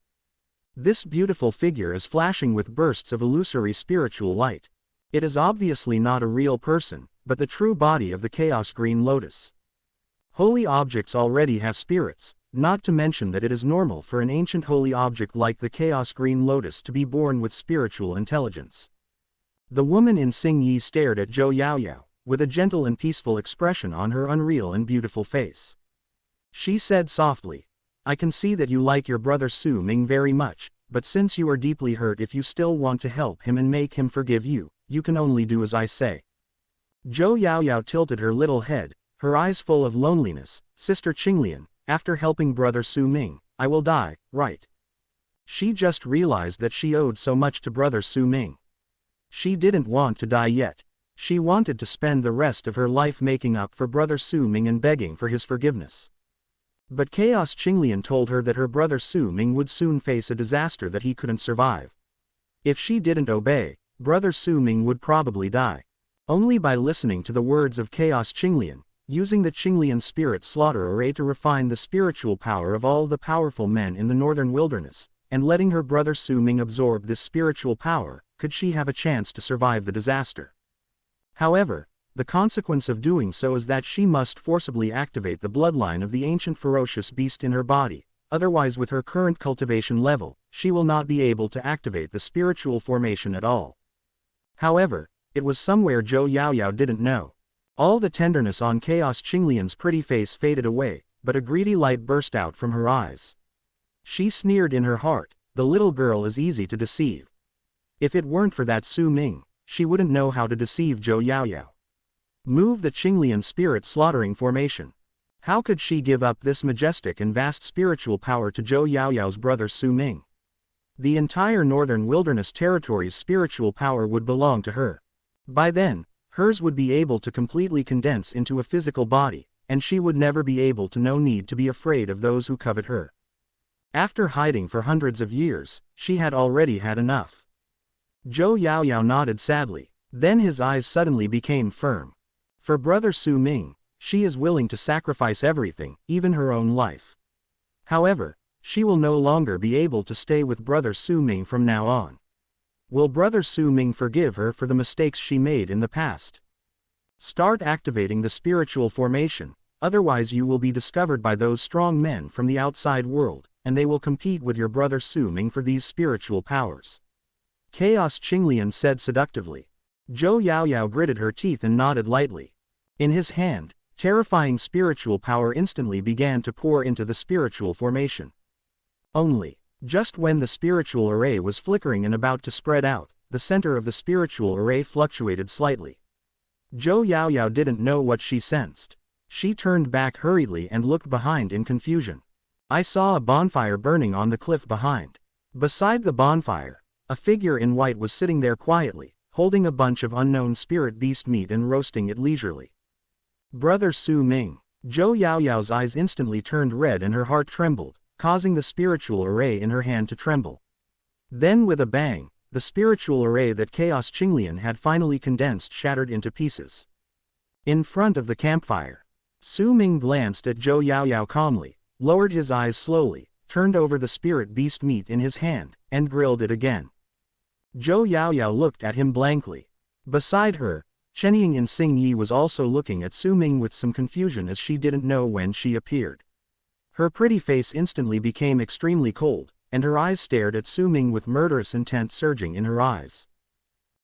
This beautiful figure is flashing with bursts of illusory spiritual light. It is obviously not a real person, but the true body of the Chaos Green Lotus. Holy objects already have spirits, not to mention that it is normal for an ancient holy object like the Chaos Green Lotus to be born with spiritual intelligence. The woman in Xing Yi stared at Zhou Yaoyao, with a gentle and peaceful expression on her unreal and beautiful face. She said softly, I can see that you like your brother Su Ming very much, but since you are deeply hurt, if you still want to help him and make him forgive you, you can only do as I say. Zhou Yaoyao tilted her little head, her eyes full of loneliness. Sister Qinglian, after helping brother Su Ming, I will die, right? She just realized that she owed so much to brother Su Ming. She didn't want to die yet. She wanted to spend the rest of her life making up for brother Su Ming and begging for his forgiveness. But Chaos Qinglian told her that her brother Su Ming would soon face a disaster that he couldn't survive. If she didn't obey, brother Su Ming would probably die. Only by listening to the words of Chaos Qinglian, using the Qinglian spirit slaughter array to refine the spiritual power of all the powerful men in the northern wilderness, and letting her brother Su Ming absorb this spiritual power, could she have a chance to survive the disaster. However, the consequence of doing so is that she must forcibly activate the bloodline of the ancient ferocious beast in her body, otherwise with her current cultivation level, she will not be able to activate the spiritual formation at all. However, it was somewhere Zhou Yaoyao didn't know. All the tenderness on Chaos Qinglian's pretty face faded away, but a greedy light burst out from her eyes. She sneered in her heart, the little girl is easy to deceive. If it weren't for that Su Ming, she wouldn't know how to deceive Zhou Yaoyao. Move the Qinglian spirit slaughtering formation. How could she give up this majestic and vast spiritual power to Zhou Yaoyao's brother Su Ming? The entire northern wilderness territory's spiritual power would belong to her. By then, hers would be able to completely condense into a physical body, and she would never be able to no need to be afraid of those who covet her. After hiding for hundreds of years, she had already had enough. Zhou Yaoyao nodded sadly, then his eyes suddenly became firm. For brother Su Ming, she is willing to sacrifice everything, even her own life. However, she will no longer be able to stay with brother Su Ming from now on. Will brother Su Ming forgive her for the mistakes she made in the past? Start activating the spiritual formation, otherwise you will be discovered by those strong men from the outside world, and they will compete with your brother Su Ming for these spiritual powers. Chaos Qinglian said seductively. Zhou Yaoyao gritted her teeth and nodded lightly. In his hand, terrifying spiritual power instantly began to pour into the spiritual formation. Only, just when the spiritual array was flickering and about to spread out, the center of the spiritual array fluctuated slightly. Zhou Yaoyao didn't know what she sensed. She turned back hurriedly and looked behind in confusion. I saw a bonfire burning on the cliff behind. Beside the bonfire, a figure in white was sitting there quietly, holding a bunch of unknown spirit beast meat and roasting it leisurely. Brother Su Ming. Zhou Yaoyao's eyes instantly turned red and her heart trembled, causing the spiritual array in her hand to tremble. Then with a bang, the spiritual array that Chaos Qinglian had finally condensed shattered into pieces. In front of the campfire, Su Ming glanced at Zhou Yaoyao calmly, lowered his eyes slowly, turned over the spirit beast meat in his hand, and grilled it again. Zhou Yaoyao looked at him blankly. Beside her, Shenying and Xing Yi was also looking at Su Ming with some confusion as she didn't know when she appeared. Her pretty face instantly became extremely cold, and her eyes stared at Su Ming with murderous intent surging in her eyes.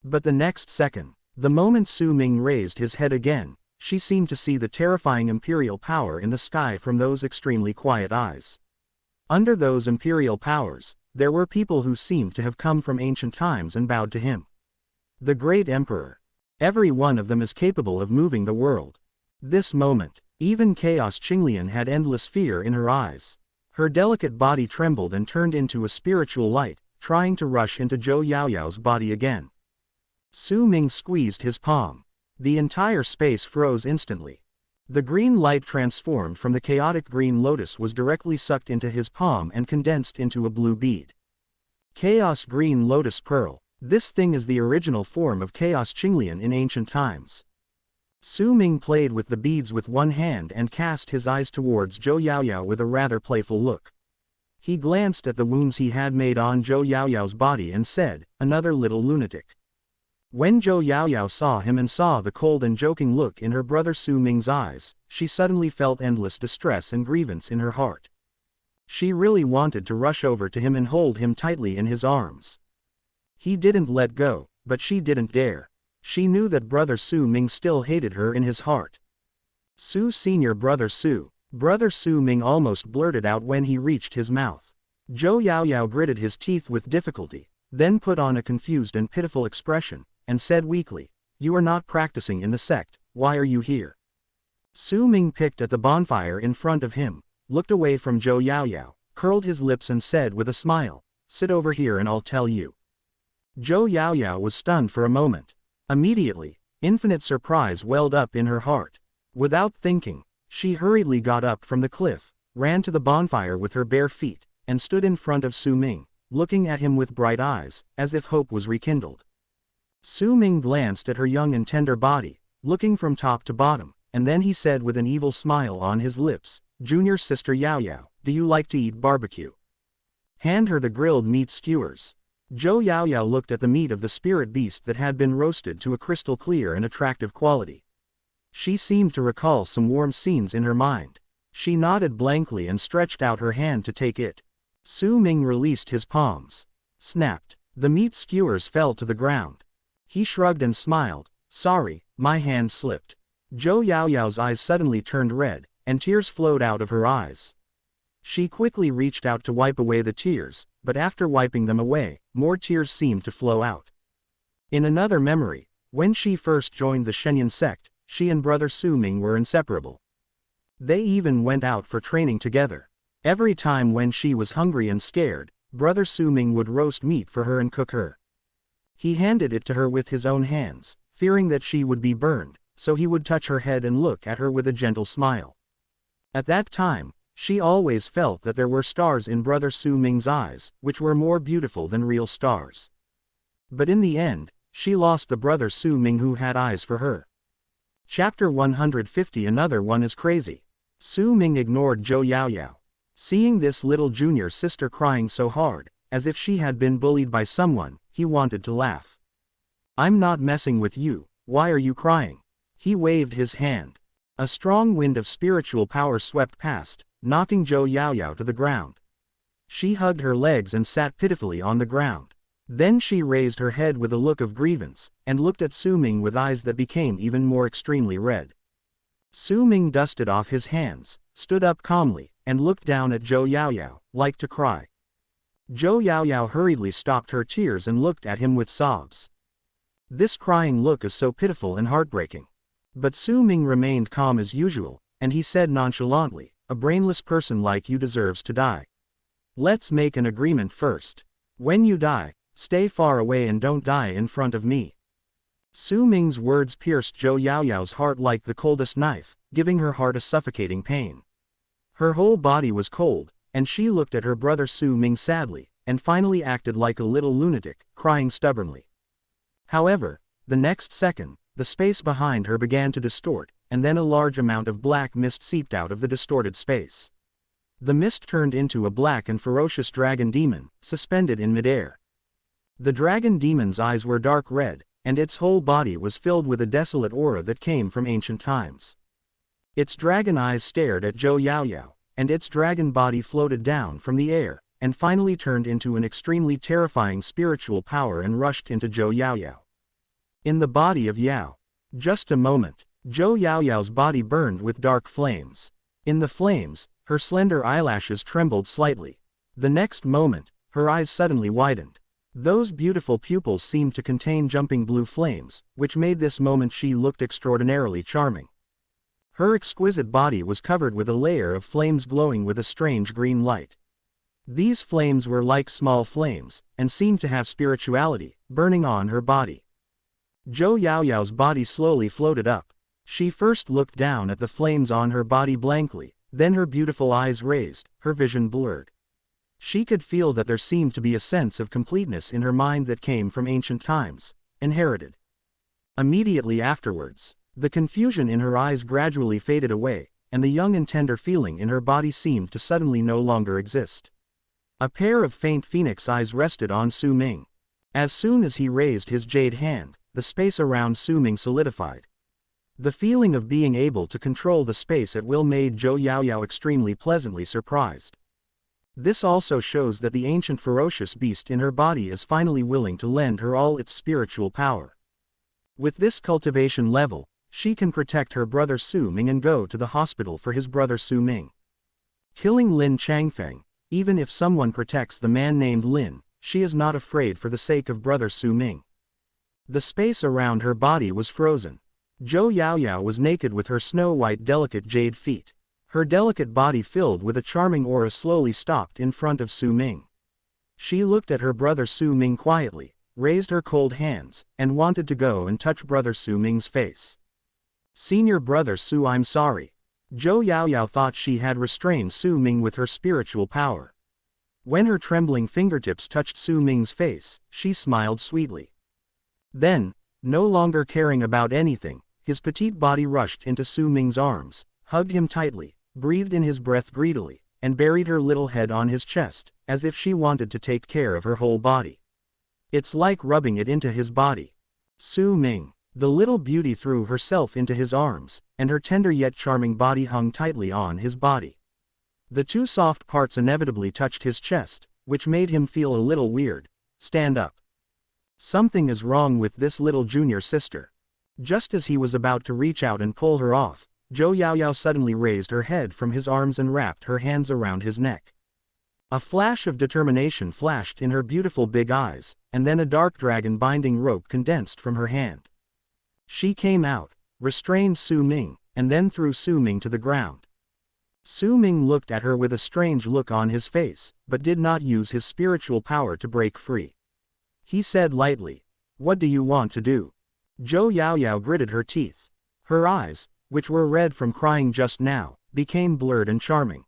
But the next second, the moment Su Ming raised his head again, she seemed to see the terrifying imperial power in the sky from those extremely quiet eyes. Under those imperial powers, there were people who seemed to have come from ancient times and bowed to him. The great emperor. Every one of them is capable of moving the world. This moment, even Chaos Qinglian had endless fear in her eyes. Her delicate body trembled and turned into a spiritual light, trying to rush into Zhou Yaoyao's body again. Su Ming squeezed his palm. The entire space froze instantly. The green light transformed from the chaotic green lotus was directly sucked into his palm and condensed into a blue bead. Chaos Green Lotus Pearl. This thing is the original form of Chaos Qinglian in ancient times. Su Ming played with the beads with one hand and cast his eyes towards Zhou Yaoyao with a rather playful look. He glanced at the wounds he had made on Zhou Yaoyao's body and said, "Another little lunatic." When Zhou Yaoyao saw him and saw the cold and joking look in her brother Su Ming's eyes, she suddenly felt endless distress and grievance in her heart. She really wanted to rush over to him and hold him tightly in his arms. He didn't let go, but she didn't dare. She knew that brother Su Ming still hated her in his heart. Su Senior Brother Su. Brother Su Ming almost blurted out when he reached his mouth. Zhou Yaoyao gritted his teeth with difficulty, then put on a confused and pitiful expression, and said weakly, "You are not practicing in the sect, why are you here?" Su Ming picked at the bonfire in front of him, looked away from Zhou Yaoyao, curled his lips and said with a smile, "Sit over here and I'll tell you." Zhou Yaoyao was stunned for a moment. Immediately, infinite surprise welled up in her heart. Without thinking, she hurriedly got up from the cliff, ran to the bonfire with her bare feet, and stood in front of Su Ming, looking at him with bright eyes, as if hope was rekindled. Su Ming glanced at her young and tender body, looking from top to bottom, and then he said with an evil smile on his lips, "Junior sister Yaoyao, do you like to eat barbecue? Hand her the grilled meat skewers." Zhou Yaoyao looked at the meat of the spirit beast that had been roasted to a crystal clear and attractive quality. She seemed to recall some warm scenes in her mind. She nodded blankly and stretched out her hand to take it. Su Ming released his palms. Snapped. The meat skewers fell to the ground. He shrugged and smiled, "Sorry, my hand slipped." Zhou Yaoyao's eyes suddenly turned red, and tears flowed out of her eyes. She quickly reached out to wipe away the tears, but after wiping them away, more tears seemed to flow out. In another memory, when she first joined the Shenyan sect, she and brother Su Ming were inseparable. They even went out for training together. Every time when she was hungry and scared, brother Su Ming would roast meat for her and cook her. He handed it to her with his own hands, fearing that she would be burned, so he would touch her head and look at her with a gentle smile. At that time, she always felt that there were stars in brother Su Ming's eyes, which were more beautiful than real stars. But in the end, she lost the brother Su Ming who had eyes for her. Chapter 150. Another one is crazy. Su Ming ignored Zhou Yaoyao. Seeing this little junior sister crying so hard, as if she had been bullied by someone, he wanted to laugh. "I'm not messing with you, why are you crying?" He waved his hand. A strong wind of spiritual power swept past, knocking Zhou Yaoyao to the ground. She hugged her legs and sat pitifully on the ground. Then she raised her head with a look of grievance, and looked at Su Ming with eyes that became even more extremely red. Su Ming dusted off his hands, stood up calmly, and looked down at Zhou Yaoyao, like to cry. Zhou Yaoyao hurriedly stopped her tears and looked at him with sobs. This crying look is so pitiful and heartbreaking. But Su Ming remained calm as usual, and he said nonchalantly, "A brainless person like you deserves to die. Let's make an agreement first. When you die, stay far away and don't die in front of me." Su Ming's words pierced Zhou Yaoyao's heart like the coldest knife, giving her heart a suffocating pain. Her whole body was cold, and she looked at her brother Su Ming sadly, and finally acted like a little lunatic, crying stubbornly. However, the next second, the space behind her began to distort, and then a large amount of black mist seeped out of the distorted space. The mist turned into a black and ferocious dragon demon, suspended in midair. The dragon demon's eyes were dark red, and its whole body was filled with a desolate aura that came from ancient times. Its dragon eyes stared at Zhou Yaoyao, and its dragon body floated down from the air, and finally turned into an extremely terrifying spiritual power and rushed into Zhou Yaoyao. In the body of Yao. Just a moment, Zhou Yaoyao's body burned with dark flames. In the flames, her slender eyelashes trembled slightly. The next moment, her eyes suddenly widened. Those beautiful pupils seemed to contain jumping blue flames, which made this moment she looked extraordinarily charming. Her exquisite body was covered with a layer of flames glowing with a strange green light. These flames were like small flames, and seemed to have spirituality, burning on her body. Zhou Yaoyao's body slowly floated up. She first looked down at the flames on her body blankly, then her beautiful eyes raised, her vision blurred. She could feel that there seemed to be a sense of completeness in her mind that came from ancient times, inherited. Immediately afterwards, the confusion in her eyes gradually faded away, and the young and tender feeling in her body seemed to suddenly no longer exist. A pair of faint phoenix eyes rested on Su Ming. As soon as he raised his jade hand, the space around Su Ming solidified. The feeling of being able to control the space at will made Zhou Yaoyao extremely pleasantly surprised. This also shows that the ancient ferocious beast in her body is finally willing to lend her all its spiritual power. With this cultivation level, she can protect her brother Su Ming and go to the hospital for his brother Su Ming. Killing Lin Changfeng. Even if someone protects the man named Lin, she is not afraid for the sake of brother Su Ming. The space around her body was frozen. Zhou Yaoyao was naked with her snow-white delicate jade feet. Her delicate body filled with a charming aura slowly stopped in front of Su Ming. She looked at her brother Su Ming quietly, raised her cold hands, and wanted to go and touch brother Su Ming's face. Senior brother Su, I'm sorry. Zhou Yaoyao thought she had restrained Su Ming with her spiritual power. When her trembling fingertips touched Su Ming's face, she smiled sweetly. Then, no longer caring about anything, his petite body rushed into Su Ming's arms, hugged him tightly, breathed in his breath greedily, and buried her little head on his chest, as if she wanted to take care of her whole body. It's like rubbing it into his body. Su Ming. The little beauty threw herself into his arms, and her tender yet charming body hung tightly on his body. The two soft parts inevitably touched his chest, which made him feel a little weird. Stand up. Something is wrong with this little junior sister. Just as he was about to reach out and pull her off, Zhou Yaoyao suddenly raised her head from his arms and wrapped her hands around his neck. A flash of determination flashed in her beautiful big eyes, and then a dark dragon binding rope condensed from her hand. She came out, restrained Su Ming, and then threw Su Ming to the ground. Su Ming looked at her with a strange look on his face, but did not use his spiritual power to break free. He said lightly, "What do you want to do?" Zhou Yaoyao gritted her teeth. Her eyes, which were red from crying just now, became blurred and charming.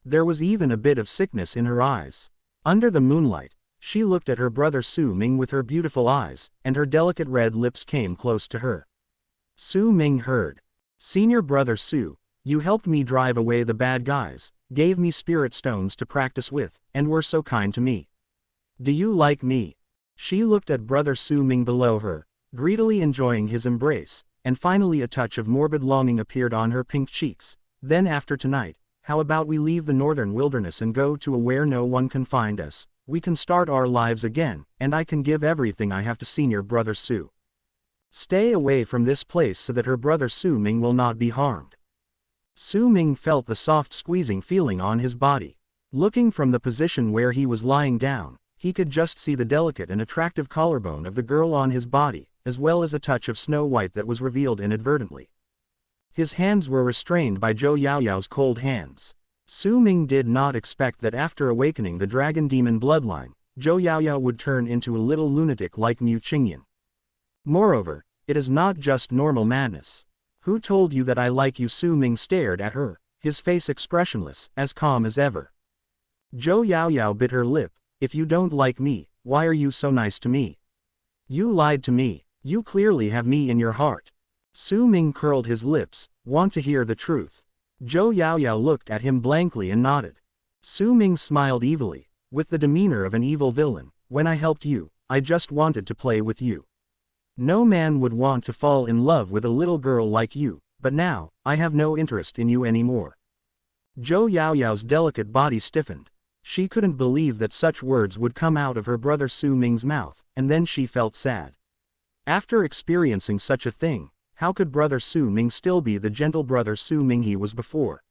There was even a bit of sickness in her eyes. Under the moonlight, she looked at her brother Su Ming with her beautiful eyes, and her delicate red lips came close to her. Su Ming heard. Senior brother Su, you helped me drive away the bad guys, gave me spirit stones to practice with, and were so kind to me. Do you like me? She looked at brother Su Ming below her, greedily enjoying his embrace, and finally a touch of morbid longing appeared on her pink cheeks. Then after tonight, how about we leave the northern wilderness and go to where no one can find us? We can start our lives again, and I can give everything I have to senior brother Su. Stay away from this place so that her brother Su Ming will not be harmed. Su Ming felt the soft squeezing feeling on his body. Looking from the position where he was lying down, he could just see the delicate and attractive collarbone of the girl on his body, as well as a touch of snow white that was revealed inadvertently. His hands were restrained by Zhou Yaoyao's cold hands. Su Ming did not expect that after awakening the dragon demon bloodline, Zhou Yaoyao would turn into a little lunatic like Mu Qingyan. Moreover, it is not just normal madness. Who told you that I like you? Su Ming stared at her, his face expressionless, as calm as ever. Zhou Yaoyao bit her lip. If you don't like me, why are you so nice to me? You lied to me. You clearly have me in your heart. Su Ming curled his lips. Want to hear the truth? Zhou Yaoyao looked at him blankly and nodded. Su Ming smiled evilly, with the demeanor of an evil villain. When I helped you, I just wanted to play with you. No man would want to fall in love with a little girl like you, but now, I have no interest in you anymore. Zhou Yaoyao's delicate body stiffened. She couldn't believe that such words would come out of her brother Su Ming's mouth, and then she felt sad. After experiencing such a thing, how could brother Su Ming still be the gentle brother Su Ming he was before?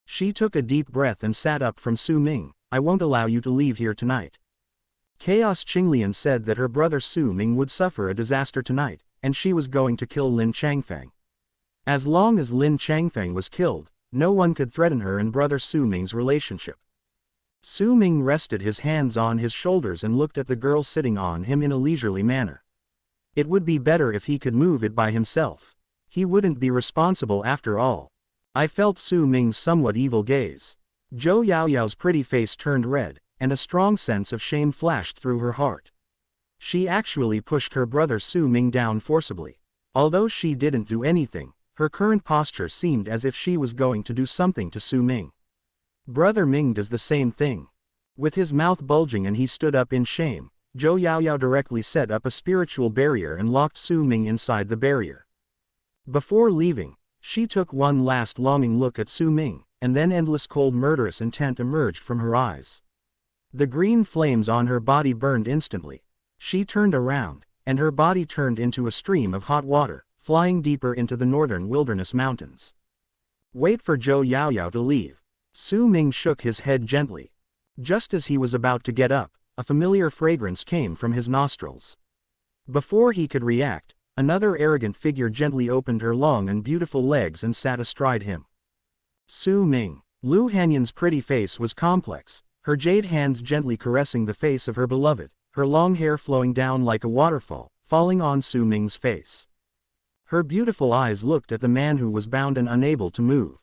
She took a deep breath and sat up from Su Ming. I won't allow you to leave here tonight. Chaos Qinglian said that her brother Su Ming would suffer a disaster tonight, and she was going to kill Lin Changfeng. As long as Lin Changfeng was killed, no one could threaten her and brother Su Ming's relationship. Su Ming rested his hands on his shoulders and looked at the girl sitting on him in a leisurely manner. It would be better if he could move it by himself. He wouldn't be responsible after all. I felt Su Ming's somewhat evil gaze. Zhou Yaoyao's pretty face turned red, and a strong sense of shame flashed through her heart. She actually pushed her brother Su Ming down forcibly. Although she didn't do anything, her current posture seemed as if she was going to do something to Su Ming. Brother Ming does the same thing. With his mouth bulging and he stood up in shame, Zhou Yaoyao directly set up a spiritual barrier and locked Su Ming inside the barrier. Before leaving, she took one last longing look at Su Ming, and then endless cold murderous intent emerged from her eyes. The green flames on her body burned instantly. She turned around, and her body turned into a stream of hot water, flying deeper into the northern wilderness mountains. Wait for Zhou Yaoyao to leave. Su Ming shook his head gently. Just as he was about to get up, a familiar fragrance came from his nostrils. Before he could react, another arrogant figure gently opened her long and beautiful legs and sat astride him. Su Ming. Lu Hanyan's pretty face was complex, her jade hands gently caressing the face of her beloved, her long hair flowing down like a waterfall, falling on Su Ming's face. Her beautiful eyes looked at the man who was bound and unable to move.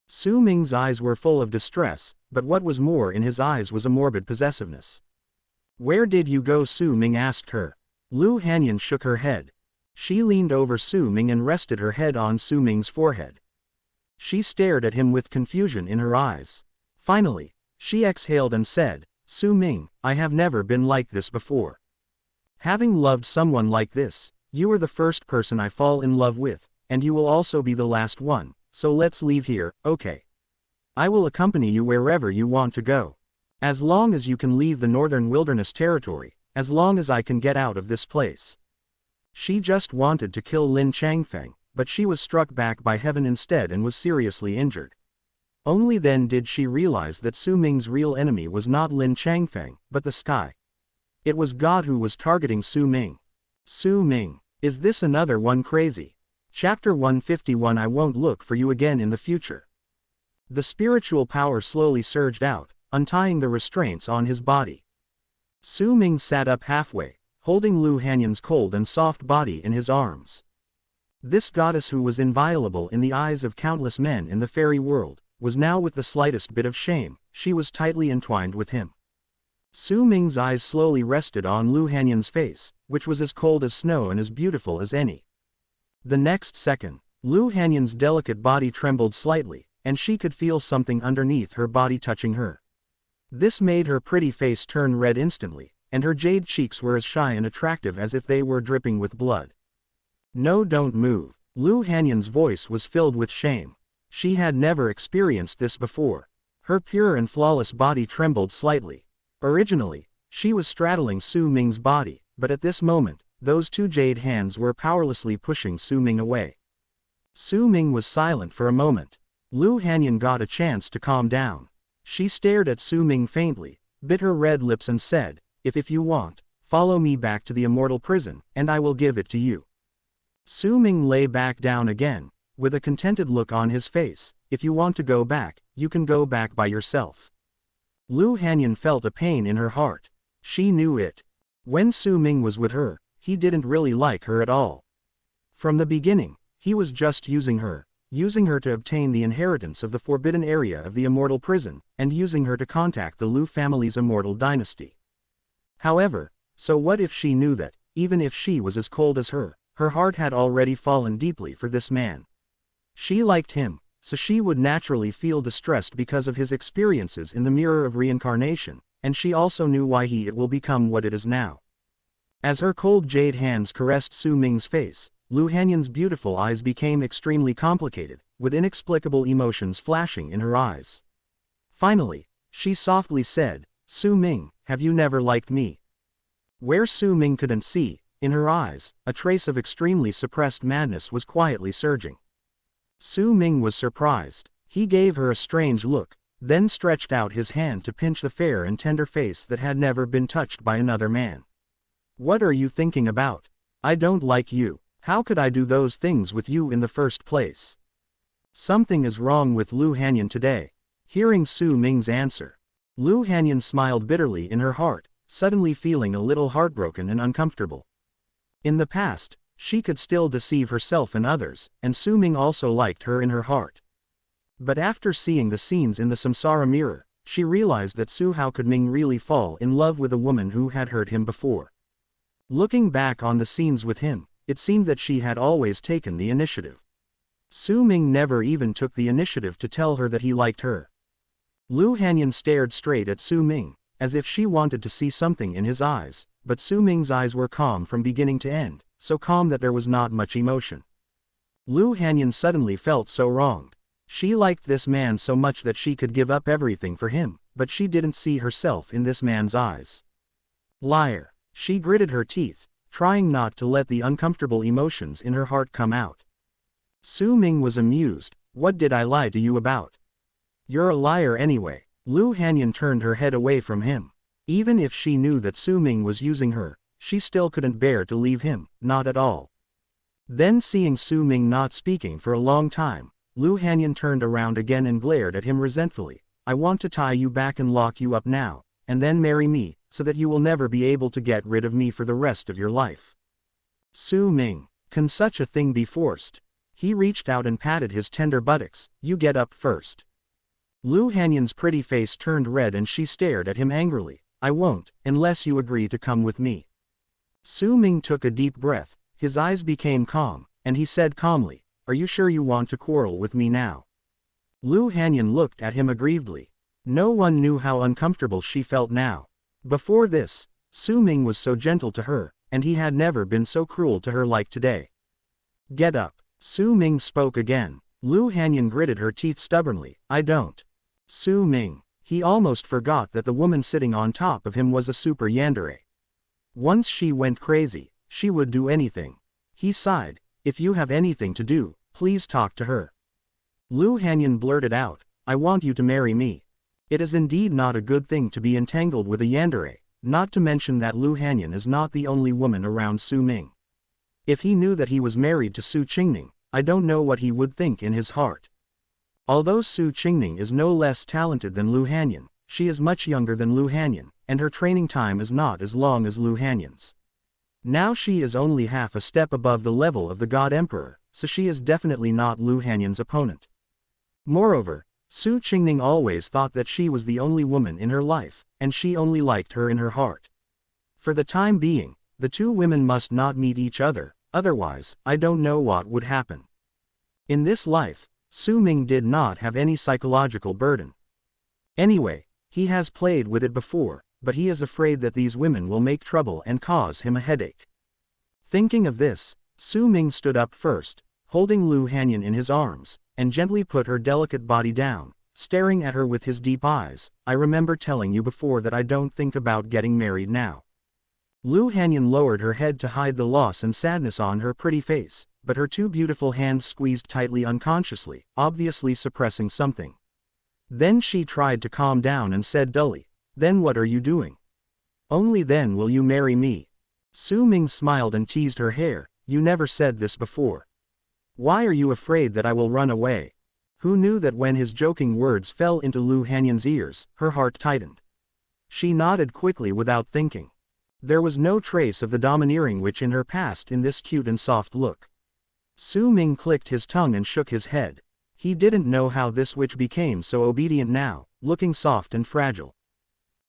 Su Ming's eyes were full of distress, but what was more in his eyes was a morbid possessiveness. Where did you go? Su Ming asked her. Lu Hanyan shook her head. She leaned over Su Ming and rested her head on Su Ming's forehead. She stared at him with confusion in her eyes. Finally, she exhaled and said, Su Ming, I have never been like this before. Having loved someone like this, you are the first person I fall in love with, and you will also be the last one. So let's leave here, okay? I will accompany you wherever you want to go. As long as you can leave the northern wilderness territory, as long as I can get out of this place. She just wanted to kill Lin Changfeng, but she was struck back by heaven instead and was seriously injured. Only then did she realize that Su Ming's real enemy was not Lin Changfeng, but the sky. It was God who was targeting Su Ming. Su Ming, is this another one crazy? Chapter 151 I won't look for you again in the future. The spiritual power slowly surged out, untying the restraints on his body. Su Ming sat up halfway, holding Lu Hanyan's cold and soft body in his arms. This goddess who was inviolable in the eyes of countless men in the fairy world, was now with the slightest bit of shame, she was tightly entwined with him. Su Ming's eyes slowly rested on Lu Hanyan's face, which was as cold as snow and as beautiful as any. The next second, Lu Hanyan's delicate body trembled slightly, and she could feel something underneath her body touching her. This made her pretty face turn red instantly, and her jade cheeks were as shy and attractive as if they were dripping with blood. No, don't move. Lu Hanyan's voice was filled with shame. She had never experienced this before. Her pure and flawless body trembled slightly. Originally, she was straddling Su Ming's body, but at this moment, those two jade hands were powerlessly pushing Su Ming away. Su Ming was silent for a moment. Lu Hanyan got a chance to calm down. She stared at Su Ming faintly, bit her red lips and said, if you want, follow me back to the immortal prison, and I will give it to you. Su Ming lay back down again, with a contented look on his face. If you want to go back, you can go back by yourself. Lu Hanyan felt a pain in her heart. She knew it. When Su Ming was with her, he didn't really like her at all. From the beginning, he was just using her to obtain the inheritance of the forbidden area of the immortal prison, and using her to contact the Lu family's immortal dynasty. However, so what if she knew that, even if she was as cold as her heart had already fallen deeply for this man. She liked him, so she would naturally feel distressed because of his experiences in the mirror of reincarnation, and she also knew why it will become what it is now. As her cold jade hands caressed Su Ming's face, Lu Hanyan's beautiful eyes became extremely complicated, with inexplicable emotions flashing in her eyes. Finally, She softly said, Su Ming, have you never liked me? Where Su Ming couldn't see, in her eyes, a trace of extremely suppressed madness was quietly surging. Su Ming was surprised. He gave her a strange look, then stretched out his hand to pinch the fair and tender face that had never been touched by another man. What are you thinking about? I don't like you. How could I do those things with you in the first place? Something is wrong with Lu Hanyan today. Hearing Su Ming's answer, Lu Hanyan smiled bitterly in her heart, suddenly feeling a little heartbroken and uncomfortable. In the past, she could still deceive herself and others, and Su Ming also liked her in her heart. But after seeing the scenes in the samsara mirror, she realized that how could Ming really fall in love with a woman who had hurt him before? Looking back on the scenes with him, it seemed that she had always taken the initiative. Su Ming never even took the initiative to tell her that he liked her. Lu Hanyan stared straight at Su Ming, as if she wanted to see something in his eyes, but Su Ming's eyes were calm from beginning to end, so calm that there was not much emotion. Lu Hanyan suddenly felt so wronged. She liked this man so much that she could give up everything for him, but she didn't see herself in this man's eyes. Liar. She gritted her teeth, trying not to let the uncomfortable emotions in her heart come out. Su Ming was amused. What did I lie to you about? You're a liar anyway. Lu Hanyan turned her head away from him. Even if she knew that Su Ming was using her, she still couldn't bear to leave him, not at all. Then seeing Su Ming not speaking for a long time, Lu Hanyan turned around again and glared at him resentfully. I want to tie you back and lock you up now, and then marry me, so that you will never be able to get rid of me for the rest of your life. Su Ming, can such a thing be forced? He reached out and patted his tender buttocks. You get up first. Lu Hanyan's pretty face turned red and she stared at him angrily. I won't, unless you agree to come with me. Su Ming took a deep breath, his eyes became calm, and he said calmly, Are you sure you want to quarrel with me now? Lu Hanyan looked at him aggrievedly. No one knew how uncomfortable she felt now. Before this, Su Ming was so gentle to her, and he had never been so cruel to her like today. Get up. Su Ming spoke again. Lu Hanyan gritted her teeth stubbornly. I don't. Su Ming. He almost forgot that the woman sitting on top of him was a super yandere. Once she went crazy, she would do anything. He sighed. If you have anything to do, please talk to her. Lu Hanyan blurted out, I want you to marry me. It is indeed not a good thing to be entangled with a yandere, not to mention that Lu Hanyan is not the only woman around Su Ming. If he knew that he was married to Su Qingning, I don't know what he would think in his heart. Although Su Qingning is no less talented than Lu Hanyan, she is much younger than Lu Hanyan, and her training time is not as long as Lu Hanyan's. Now she is only half a step above the level of the God Emperor, so she is definitely not Lu Hanyan's opponent. Moreover, Su Qingning always thought that she was the only woman in her life, and she only liked her in her heart. For the time being, the two women must not meet each other, otherwise, I don't know what would happen. In this life, Su Ming did not have any psychological burden. Anyway, he has played with it before, but he is afraid that these women will make trouble and cause him a headache. Thinking of this, Su Ming stood up first, holding Lu Hanyan in his arms, and gently put her delicate body down, staring at her with his deep eyes. I remember telling you before that I don't think about getting married now. Lu Hanyan lowered her head to hide the loss and sadness on her pretty face, but her two beautiful hands squeezed tightly unconsciously, obviously suppressing something. Then she tried to calm down and said dully, Then what are you doing? Only then will you marry me. Su Ming smiled and teased her hair. You never said this before. Why are you afraid that I will run away? Who knew that when his joking words fell into Lu Hanyan's ears, her heart tightened. She nodded quickly without thinking. There was no trace of the domineering witch in her past in this cute and soft look. Su Ming clicked his tongue and shook his head. He didn't know how this witch became so obedient now, looking soft and fragile.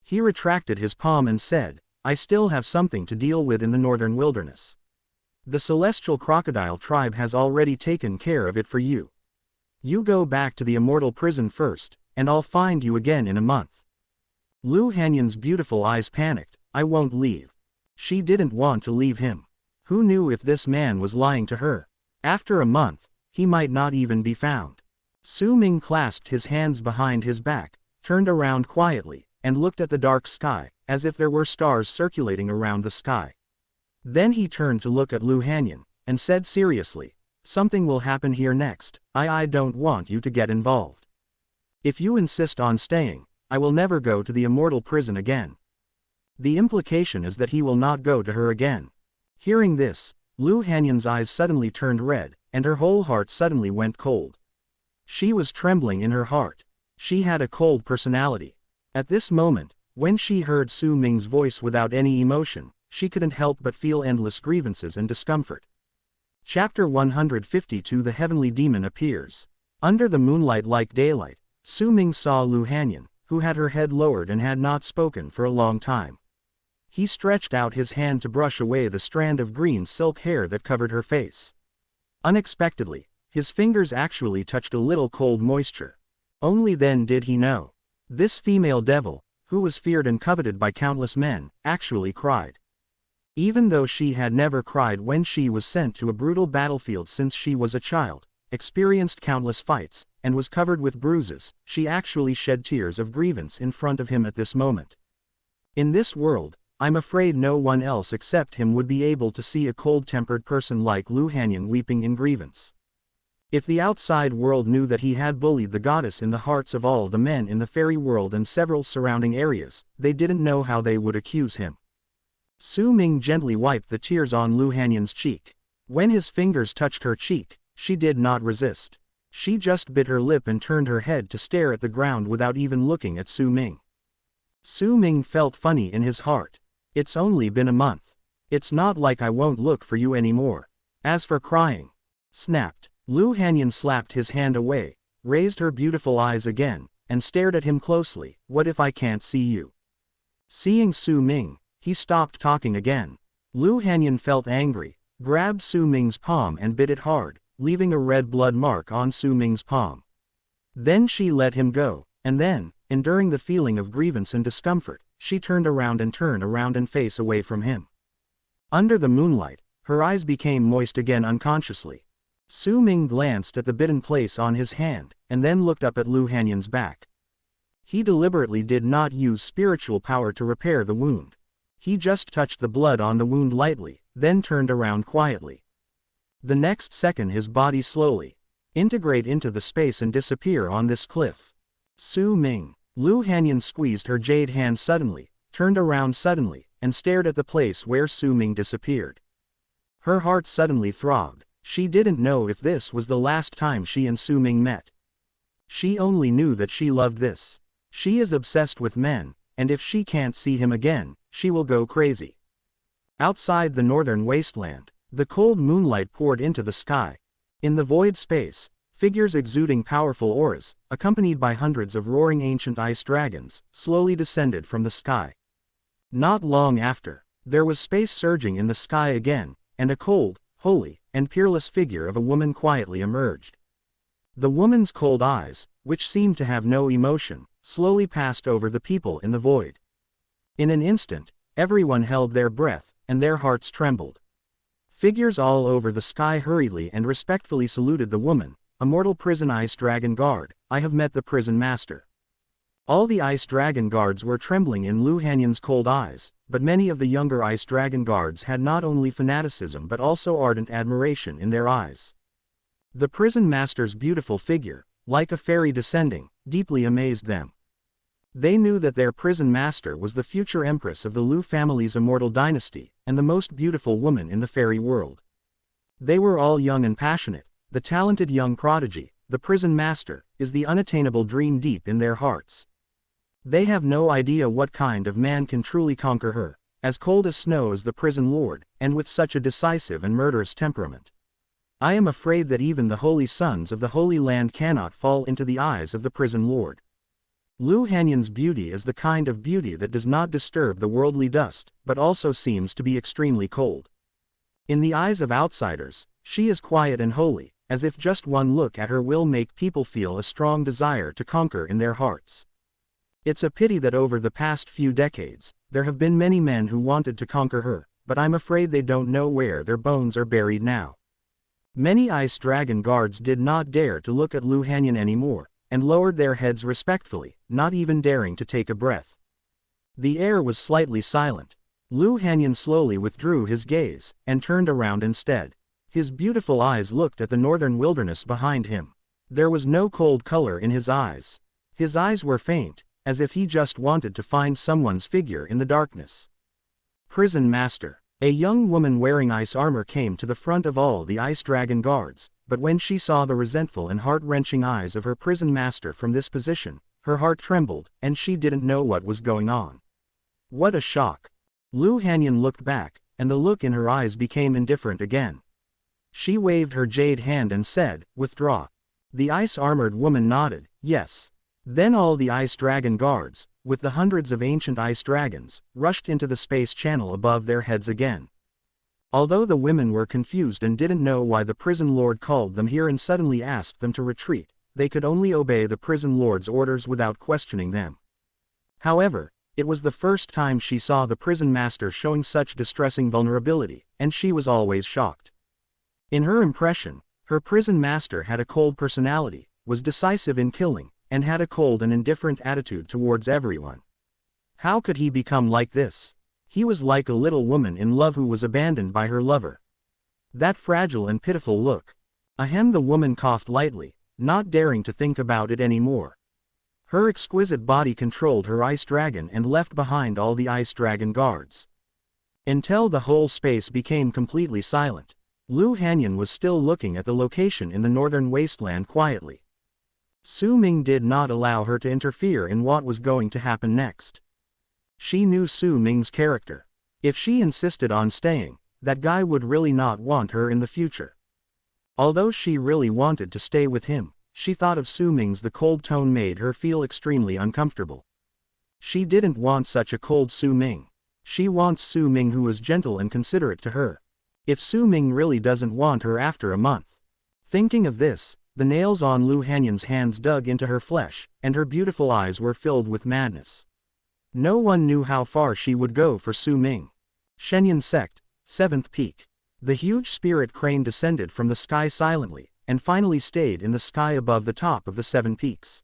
He retracted his palm and said, I still have something to deal with in the northern wilderness. The celestial crocodile tribe has already taken care of it for you. You go back to the immortal prison first, and I'll find you again in a month. Lu Hanyan's beautiful eyes panicked. I won't leave. She didn't want to leave him. Who knew if this man was lying to her? After a month, he might not even be found. Su Ming clasped his hands behind his back, turned around quietly, and looked at the dark sky, as if there were stars circulating around the sky. Then he turned to look at Lu Hanyan, and said seriously, "Something will happen here next. I don't want you to get involved. If you insist on staying, I will never go to the immortal prison again." The implication is that he will not go to her again. Hearing this, Lu Hanyan's eyes suddenly turned red, and her whole heart suddenly went cold. She was trembling in her heart. She had a cold personality. At this moment, when she heard Su Ming's voice without any emotion, she couldn't help but feel endless grievances and discomfort. Chapter 152 The Heavenly Demon Appears. Under the moonlight like daylight, Su Ming saw Lu Hanyan, who had her head lowered and had not spoken for a long time. He stretched out his hand to brush away the strand of green silk hair that covered her face. Unexpectedly, his fingers actually touched a little cold moisture. Only then did he know. This female devil, who was feared and coveted by countless men, actually cried. Even though she had never cried when she was sent to a brutal battlefield since she was a child, experienced countless fights, and was covered with bruises, she actually shed tears of grievance in front of him at this moment. In this world, I'm afraid no one else except him would be able to see a cold-tempered person like Lu Hanyan weeping in grievance. If the outside world knew that he had bullied the goddess in the hearts of all the men in the fairy world and several surrounding areas, they didn't know how they would accuse him. Su Ming gently wiped the tears on Lu Hanyan's cheek. When his fingers touched her cheek, she did not resist. She just bit her lip and turned her head to stare at the ground without even looking at Su Ming. Su Ming felt funny in his heart. It's only been a month. It's not like I won't look for you anymore. As for crying, snapped. Lu Hanyan slapped his hand away, raised her beautiful eyes again, and stared at him closely. What if I can't see you? Seeing Su Ming, he stopped talking again. Lu Hanyan felt angry, grabbed Su Ming's palm and bit it hard, leaving a red blood mark on Su Ming's palm. Then she let him go, and then, enduring the feeling of grievance and discomfort, she turned around and face away from him. Under the moonlight, her eyes became moist again unconsciously. Su Ming glanced at the bitten place on his hand, and then looked up at Lu Hanyan's back. He deliberately did not use spiritual power to repair the wound. He just touched the blood on the wound lightly, then turned around quietly. The next second his body slowly integrate into the space and disappear on this cliff. Su Ming. Lu Hanyan squeezed her jade hand suddenly, turned around suddenly, and stared at the place where Su Ming disappeared. Her heart suddenly throbbed. She didn't know if this was the last time she and Su Ming met. She only knew that she loved this. She is obsessed with men, and if she can't see him again, she will go crazy. Outside the northern wasteland, the cold moonlight poured into the sky. In the void space, figures exuding powerful auras, accompanied by hundreds of roaring ancient ice dragons, slowly descended from the sky. Not long after, there was space surging in the sky again, and a cold, holy, and peerless figure of a woman quietly emerged. The woman's cold eyes, which seemed to have no emotion, slowly passed over the people in the void. In an instant, everyone held their breath, and their hearts trembled. Figures all over the sky hurriedly and respectfully saluted the woman. "Immortal prison ice dragon guard, I have met the prison master." All the ice dragon guards were trembling in Lu Hanyan's cold eyes, but many of the younger ice dragon guards had not only fanaticism but also ardent admiration in their eyes. The prison master's beautiful figure, like a fairy descending, deeply amazed them. They knew that their prison master was the future empress of the Lu family's immortal dynasty, and the most beautiful woman in the fairy world. They were all young and passionate. The talented young prodigy, the prison master, is the unattainable dream deep in their hearts. They have no idea what kind of man can truly conquer her, as cold as snow is the prison lord, and with such a decisive and murderous temperament. I am afraid that even the holy sons of the Holy Land cannot fall into the eyes of the prison lord. Lu Hanyan's beauty is the kind of beauty that does not disturb the worldly dust, but also seems to be extremely cold. In the eyes of outsiders, she is quiet and holy, as if just one look at her will make people feel a strong desire to conquer in their hearts. It's a pity that over the past few decades, there have been many men who wanted to conquer her, but I'm afraid they don't know where their bones are buried now. Many ice dragon guards did not dare to look at Lu Hanyan anymore, and lowered their heads respectfully, not even daring to take a breath. The air was slightly silent. Lu Hanyan slowly withdrew his gaze, and turned around instead. His beautiful eyes looked at the northern wilderness behind him. There was no cold color in his eyes. His eyes were faint, as if he just wanted to find someone's figure in the darkness. Prison Master. A young woman wearing ice armor came to the front of all the ice dragon guards, but when she saw the resentful and heart-wrenching eyes of her prison master from this position, her heart trembled, and she didn't know what was going on. What a shock! Lu Hanyan looked back, and the look in her eyes became indifferent again. She waved her jade hand and said, "Withdraw." The ice-armored woman nodded, yes. Then all the ice dragon guards, with the hundreds of ancient ice dragons, rushed into the space channel above their heads again. Although the women were confused and didn't know why the prison lord called them here and suddenly asked them to retreat, they could only obey the prison lord's orders without questioning them. However, it was the first time she saw the prison master showing such distressing vulnerability, and she was always shocked. In her impression, her prison master had a cold personality, was decisive in killing, and had a cold and indifferent attitude towards everyone. How could he become like this? He was like a little woman in love who was abandoned by her lover. That fragile and pitiful look. Ahem, the woman coughed lightly, not daring to think about it anymore. Her exquisite body controlled her ice dragon and left behind all the ice dragon guards. Until the whole space became completely silent, Lu Hanyan was still looking at the location in the northern wasteland quietly. Su Ming did not allow her to interfere in what was going to happen next. She knew Su Ming's character. If she insisted on staying, that guy would really not want her in the future. Although she really wanted to stay with him, she thought of Su Ming's the cold tone made her feel extremely uncomfortable. She didn't want such a cold Su Ming. She wants Su Ming who is gentle and considerate to her. If Su Ming really doesn't want her after a month. Thinking of this, the nails on Lu Hanyan's hands dug into her flesh, and her beautiful eyes were filled with madness. No one knew how far she would go for Su Ming. Shenyang Sect, 7th Peak. The huge spirit crane descended from the sky silently, and finally stayed in the sky above the top of the 7 peaks.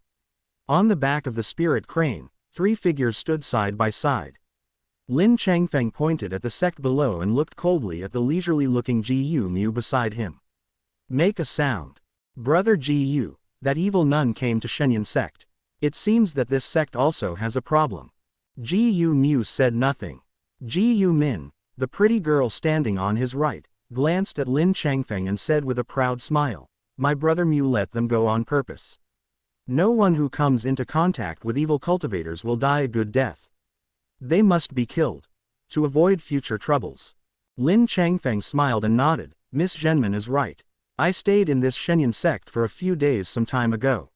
On the back of the spirit crane, 3 figures stood side by side. Lin Changfeng pointed at the sect below and looked coldly at the leisurely-looking Ji Yu Mu beside him. Make a sound. Brother Ji Yu, that evil nun came to Shenyang Sect. It seems that this sect also has a problem. Ji Yu Mu said nothing. Ji Yu Min, the pretty girl standing on his right, glanced at Lin Changfeng and said with a proud smile, "My brother Mu let them go on purpose. No one who comes into contact with evil cultivators will die a good death. They must be killed, to avoid future troubles." Lin Changfeng smiled and nodded, "Miss Zhenmin is right. I stayed in this Shenyang sect for a few days some time ago.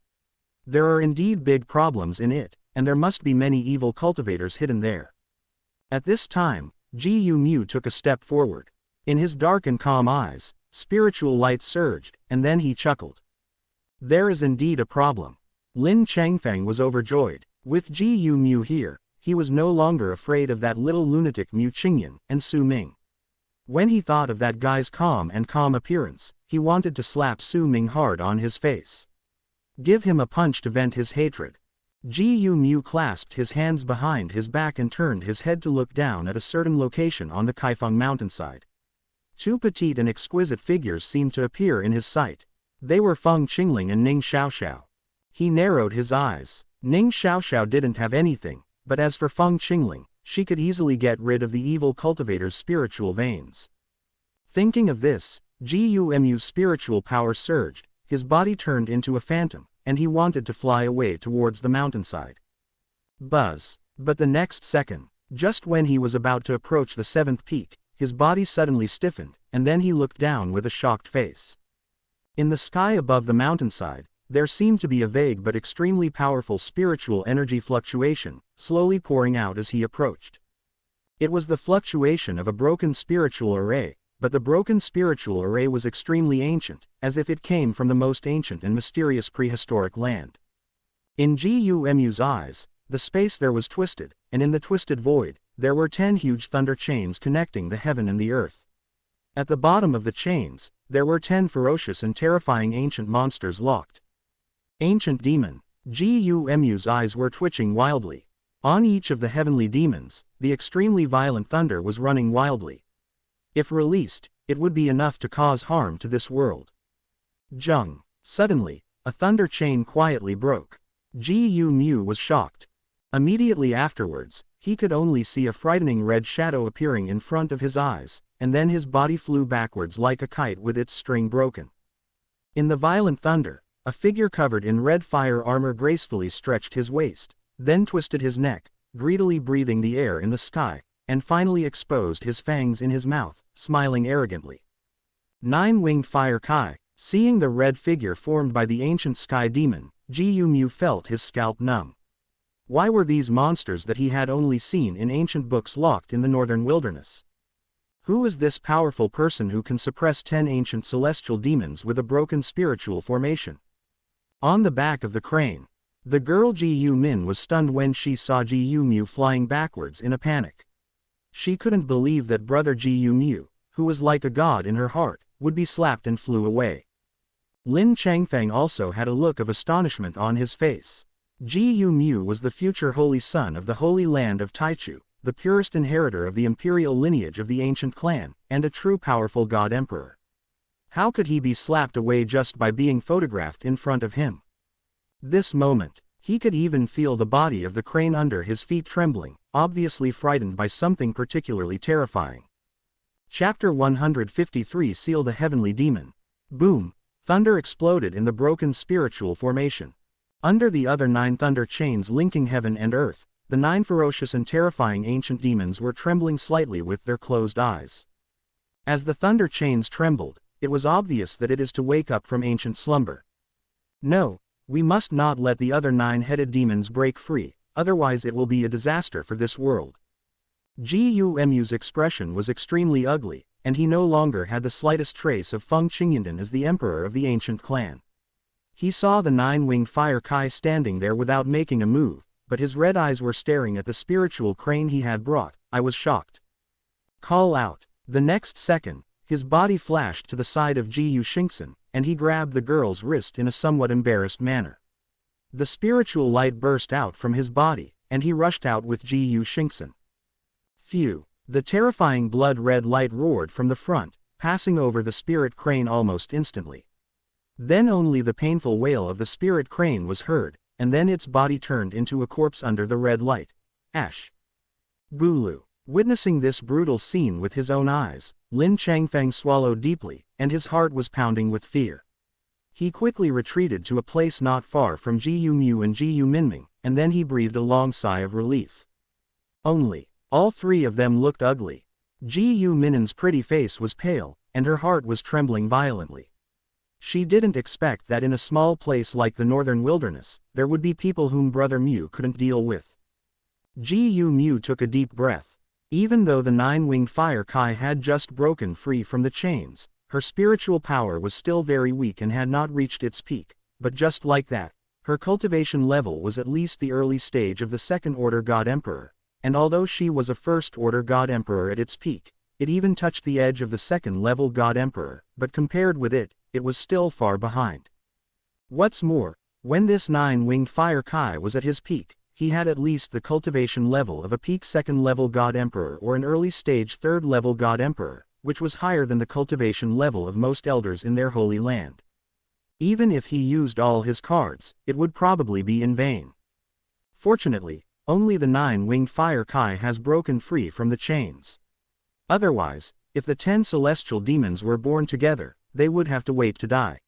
There are indeed big problems in it, and there must be many evil cultivators hidden there." At this time, Ji Yu Mu took a step forward. In his dark and calm eyes, spiritual light surged, and then he chuckled. There is indeed a problem. Lin Changfeng was overjoyed. With Ji Yu Mu here, he was no longer afraid of that little lunatic Mu Qingyan and Su Ming. When he thought of that guy's calm appearance, he wanted to slap Su Ming hard on his face. Give him a punch to vent his hatred. Ji Yu Mu clasped his hands behind his back and turned his head to look down at a certain location on the Kaifeng mountainside. 2 petite and exquisite figures seemed to appear in his sight. They were Feng Qingling and Ning Xiaoxiao. He narrowed his eyes. Ning Xiaoxiao didn't have anything, but as for Feng Qingling, she could easily get rid of the evil cultivator's spiritual veins. Thinking of this, Ji Yu Mu's spiritual power surged, his body turned into a phantom, and he wanted to fly away towards the mountainside. Buzz! But the next second, just when he was about to approach the 7th peak, his body suddenly stiffened, and then he looked down with a shocked face. In the sky above the mountainside, there seemed to be a vague but extremely powerful spiritual energy fluctuation, slowly pouring out as he approached. It was the fluctuation of a broken spiritual array, but the broken spiritual array was extremely ancient, as if it came from the most ancient and mysterious prehistoric land. In Ji Yu Mu's eyes, the space there was twisted, and in the twisted void, there were 10 huge thunder chains connecting the heaven and the earth. At the bottom of the chains, there were 10 ferocious and terrifying ancient monsters locked. Ancient demon. Gumu's eyes were twitching wildly. On each of the heavenly demons, the extremely violent thunder was running wildly. If released, it would be enough to cause harm to this world. Jung. Suddenly, a thunder chain quietly broke. Gumu was shocked. Immediately afterwards, he could only see a frightening red shadow appearing in front of his eyes, and then his body flew backwards like a kite with its string broken. In the violent thunder, a figure covered in red fire armor gracefully stretched his waist, then twisted his neck, greedily breathing the air in the sky, and finally exposed his fangs in his mouth, smiling arrogantly. Nine-winged fire Kai. Seeing the red figure formed by the ancient sky demon, Gumu felt his scalp numb. Why were these monsters that he had only seen in ancient books locked in the northern wilderness? Who is this powerful person who can suppress 10 ancient celestial demons with a broken spiritual formation? On the back of the crane, the girl Gumin was stunned when she saw Gumu flying backwards in a panic. She couldn't believe that brother Gumu, who was like a god in her heart, would be slapped and flew away. Lin Changfeng also had a look of astonishment on his face. Gumu was the future holy son of the holy land of Taichu, the purest inheritor of the imperial lineage of the ancient clan, and a true powerful god emperor. How could he be slapped away just by being photographed in front of him? This moment, he could even feel the body of the crane under his feet trembling, obviously frightened by something particularly terrifying. Chapter 153 Seal the Heavenly Demon. Boom! Thunder exploded in the broken spiritual formation. Under the other 9 thunder chains linking heaven and earth, the 9 ferocious and terrifying ancient demons were trembling slightly with their closed eyes. As the thunder chains trembled, it was obvious that it is to wake up from ancient slumber. No, we must not let the other 9-headed demons break free, otherwise it will be a disaster for this world. Gumu's expression was extremely ugly, and he no longer had the slightest trace of Feng Qingyuan as the emperor of the ancient clan. He saw the 9-winged fire Kai standing there without making a move, but his red eyes were staring at the spiritual crane he had brought. I was shocked. Call out. The next second, his body flashed to the side of Gu Xingxin, and he grabbed the girl's wrist in a somewhat embarrassed manner. The spiritual light burst out from his body, and he rushed out with Gu Xingxin. Phew! The terrifying blood-red light roared from the front, passing over the spirit crane almost instantly. Then only the painful wail of the spirit crane was heard, and then its body turned into a corpse under the red light. Ash! Gulu! Witnessing this brutal scene with his own eyes, Lin Changfeng swallowed deeply, and his heart was pounding with fear. He quickly retreated to a place not far from Gumu and Gu Minming, and then he breathed a long sigh of relief. All 3 of them looked ugly. Gu Minen's pretty face was pale, and her heart was trembling violently. She didn't expect that in a small place like the northern wilderness, there would be people whom Brother Mu couldn't deal with. Gumu took a deep breath. Even though the 9-winged fire Kai had just broken free from the chains, her spiritual power was still very weak and had not reached its peak, but just like that, her cultivation level was at least the early stage of the second-order God Emperor, and although she was a first-order God Emperor at its peak, it even touched the edge of the second-level God Emperor, but compared with it, it was still far behind. What's more, when this 9-winged fire Kai was at his peak, he had at least the cultivation level of a peak second-level God Emperor or an early-stage third-level God Emperor, which was higher than the cultivation level of most elders in their holy land. Even if he used all his cards, it would probably be in vain. Fortunately, only the 9-winged fire Kai has broken free from the chains. Otherwise, if the 10 celestial demons were born together, they would have to wait to die.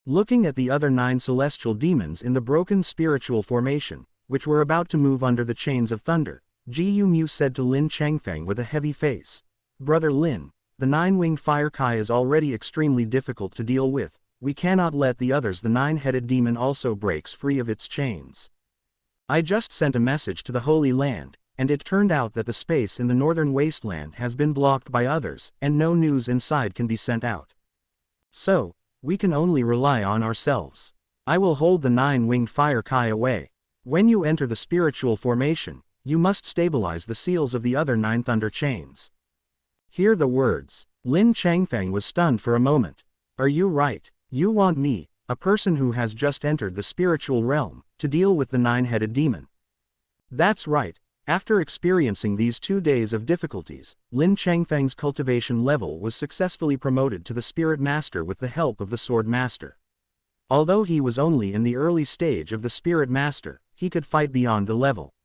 Looking at the other 9 celestial demons in the broken spiritual formation, which were about to move under the chains of thunder, Gumu said to Lin Changfeng with a heavy face, "Brother Lin, the 9-winged fire Kai is already extremely difficult to deal with. We cannot let the others. The 9-headed demon also breaks free of its chains. I just sent a message to the Holy Land, and it turned out that the space in the northern wasteland has been blocked by others, and no news inside can be sent out. So, we can only rely on ourselves. I will hold the 9-winged fire Kai away. When you enter the spiritual formation, you must stabilize the seals of the other 9 thunder chains." Hear the words. Lin Changfeng was stunned for a moment. "Are you right? You want me, a person who has just entered the spiritual realm, to deal with the nine-headed demon. That's right, after experiencing these 2 days of difficulties, Lin Changfeng's cultivation level was successfully promoted to the Spirit Master with the help of the Sword Master. Although he was only in the early stage of the Spirit Master, he could fight beyond the level.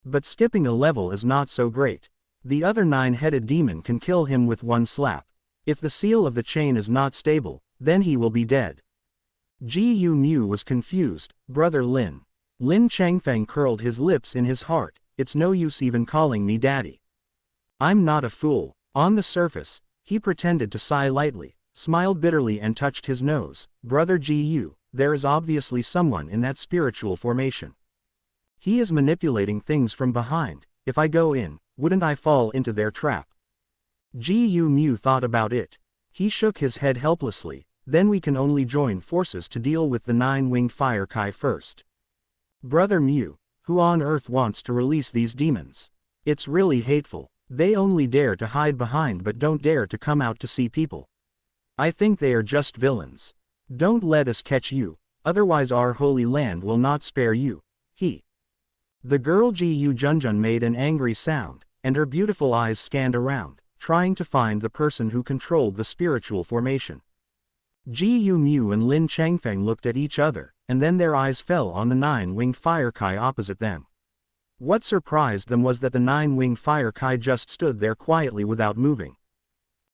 But skipping a level is not so great. The other nine-headed demon can kill him with one slap. If the seal of the chain is not stable, then he will be dead. Gu Mu was confused. Brother Lin. Lin Changfeng curled his lips in his heart. It's no use even calling me daddy. I'm not a fool. On the surface, he pretended to sigh lightly, smiled bitterly and touched his nose. Brother Gu, there is obviously someone in that spiritual formation. He is manipulating things from behind. If I go in, wouldn't I fall into their trap? Gu Mu thought about it. He shook his head helplessly. Then we can only join forces to deal with the nine-winged fire Kai first. Brother Mu, who on earth wants to release these demons? It's really hateful. They only dare to hide behind but don't dare to come out to see people. I think they are just villains. Don't let us catch you, otherwise our holy land will not spare you. The girl Gu Junjun made an angry sound, and her beautiful eyes scanned around, trying to find the person who controlled the spiritual formation. Gu Mu and Lin Changfeng looked at each other, and then their eyes fell on the nine-winged fire Kai opposite them. What surprised them was that the nine-winged fire Kai just stood there quietly without moving.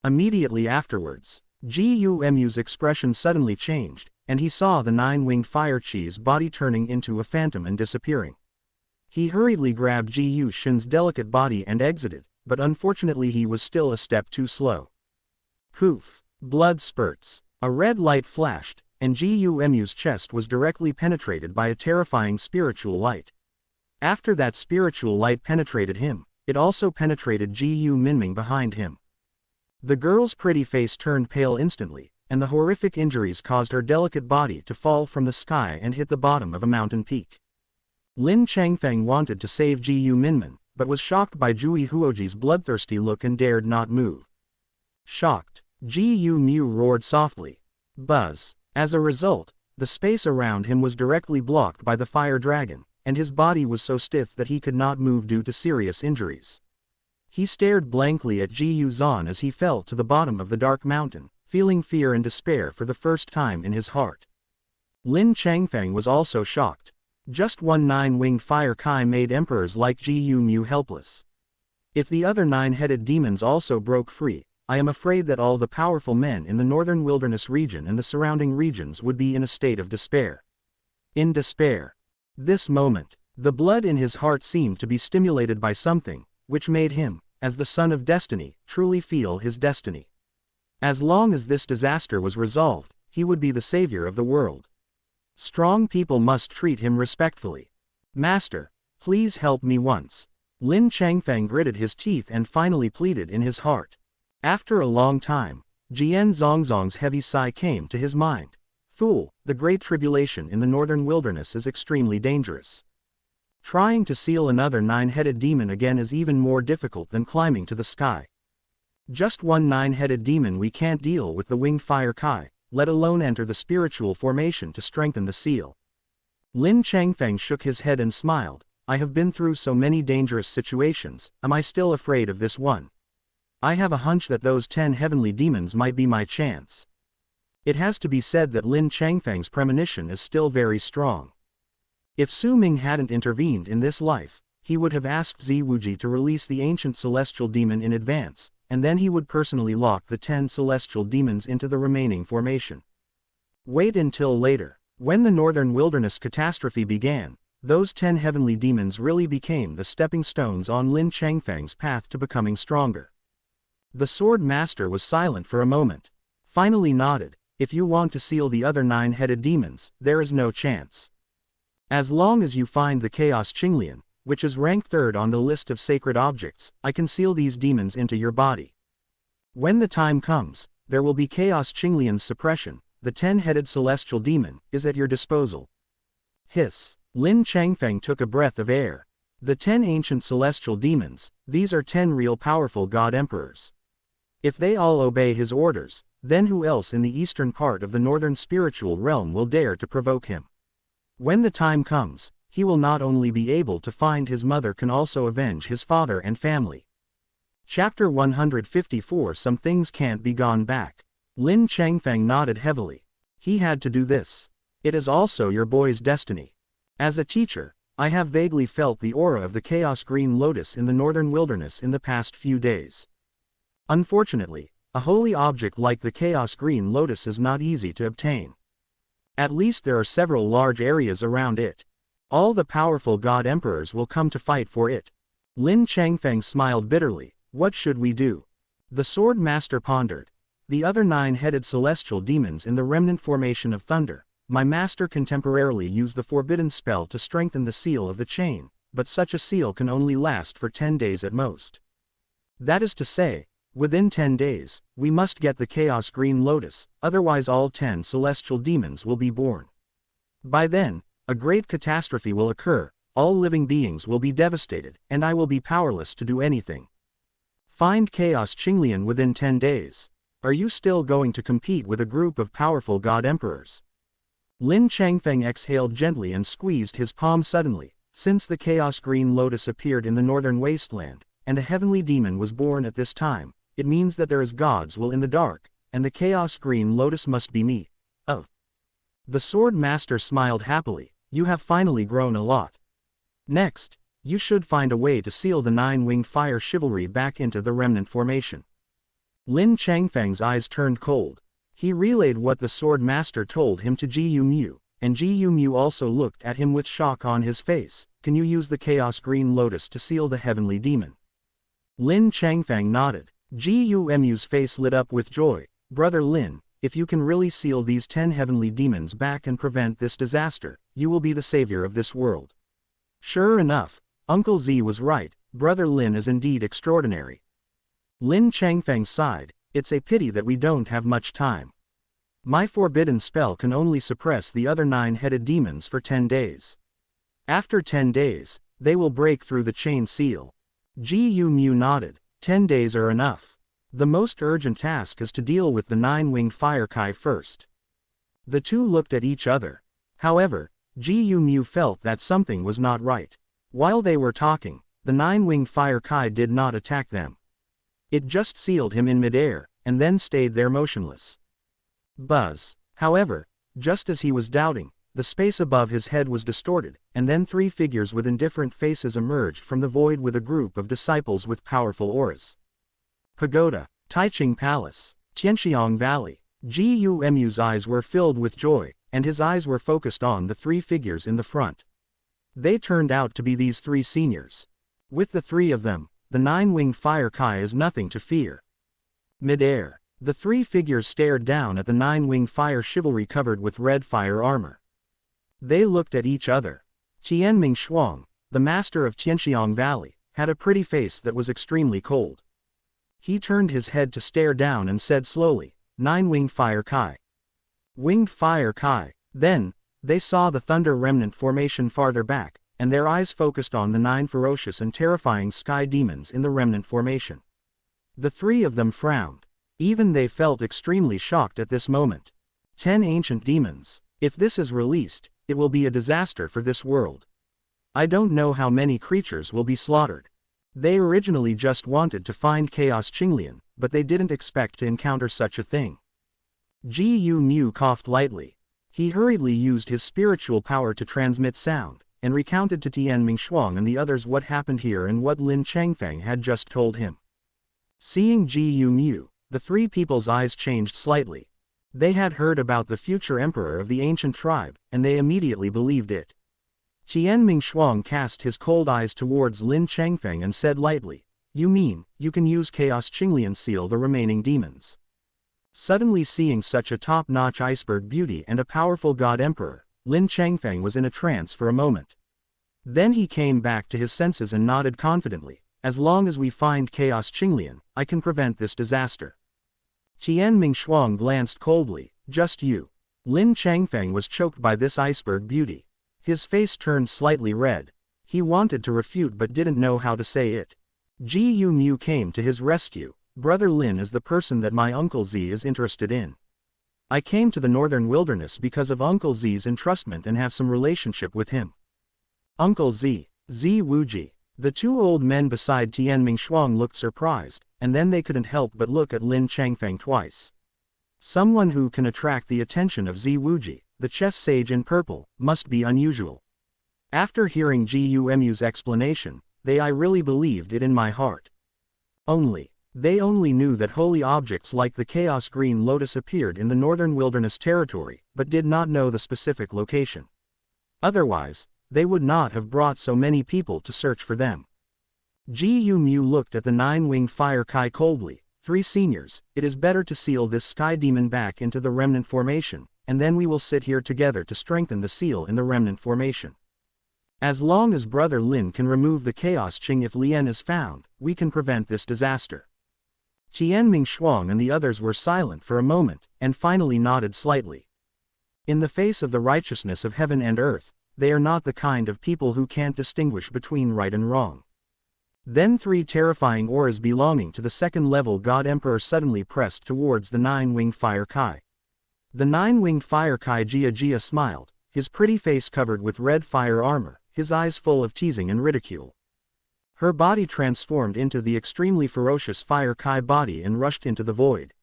Immediately afterwards, Gu Mu's expression suddenly changed, and he saw the nine-winged fire Chi's body turning into a phantom and disappearing. He hurriedly grabbed Gu Shin's delicate body and exited, but unfortunately he was still a step too slow. Poof! Blood spurts. A red light flashed, and Gu Mu's chest was directly penetrated by a terrifying spiritual light. After that spiritual light penetrated him, it also penetrated Gu Minming behind him. The girl's pretty face turned pale instantly, and the horrific injuries caused her delicate body to fall from the sky and hit the bottom of a mountain peak. Lin Changfeng wanted to save Gu Minmin, but was shocked by Jui Huoji's bloodthirsty look and dared not move. Shocked, Gu Mu roared softly. Buzz. As a result, the space around him was directly blocked by the fire dragon, and his body was so stiff that he could not move due to serious injuries. He stared blankly at Gu Zan as he fell to the bottom of the dark mountain, feeling fear and despair for the first time in his heart. Lin Changfeng was also shocked. Just one nine-winged fire Kai made emperors like Gu Mu helpless. If the other nine-headed demons also broke free, I am afraid that all the powerful men in the northern wilderness region and the surrounding regions would be in a state of despair. In despair. This moment, the blood in his heart seemed to be stimulated by something, which made him, as the son of destiny, truly feel his destiny. As long as this disaster was resolved, he would be the savior of the world. Strong people must treat him respectfully. Master, please help me once. Lin Changfeng gritted his teeth and finally pleaded in his heart. After a long time, Jian Zongzong's heavy sigh came to his mind. Fool, the great tribulation in the northern wilderness is extremely dangerous. Trying to seal another nine-headed demon again is even more difficult than climbing to the sky. Just one nine-headed demon we can't deal with the winged fire Kai, let alone enter the spiritual formation to strengthen the seal. Lin Changfeng shook his head and smiled. I have been through so many dangerous situations, am I still afraid of this one? I have a hunch that those 10 heavenly demons might be my chance. It has to be said that Lin Changfeng's premonition is still very strong. If Su Ming hadn't intervened in this life, he would have asked Ziwuji to release the ancient celestial demon in advance, and then he would personally lock the 10 celestial demons into the remaining formation. Wait until later. When the northern wilderness catastrophe began, those 10 heavenly demons really became the stepping stones on Lin Changfeng's path to becoming stronger. The sword master was silent for a moment. Finally nodded. If you want to seal the other 9-headed demons, there is no chance. As long as you find the Chaos Qinglian, which is ranked 3rd on the list of sacred objects, I can seal these demons into your body. When the time comes, there will be Chaos Qinglian's suppression. The 10-headed celestial demon is at your disposal. Hiss. Lin Changfeng took a breath of air. The 10 ancient celestial demons, these are 10 real powerful god emperors. If they all obey his orders, then who else in the eastern part of the northern spiritual realm will dare to provoke him? When the time comes, he will not only be able to find his mother can also avenge his father and family. Chapter 154 Some things can't be gone back. Lin Changfeng nodded heavily. He had to do this. It is also your boy's destiny. As a teacher, I have vaguely felt the aura of the Chaos Green Lotus in the northern wilderness in the past few days. Unfortunately, a holy object like the Chaos Green Lotus is not easy to obtain. At least there are several large areas around it. All the powerful god emperors will come to fight for it. Lin Changfeng smiled bitterly. What should we do? The sword master pondered. The other 9-headed celestial demons in the remnant formation of thunder. My master can temporarily use the forbidden spell to strengthen the seal of the chain, but such a seal can only last for 10 days at most. That is to say, within 10 days, we must get the Chaos Green Lotus, otherwise all 10 celestial demons will be born. By then, a great catastrophe will occur, all living beings will be devastated, and I will be powerless to do anything. Find Chaos Qinglian within 10 days. Are you still going to compete with a group of powerful god emperors? Lin Changfeng exhaled gently and squeezed his palm suddenly, since the Chaos Green Lotus appeared in the northern wasteland, and a heavenly demon was born at this time. It means that there is God's will in the dark, and the Chaos Green Lotus must be me. Oh. The sword master smiled happily. You have finally grown a lot. Next, you should find a way to seal the 9-winged fire chivalry back into the remnant formation. Lin Changfeng's eyes turned cold. He relayed what the sword master told him to Ji Yu Mu, and Ji Yu Mu also looked at him with shock on his face. Can you use the Chaos Green Lotus to seal the heavenly demon? Lin Changfeng nodded. Ji Yu Mu's face lit up with joy. Brother Lin, if you can really seal these 10 heavenly demons back and prevent this disaster, you will be the savior of this world. Sure enough, Uncle Z was right. Brother Lin is indeed extraordinary. Lin Changfeng sighed. It's a pity that we don't have much time. My forbidden spell can only suppress the other 9-headed demons for 10 days. After 10 days, they will break through the chain seal. Ji Yu Mu nodded. 10 days are enough. The most urgent task is to deal with the 9-winged fire kai first. The two looked at each other. However, Ji Yu Mu felt that something was not right. While they were talking, the 9-winged fire kai did not attack them. It just sealed him in midair, and then stayed there motionless. Buzz. However, just as he was doubting, the space above his head was distorted, and then 3 figures with indifferent faces emerged from the void with a group of disciples with powerful auras. Pagoda, Taiching Palace, Tianxiang Valley. Ji Yu Mu's eyes were filled with joy, and his eyes were focused on the 3 figures in the front. They turned out to be these 3 seniors. With the 3 of them, the 9-winged fire kai is nothing to fear. Midair, the 3 figures stared down at the 9-winged fire chivalry covered with red fire armor. They looked at each other. Tianming Shuang, the master of Tianxiang Valley, had a pretty face that was extremely cold. He turned his head to stare down and said slowly, 9-winged fire kai. Winged fire kai. Then, they saw the thunder remnant formation farther back, and their eyes focused on the 9 ferocious and terrifying sky demons in the remnant formation. The 3 of them frowned. Even they felt extremely shocked at this moment. 10 ancient demons. If this is released, it will be a disaster for this world. I don't know how many creatures will be slaughtered. They originally just wanted to find Chaos Qinglian, but they didn't expect to encounter such a thing. Ji Yu Mu coughed lightly. He hurriedly used his spiritual power to transmit sound, and recounted to Tianming Shuang and the others what happened here and what Lin Changfeng had just told him. Seeing Ji Yu Mu, the 3 people's eyes changed slightly. They had heard about the future emperor of the ancient tribe, and they immediately believed it. Tianming Shuang cast his cold eyes towards Lin Changfeng and said lightly, You mean, you can use Chaos Qinglian seal the remaining demons? Suddenly seeing such a top-notch iceberg beauty and a powerful god emperor, Lin Changfeng was in a trance for a moment. Then he came back to his senses and nodded confidently, As long as we find Chaos Qinglian, I can prevent this disaster. Tianming Shuang glanced coldly, Just you. Lin Changfeng was choked by this iceberg beauty. His face turned slightly red. He wanted to refute but didn't know how to say it. Ji Yu Mu came to his rescue. Brother Lin is the person that my Uncle Z is interested in. I came to the northern wilderness because of Uncle Z's entrustment and have some relationship with him. Uncle Z, Z Wuji. The two old men beside Tianming Shuang looked surprised, and then they couldn't help but look at Lin Changfeng twice. Someone who can attract the attention of Z Wuji, the chess sage in purple, must be unusual. After hearing Gumu's explanation, I really believed it in my heart. They only knew that holy objects like the Chaos Green Lotus appeared in the northern wilderness territory, but did not know the specific location. Otherwise, they would not have brought so many people to search for them. Gumu looked at the nine-winged fire Kai coldly. 3 seniors, it is better to seal this sky demon back into the remnant formation, and then we will sit here together to strengthen the seal in the remnant formation. As long as Brother Lin can remove the Chaos Qing if Lien is found, we can prevent this disaster. Tianming Shuang and the others were silent for a moment, and finally nodded slightly. In the face of the righteousness of heaven and earth, they are not the kind of people who can't distinguish between right and wrong. Then 3 terrifying auras belonging to the second-level God Emperor suddenly pressed towards the nine-winged fire Kai. The nine-winged fire Kai Jia smiled, his pretty face covered with red fire armor, his eyes full of teasing and ridicule. Her body transformed into the extremely ferocious fire Kai body and rushed into the void.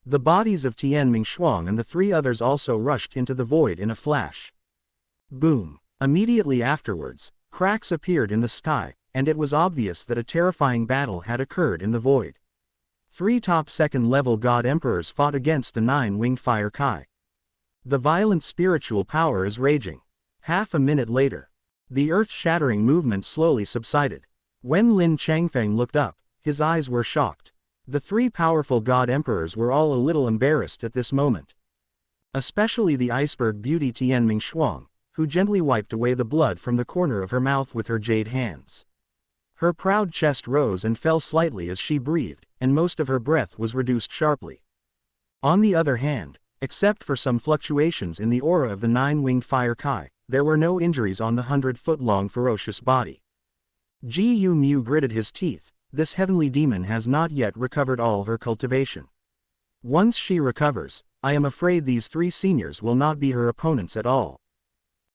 The bodies of Tianming Shuang and the 3 others also rushed into the void in a flash. Boom! Immediately afterwards, cracks appeared in the sky, and it was obvious that a terrifying battle had occurred in the void. 3 top second-level God Emperors fought against the nine-winged fire Kai. The violent spiritual power is raging. Half a minute later, the earth-shattering movement slowly subsided. When Lin Changfeng looked up, his eyes were shocked. The 3 powerful God Emperors were all a little embarrassed at this moment. Especially the iceberg beauty Tianming Shuang, who gently wiped away the blood from the corner of her mouth with her jade hands. Her proud chest rose and fell slightly as she breathed, and most of her breath was reduced sharply. On the other hand, except for some fluctuations in the aura of the nine-winged fire Kai, there were no injuries on the 100-foot-long ferocious body. Gumu gritted his teeth. This heavenly demon has not yet recovered all her cultivation. Once she recovers, I am afraid these 3 seniors will not be her opponents at all.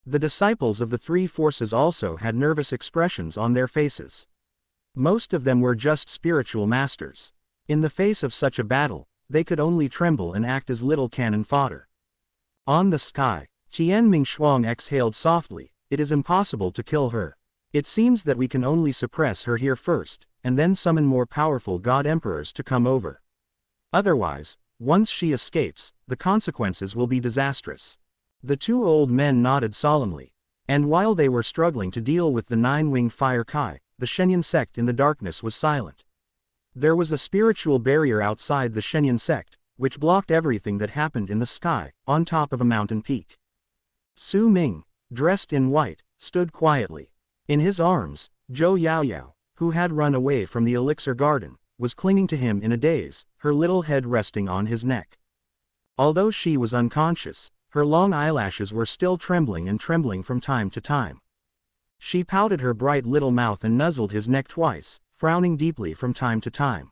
The disciples of the 3 forces also had nervous expressions on their faces. Most of them were just spiritual masters. In the face of such a battle, they could only tremble and act as little cannon fodder. On the sky, Tianming Shuang exhaled softly. It is impossible to kill her. It seems that we can only suppress her here first, and then summon more powerful God Emperors to come over. Otherwise, once she escapes, the consequences will be disastrous. The 2 old men nodded solemnly. And while they were struggling to deal with the nine-winged fire Kai, the Shenyan sect in the darkness was silent. There was a spiritual barrier outside the Shenyan sect, which blocked everything that happened in the sky, on top of a mountain peak. Su Ming, dressed in white, stood quietly. In his arms, Zhou Yaoyao, who had run away from the elixir garden, was clinging to him in a daze, her little head resting on his neck. Although she was unconscious, her long eyelashes were still trembling from time to time. She pouted her bright little mouth and nuzzled his neck twice, frowning deeply from time to time.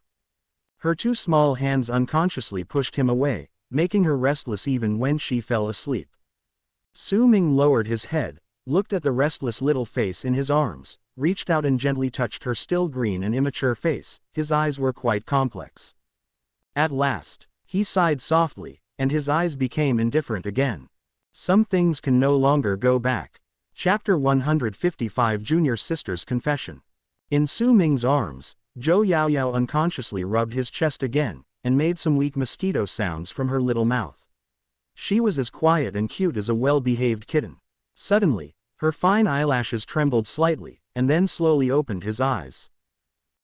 Her 2 small hands unconsciously pushed him away, making her restless even when she fell asleep. Su Ming lowered his head, looked at the restless little face in his arms, reached out and gently touched her still green and immature face. His eyes were quite complex. At last, he sighed softly, and his eyes became indifferent again. Some things can no longer go back. Chapter 155 Junior Sister's Confession. In Su Ming's arms, Zhou Yaoyao unconsciously rubbed his chest again, and made some weak mosquito sounds from her little mouth. She was as quiet and cute as a well-behaved kitten. Suddenly, her fine eyelashes trembled slightly, and then slowly opened his eyes.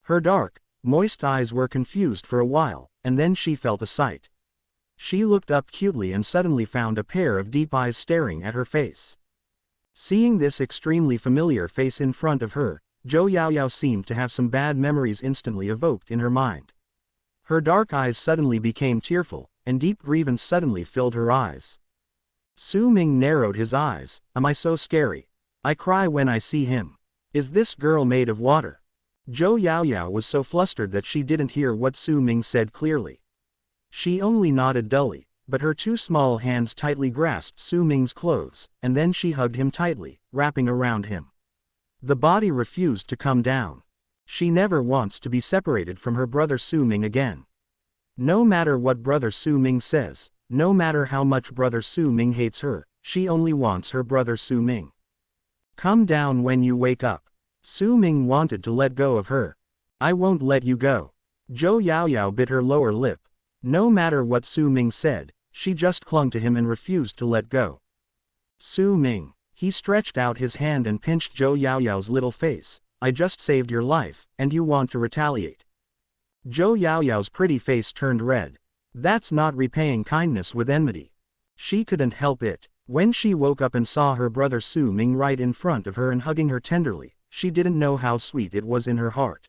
Her dark, moist eyes were confused for a while, and then she felt a sight. She looked up cutely and suddenly found a pair of deep eyes staring at her face. Seeing this extremely familiar face in front of her, Zhou Yaoyao seemed to have some bad memories instantly evoked in her mind. Her dark eyes suddenly became tearful, and deep grievance suddenly filled her eyes. Su Ming narrowed his eyes. Am I so scary? I cry when I see him. Is this girl made of water? Zhou Yaoyao was so flustered that she didn't hear what Su Ming said clearly. She only nodded dully, but her two small hands tightly grasped Su Ming's clothes, and then she hugged him tightly, wrapping around him. The body refused to come down. She never wants to be separated from her brother Su Ming again. No matter what brother Su Ming says, no matter how much brother Su Ming hates her, she only wants her brother Su Ming. Come down when you wake up. Su Ming wanted to let go of her. I won't let you go. Zhou Yaoyao bit her lower lip. No matter what Su Ming said, she just clung to him and refused to let go. Su Ming. He stretched out his hand and pinched Zhou Yaoyao's little face. I just saved your life, and you want to retaliate. Zhou Yaoyao's pretty face turned red. That's not repaying kindness with enmity. She couldn't help it. When she woke up and saw her brother Su Ming right in front of her and hugging her tenderly, she didn't know how sweet it was in her heart.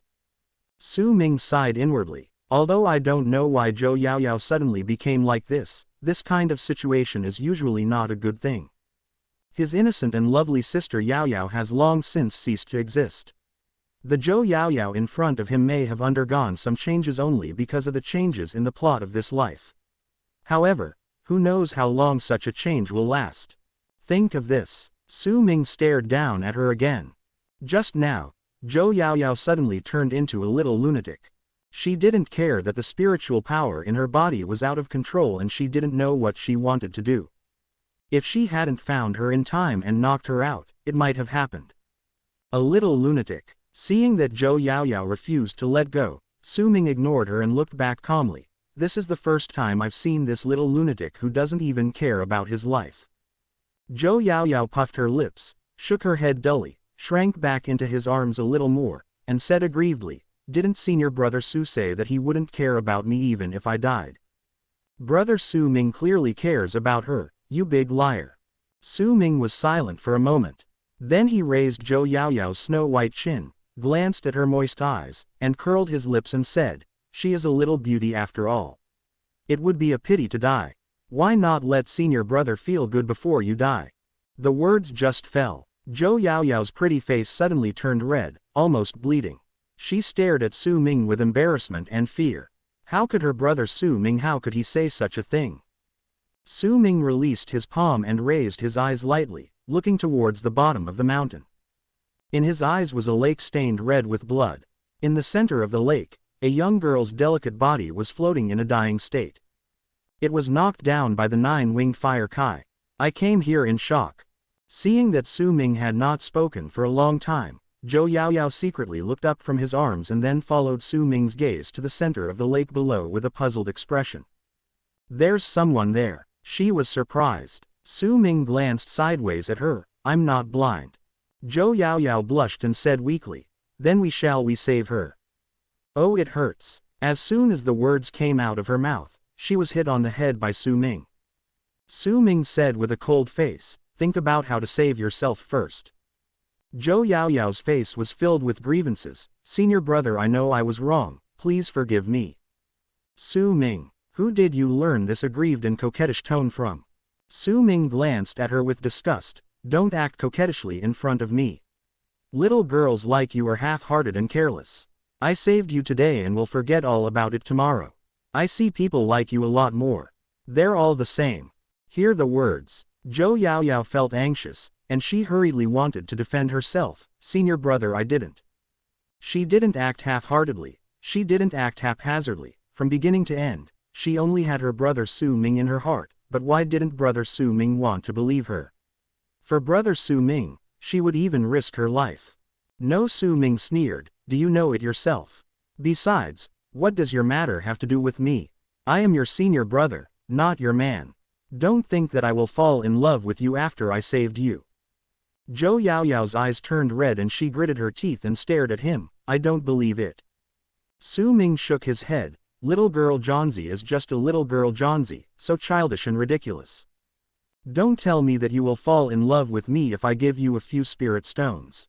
Su Ming sighed inwardly. Although I don't know why Zhou Yaoyao suddenly became like this kind of situation is usually not a good thing. His innocent and lovely sister Yaoyao has long since ceased to exist. The Zhou Yaoyao in front of him may have undergone some changes only because of the changes in the plot of this life. However, who knows how long such a change will last? Think of this. Su Ming stared down at her again. Just now, Zhou Yaoyao suddenly turned into a little lunatic. She didn't care that the spiritual power in her body was out of control and she didn't know what she wanted to do. If she hadn't found her in time and knocked her out, it might have happened. A little lunatic. Seeing that Zhou Yaoyao refused to let go, Su Ming ignored her and looked back calmly. This is the first time I've seen this little lunatic who doesn't even care about his life. Zhou Yaoyao puffed her lips, shook her head dully, shrank back into his arms a little more, and said aggrievedly, didn't senior brother Su say that he wouldn't care about me even if I died? Brother Su Ming clearly cares about her, you big liar. Su Ming was silent for a moment. Then he raised Zhou Yaoyao's snow-white chin, glanced at her moist eyes, and curled his lips and said, she is a little beauty after all. It would be a pity to die. Why not let senior brother feel good before you die? The words just fell. Zhou Yaoyao's pretty face suddenly turned red, almost bleeding. She stared at Su Ming with embarrassment and fear. How could her brother Su Ming, how could he say such a thing? Su Ming released his palm and raised his eyes lightly, looking towards the bottom of the mountain. In his eyes was a lake stained red with blood. In the center of the lake, a young girl's delicate body was floating in a dying state. It was knocked down by the nine-winged fire Kai. I came here in shock. Seeing that Su Ming had not spoken for a long time, Zhou Yaoyao secretly looked up from his arms and then followed Su Ming's gaze to the center of the lake below with a puzzled expression. There's someone there. She was surprised. Su Ming glanced sideways at her. I'm not blind. Zhou Yaoyao blushed and said weakly, then we save her. Oh, it hurts. As soon as the words came out of her mouth, she was hit on the head by Su Ming. Su Ming said with a cold face, think about how to save yourself first. Zhou Yaoyao's face was filled with grievances. Senior brother, I know I was wrong, please forgive me. Su Ming, who did you learn this aggrieved and coquettish tone from? Su Ming glanced at her with disgust. Don't act coquettishly in front of me. Little girls like you are half-hearted and careless. I saved you today and will forget all about it tomorrow. I see people like you a lot more. They're all the same. Hear the words. Zhou Yaoyao felt anxious, and she hurriedly wanted to defend herself. Senior brother, I didn't. She didn't act half-heartedly. She didn't act haphazardly. From beginning to end, she only had her brother Su Ming in her heart, but why didn't brother Su Ming want to believe her? For brother Su Ming, she would even risk her life. No, Su Ming sneered, do you know it yourself? Besides, what does your matter have to do with me? I am your senior brother, not your man. Don't think that I will fall in love with you after I saved you. Zhou Yaoyao's eyes turned red and she gritted her teeth and stared at him. I don't believe it. Su Ming shook his head. Little girl Zhanzi is just a little girl Zhanzi, so childish and ridiculous. Don't tell me that you will fall in love with me if I give you a few spirit stones.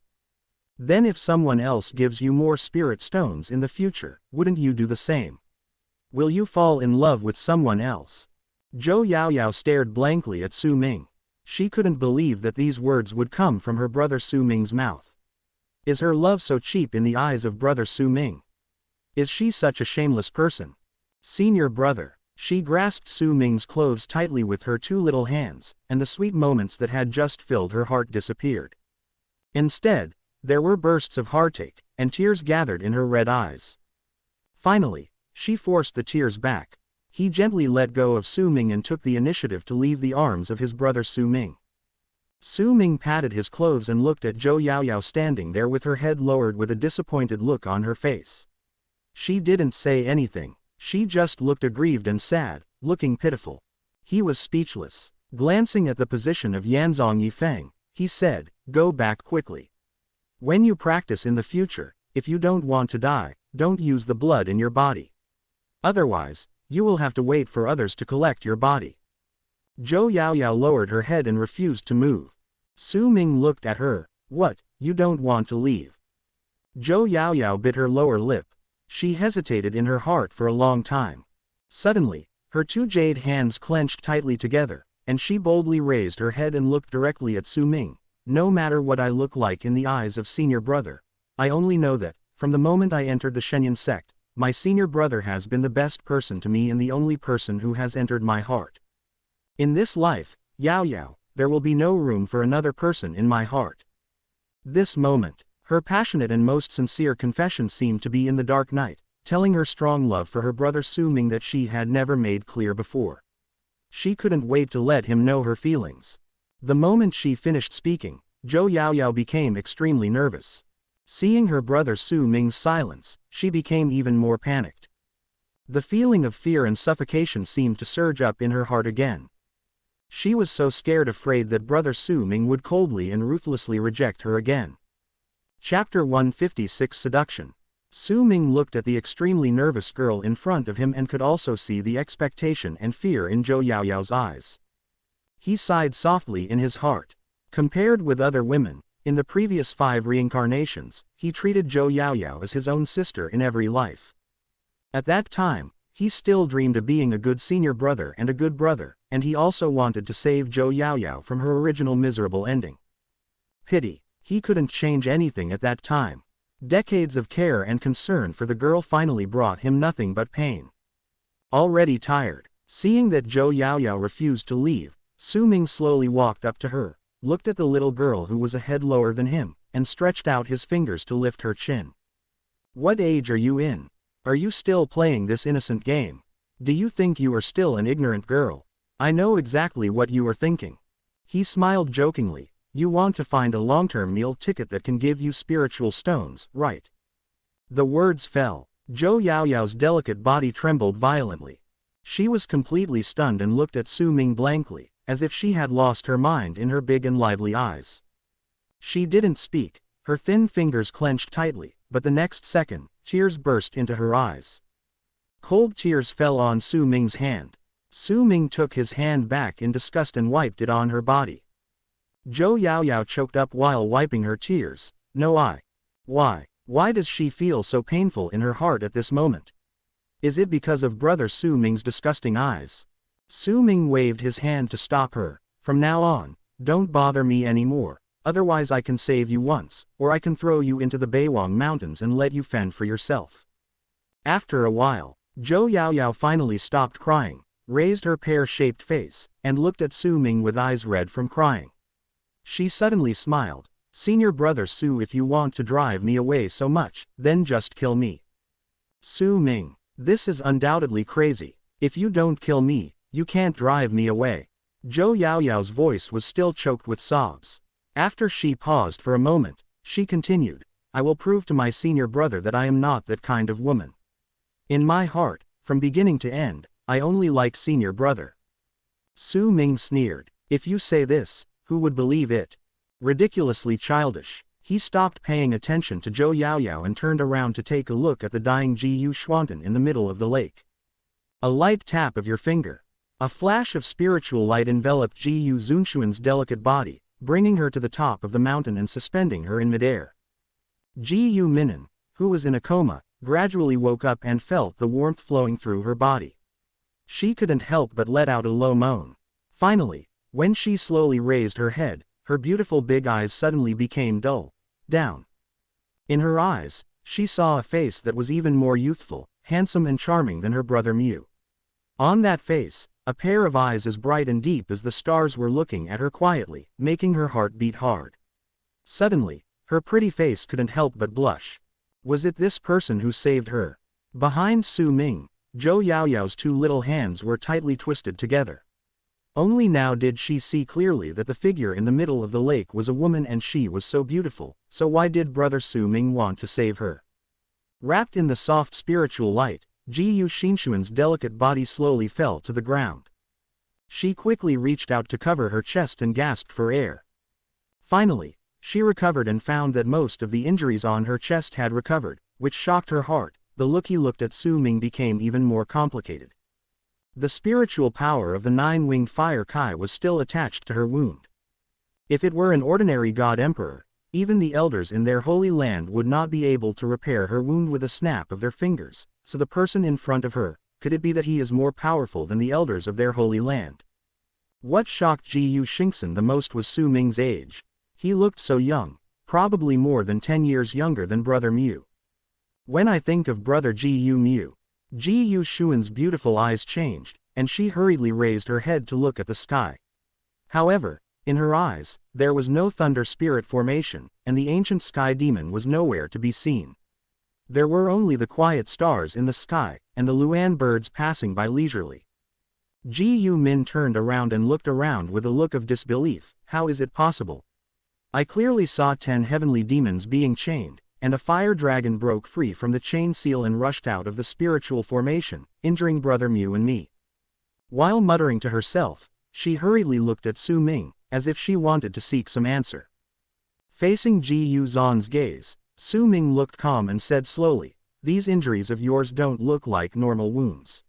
Then if someone else gives you more spirit stones in the future, wouldn't you do the same? Will you fall in love with someone else? Zhou Yaoyao stared blankly at Su Ming. She couldn't believe that these words would come from her brother Su Ming's mouth. Is her love so cheap in the eyes of brother Su Ming? Is she such a shameless person? Senior brother. She grasped Su Ming's clothes tightly with her two little hands, and the sweet moments that had just filled her heart disappeared. Instead, there were bursts of heartache, and tears gathered in her red eyes. Finally, she forced the tears back. He gently let go of Su Ming and took the initiative to leave the arms of his brother Su Ming. Su Ming patted his clothes and looked at Zhou Yaoyao standing there with her head lowered with a disappointed look on her face. She didn't say anything. She just looked aggrieved and sad, looking pitiful. He was speechless. Glancing at the position of Yanzong Yifeng, he said, "Go back quickly. When you practice in the future, if you don't want to die, don't use the blood in your body. Otherwise, you will have to wait for others to collect your body." Zhou Yaoyao lowered her head and refused to move. Su Ming looked at her. "What, you don't want to leave?" Zhou Yaoyao bit her lower lip. She hesitated in her heart for a long time. Suddenly, her two jade hands clenched tightly together, and she boldly raised her head and looked directly at Su Ming. "No matter what I look like in the eyes of senior brother, I only know that, from the moment I entered the Shenyan sect, my senior brother has been the best person to me and the only person who has entered my heart. In this life, Yaoyao, there will be no room for another person in my heart." This moment, her passionate and most sincere confession seemed to be in the dark night, telling her strong love for her brother Su Ming that she had never made clear before. She couldn't wait to let him know her feelings. The moment she finished speaking, Zhou Yaoyao became extremely nervous. Seeing her brother Su Ming's silence, she became even more panicked. The feeling of fear and suffocation seemed to surge up in her heart again. She was so scared, afraid that brother Su Ming would coldly and ruthlessly reject her again. Chapter 156 Seduction. Su Ming looked at the extremely nervous girl in front of him and could also see the expectation and fear in Zhou Yaoyao's eyes. He sighed softly in his heart. Compared with other women, in the previous 5 reincarnations, he treated Zhou Yaoyao as his own sister in every life. At that time, he still dreamed of being a good senior brother and a good brother, and he also wanted to save Zhou Yaoyao from her original miserable ending. Pity. He couldn't change anything at that time. Decades of care and concern for the girl finally brought him nothing but pain. Already tired, seeing that Zhou Yaoyao refused to leave, Su Ming slowly walked up to her, looked at the little girl who was a head lower than him, and stretched out his fingers to lift her chin. "What age are you in? Are you still playing this innocent game? Do you think you are still an ignorant girl? I know exactly what you are thinking." He smiled jokingly. "You want to find a long-term meal ticket that can give you spiritual stones, right?" The words fell. Zhou Yaoyao's delicate body trembled violently. She was completely stunned and looked at Su Ming blankly, as if she had lost her mind in her big and lively eyes. She didn't speak, her thin fingers clenched tightly, but the next second, tears burst into her eyes. Cold tears fell on Su Ming's hand. Su Ming took his hand back in disgust and wiped it on her body. Zhou Yaoyao choked up while wiping her tears. "No, Why does she feel so painful in her heart at this moment? Is it because of brother Su Ming's disgusting eyes?" Su Ming waved his hand to stop her. "From now on, don't bother me anymore, otherwise I can save you once, or I can throw you into the Beiwang Mountains and let you fend for yourself." After a while, Zhou Yaoyao finally stopped crying, raised her pear-shaped face, and looked at Su Ming with eyes red from crying. She suddenly smiled. "Senior brother Su, if you want to drive me away so much, then just kill me." "Su Ming, this is undoubtedly crazy. If you don't kill me, you can't drive me away." Zhou Yaoyao's voice was still choked with sobs. After she paused for a moment, she continued, "I will prove to my senior brother that I am not that kind of woman. In my heart, from beginning to end, I only like senior brother." Su Ming sneered. "If you say this, who would believe it? Ridiculously childish." He stopped paying attention to Zhou Yaoyao and turned around to take a look at the dying Ji Yu Xuantan in the middle of the lake. A light tap of your finger. A flash of spiritual light enveloped Ji Yu Zunxuan's delicate body, bringing her to the top of the mountain and suspending her in midair. Ji Yu Minan, who was in a coma, gradually woke up and felt the warmth flowing through her body. She couldn't help but let out a low moan. Finally, when she slowly raised her head, her beautiful big eyes suddenly became dull, down. In her eyes, she saw a face that was even more youthful, handsome and charming than her brother Mew. On that face, a pair of eyes as bright and deep as the stars were looking at her quietly, making her heart beat hard. Suddenly, her pretty face couldn't help but blush. Was it this person who saved her? Behind Su Ming, Zhou Yaoyao's two little hands were tightly twisted together. Only now did she see clearly that the figure in the middle of the lake was a woman, and she was so beautiful, so why did brother Su Ming want to save her? Wrapped in the soft spiritual light, Jiyu Xinxuan's delicate body slowly fell to the ground. She quickly reached out to cover her chest and gasped for air. Finally, she recovered and found that most of the injuries on her chest had recovered, which shocked her heart. The look he looked at Su Ming became even more complicated. The spiritual power of the nine-winged fire Kai was still attached to her wound. If it were an ordinary god emperor, even the elders in their holy land would not be able to repair her wound with a snap of their fingers, so the person in front of her, could it be that he is more powerful than the elders of their holy land? What shocked Jiyu Xingxuan the most was Su Ming's age. He looked so young, probably more than 10 years younger than brother Mew. When I think of brother Jiyu Mew, Jiyu Xuan's beautiful eyes changed, and she hurriedly raised her head to look at the sky. However, in her eyes, there was no thunder spirit formation, and the ancient sky demon was nowhere to be seen. There were only the quiet stars in the sky, and the Luan birds passing by leisurely. Jiyu Min turned around and looked around with a look of disbelief. How is it possible? I clearly saw 10 heavenly demons being chained, and a fire dragon broke free from the chain seal and rushed out of the spiritual formation, injuring brother Mew and me. While muttering to herself, she hurriedly looked at Su Ming, as if she wanted to seek some answer. Facing Jiyu Zan's gaze, Su Ming looked calm and said slowly, "These injuries of yours don't look like normal wounds."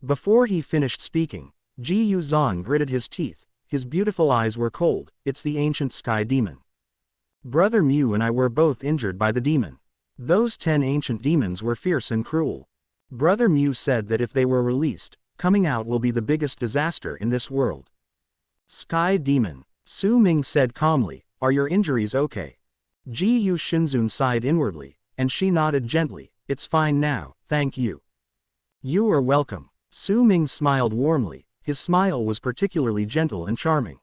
Before he finished speaking, Jiyu Zan gritted his teeth. His beautiful eyes were cold. "It's the ancient sky demon. Brother Mew and I were both injured by the demon. Those 10 ancient demons were fierce and cruel. Brother Mew said that if they were released, coming out will be the biggest disaster in this world." "Sky demon," Su Ming said calmly, "are your injuries okay?" Jiyu Xinxuan sighed inwardly, and she nodded gently. "It's fine now, thank you." "You are welcome." Su Ming smiled warmly. His smile was particularly gentle and charming.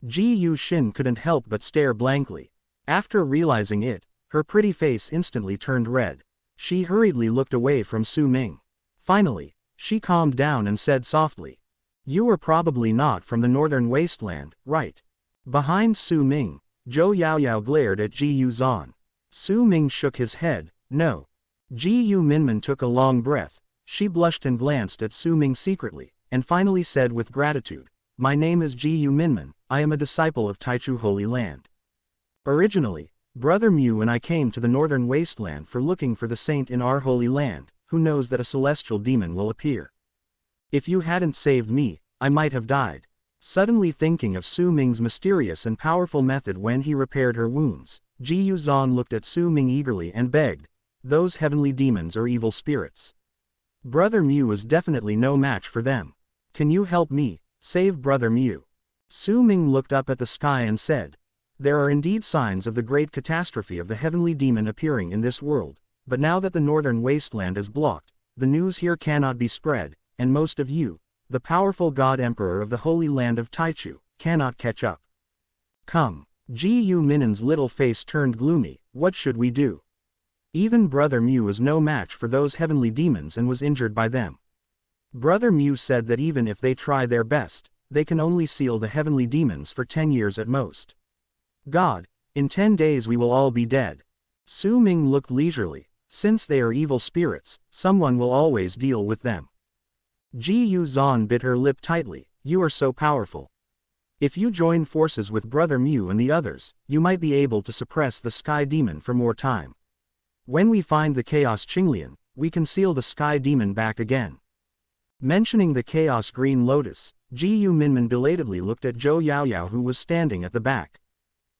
Jiyu Xin couldn't help but stare blankly. After realizing it, her pretty face instantly turned red. She hurriedly looked away from Su Ming. Finally, she calmed down and said softly, "You are probably not from the northern wasteland, right?" Behind Su Ming, Zhou Yaoyao glared at Jiyu Zan. Su Ming shook his head. "No." Jiyu Minmin took a long breath. She blushed and glanced at Su Ming secretly, and finally said with gratitude, "My name is Jiyu Minmin, I am a disciple of Taichu Holy Land. Originally, brother Mew and I came to the northern wasteland for looking for the saint in our holy land, who knows that a celestial demon will appear. If you hadn't saved me, I might have died." Suddenly thinking of Su Ming's mysterious and powerful method when he repaired her wounds, Jiyu Zan looked at Su Ming eagerly and begged, "Those heavenly demons are evil spirits. Brother Mew is definitely no match for them. Can you help me save brother Mew?" Su Ming looked up at the sky and said, "There are indeed signs of the great catastrophe of the heavenly demon appearing in this world, but now that the northern wasteland is blocked, the news here cannot be spread, and most of you, the powerful god emperor of the holy land of Taichu, cannot catch up. Come." Jiyu Minen's little face turned gloomy. "What should we do? Even brother Mew is no match for those heavenly demons and was injured by them. Brother Mew said that even if they try their best, they can only seal the heavenly demons for 10 years at most. God, in 10 days we will all be dead." Su Ming looked leisurely. "Since they are evil spirits, someone will always deal with them." Jiyu Zan bit her lip tightly. "You are so powerful. If you join forces with brother Mew and the others, you might be able to suppress the sky demon for more time. When we find the Chaos Qinglian, we can seal the sky demon back again." Mentioning the Chaos Green Lotus, Jiyu Minmin belatedly looked at Zhou Yaoyao, who was standing at the back.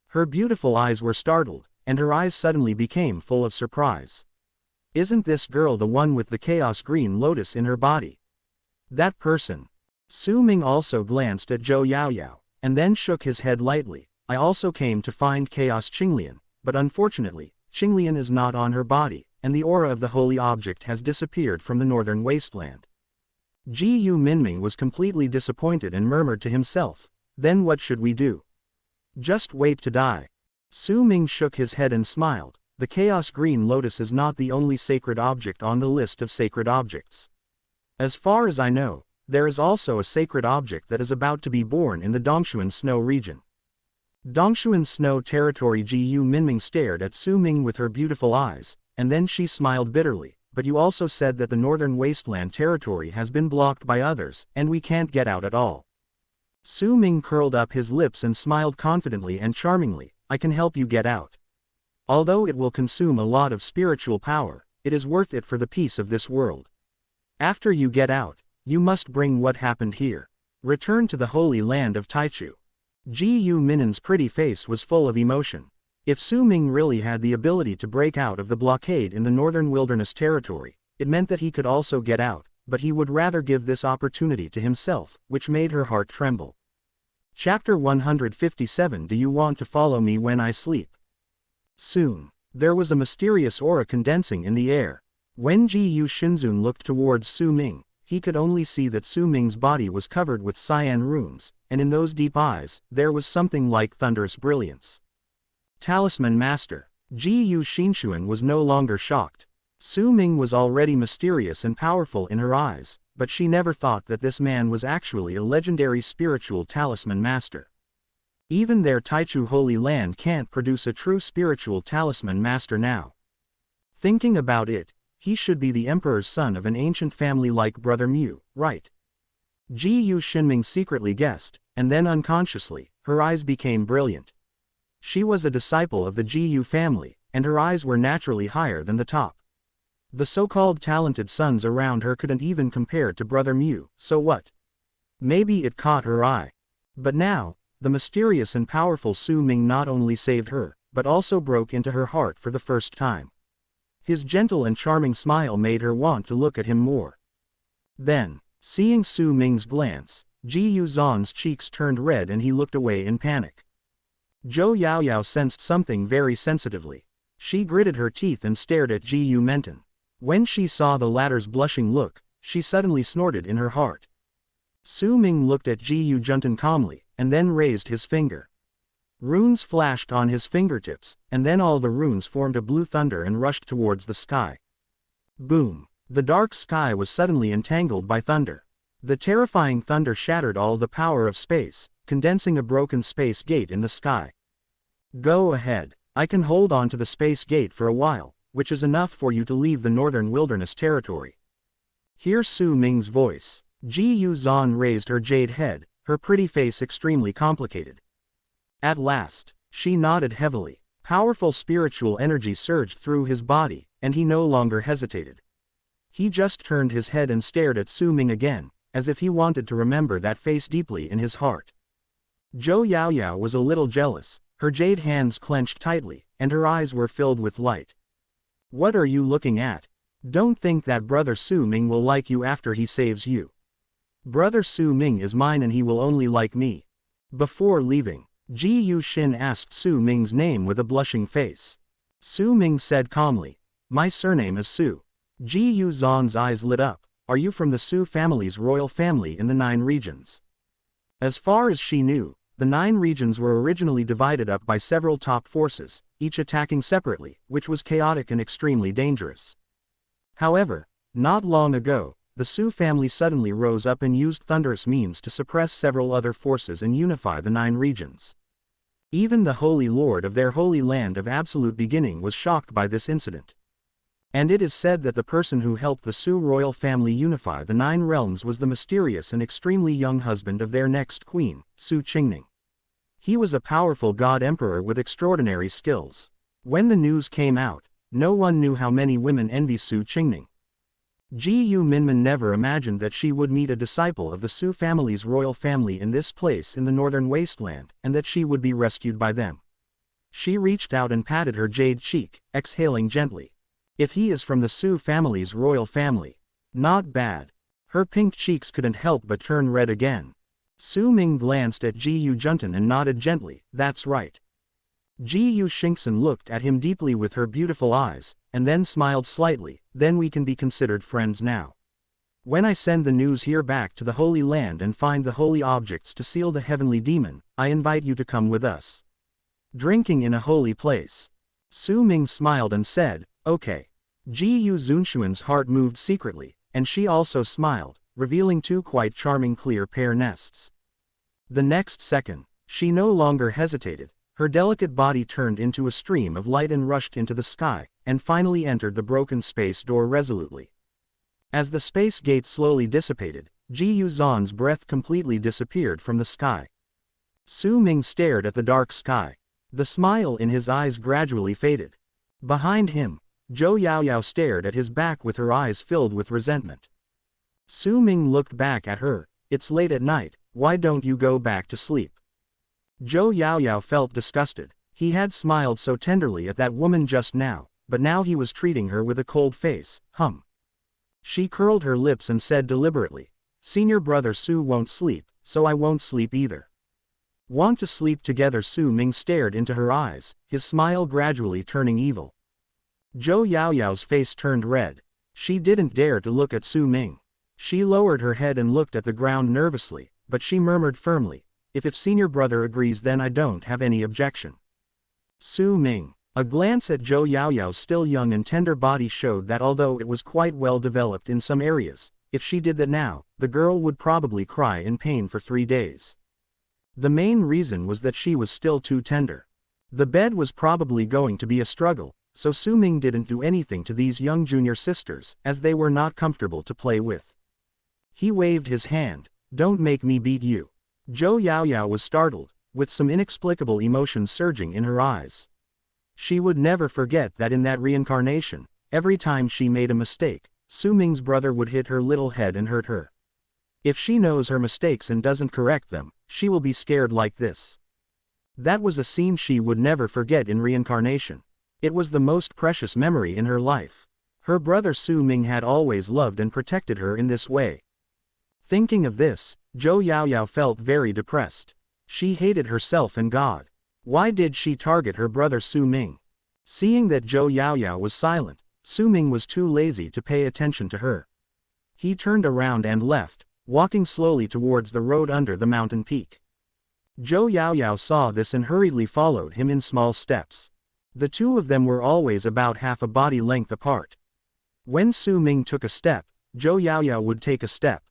Her beautiful eyes were startled, and her eyes suddenly became full of surprise. "Isn't this girl the one with the Chaos Green Lotus in her body?" "That person." Su Ming also glanced at Zhou Yaoyao, and then shook his head lightly. "I also came to find Chaos Qinglian, but unfortunately, Qinglian is not on her body, and the aura of the holy object has disappeared from the northern wasteland. Gu Minming was completely disappointed and murmured to himself, "Then what should we do? Just wait to die." Su Ming shook his head and smiled. The Chaos Green Lotus is not the only sacred object on the list of sacred objects. As far as I know, there is also a sacred object that is about to be born in the Dongshuan Snow region. Dongshuan Snow territory. Gu Minming stared at Su Ming with her beautiful eyes, and then she smiled bitterly. "But you also said that the northern wasteland territory has been blocked by others, and we can't get out at all." Su Ming curled up his lips and smiled confidently and charmingly, "I can help you get out. Although it will consume a lot of spiritual power, it is worth it for the peace of this world. After you get out, you must bring what happened here. Return to the holy land of Taichu." Gu Minen's pretty face was full of emotion. If Su Ming really had the ability to break out of the blockade in the northern wilderness territory, it meant that he could also get out, but he would rather give this opportunity to himself, which made her heart tremble. Chapter 157. Do you want to follow me when I sleep? Soon, there was a mysterious aura condensing in the air. When Gu Shinzun looked towards Su Ming, he could only see that Su Ming's body was covered with cyan runes, and in those deep eyes, there was something like thunderous brilliance. Talisman Master. Gu Shinshuan was no longer shocked. Su Ming was already mysterious and powerful in her eyes, but she never thought that this man was actually a legendary spiritual talisman master. Even their Taichu Holy Land can't produce a true spiritual talisman master now. Thinking about it, he should be the emperor's son of an ancient family like Brother Mu, right? Gu Shinming secretly guessed, and then unconsciously, her eyes became brilliant. She was a disciple of the Gu family, and her eyes were naturally higher than the top. The so-called talented sons around her couldn't even compare to Brother Mu, so what? Maybe it caught her eye. But now, the mysterious and powerful Su Ming not only saved her, but also broke into her heart for the first time. His gentle and charming smile made her want to look at him more. Then, seeing Su Ming's glance, Gu Zan's cheeks turned red and he looked away in panic. Zhou Yaoyao sensed something very sensitively. She gritted her teeth and stared at Gu Menten. When she saw the latter's blushing look, she suddenly snorted in her heart. Su Ming looked at Gu Junten calmly, and then raised his finger. Runes flashed on his fingertips, and then all the runes formed a blue thunder and rushed towards the sky. Boom! The dark sky was suddenly entangled by thunder. The terrifying thunder shattered all the power of space, condensing a broken space gate in the sky. Go ahead, I can hold on to the space gate for a while, which is enough for you to leave the northern wilderness territory. Hear Su Ming's voice. Gu Zan raised her jade head, her pretty face extremely complicated. At last, she nodded heavily. Powerful spiritual energy surged through his body, and he no longer hesitated. He just turned his head and stared at Su Ming again, as if he wanted to remember that face deeply in his heart. Zhou Yaoyao was a little jealous, her jade hands clenched tightly, and her eyes were filled with light. What are you looking at? Don't think that Brother Su Ming will like you after he saves you. Brother Su Ming is mine and he will only like me. Before leaving, Gu Xin asked Su Ming's name with a blushing face. Su Ming said calmly, "My surname is Su." Gu Zan's eyes lit up. Are you from the Su family's royal family in the 9 regions? As far as she knew, the 9 regions were originally divided up by several top forces, each attacking separately, which was chaotic and extremely dangerous. However, not long ago, the Su family suddenly rose up and used thunderous means to suppress several other forces and unify the 9 regions. Even the Holy Lord of their Holy Land of Absolute Beginning was shocked by this incident. And it is said that the person who helped the Su royal family unify the 9 realms was the mysterious and extremely young husband of their next queen, Su Qingning. He was a powerful god emperor with extraordinary skills. When the news came out, no one knew how many women envy Su Qingning. Gu Minmin never imagined that she would meet a disciple of the Su family's royal family in this place in the northern wasteland, and that she would be rescued by them. She reached out and patted her jade cheek, exhaling gently. If he is from the Su family's royal family. Not bad. Her pink cheeks couldn't help but turn red again. Su Ming glanced at Gu Junten and nodded gently, that's right. Ji Yu Xingxin looked at him deeply with her beautiful eyes, and then smiled slightly. Then we can be considered friends now. When I send the news here back to the Holy Land and find the holy objects to seal the heavenly demon, I invite you to come with us. Drinking in a holy place. Su Ming smiled and said, okay. Ji Yu Zunxuan's heart moved secretly, and she also smiled, revealing two quite charming clear pear nests. The next second, she no longer hesitated. Her delicate body turned into a stream of light and rushed into the sky, and finally entered the broken space door resolutely. As the space gate slowly dissipated, Ji Yu Zan's breath completely disappeared from the sky. Su Ming stared at the dark sky. The smile in his eyes gradually faded. Behind him, Zhou Yaoyao stared at his back with her eyes filled with resentment. Su Ming looked back at her. It's late at night, why don't you go back to sleep? Zhou Yaoyao felt disgusted. He had smiled so tenderly at that woman just now, but now he was treating her with a cold face. She curled her lips and said deliberately, Senior brother Su won't sleep, so I won't sleep either. Want to sleep together? Su Ming stared into her eyes, his smile gradually turning evil. Zhou Yaoyao's face turned red. She didn't dare to look at Su Ming. She lowered her head and looked at the ground nervously, but she murmured firmly, if senior brother agrees then I don't have any objection. Su Ming. A glance at Zhou Yaoyao's still young and tender body showed that although it was quite well developed in some areas, if she did that now, the girl would probably cry in pain for 3 days. The main reason was that she was still too tender. The bed was probably going to be a struggle, so Su Ming didn't do anything to these young junior sisters, as they were not comfortable to play with. He waved his hand. Don't make me beat you. Zhou Yaoyao was startled, with some inexplicable emotion surging in her eyes. She would never forget that in that reincarnation, every time she made a mistake, Su Ming's brother would hit her little head and hurt her. If she knows her mistakes and doesn't correct them, she will be scared like this. That was a scene she would never forget in reincarnation. It was the most precious memory in her life. Her brother Su Ming had always loved and protected her in this way. Thinking of this, Zhou Yaoyao felt very depressed. She hated herself and God. Why did she target her brother Su Ming? Seeing that Zhou Yaoyao was silent, Su Ming was too lazy to pay attention to her. He turned around and left, walking slowly towards the road under the mountain peak. Zhou Yaoyao saw this and hurriedly followed him in small steps. The two of them were always about half a body length apart. When Su Ming took a step, Zhou Yaoyao would take a step.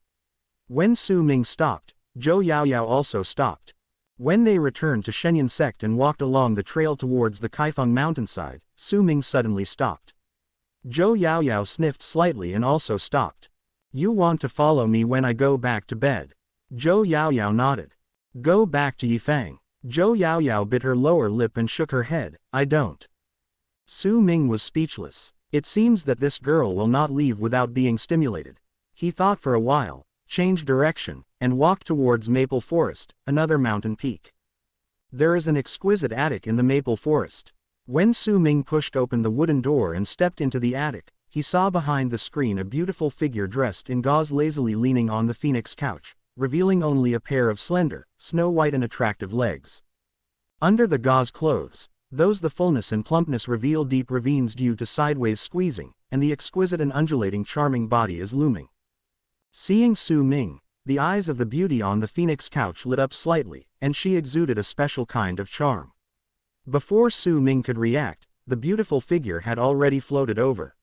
When Su Ming stopped, Zhou Yaoyao also stopped. When they returned to Shenyang sect and walked along the trail towards the Kaifeng mountainside, Su Ming suddenly stopped. Zhou Yaoyao sniffed slightly and also stopped. You want to follow me when I go back to bed? Zhou Yaoyao nodded. Go back to Yifeng. Zhou Yaoyao bit her lower lip and shook her head. I don't. Su Ming was speechless. It seems that this girl will not leave without being stimulated. He thought for a while, changed direction, and walked towards Maple Forest, another mountain peak. There is an exquisite attic in the Maple Forest. When Su Ming pushed open the wooden door and stepped into the attic, he saw behind the screen a beautiful figure dressed in gauze lazily leaning on the phoenix couch, revealing only a pair of slender, snow-white and attractive legs. Under the gauze clothes, the fullness and plumpness reveal deep ravines due to sideways squeezing, and the exquisite and undulating charming body is looming. Seeing Su Ming, the eyes of the beauty on the phoenix couch lit up slightly, and she exuded a special kind of charm. Before Su Ming could react, the beautiful figure had already floated over.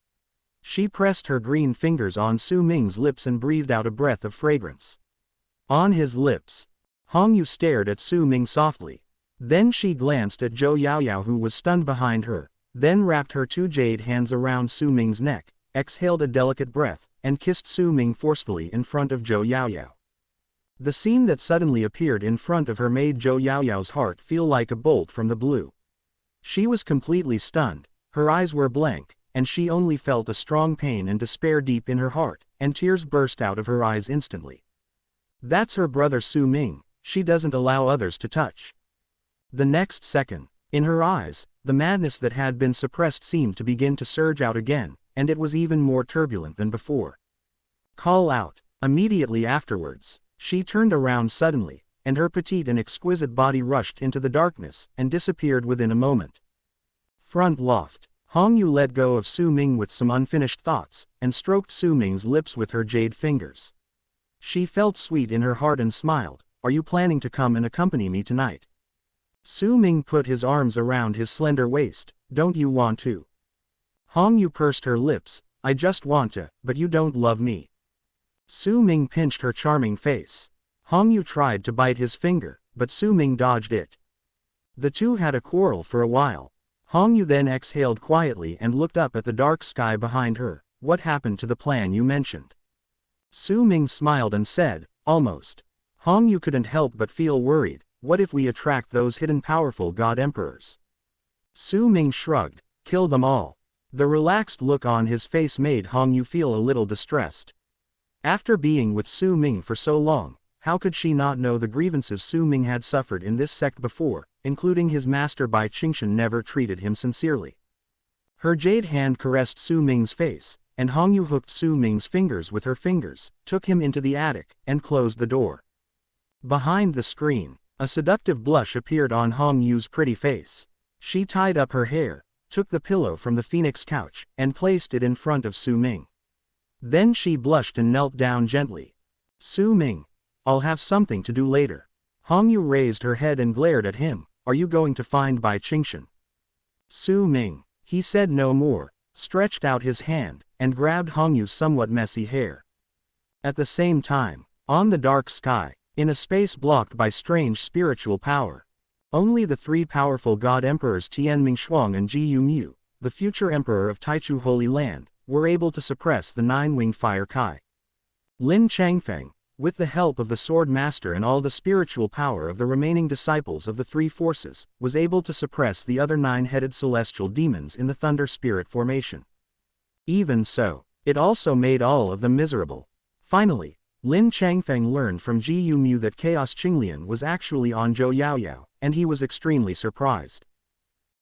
She pressed her green fingers on Su Ming's lips and breathed out a breath of fragrance. On his lips, Hong Yu stared at Su Ming softly. Then she glanced at Zhou Yaoyao who was stunned behind her, then wrapped her two jade hands around Su Ming's neck, exhaled a delicate breath, and kissed Su Ming forcefully in front of Zhou Yaoyao. The scene that suddenly appeared in front of her made Zhou Yaoyao's heart feel like a bolt from the blue. She was completely stunned, her eyes were blank, and she only felt a strong pain and despair deep in her heart, and tears burst out of her eyes instantly. That's her brother Su Ming, she doesn't allow others to touch. The next second, in her eyes, the madness that had been suppressed seemed to begin to surge out again, and it was even more turbulent than before. Call out. Immediately afterwards, she turned around suddenly, and her petite and exquisite body rushed into the darkness and disappeared within a moment. Front loft. Hong Yu let go of Su Ming with some unfinished thoughts, and stroked Su Ming's lips with her jade fingers. She felt sweet in her heart and smiled. Are you planning to come and accompany me tonight? Su Ming put his arms around his slender waist. Don't you want to? Hong Yu pursed her lips. I just want to, but you don't love me. Su Ming pinched her charming face. Hong Yu tried to bite his finger, but Su Ming dodged it. The two had a quarrel for a while. Hong Yu then exhaled quietly and looked up at the dark sky behind her. What happened to the plan you mentioned? Su Ming smiled and said, almost. Hong Yu couldn't help but feel worried. What if we attract those hidden powerful god emperors? Su Ming shrugged. Kill them all. The relaxed look on his face made Hong Yu feel a little distressed. After being with Su Ming for so long, how could she not know the grievances Su Ming had suffered in this sect before, including his master Bai Qingshan never treated him sincerely. Her jade hand caressed Su Ming's face, and Hong Yu hooked Su Ming's fingers with her fingers, took him into the attic, and closed the door. Behind the screen, a seductive blush appeared on Hong Yu's pretty face. She tied up her hair, took the pillow from the phoenix couch, and placed it in front of Su Ming. Then she blushed and knelt down gently. Su Ming, I'll have something to do later. Hong Yu raised her head and glared at him. Are you going to find Bai Qingshan? Su Ming. He said no more, stretched out his hand, and grabbed Hong Yu's somewhat messy hair. At the same time, on the dark sky, in a space blocked by strange spiritual power, only the three powerful god emperors Tian Mingshuang and Ji Yumyu, the future emperor of Taichu Holy Land, were able to suppress the nine-winged fire Kai. Lin Changfeng, with the help of the sword master and all the spiritual power of the remaining disciples of the three forces, was able to suppress the other nine-headed celestial demons in the thunder spirit formation. Even so, it also made all of them miserable. Finally, Lin Changfeng learned from Ji Yumyu that Chaos Qinglian was actually on Zhou Yaoyao, and he was extremely surprised.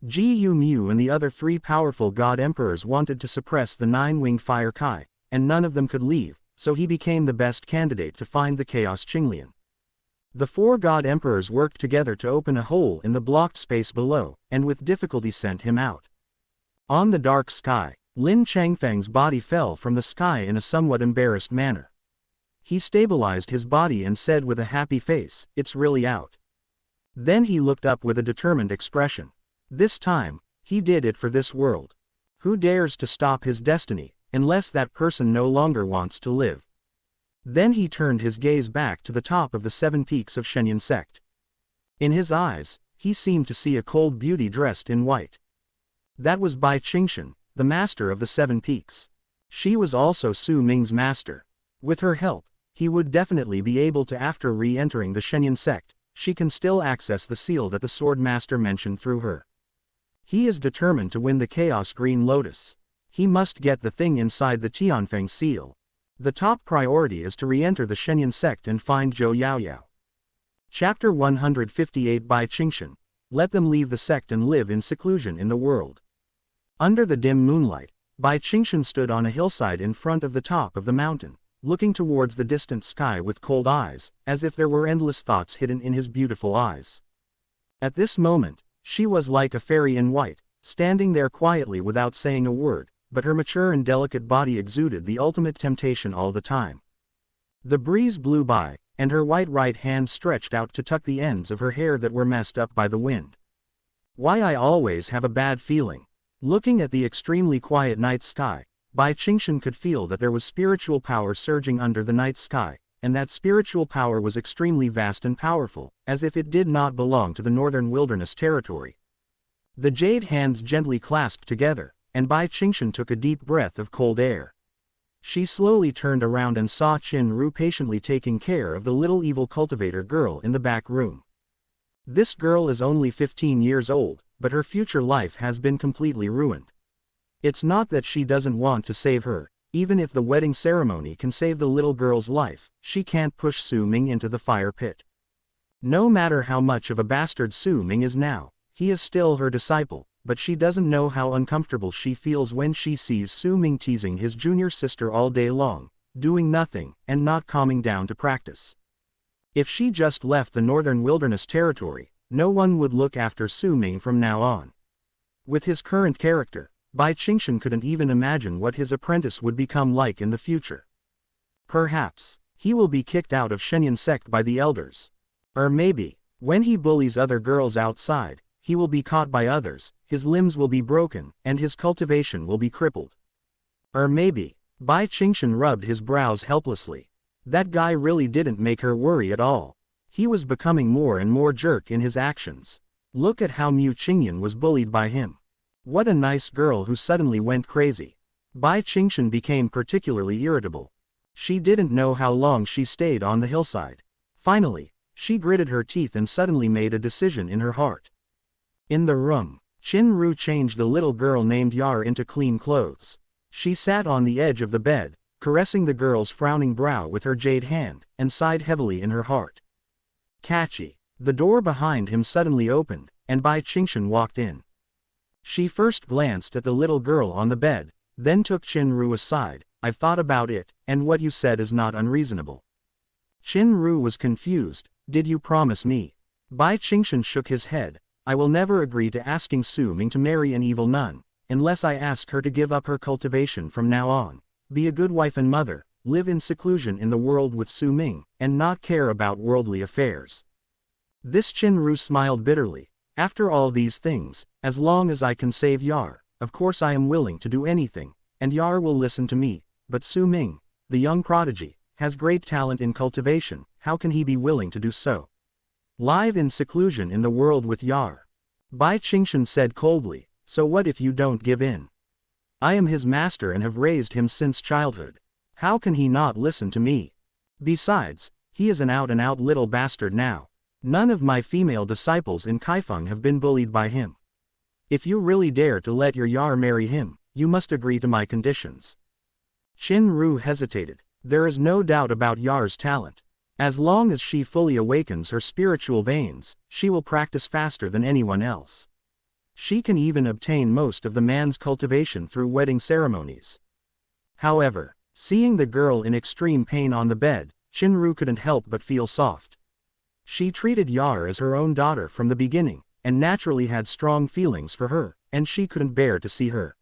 Ji Yumyu and the other three powerful god emperors wanted to suppress the nine-winged fire Kai, and none of them could leave, so he became the best candidate to find the Chaos Qinglian. The four god emperors worked together to open a hole in the blocked space below, and with difficulty sent him out. On the dark sky, Lin Changfeng's body fell from the sky in a somewhat embarrassed manner. He stabilized his body and said with a happy face, "It's really out." Then he looked up with a determined expression. This time, he did it for this world. Who dares to stop his destiny, unless that person no longer wants to live? Then he turned his gaze back to the top of the 7 peaks of Shenyang sect. In his eyes, he seemed to see a cold beauty dressed in white. That was Bai Qingshan, the master of the 7 peaks. She was also Su Ming's master. With her help, he would definitely be able to. After re-entering the Shenyang sect, she can still access the seal that the sword master mentioned through her. He is determined to win the Chaos Green Lotus. He must get the thing inside the Tianfeng seal. The top priority is to re-enter the Shenyang sect and find Zhou Yaoyao. Chapter 158 Bai Qingshan. Let them leave the sect and live in seclusion in the world. Under the dim moonlight, Bai Qingshan stood on a hillside in front of the top of the mountain, looking towards the distant sky with cold eyes, as if there were endless thoughts hidden in his beautiful eyes. At this moment, she was like a fairy in white, standing there quietly without saying a word, but her mature and delicate body exuded the ultimate temptation all the time. The breeze blew by, and her white right hand stretched out to tuck the ends of her hair that were messed up by the wind. Why I always have a bad feeling. Looking at the extremely quiet night sky, Bai Qingshan could feel that there was spiritual power surging under the night sky, and that spiritual power was extremely vast and powerful, as if it did not belong to the northern wilderness territory. The jade hands gently clasped together, and Bai Qingshan took a deep breath of cold air. She slowly turned around and saw Qin Ru patiently taking care of the little evil cultivator girl in the back room. This girl is only 15 years old, but her future life has been completely ruined. It's not that she doesn't want to save her. Even if the wedding ceremony can save the little girl's life, she can't push Su Ming into the fire pit. No matter how much of a bastard Su Ming is now, he is still her disciple, but she doesn't know how uncomfortable she feels when she sees Su Ming teasing his junior sister all day long, doing nothing, and not calming down to practice. If she just left the northern wilderness territory, no one would look after Su Ming from now on. With his current character, Bai Qingshan couldn't even imagine what his apprentice would become like in the future. Perhaps, he will be kicked out of Shenyan sect by the elders. Or maybe, when he bullies other girls outside, he will be caught by others, his limbs will be broken, and his cultivation will be crippled. Or maybe, Bai Qingshan rubbed his brows helplessly. That guy really didn't make her worry at all. He was becoming more and more jerk in his actions. Look at how Mu Qingyan was bullied by him. What a nice girl who suddenly went crazy. Bai Qingshan became particularly irritable. She didn't know how long she stayed on the hillside. Finally, she gritted her teeth and suddenly made a decision in her heart. In the room, Qin Ru changed the little girl named Yar into clean clothes. She sat on the edge of the bed, caressing the girl's frowning brow with her jade hand, and sighed heavily in her heart. Catchy. The door behind him suddenly opened, and Bai Qingshan walked in. She first glanced at the little girl on the bed, then took Qin Ru aside. I've thought about it, and what you said is not unreasonable. Qin Ru was confused. Did you promise me? Bai Qingshan shook his head. I will never agree to asking Su Ming to marry an evil nun, unless I ask her to give up her cultivation from now on, be a good wife and mother, live in seclusion in the world with Su Ming, and not care about worldly affairs. This Qin Ru smiled bitterly. After all these things, as long as I can save Yar, of course I am willing to do anything, and Yar will listen to me. But Su Ming, the young prodigy, has great talent in cultivation, how can he be willing to do so? Live in seclusion in the world with Yar. Bai Qingshan said coldly, so what if you don't give in? I am his master and have raised him since childhood. How can he not listen to me? Besides, he is an out-and-out little bastard now. None of my female disciples in Kaifeng have been bullied by him. If you really dare to let your Yar marry him, you must agree to my conditions. Qin Ru hesitated. There is no doubt about Yar's talent. As long as she fully awakens her spiritual veins, she will practice faster than anyone else. She can even obtain most of the man's cultivation through wedding ceremonies. However, seeing the girl in extreme pain on the bed, Qin Ru couldn't help but feel soft. She treated Yar as her own daughter from the beginning, and naturally had strong feelings for her, and she couldn't bear to see her.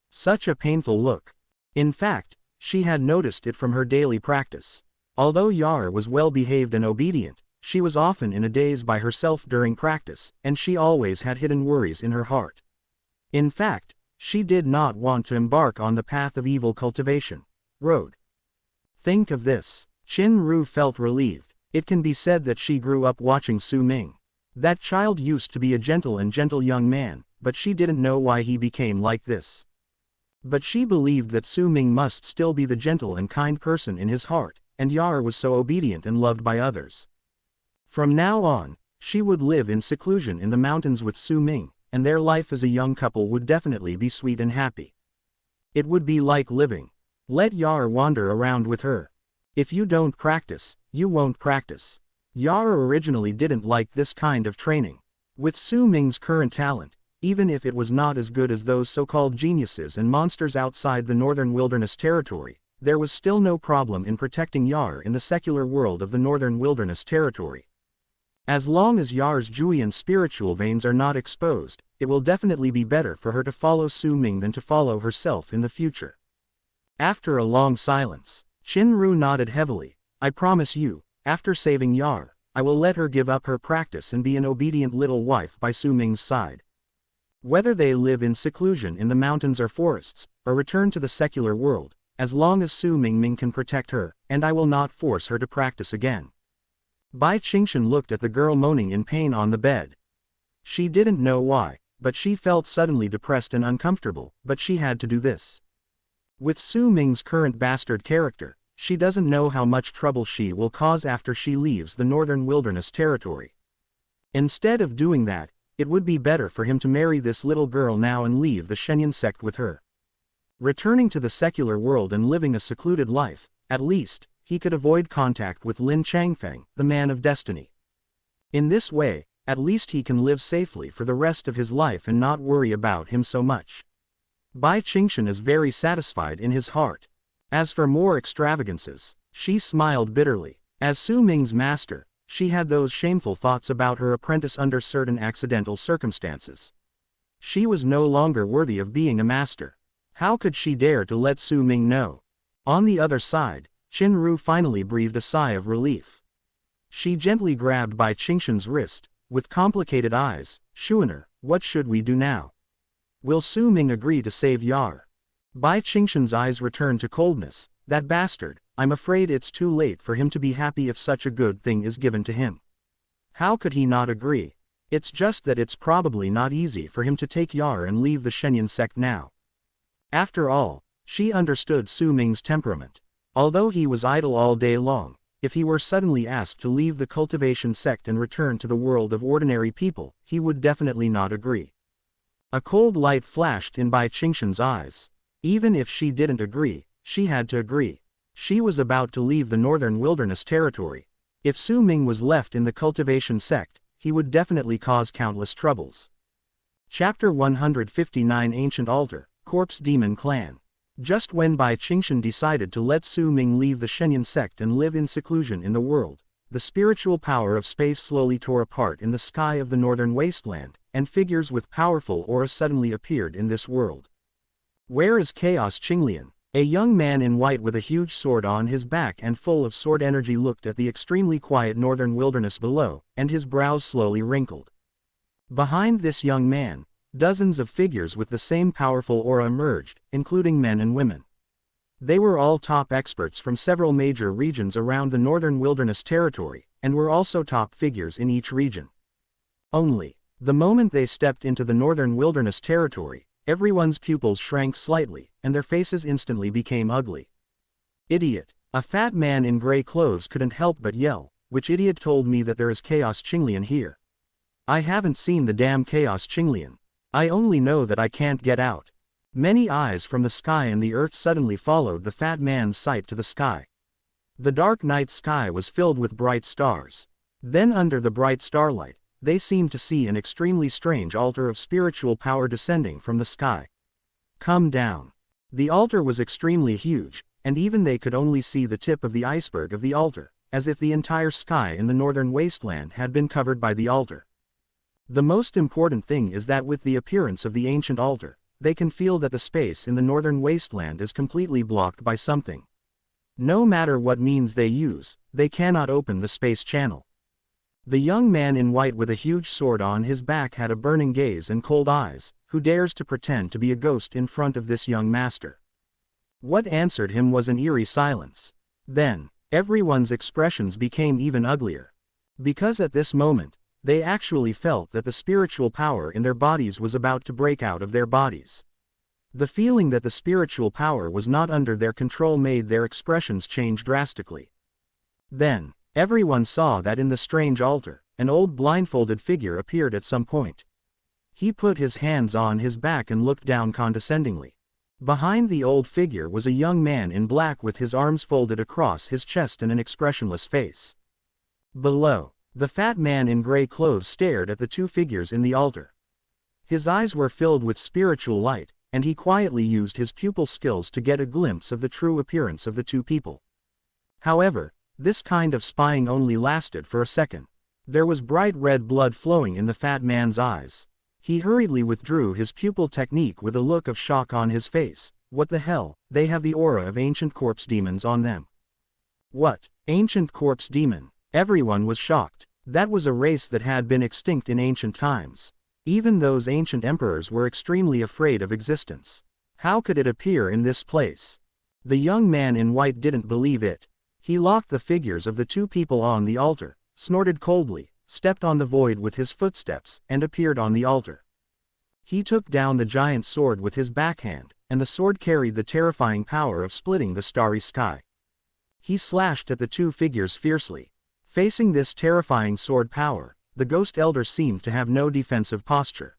Such a painful look. In fact, she had noticed it from her daily practice. Although Yar was well behaved and obedient, she was often in a daze by herself during practice, and she always had hidden worries in her heart. In fact, she did not want to embark on the path of evil cultivation. Road. Think of this. Qin Ru felt relieved. It can be said that she grew up watching Su Ming. That child used to be a gentle young man, but she didn't know why he became like this. But she believed that Su Ming must still be the gentle and kind person in his heart, and Yar was so obedient and loved by others. From now on, she would live in seclusion in the mountains with Su Ming, and their life as a young couple would definitely be sweet and happy. It would be like living. Let Yar wander around with her. If you don't practice, you won't practice. Yar originally didn't like this kind of training. With Su Ming's current talent, even if it was not as good as those so-called geniuses and monsters outside the northern wilderness territory, there was still no problem in protecting Yar in the secular world of the northern wilderness territory. As long as Yar's Julian spiritual veins are not exposed, it will definitely be better for her to follow Su Ming than to follow herself in the future. After a long silence, Qin Ru nodded heavily. I promise you, after saving Yar, I will let her give up her practice and be an obedient little wife by Su Ming's side. Whether they live in seclusion in the mountains or forests, or return to the secular world, as long as Su Ming can protect her, and I will not force her to practice again. Bai Qingshan looked at the girl moaning in pain on the bed. She didn't know why, but she felt suddenly depressed and uncomfortable, but she had to do this. With Su Ming's current bastard character, she doesn't know how much trouble she will cause after she leaves the northern wilderness territory. Instead of doing that, it would be better for him to marry this little girl now and leave the Shenyan sect with her. Returning to the secular world and living a secluded life, at least, he could avoid contact with Lin Changfeng, the man of destiny. In this way, at least he can live safely for the rest of his life and not worry about him so much. Bai Qingshan is very satisfied in his heart. As for more extravagances, she smiled bitterly. As Su Ming's master, she had those shameful thoughts about her apprentice under certain accidental circumstances. She was no longer worthy of being a master. How could she dare to let Su Ming know? On the other side, Qinru finally breathed a sigh of relief. She gently grabbed Bai Qingshan's wrist, with complicated eyes. "Xuaner, what should we do now? Will Su Ming agree to save Yar?" Bai Qingshan's eyes returned to coldness. "That bastard, I'm afraid it's too late for him to be happy if such a good thing is given to him. How could he not agree? It's just that it's probably not easy for him to take Yar and leave the Shenyan sect now." After all, she understood Su Ming's temperament. Although he was idle all day long, if he were suddenly asked to leave the cultivation sect and return to the world of ordinary people, he would definitely not agree. A cold light flashed in Bai Qingshan's eyes. Even if she didn't agree, she had to agree. She was about to leave the northern wilderness territory. If Su Ming was left in the cultivation sect, he would definitely cause countless troubles. Chapter 159 Ancient Altar, Corpse Demon Clan. Just when Bai Qingshan decided to let Su Ming leave the Shenyan sect and live in seclusion in the world, the spiritual power of space slowly tore apart in the sky of the northern wasteland, and figures with powerful auras suddenly appeared in this world. "Where is Chaos Qinglian?" A young man in white with a huge sword on his back and full of sword energy looked at the extremely quiet northern wilderness below, and his brows slowly wrinkled. Behind this young man, dozens of figures with the same powerful aura emerged, including men and women. They were all top experts from several major regions around the northern wilderness territory, and were also top figures in each region. Only, the moment they stepped into the northern wilderness territory, everyone's pupils shrank slightly, and their faces instantly became ugly. "Idiot!" A fat man in gray clothes couldn't help but yell. "Which idiot told me that there is Chaos Qinglian here? I haven't seen the damn Chaos Qinglian. I only know that I can't get out." Many eyes from the sky and the earth suddenly followed the fat man's sight to the sky. The dark night sky was filled with bright stars. Then under the bright starlight, they seemed to see an extremely strange altar of spiritual power descending from the sky. "Come down." The altar was extremely huge, and even they could only see the tip of the iceberg of the altar, as if the entire sky in the northern wasteland had been covered by the altar. The most important thing is that with the appearance of the ancient altar, they can feel that the space in the northern wasteland is completely blocked by something. No matter what means they use, they cannot open the space channel. The young man in white with a huge sword on his back had a burning gaze and cold eyes. Who dares to pretend to be a ghost in front of this young master? What answered him was an eerie silence. Then, everyone's expressions became even uglier. Because at this moment, they actually felt that the spiritual power in their bodies was about to break out of their bodies. The feeling that the spiritual power was not under their control made their expressions change drastically. Then, everyone saw that in the strange altar, an old blindfolded figure appeared at some point. He put his hands on his back and looked down condescendingly. Behind the old figure was a young man in black with his arms folded across his chest and an expressionless face. Below, the fat man in gray clothes stared at the two figures in the altar. His eyes were filled with spiritual light, and he quietly used his pupil skills to get a glimpse of the true appearance of the two people. However, this kind of spying only lasted for a second. There was bright red blood flowing in the fat man's eyes. He hurriedly withdrew his pupil technique with a look of shock on his face. "What the hell, they have the aura of ancient corpse demons on them." "What? Ancient corpse demon?" Everyone was shocked. That was a race that had been extinct in ancient times. Even those ancient emperors were extremely afraid of existence. How could it appear in this place? The young man in white didn't believe it. He locked the figures of the two people on the altar, snorted coldly, stepped on the void with his footsteps, and appeared on the altar. He took down the giant sword with his backhand, and the sword carried the terrifying power of splitting the starry sky. He slashed at the two figures fiercely. Facing this terrifying sword power, the ghost elder seemed to have no defensive posture.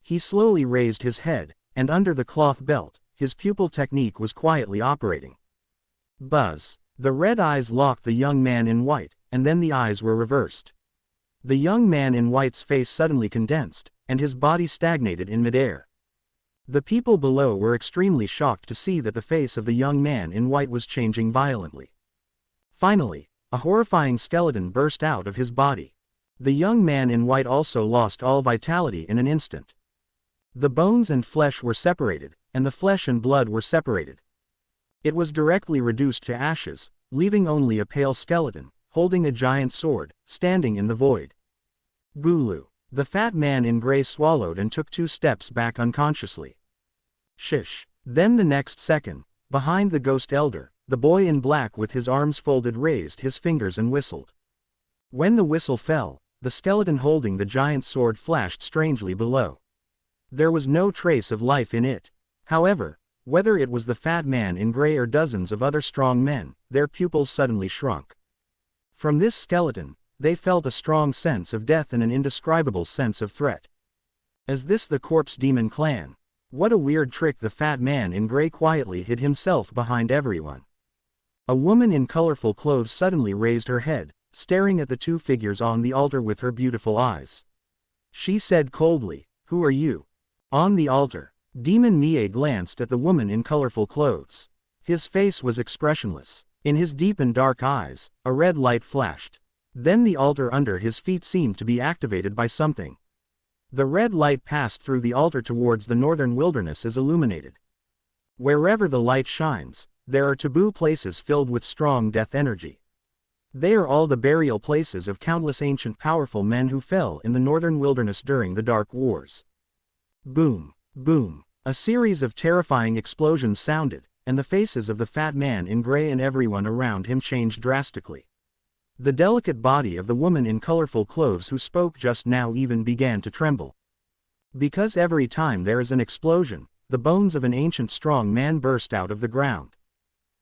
He slowly raised his head, and under the cloth belt, his pupil technique was quietly operating. Buzz. The red eyes locked the young man in white, and then the eyes were reversed. The young man in white's face suddenly condensed, and his body stagnated in midair. The people below were extremely shocked to see that the face of the young man in white was changing violently. Finally, a horrifying skeleton burst out of his body. The young man in white also lost all vitality in an instant. The bones and flesh were separated, and the flesh and blood were separated. It was directly reduced to ashes, leaving only a pale skeleton, holding a giant sword, standing in the void. Gulu. The fat man in gray swallowed and took 2 steps back unconsciously. Shish. Then the next second, behind the ghost elder, the boy in black with his arms folded raised his fingers and whistled. When the whistle fell, the skeleton holding the giant sword flashed strangely below. There was no trace of life in it. However, whether it was the fat man in gray or dozens of other strong men, their pupils suddenly shrunk. From this skeleton, they felt a strong sense of death and an indescribable sense of threat. Is this the corpse demon clan? What a weird trick! The fat man in gray quietly hid himself behind everyone. A woman in colorful clothes suddenly raised her head, staring at the 2 figures on the altar with her beautiful eyes. She said coldly, "Who are you?" On the altar, Demon Mie glanced at the woman in colorful clothes. His face was expressionless. In his deep and dark eyes, a red light flashed. Then the altar under his feet seemed to be activated by something. The red light passed through the altar towards the northern wilderness as illuminated. Wherever the light shines, there are taboo places filled with strong death energy. They are all the burial places of countless ancient powerful men who fell in the northern wilderness during the Dark Wars. Boom, boom. A series of terrifying explosions sounded, and the faces of the fat man in gray and everyone around him changed drastically. The delicate body of the woman in colorful clothes who spoke just now even began to tremble. Because every time there is an explosion, the bones of an ancient strong man burst out of the ground.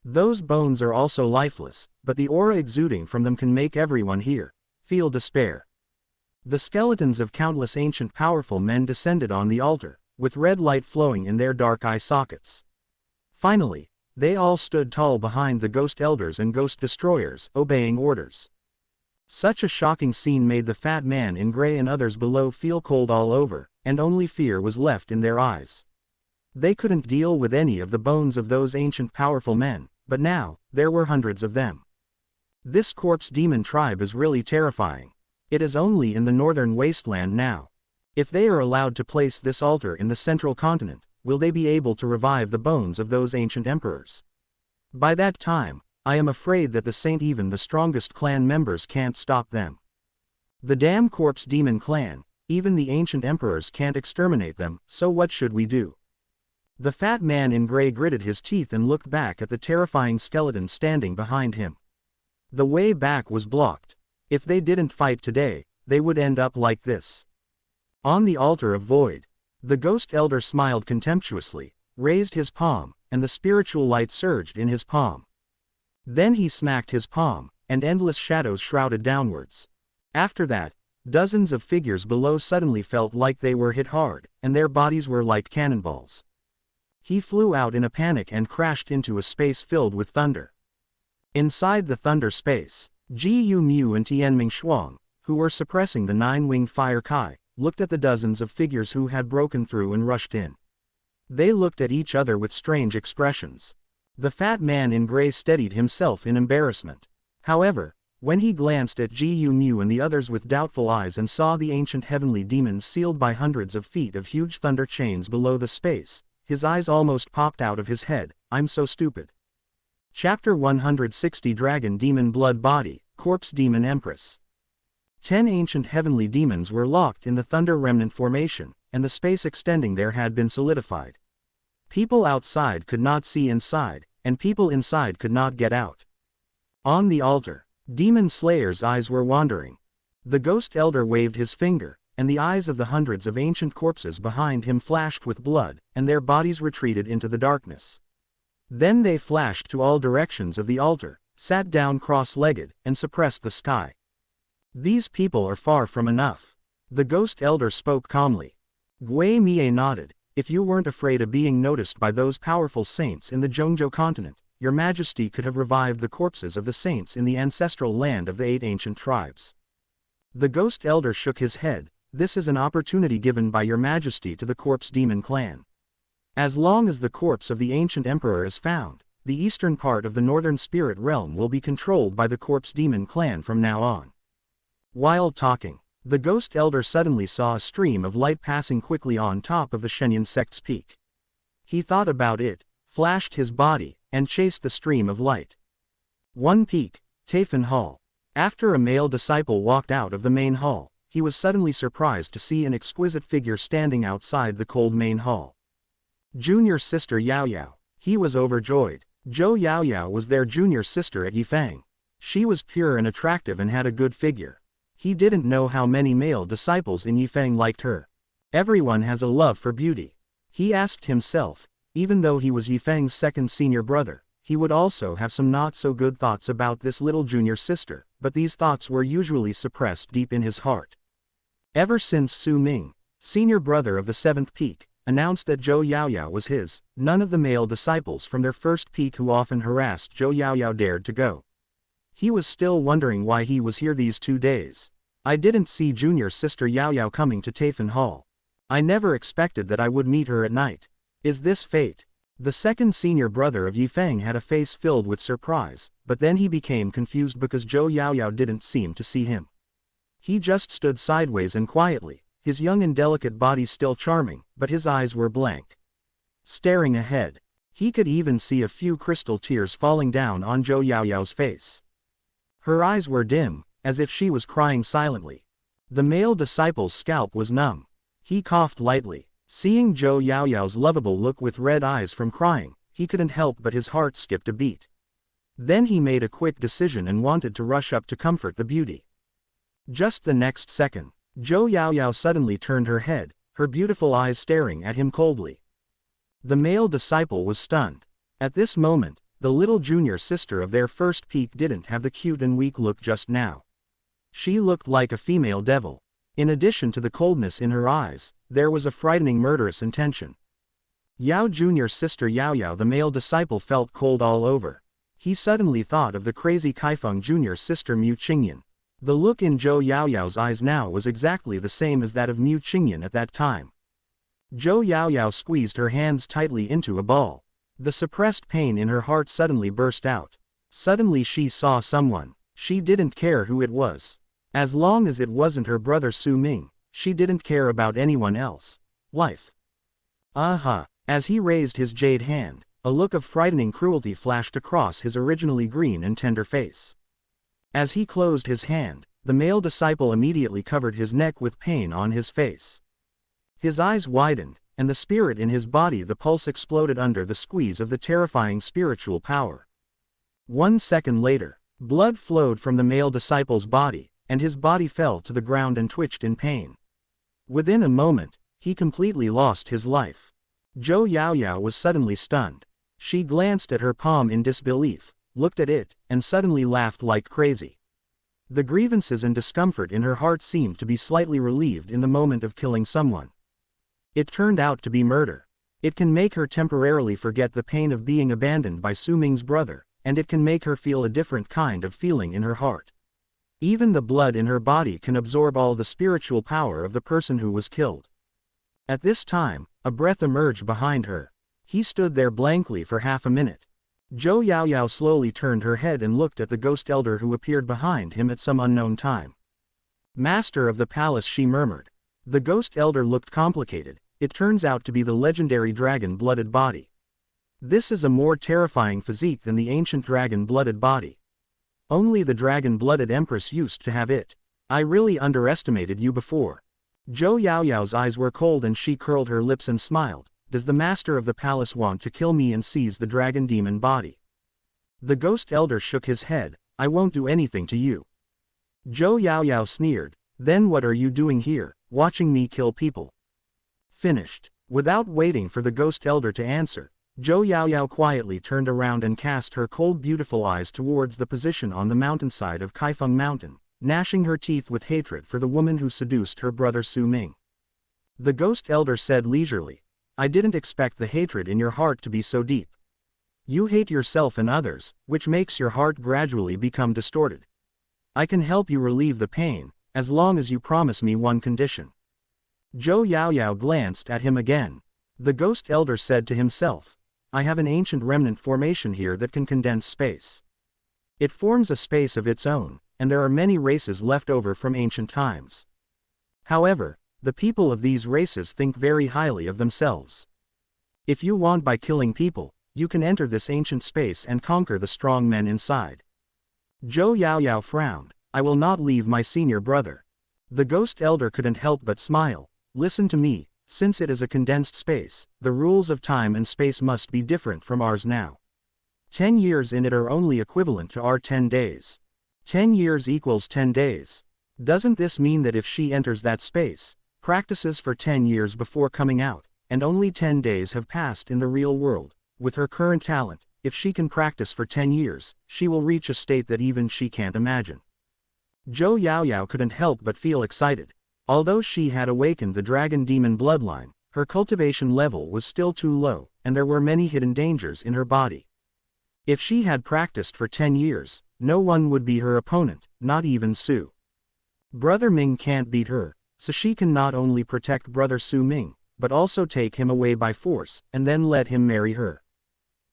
Those bones are also lifeless, but the aura exuding from them can make everyone here feel despair. The skeletons of countless ancient powerful men descended on the altar, with red light flowing in their dark eye sockets. Finally, they all stood tall behind the ghost elders and ghost destroyers, obeying orders. Such a shocking scene made the fat man in gray and others below feel cold all over, and only fear was left in their eyes. They couldn't deal with any of the bones of those ancient powerful men, but now, there were hundreds of them. This corpse demon tribe is really terrifying. It is only in the northern wasteland now. If they are allowed to place this altar in the central continent, will they be able to revive the bones of those ancient emperors? By that time, I am afraid that the saint even the strongest clan members can't stop them. The damn corpse demon clan, even the ancient emperors can't exterminate them, so what should we do? The fat man in gray gritted his teeth and looked back at the terrifying skeleton standing behind him. The way back was blocked. If they didn't fight today, they would end up like this. On the altar of void, the ghost elder smiled contemptuously, raised his palm, and the spiritual light surged in his palm. Then he smacked his palm, and endless shadows shrouded downwards. After that, dozens of figures below suddenly felt like they were hit hard, and their bodies were like cannonballs. He flew out in a panic and crashed into a space filled with thunder. Inside the thunder space, Ji Yu Mu and Tianming Shuang, who were suppressing the 9-winged fire Kai, looked at the dozens of figures who had broken through and rushed in. They looked at each other with strange expressions. The fat man in gray steadied himself in embarrassment. However, when he glanced at Ji Yu Mu and the others with doubtful eyes and saw the ancient heavenly demons sealed by hundreds of feet of huge thunder chains below the space, his eyes almost popped out of his head. I'm so stupid. Chapter 160 Dragon Demon Blood Body, Corpse Demon Empress. 10 ancient heavenly demons were locked in the Thunder Remnant formation, and the space extending there had been solidified. People outside could not see inside, and people inside could not get out. On the altar, Demon Slayer's eyes were wandering. The ghost elder waved his finger, and the eyes of the hundreds of ancient corpses behind him flashed with blood, and their bodies retreated into the darkness. Then they flashed to all directions of the altar, sat down cross-legged, and suppressed the sky. These people are far from enough. The ghost elder spoke calmly. Gui Mie nodded. If you weren't afraid of being noticed by those powerful saints in the Zhongzhou continent, your majesty could have revived the corpses of the saints in the ancestral land of the 8 ancient tribes. The ghost elder shook his head. This is an opportunity given by your majesty to the corpse demon clan. As long as the corpse of the ancient emperor is found, the eastern part of the northern spirit realm will be controlled by the corpse demon clan from now on. While talking, the ghost elder suddenly saw a stream of light passing quickly on top of the Shenyan sect's peak. He thought about it, flashed his body, and chased the stream of light. One peak, Tafan Hall. After a male disciple walked out of the main hall, he was suddenly surprised to see an exquisite figure standing outside the cold main hall. Junior sister Yao Yao. He was overjoyed. Zhou Yao Yao was their junior sister at Yifeng. She was pure and attractive and had a good figure. He didn't know how many male disciples in Yifeng liked her. Everyone has a love for beauty. He asked himself, even though he was Yifeng's second senior brother, he would also have some not-so-good thoughts about this little junior sister, but these thoughts were usually suppressed deep in his heart. Ever since Su Ming, senior brother of the seventh peak, announced that Zhou Yaoyao was his, none of the male disciples from their first peak who often harassed Zhou Yaoyao dared to go. He was still wondering why he was here these 2 days. I didn't see junior sister Yaoyao coming to Tafan Hall. I never expected that I would meet her at night. Is this fate? The second senior brother of Yifeng had a face filled with surprise, but then he became confused because Zhou Yaoyao didn't seem to see him. He just stood sideways and quietly, his young and delicate body still charming, but his eyes were blank. Staring ahead, he could even see a few crystal tears falling down on Zhou Yaoyao's face. Her eyes were dim, as if she was crying silently. The male disciple's scalp was numb. He coughed lightly. Seeing Zhou Yaoyao's lovable look with red eyes from crying, he couldn't help but his heart skipped a beat. Then he made a quick decision and wanted to rush up to comfort the beauty. Just the next second, Zhou Yaoyao suddenly turned her head, her beautiful eyes staring at him coldly. The male disciple was stunned. At this moment, the little junior sister of their first peak didn't have the cute and weak look just now. She looked like a female devil. In addition to the coldness in her eyes, there was a frightening murderous intention. Yao junior sister Yaoyao, the male disciple, felt cold all over. He suddenly thought of the crazy Kaifeng junior sister Mu Qingyan. The look in Zhou Yaoyao's eyes now was exactly the same as that of Mu Qingyan at that time. Zhou Yaoyao squeezed her hands tightly into a ball. The suppressed pain in her heart suddenly burst out. Suddenly she saw someone. She didn't care who it was. As long as it wasn't her brother Su Ming, she didn't care about anyone else. Life. Aha! As he raised his jade hand, a look of frightening cruelty flashed across his originally green and tender face. As he closed his hand, the male disciple immediately covered his neck with pain on his face. His eyes widened, and the spirit in his body, the pulse exploded under the squeeze of the terrifying spiritual power. 1 second later, blood flowed from the male disciple's body, and his body fell to the ground and twitched in pain. Within a moment, he completely lost his life. Zhou Yaoyao was suddenly stunned. She glanced at her palm in disbelief, looked at it, and suddenly laughed like crazy. The grievances and discomfort in her heart seemed to be slightly relieved in the moment of killing someone. It turned out to be murder. It can make her temporarily forget the pain of being abandoned by Su Ming's brother, and it can make her feel a different kind of feeling in her heart. Even the blood in her body can absorb all the spiritual power of the person who was killed. At this time, a breath emerged behind her. He stood there blankly for half a minute. Zhou Yaoyao slowly turned her head and looked at the ghost elder who appeared behind him at some unknown time. Master of the palace, she murmured. The ghost elder looked complicated. It turns out to be the legendary dragon-blooded body. This is a more terrifying physique than the ancient dragon-blooded body. Only the dragon-blooded Empress used to have it. I really underestimated you before. Zhou Yaoyao's eyes were cold and she curled her lips and smiled. Does the master of the palace want to kill me and seize the dragon demon body? The ghost elder shook his head. I won't do anything to you. Zhou Yaoyao sneered. Then what are you doing here, watching me kill people? Finished. Without waiting for the ghost elder to answer, Zhou Yaoyao quietly turned around and cast her cold beautiful eyes towards the position on the mountainside of Kaifeng Mountain, gnashing her teeth with hatred for the woman who seduced her brother Su Ming. The ghost elder said leisurely, I didn't expect the hatred in your heart to be so deep. You hate yourself and others, which makes your heart gradually become distorted. I can help you relieve the pain, as long as you promise me one condition. Zhou Yaoyao glanced at him again. The ghost elder said to himself, I have an ancient remnant formation here that can condense space. It forms a space of its own, and there are many races left over from ancient times. However, the people of these races think very highly of themselves. If you want by killing people, you can enter this ancient space and conquer the strong men inside. Zhou Yaoyao frowned. I will not leave my senior brother. The ghost elder couldn't help but smile. Listen to me, since it is a condensed space, the rules of time and space must be different from ours now. 10 years in it are only equivalent to our 10 days. 10 years equals 10 days. Doesn't this mean that if she enters that space, practices for 10 years before coming out, and only 10 days have passed in the real world, with her current talent, if she can practice for 10 years, she will reach a state that even she can't imagine. Zhou Yaoyao couldn't help but feel excited. Although she had awakened the dragon demon bloodline, her cultivation level was still too low, and there were many hidden dangers in her body. If she had practiced for 10 years, no one would be her opponent, not even Su. Brother Ming can't beat her, so she can not only protect brother Su Ming, but also take him away by force, and then let him marry her.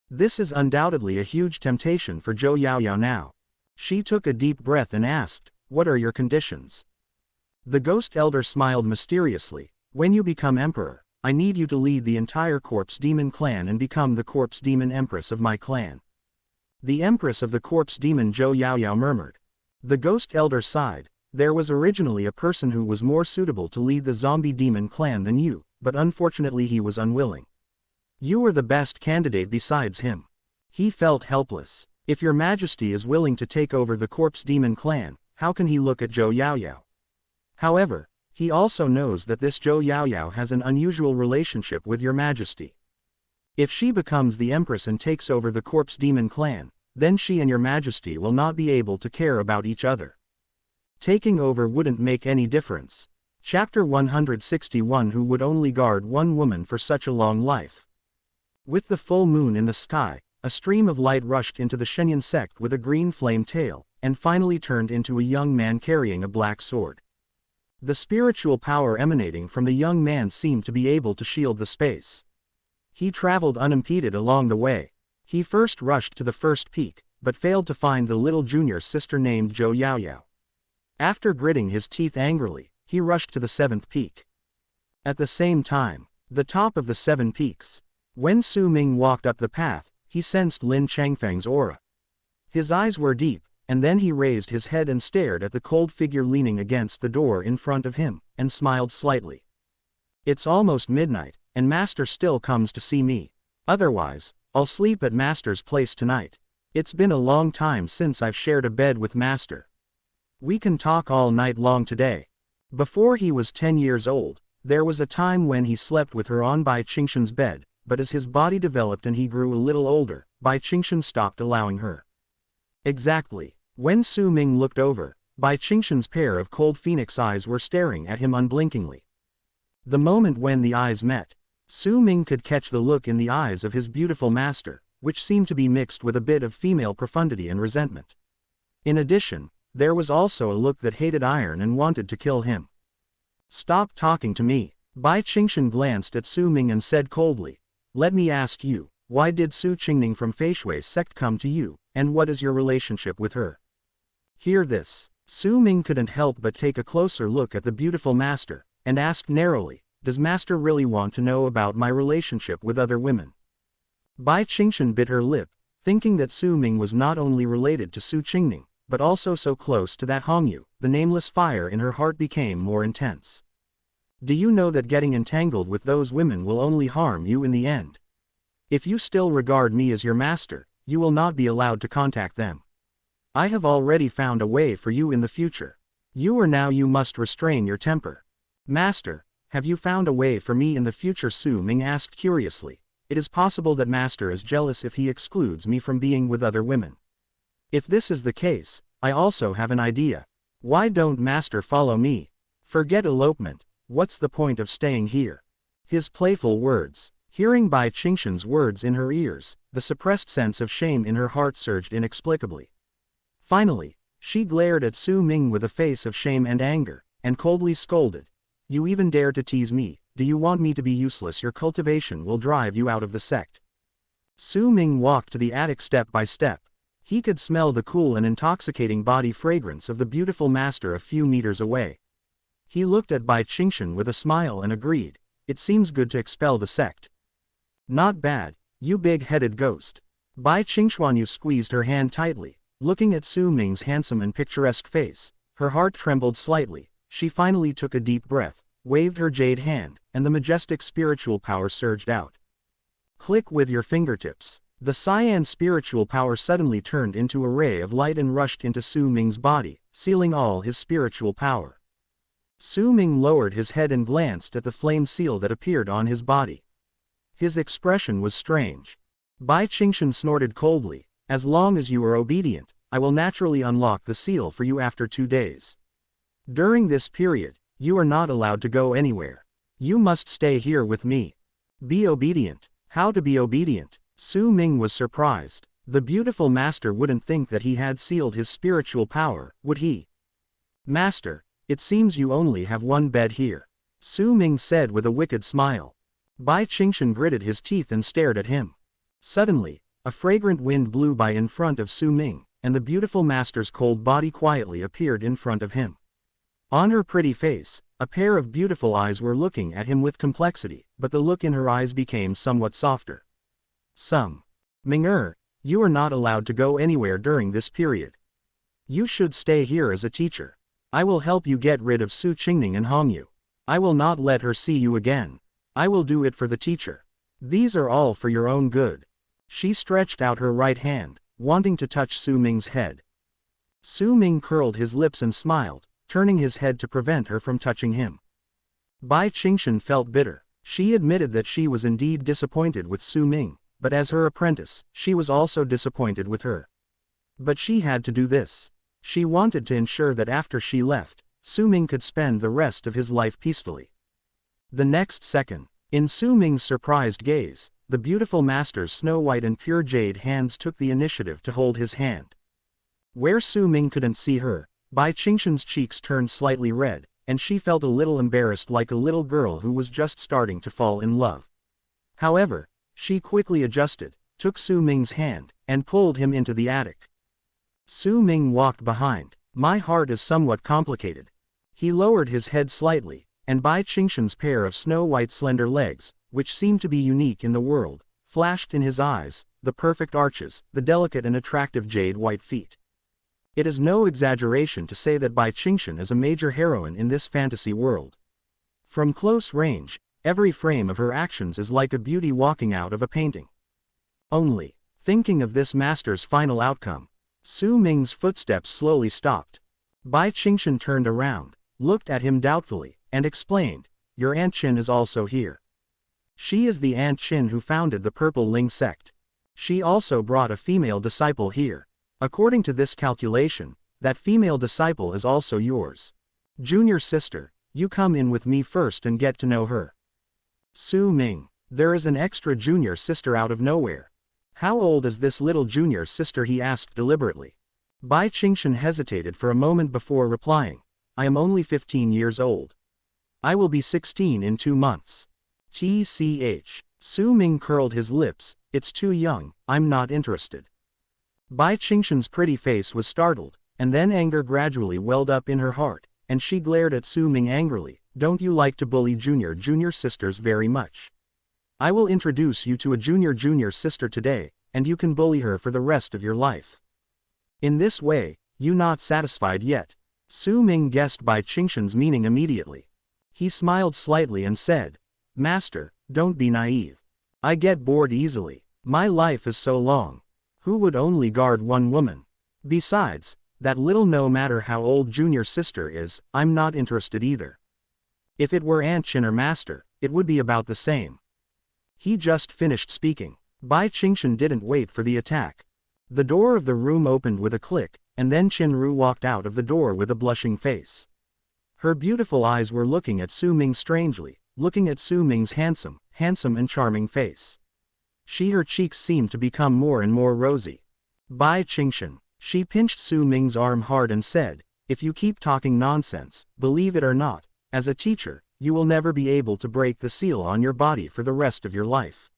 This is undoubtedly a huge temptation for Zhou Yaoyao now. She took a deep breath and asked, "What are your conditions?" The ghost elder smiled mysteriously. "When you become emperor, I need you to lead the entire corpse demon clan and become the corpse demon empress of my clan." The empress of the corpse demon, Zhou Yaoyao murmured. The ghost elder sighed. There was originally a person who was more suitable to lead the zombie demon clan than you, but unfortunately he was unwilling. You were the best candidate besides him. He felt helpless. If your majesty is willing to take over the corpse demon clan, how can he look at Zhou Yaoyao? However, he also knows that this Zhou Yaoyao has an unusual relationship with your majesty. If she becomes the empress and takes over the corpse demon clan, then she and your majesty will not be able to care about each other. Taking over wouldn't make any difference. Chapter 161. Who would only guard one woman for such a long life? With the full moon in the sky, a stream of light rushed into the Shenyang sect with a green flame tail, and finally turned into a young man carrying a black sword. The spiritual power emanating from the young man seemed to be able to shield the space. He traveled unimpeded along the way. He first rushed to the first peak, but failed to find the little junior sister named Zhou Yaoyao. After gritting his teeth angrily, he rushed to the 7th peak. At the same time, the top of the 7 peaks. When Su Ming walked up the path, he sensed Lin Changfeng's aura. His eyes were deep, and then he raised his head and stared at the cold figure leaning against the door in front of him, and smiled slightly. "It's almost midnight, and Master still comes to see me. Otherwise, I'll sleep at Master's place tonight. It's been a long time since I've shared a bed with Master. We can talk all night long today." Before he was 10 years old, there was a time when he slept with her on Bai Qingshan's bed, but as his body developed and he grew a little older, Bai Qingshan stopped allowing her. Exactly. When Su Ming looked over, Bai Qingshan's pair of cold phoenix eyes were staring at him unblinkingly. The moment when the eyes met, Su Ming could catch the look in the eyes of his beautiful master, which seemed to be mixed with a bit of female profundity and resentment. In addition, there was also a look that hated iron and wanted to kill him. "Stop talking to me." Bai Qingshan glanced at Su Ming and said coldly, "Let me ask you, why did Su Qingning from Feishui's sect come to you, and what is your relationship with her?" Hear this. Su Ming couldn't help but take a closer look at the beautiful master, and asked narrowly, "Does Master really want to know about my relationship with other women?" Bai Qingshan bit her lip, thinking that Su Ming was not only related to Su Qingning, but also so close to that Hongyu. The nameless fire in her heart became more intense. "Do you know that getting entangled with those women will only harm you in the end? If you still regard me as your master, you will not be allowed to contact them. I have already found a way for you in the future. You must restrain your temper." "Master, have you found a way for me in the future?" Su Ming asked curiously. "It is possible that Master is jealous if he excludes me from being with other women. If this is the case, I also have an idea. Why don't Master follow me? Forget elopement. What's the point of staying here?" His playful words. Hearing Bai Qingshan's words in her ears, the suppressed sense of shame in her heart surged inexplicably. Finally, she glared at Su Ming with a face of shame and anger, and coldly scolded, "You even dare to tease me? Do you want me to be useless? Your cultivation will drive you out of the sect." Su Ming walked to the attic step by step. He could smell the cool and intoxicating body fragrance of the beautiful master a few meters away. He looked at Bai Qingshan with a smile and agreed, "It seems good to expel the sect." "Not bad, you big-headed ghost." Bai Qingshuanyu squeezed her hand tightly. Looking at Su Ming's handsome and picturesque face, her heart trembled slightly. She finally took a deep breath, waved her jade hand, and the majestic spiritual power surged out. Click with your fingertips. The cyan spiritual power suddenly turned into a ray of light and rushed into Su Ming's body, sealing all his spiritual power. Su Ming lowered his head and glanced at the flame seal that appeared on his body. His expression was strange. Bai Qingshan snorted coldly, "As long as you are obedient, I will naturally unlock the seal for you after 2 days. During this period, you are not allowed to go anywhere. You must stay here with me. Be obedient." How to be obedient? Su Ming was surprised. The beautiful master wouldn't think that he had sealed his spiritual power, would he? "Master, it seems you only have one bed here," Su Ming said with a wicked smile. Bai Qingshan gritted his teeth and stared at him. Suddenly, a fragrant wind blew by in front of Su Ming, and the beautiful master's cold body quietly appeared in front of him. On her pretty face, a pair of beautiful eyes were looking at him with complexity, but the look in her eyes became somewhat softer. Ming-er, you are not allowed to go anywhere during this period. You should stay here as a teacher. I will help you get rid of Su Qingning and Hongyu. I will not let her see you again. I will do it for the teacher. These are all for your own good." She stretched out her right hand, wanting to touch Su Ming's head. Su Ming curled his lips and smiled, turning his head to prevent her from touching him. Bai Qingshan felt bitter. She admitted that she was indeed disappointed with Su Ming, but as her apprentice, she was also disappointed with her. But she had to do this. She wanted to ensure that after she left, Su Ming could spend the rest of his life peacefully. The next second, in Su Ming's surprised gaze, the beautiful master's snow-white and pure jade hands took the initiative to hold his hand. Where Su Ming couldn't see her, Bai Qingshan's cheeks turned slightly red, and she felt a little embarrassed like a little girl who was just starting to fall in love. However, she quickly adjusted, took Su Ming's hand, and pulled him into the attic. Su Ming walked behind. "My heart is somewhat complicated." He lowered his head slightly, and Bai Qingshan's pair of snow-white slender legs, which seemed to be unique in the world, flashed in his eyes, the perfect arches, the delicate and attractive jade-white feet. It is no exaggeration to say that Bai Qingshan is a major heroine in this fantasy world. From close range, every frame of her actions is like a beauty walking out of a painting. Only, thinking of this master's final outcome, Su Ming's footsteps slowly stopped. Bai Qingshan turned around, looked at him doubtfully, and explained, "Your Aunt Qin is also here. She is the Aunt Qin who founded the Purple Ling sect. She also brought a female disciple here. According to this calculation, that female disciple is also yours. Junior sister, you come in with me first and get to know her." Su Ming, there is an extra junior sister out of nowhere. How old is this little junior sister? He asked deliberately. Bai Qingshan hesitated for a moment before replying, "I am only 15 years old. I will be 16 in 2 months. TCH. Su Ming curled his lips, "It's too young, I'm not interested." Bai Qingshan's pretty face was startled, and then anger gradually welled up in her heart, and she glared at Su Ming angrily. "Don't you like to bully junior sisters very much? I will introduce you to a junior sister today, and you can bully her for the rest of your life. In this way, you not satisfied yet?" Su Ming guessed Bai Qingshan's meaning immediately. He smiled slightly and said, "Master, don't be naive. I get bored easily. My life is so long. Who would only guard one woman? Besides, that little no matter how old junior sister is, I'm not interested either. If it were Aunt Qin or Master, it would be about the same." He just finished speaking. Bai Qingshan didn't wait for the attack. The door of the room opened with a click, and then Qinru walked out of the door with a blushing face. Her beautiful eyes were looking at Su Ming strangely, looking at Su Ming's handsome and charming face. Her cheeks seemed to become more and more rosy. "Bai Qingshan." She pinched Su Ming's arm hard and said, "If you keep talking nonsense, believe it or not, as a teacher, you will never be able to break the seal on your body for the rest of your life."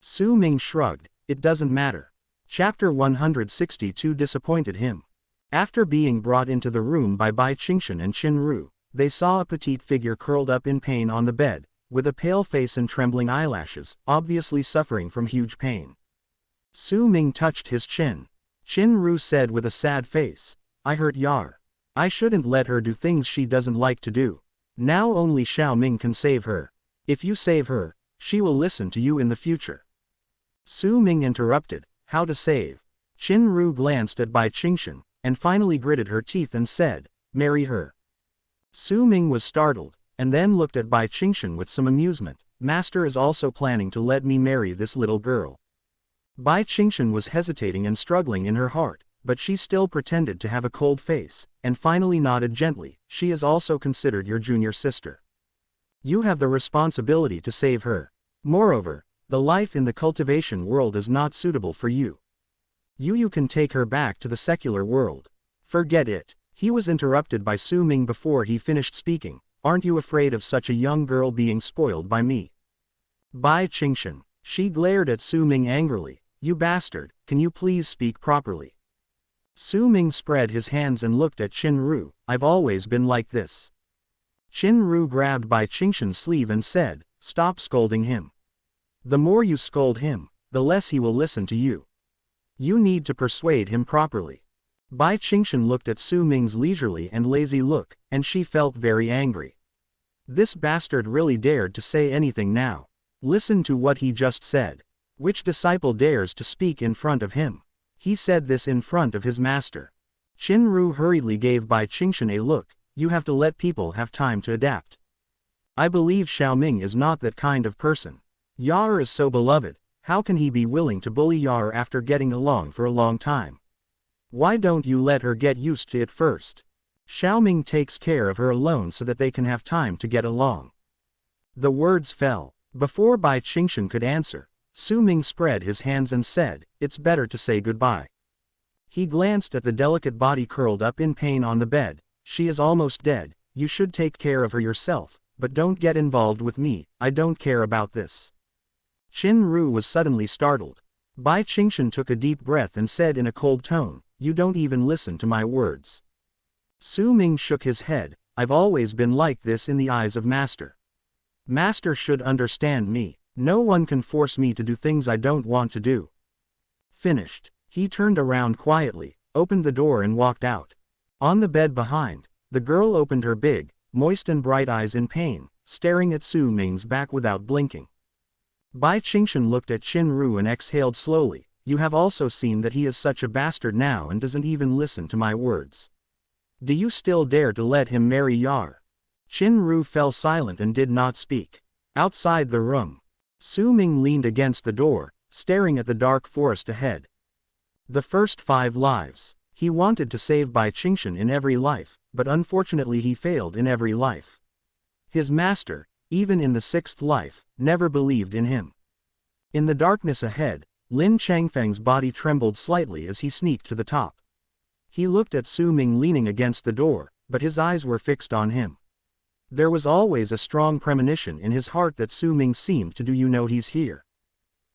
Su Ming shrugged, it doesn't matter. Chapter 162 disappointed him. After being brought into the room by Bai Qingshan and Qin Ru, they saw a petite figure curled up in pain on the bed, with a pale face and trembling eyelashes, obviously suffering from huge pain. Su Ming touched his chin. Qin Ru said with a sad face, I hurt Yar. I shouldn't let her do things she doesn't like to do. Now only Xiao Ming can save her. If you save her, she will listen to you in the future. Su Ming interrupted, how to save? Qin Ru glanced at Bai Qingshan, and finally gritted her teeth and said, marry her. Su Ming was startled, and then looked at Bai Qingshan with some amusement. Master is also planning to let me marry this little girl. Bai Qingshan was hesitating and struggling in her heart, but she still pretended to have a cold face, and finally nodded gently. She is also considered your junior sister. You have the responsibility to save her. Moreover, the life in the cultivation world is not suitable for you. You can take her back to the secular world. Forget it. He was interrupted by Su Ming before he finished speaking. Aren't you afraid of such a young girl being spoiled by me? Bai Qingshan. She glared at Su Ming angrily. You bastard, can you please speak properly? Su Ming spread his hands and looked at Qin Ru. I've always been like this. Qin Ru grabbed Bai Qingshan's sleeve and said, stop scolding him. The more you scold him, the less he will listen to you. You need to persuade him properly. Bai Qingshan looked at Su Ming's leisurely and lazy look, and she felt very angry. This bastard really dared to say anything now. Listen to what he just said. Which disciple dares to speak in front of him? He said this in front of his master. Qin Ru hurriedly gave Bai Qingshan a look. You have to let people have time to adapt. I believe Xiao Ming is not that kind of person. Yar is so beloved, how can he be willing to bully Yar after getting along for a long time? Why don't you let her get used to it first? Xiao Ming takes care of her alone so that they can have time to get along. The words fell. Before Bai Qingshan could answer, Su Ming spread his hands and said, it's better to say goodbye. He glanced at the delicate body curled up in pain on the bed. She is almost dead. You should take care of her yourself, but don't get involved with me. I don't care about this. Qin Ru was suddenly startled. Bai Qingshan took a deep breath and said in a cold tone, you don't even listen to my words. Su Ming shook his head. I've always been like this in the eyes of Master. Master should understand me. No one can force me to do things I don't want to do. Finished. He turned around quietly, opened the door and walked out. On the bed behind, the girl opened her big, moist and bright eyes in pain, staring at Su Ming's back without blinking. Bai Qingshan looked at Qin Ru and exhaled slowly. You have also seen that he is such a bastard now and doesn't even listen to my words. Do you still dare to let him marry Yar? Qin Ru fell silent and did not speak. Outside the room, Su Ming leaned against the door, staring at the dark forest ahead. The first 5 lives. He wanted to save Bai Qingshan in every life, but unfortunately he failed in every life. His master, even in the 6th life, never believed in him. In the darkness ahead, Lin Changfeng's body trembled slightly as he sneaked to the top. He looked at Su Ming leaning against the door, but his eyes were fixed on him. There was always a strong premonition in his heart that Su Ming seemed to do you know he's here.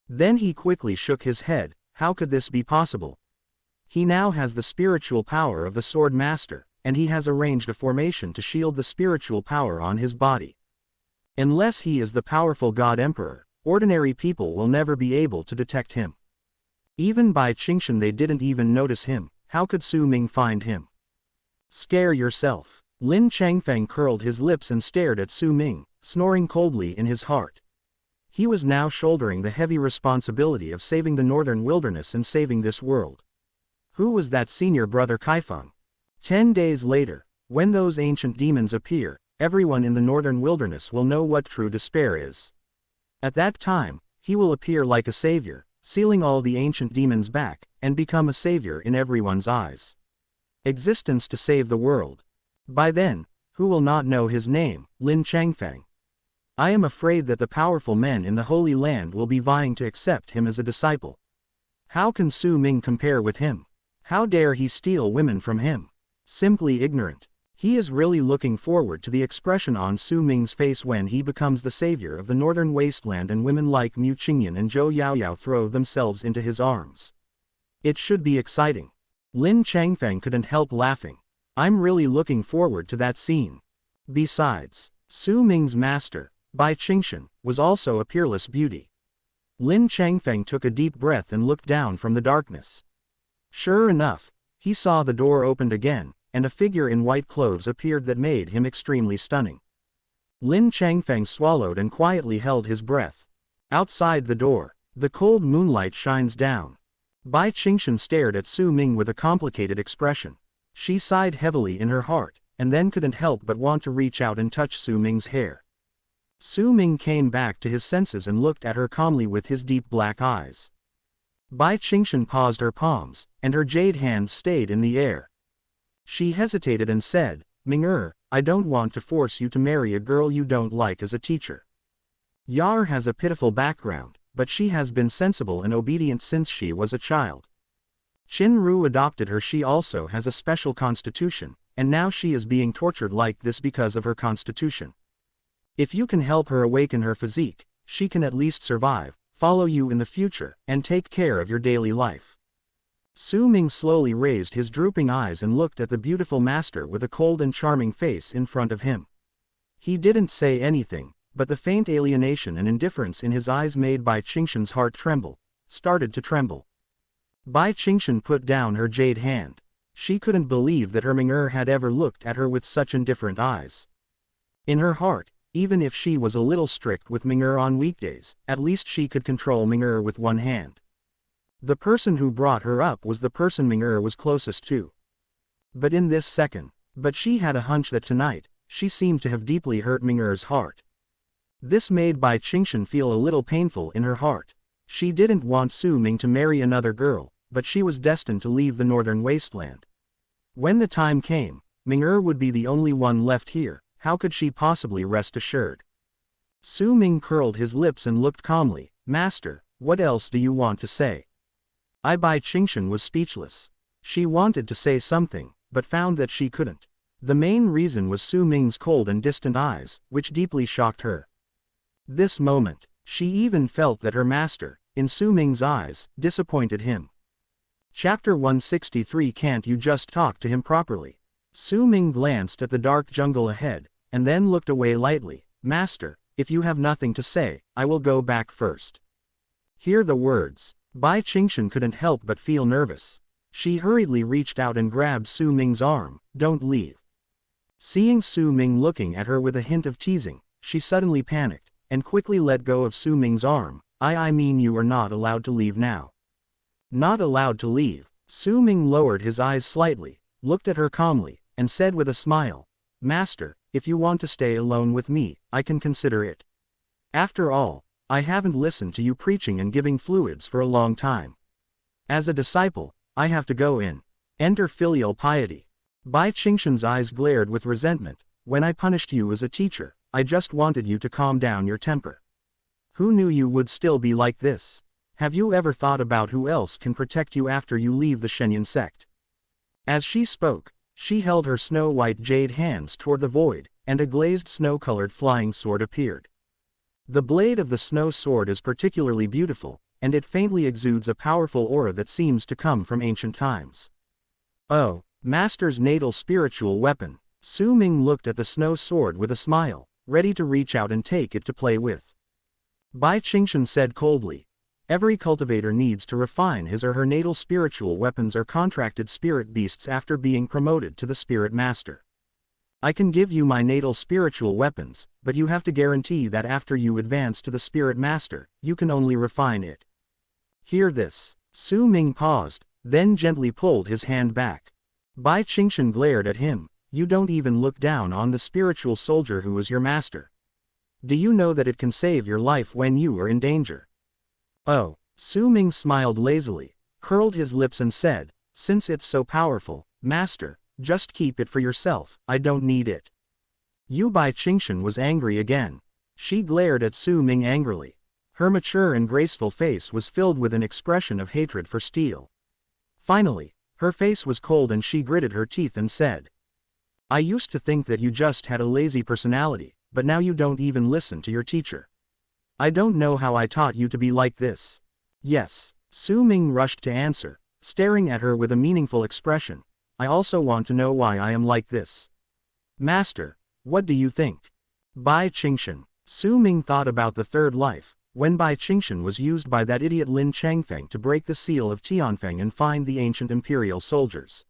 Then he quickly shook his head. How could this be possible? He now has the spiritual power of the Sword Master, and he has arranged a formation to shield the spiritual power on his body. Unless he is the powerful God Emperor, ordinary people will never be able to detect him. Even Bai Qingshan they didn't even notice him. How could Su Ming find him? Scare yourself. Lin Changfeng curled his lips and stared at Su Ming, snoring coldly in his heart. He was now shouldering the heavy responsibility of saving the northern wilderness and saving this world. Who was that senior brother Kaifeng? 10 days later, when those ancient demons appear, everyone in the northern wilderness will know what true despair is. At that time, he will appear like a savior, sealing all the ancient demons back, and become a savior in everyone's eyes. Existence to save the world. By then, who will not know his name, Lin Changfeng? I am afraid that the powerful men in the Holy Land will be vying to accept him as a disciple. How can Su Ming compare with him? How dare he steal women from him? Simply ignorant. He is really looking forward to the expression on Su Ming's face when he becomes the savior of the northern wasteland and women like Mu Qingyan and Zhou Yaoyao throw themselves into his arms. It should be exciting. Lin Changfeng couldn't help laughing. I'm really looking forward to that scene. Besides, Su Ming's master, Bai Qingshan, was also a peerless beauty. Lin Changfeng took a deep breath and looked down from the darkness. Sure enough, he saw the door opened again, and a figure in white clothes appeared that made him extremely stunning. Lin Changfeng swallowed and quietly held his breath. Outside the door, the cold moonlight shines down. Bai Qingshan stared at Su Ming with a complicated expression. She sighed heavily in her heart, and then couldn't help but want to reach out and touch Su Ming's hair. Su Ming came back to his senses and looked at her calmly with his deep black eyes. Bai Qingshan paused her palms, and her jade hand stayed in the air. She hesitated and said, Ming I don't want to force you to marry a girl you don't like as a teacher. Yar has a pitiful background, but she has been sensible and obedient since she was a child. Qin Ru adopted her. She also has a special constitution, and now she is being tortured like this because of her constitution. If you can help her awaken her physique, she can at least survive, follow you in the future, and take care of your daily life. Su Ming slowly raised his drooping eyes and looked at the beautiful master with a cold and charming face in front of him. He didn't say anything, but the faint alienation and indifference in his eyes made Bai Qingshan's heart started to tremble. Bai Qingshan put down her jade hand. She couldn't believe that her Ming had ever looked at her with such indifferent eyes. In her heart, even if she was a little strict with Ming on weekdays, at least she could control Ming with one hand. The person who brought her up was the person Ming was closest to. But in this second, she had a hunch that tonight, she seemed to have deeply hurt Ming heart. This made Bai Qingshan feel a little painful in her heart. She didn't want Su Ming to marry another girl, but she was destined to leave the northern wasteland. When the time came, Ming would be the only one left here. How could she possibly rest assured? Su Ming curled his lips and looked calmly. Master, what else do you want to say? Bai Qingshan was speechless. She wanted to say something, but found that she couldn't. The main reason was Su Ming's cold and distant eyes, which deeply shocked her. This moment, she even felt that her master, in Su Ming's eyes, disappointed him. Chapter 163. Can't you just talk to him properly? Su Ming glanced at the dark jungle ahead, and then looked away lightly. Master, if you have nothing to say, I will go back first. Hear the words. Bai Qingshan couldn't help but feel nervous. She hurriedly reached out and grabbed Su Ming's arm. Don't leave. Seeing Su Ming looking at her with a hint of teasing, she suddenly panicked, and quickly let go of Su Ming's arm. I mean you are not allowed to leave now. Not allowed to leave. Su Ming lowered his eyes slightly, looked at her calmly, and said with a smile, Master, if you want to stay alone with me, I can consider it. After all, I haven't listened to you preaching and giving fluids for a long time. As a disciple, I have to go in. Enter filial piety. Bai Qingshan's eyes glared with resentment. When I punished you as a teacher, I just wanted you to calm down your temper. Who knew you would still be like this? Have you ever thought about who else can protect you after you leave the Shenyan sect? As she spoke, she held her snow-white jade hands toward the void, and a glazed snow-colored flying sword appeared. The blade of the snow sword is particularly beautiful, and it faintly exudes a powerful aura that seems to come from ancient times. Oh, Master's natal spiritual weapon. Su Ming looked at the snow sword with a smile, ready to reach out and take it to play with. Bai Qingshan said coldly, every cultivator needs to refine his or her natal spiritual weapons or contracted spirit beasts after being promoted to the spirit master. I can give you my natal spiritual weapons, but you have to guarantee that after you advance to the spirit master, you can only refine it. Hear this. Su Ming paused, then gently pulled his hand back. Bai Qingshan glared at him. You don't even look down on the spiritual soldier who is your master. Do you know that it can save your life when you are in danger? Oh, Su Ming smiled lazily, curled his lips and said, since it's so powerful, Master, just keep it for yourself, I don't need it. Bai Qingshan was angry again. She glared at Su Ming angrily. Her mature and graceful face was filled with an expression of hatred for steel. Finally, her face was cold and she gritted her teeth and said, I used to think that you just had a lazy personality, but now you don't even listen to your teacher. I don't know how I taught you to be like this. Yes, Su Ming rushed to answer, staring at her with a meaningful expression. I also want to know why I am like this. Master, what do you think? Bai Qingshan. Su Ming thought about the third life, when Bai Qingshan was used by that idiot Lin Changfeng to break the seal of Tianfeng and find the ancient imperial soldiers.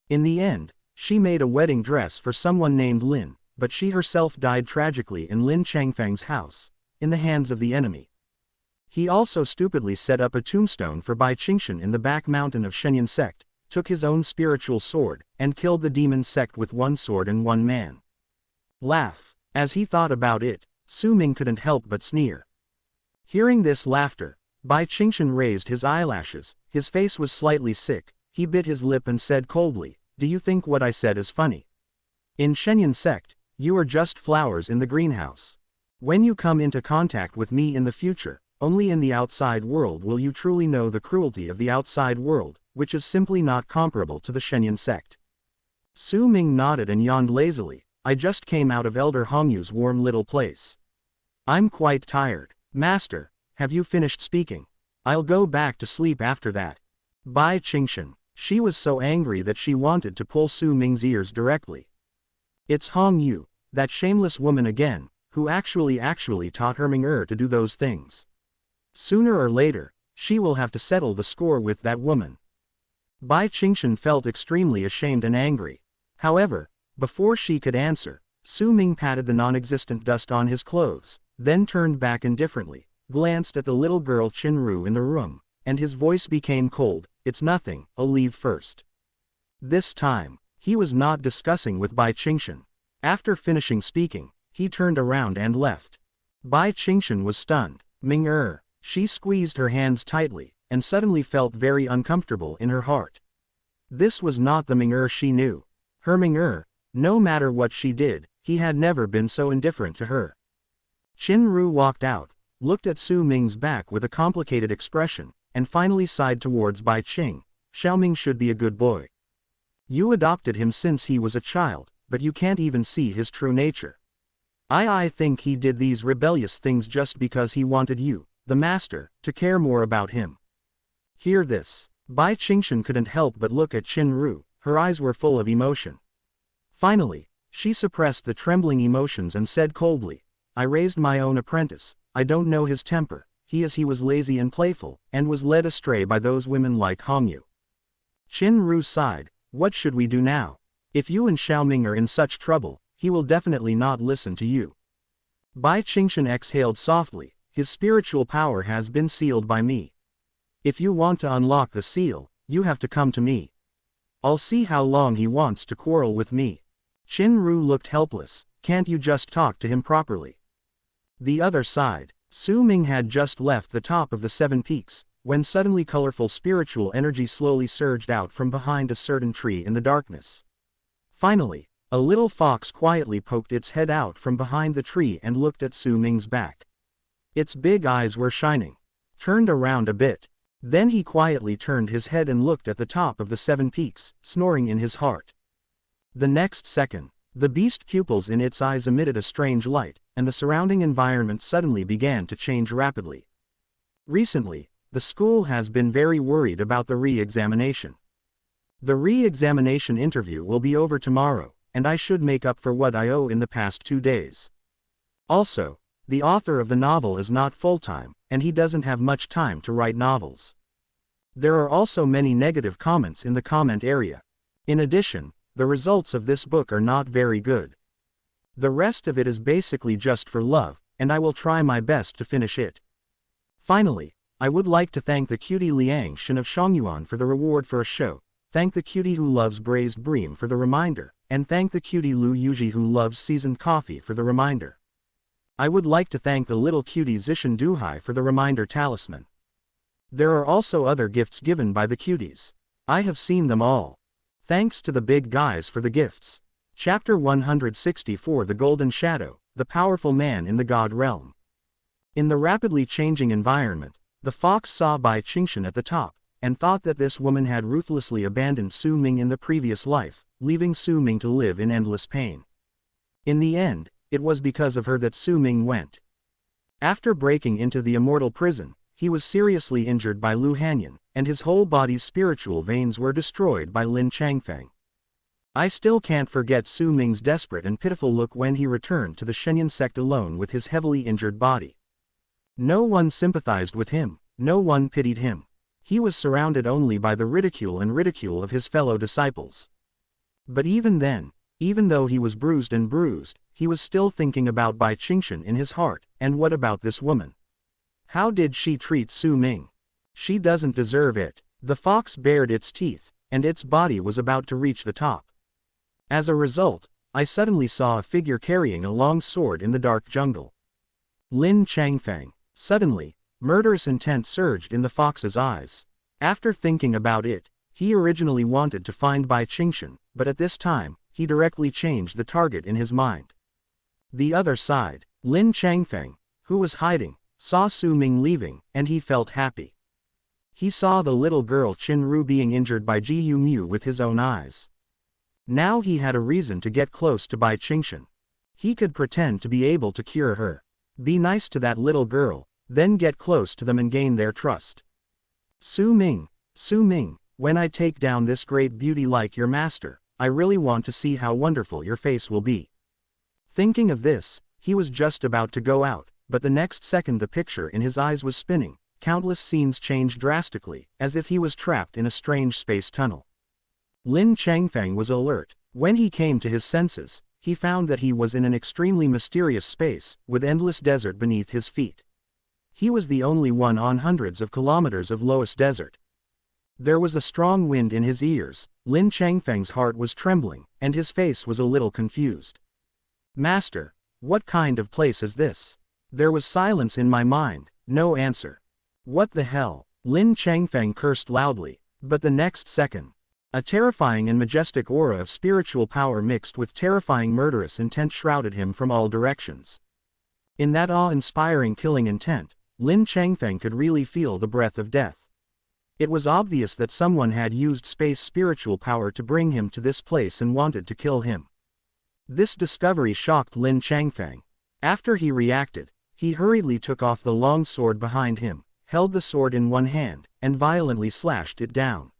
In the end, she made a wedding dress for someone named Lin, but she herself died tragically in Lin Changfeng's house, in the hands of the enemy. He also stupidly set up a tombstone for Bai Qingshan in the back mountain of Shenyang sect, took his own spiritual sword, and killed the demon sect with one sword and one man. Laugh. As he thought about it, Su Ming couldn't help but sneer. Hearing this laughter, Bai Qingshan raised his eyelashes, his face was slightly sick, he bit his lip and said coldly, "Do you think what I said is funny? In Shenyang sect, you are just flowers in the greenhouse. When you come into contact with me in the future, only in the outside world will you truly know the cruelty of the outside world, which is simply not comparable to the Shenyang sect." Su Ming nodded and yawned lazily. I just came out of Elder Hongyu's warm little place. I'm quite tired. Master, have you finished speaking? I'll go back to sleep after that. Bai Qingshan. She was so angry that she wanted to pull Su Ming's ears directly. It's Hongyu, that shameless woman again, who actually taught her Ming to do those things. Sooner or later, she will have to settle the score with that woman. Bai Qingshan felt extremely ashamed and angry. However, before she could answer, Su Ming patted the non-existent dust on his clothes, then turned back indifferently, glanced at the little girl Qinru in the room, and his voice became cold. It's nothing, I'll leave first. This time, he was not discussing with Bai Qingshan. After finishing speaking, he turned around and left. Bai Qingshan was stunned. Ming. She squeezed her hands tightly, and suddenly felt very uncomfortable in her heart. This was not the Ming she knew. Her Ming, no matter what she did, he had never been so indifferent to her. Qinru walked out, looked at Su Ming's back with a complicated expression, and finally sighed towards Bai Qing. Xiaoming should be a good boy. You adopted him since he was a child, but you can't even see his true nature. I think he did these rebellious things just because he wanted you, the master, to care more about him. Hear this. Bai Qingshan couldn't help but look at Qinru, her eyes were full of emotion. Finally, she suppressed the trembling emotions and said coldly, I raised my own apprentice, I don't know his temper. He was lazy and playful, and was led astray by those women like Hongyu. Qinru sighed, what should we do now? If you and Xiaoming are in such trouble, he will definitely not listen to you. Bai Qingshan exhaled softly, his spiritual power has been sealed by me. If you want to unlock the seal, you have to come to me. I'll see how long he wants to quarrel with me. Qinru looked helpless, can't you just talk to him properly? The other side. Su Ming had just left the top of the 7 peaks, when suddenly colorful spiritual energy slowly surged out from behind a certain tree in the darkness. Finally, a little fox quietly poked its head out from behind the tree and looked at Su Ming's back. Its big eyes were shining. Turned around a bit. Then he quietly turned his head and looked at the top of the 7 peaks, snoring in his heart. The next second, the beast pupils in its eyes emitted a strange light, and the surrounding environment suddenly began to change rapidly. Recently, the school has been very worried about the re-examination. The re-examination interview will be over tomorrow, and I should make up for what I owe in the past 2 days. Also, the author of the novel is not full-time, and he doesn't have much time to write novels. There are also many negative comments in the comment area. In addition, the results of this book are not very good. The rest of it is basically just for love, and I will try my best to finish it. Finally, I would like to thank the cutie Liang Shen of Shongyuan for the reward for a show, thank the cutie who loves braised bream for the reminder, and thank the cutie Lu Yuji who loves seasoned coffee for the reminder. I would like to thank the little cutie Zishan Duhai for the reminder talisman. There are also other gifts given by the cuties. I have seen them all. Thanks to the big guys for the gifts. Chapter 164 The Golden Shadow, the Powerful Man in the God Realm. In the rapidly changing environment, the fox saw Bai Qingshan at the top, and thought that this woman had ruthlessly abandoned Su Ming in the previous life, leaving Su Ming to live in endless pain. In the end, it was because of her that Su Ming went. After breaking into the immortal prison, he was seriously injured by Lu Hanyan, and his whole body's spiritual veins were destroyed by Lin Changfeng. I still can't forget Su Ming's desperate and pitiful look when he returned to the Shenyang sect alone with his heavily injured body. No one sympathized with him, no one pitied him. He was surrounded only by the ridicule of his fellow disciples. But even then, even though he was bruised, he was still thinking about Bai Qingshan in his heart. And what about this woman? How did she treat Su Ming? She doesn't deserve it. The fox bared its teeth, and its body was about to reach the top. As a result, I suddenly saw a figure carrying a long sword in the dark jungle. Lin Changfeng. Suddenly, murderous intent surged in the fox's eyes. After thinking about it, he originally wanted to find Bai Qingshan, but at this time, he directly changed the target in his mind. The other side, Lin Changfeng, who was hiding, saw Su Ming leaving, and he felt happy. He saw the little girl Qin Ru being injured by Ji Yu Mu with his own eyes. Now he had a reason to get close to Bai Qingshan. He could pretend to be able to cure her. Be nice to that little girl, then get close to them and gain their trust. Su Ming, when I take down this great beauty like your master, I really want to see how wonderful your face will be. Thinking of this, he was just about to go out, but the next second the picture in his eyes was spinning. Countless scenes changed drastically, as if he was trapped in a strange space tunnel. Lin Changfeng was alert. When he came to his senses, he found that he was in an extremely mysterious space, with endless desert beneath his feet. He was the only one on hundreds of kilometers of lowest desert. There was a strong wind in his ears. Lin Changfeng's heart was trembling, and his face was a little confused. Master, what kind of place is this? There was silence in my mind, no answer. What the hell? Lin Changfeng cursed loudly, but the next second, a terrifying and majestic aura of spiritual power mixed with terrifying murderous intent shrouded him from all directions. In that awe-inspiring killing intent, Lin Changfeng could really feel the breath of death. It was obvious that someone had used space spiritual power to bring him to this place and wanted to kill him. This discovery shocked Lin Changfeng. After he reacted, he hurriedly took off the long sword behind him, held the sword in one hand, and violently slashed it down.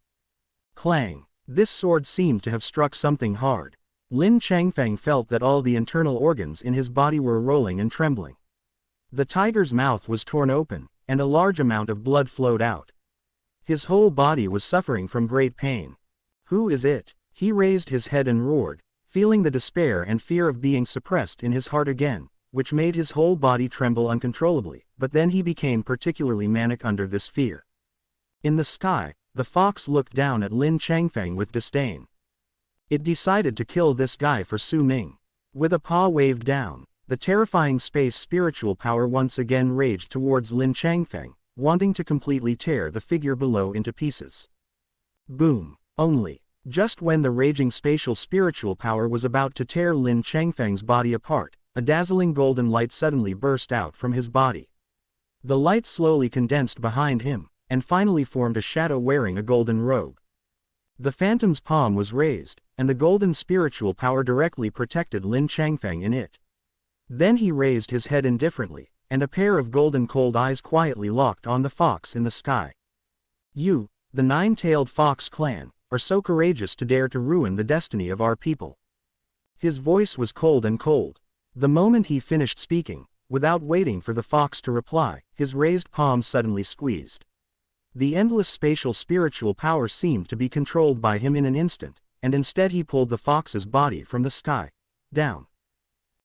Clang! This sword seemed to have struck something hard. Lin Changfeng felt that all the internal organs in his body were rolling and trembling. The tiger's mouth was torn open, and a large amount of blood flowed out. His whole body was suffering from great pain. Who is it? He raised his head and roared, feeling the despair and fear of being suppressed in his heart again, which made his whole body tremble uncontrollably, but then he became particularly manic under this fear. In the sky, the fox looked down at Lin Changfeng with disdain. It decided to kill this guy for Su Ming. With a paw waved down, the terrifying space spiritual power once again raged towards Lin Changfeng, wanting to completely tear the figure below into pieces. Boom! Only, just when the raging spatial spiritual power was about to tear Lin Changfeng's body apart, a dazzling golden light suddenly burst out from his body. The light slowly condensed behind him, and finally formed a shadow wearing a golden robe. The phantom's palm was raised, and the golden spiritual power directly protected Lin Changfeng in it. Then he raised his head indifferently, and a pair of golden cold eyes quietly locked on the fox in the sky. You, the nine-tailed fox clan, are so courageous to dare to ruin the destiny of our people. His voice was cold and cold. The moment he finished speaking, without waiting for the fox to reply, his raised palm suddenly squeezed. The endless spatial spiritual power seemed to be controlled by him in an instant, and instead he pulled the fox's body from the sky, down.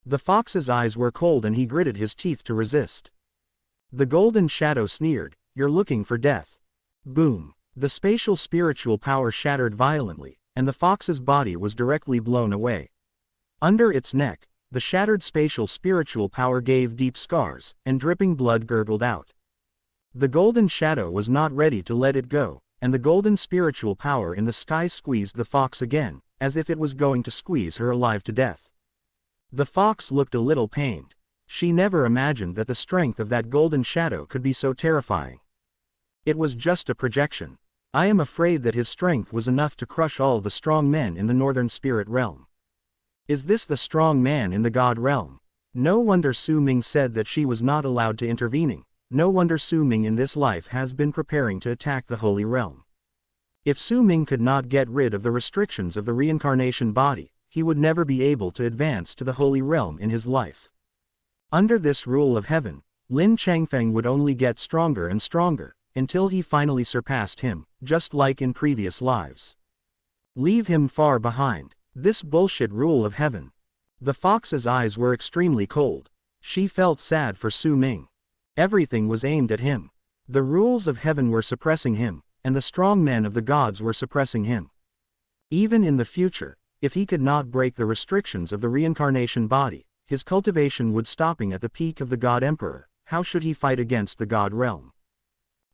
The fox's eyes were cold and he gritted his teeth to resist. The golden shadow sneered, "You're looking for death." Boom! The spatial spiritual power shattered violently, and the fox's body was directly blown away. Under its neck, the shattered spatial spiritual power gave deep scars, and dripping blood gurgled out. The golden shadow was not ready to let it go, and the golden spiritual power in the sky squeezed the fox again, as if it was going to squeeze her alive to death. The fox looked a little pained. She never imagined that the strength of that golden shadow could be so terrifying. It was just a projection. I am afraid that his strength was enough to crush all the strong men in the northern spirit realm. Is this the strong man in the god realm? No wonder Su Ming said that she was not allowed to intervening. No wonder Su Ming in this life has been preparing to attack the holy realm. If Su Ming could not get rid of the restrictions of the reincarnation body, he would never be able to advance to the holy realm in his life. Under this rule of heaven, Lin Changfeng would only get stronger and stronger, until he finally surpassed him, just like in previous lives. Leave him far behind. This bullshit rule of heaven. The fox's eyes were extremely cold. She felt sad for Su Ming. Everything was aimed at him. The rules of heaven were suppressing him, and the strong men of the gods were suppressing him. Even in the future, if he could not break the restrictions of the reincarnation body, his cultivation would stopping at the peak of the god emperor. How should he fight against the god realm?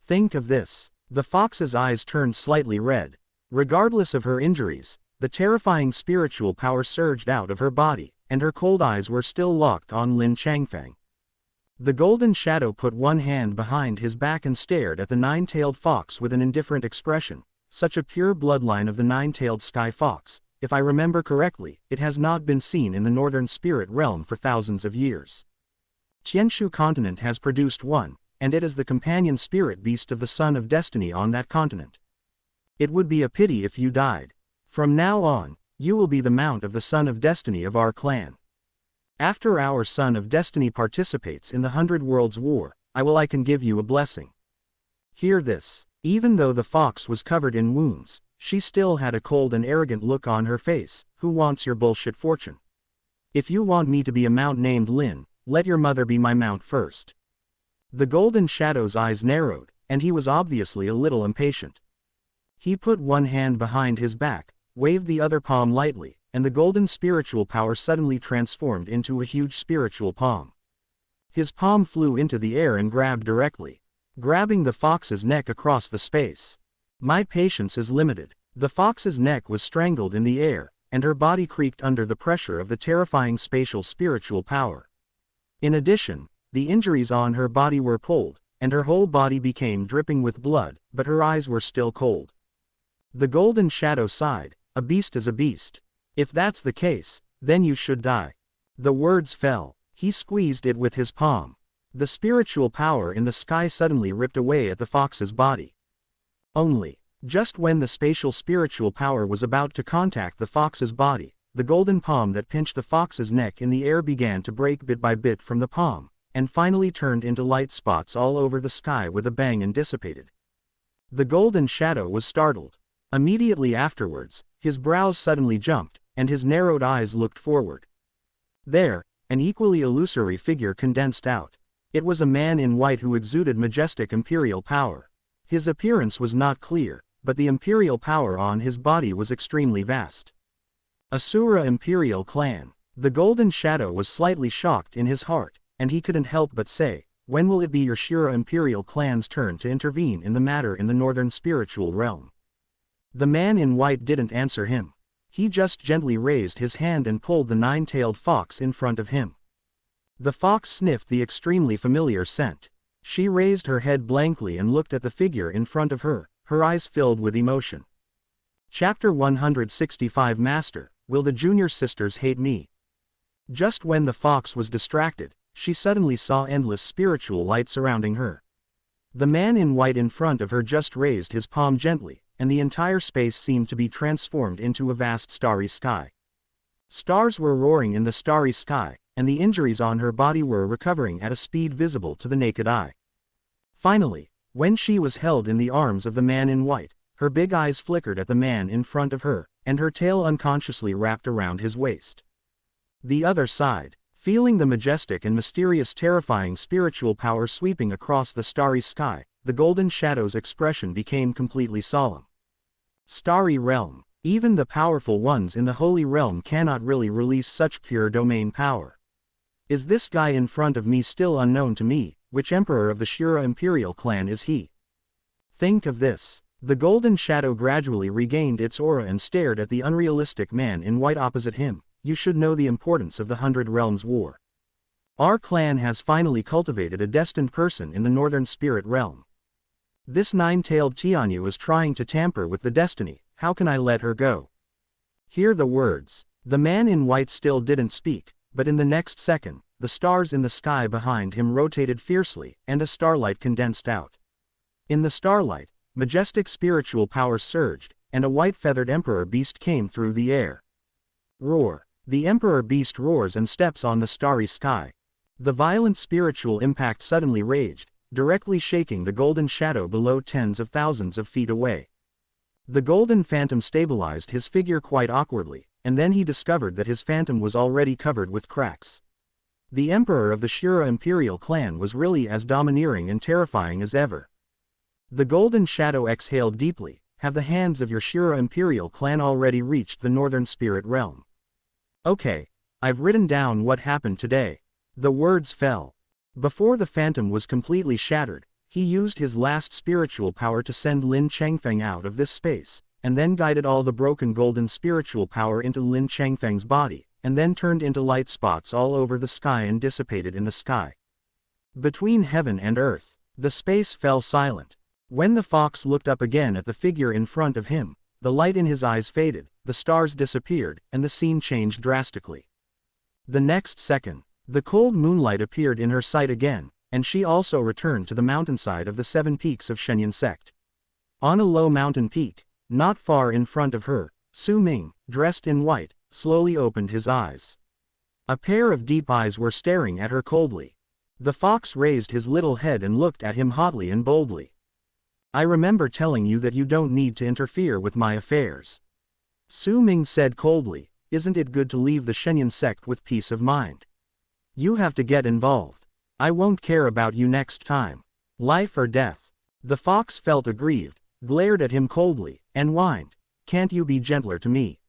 Think of this. The fox's eyes turned slightly red. Regardless of her injuries, the terrifying spiritual power surged out of her body, and her cold eyes were still locked on Lin Changfeng. The golden shadow put one hand behind his back and stared at the nine-tailed fox with an indifferent expression. Such a pure bloodline of the nine-tailed sky fox. If I remember correctly, it has not been seen in the northern spirit realm for thousands of years. Tianshu continent has produced one, and it is the companion spirit beast of the Son of Destiny on that continent. It would be a pity if you died. From now on, you will be the mount of the Son of Destiny of our clan. After our Son of Destiny participates in the 100 Worlds War, I can give you a blessing. Hear this. Even though the fox was covered in wounds, she still had a cold and arrogant look on her face. Who wants your bullshit fortune? If you want me to be a mount named Lin, let your mother be my mount first. The golden shadow's eyes narrowed, and he was obviously a little impatient. He put one hand behind his back, waved the other palm lightly, and the golden spiritual power suddenly transformed into a huge spiritual palm. His palm flew into the air and grabbed directly, grabbing the fox's neck across the space. My patience is limited. The fox's neck was strangled in the air, and her body creaked under the pressure of the terrifying spatial spiritual power. In addition, the injuries on her body were pulled, and her whole body became dripping with blood, but her eyes were still cold. The golden shadow sighed. A beast is a beast. If that's the case, then you should die. The words fell. He squeezed it with his palm. The spiritual power in the sky suddenly ripped away at the fox's body. Only, just when the spatial spiritual power was about to contact the fox's body, the golden palm that pinched the fox's neck in the air began to break bit by bit from the palm, and finally turned into light spots all over the sky with a bang and dissipated. The golden shadow was startled. Immediately afterwards, his brows suddenly jumped, and his narrowed eyes looked forward. There, an equally illusory figure condensed out. It was a man in white who exuded majestic imperial power. His appearance was not clear, but the imperial power on his body was extremely vast. Asura Imperial Clan. The golden shadow was slightly shocked in his heart, and he couldn't help but say, when will it be your Shura Imperial Clan's turn to intervene in the matter in the northern spiritual realm? The man in white didn't answer him. He just gently raised his hand and pulled the nine-tailed fox in front of him. The fox sniffed the extremely familiar scent. She raised her head blankly and looked at the figure in front of her, her eyes filled with emotion. Chapter 165 Master, will the junior sisters hate me? Just when the fox was distracted, she suddenly saw endless spiritual light surrounding her. The man in white in front of her just raised his palm gently, and the entire space seemed to be transformed into a vast starry sky. Stars were roaring in the starry sky, and the injuries on her body were recovering at a speed visible to the naked eye. Finally, when she was held in the arms of the man in white, her big eyes flickered at the man in front of her, and her tail unconsciously wrapped around his waist. The other side, feeling the majestic and mysterious terrifying spiritual power sweeping across the starry sky, the golden shadow's expression became completely solemn. Starry realm. Even the powerful ones in the holy realm cannot really release such pure domain power. Is this guy in front of me still unknown to me? Which emperor of the Shura Imperial clan is he? Think of this. The golden shadow gradually regained its aura and stared at the unrealistic man in white opposite him. You should know the importance of the 100 Realms War. Our clan has finally cultivated a destined person in the northern spirit realm. This nine-tailed Tianyu is trying to tamper with the destiny, how can I let her go? Hear the words. The man in white still didn't speak, but in the next second, the stars in the sky behind him rotated fiercely, and a starlight condensed out. In the starlight, majestic spiritual power surged, and a white-feathered emperor beast came through the air. Roar! The emperor beast roars and steps on the starry sky. The violent spiritual impact suddenly raged, directly shaking the golden shadow below tens of thousands of feet away. The golden phantom stabilized his figure quite awkwardly, and then he discovered that his phantom was already covered with cracks. The emperor of the Shura imperial clan was really as domineering and terrifying as ever. The golden shadow exhaled deeply. Have the hands of your Shura imperial clan already reached the northern spirit realm? Okay, I've written down what happened today. The words fell. Before the phantom was completely shattered, he used his last spiritual power to send Lin Changfeng out of this space, and then guided all the broken golden spiritual power into Lin Changfeng's body, and then turned into light spots all over the sky and dissipated in the sky. Between heaven and earth, the space fell silent. When the fox looked up again at the figure in front of him, the light in his eyes faded, the stars disappeared, and the scene changed drastically. The next second, the cold moonlight appeared in her sight again, and she also returned to the mountainside of the 7 peaks of Shenyan sect. On a low mountain peak, not far in front of her, Su Ming, dressed in white, slowly opened his eyes. A pair of deep eyes were staring at her coldly. The fox raised his little head and looked at him hotly and boldly. I remember telling you that you don't need to interfere with my affairs. Su Ming said coldly, isn't it good to leave the Shenyan sect with peace of mind? You have to get involved. I won't care about you next time. Life or death. The fox felt aggrieved, glared at him coldly, and whined, can't you be gentler to me?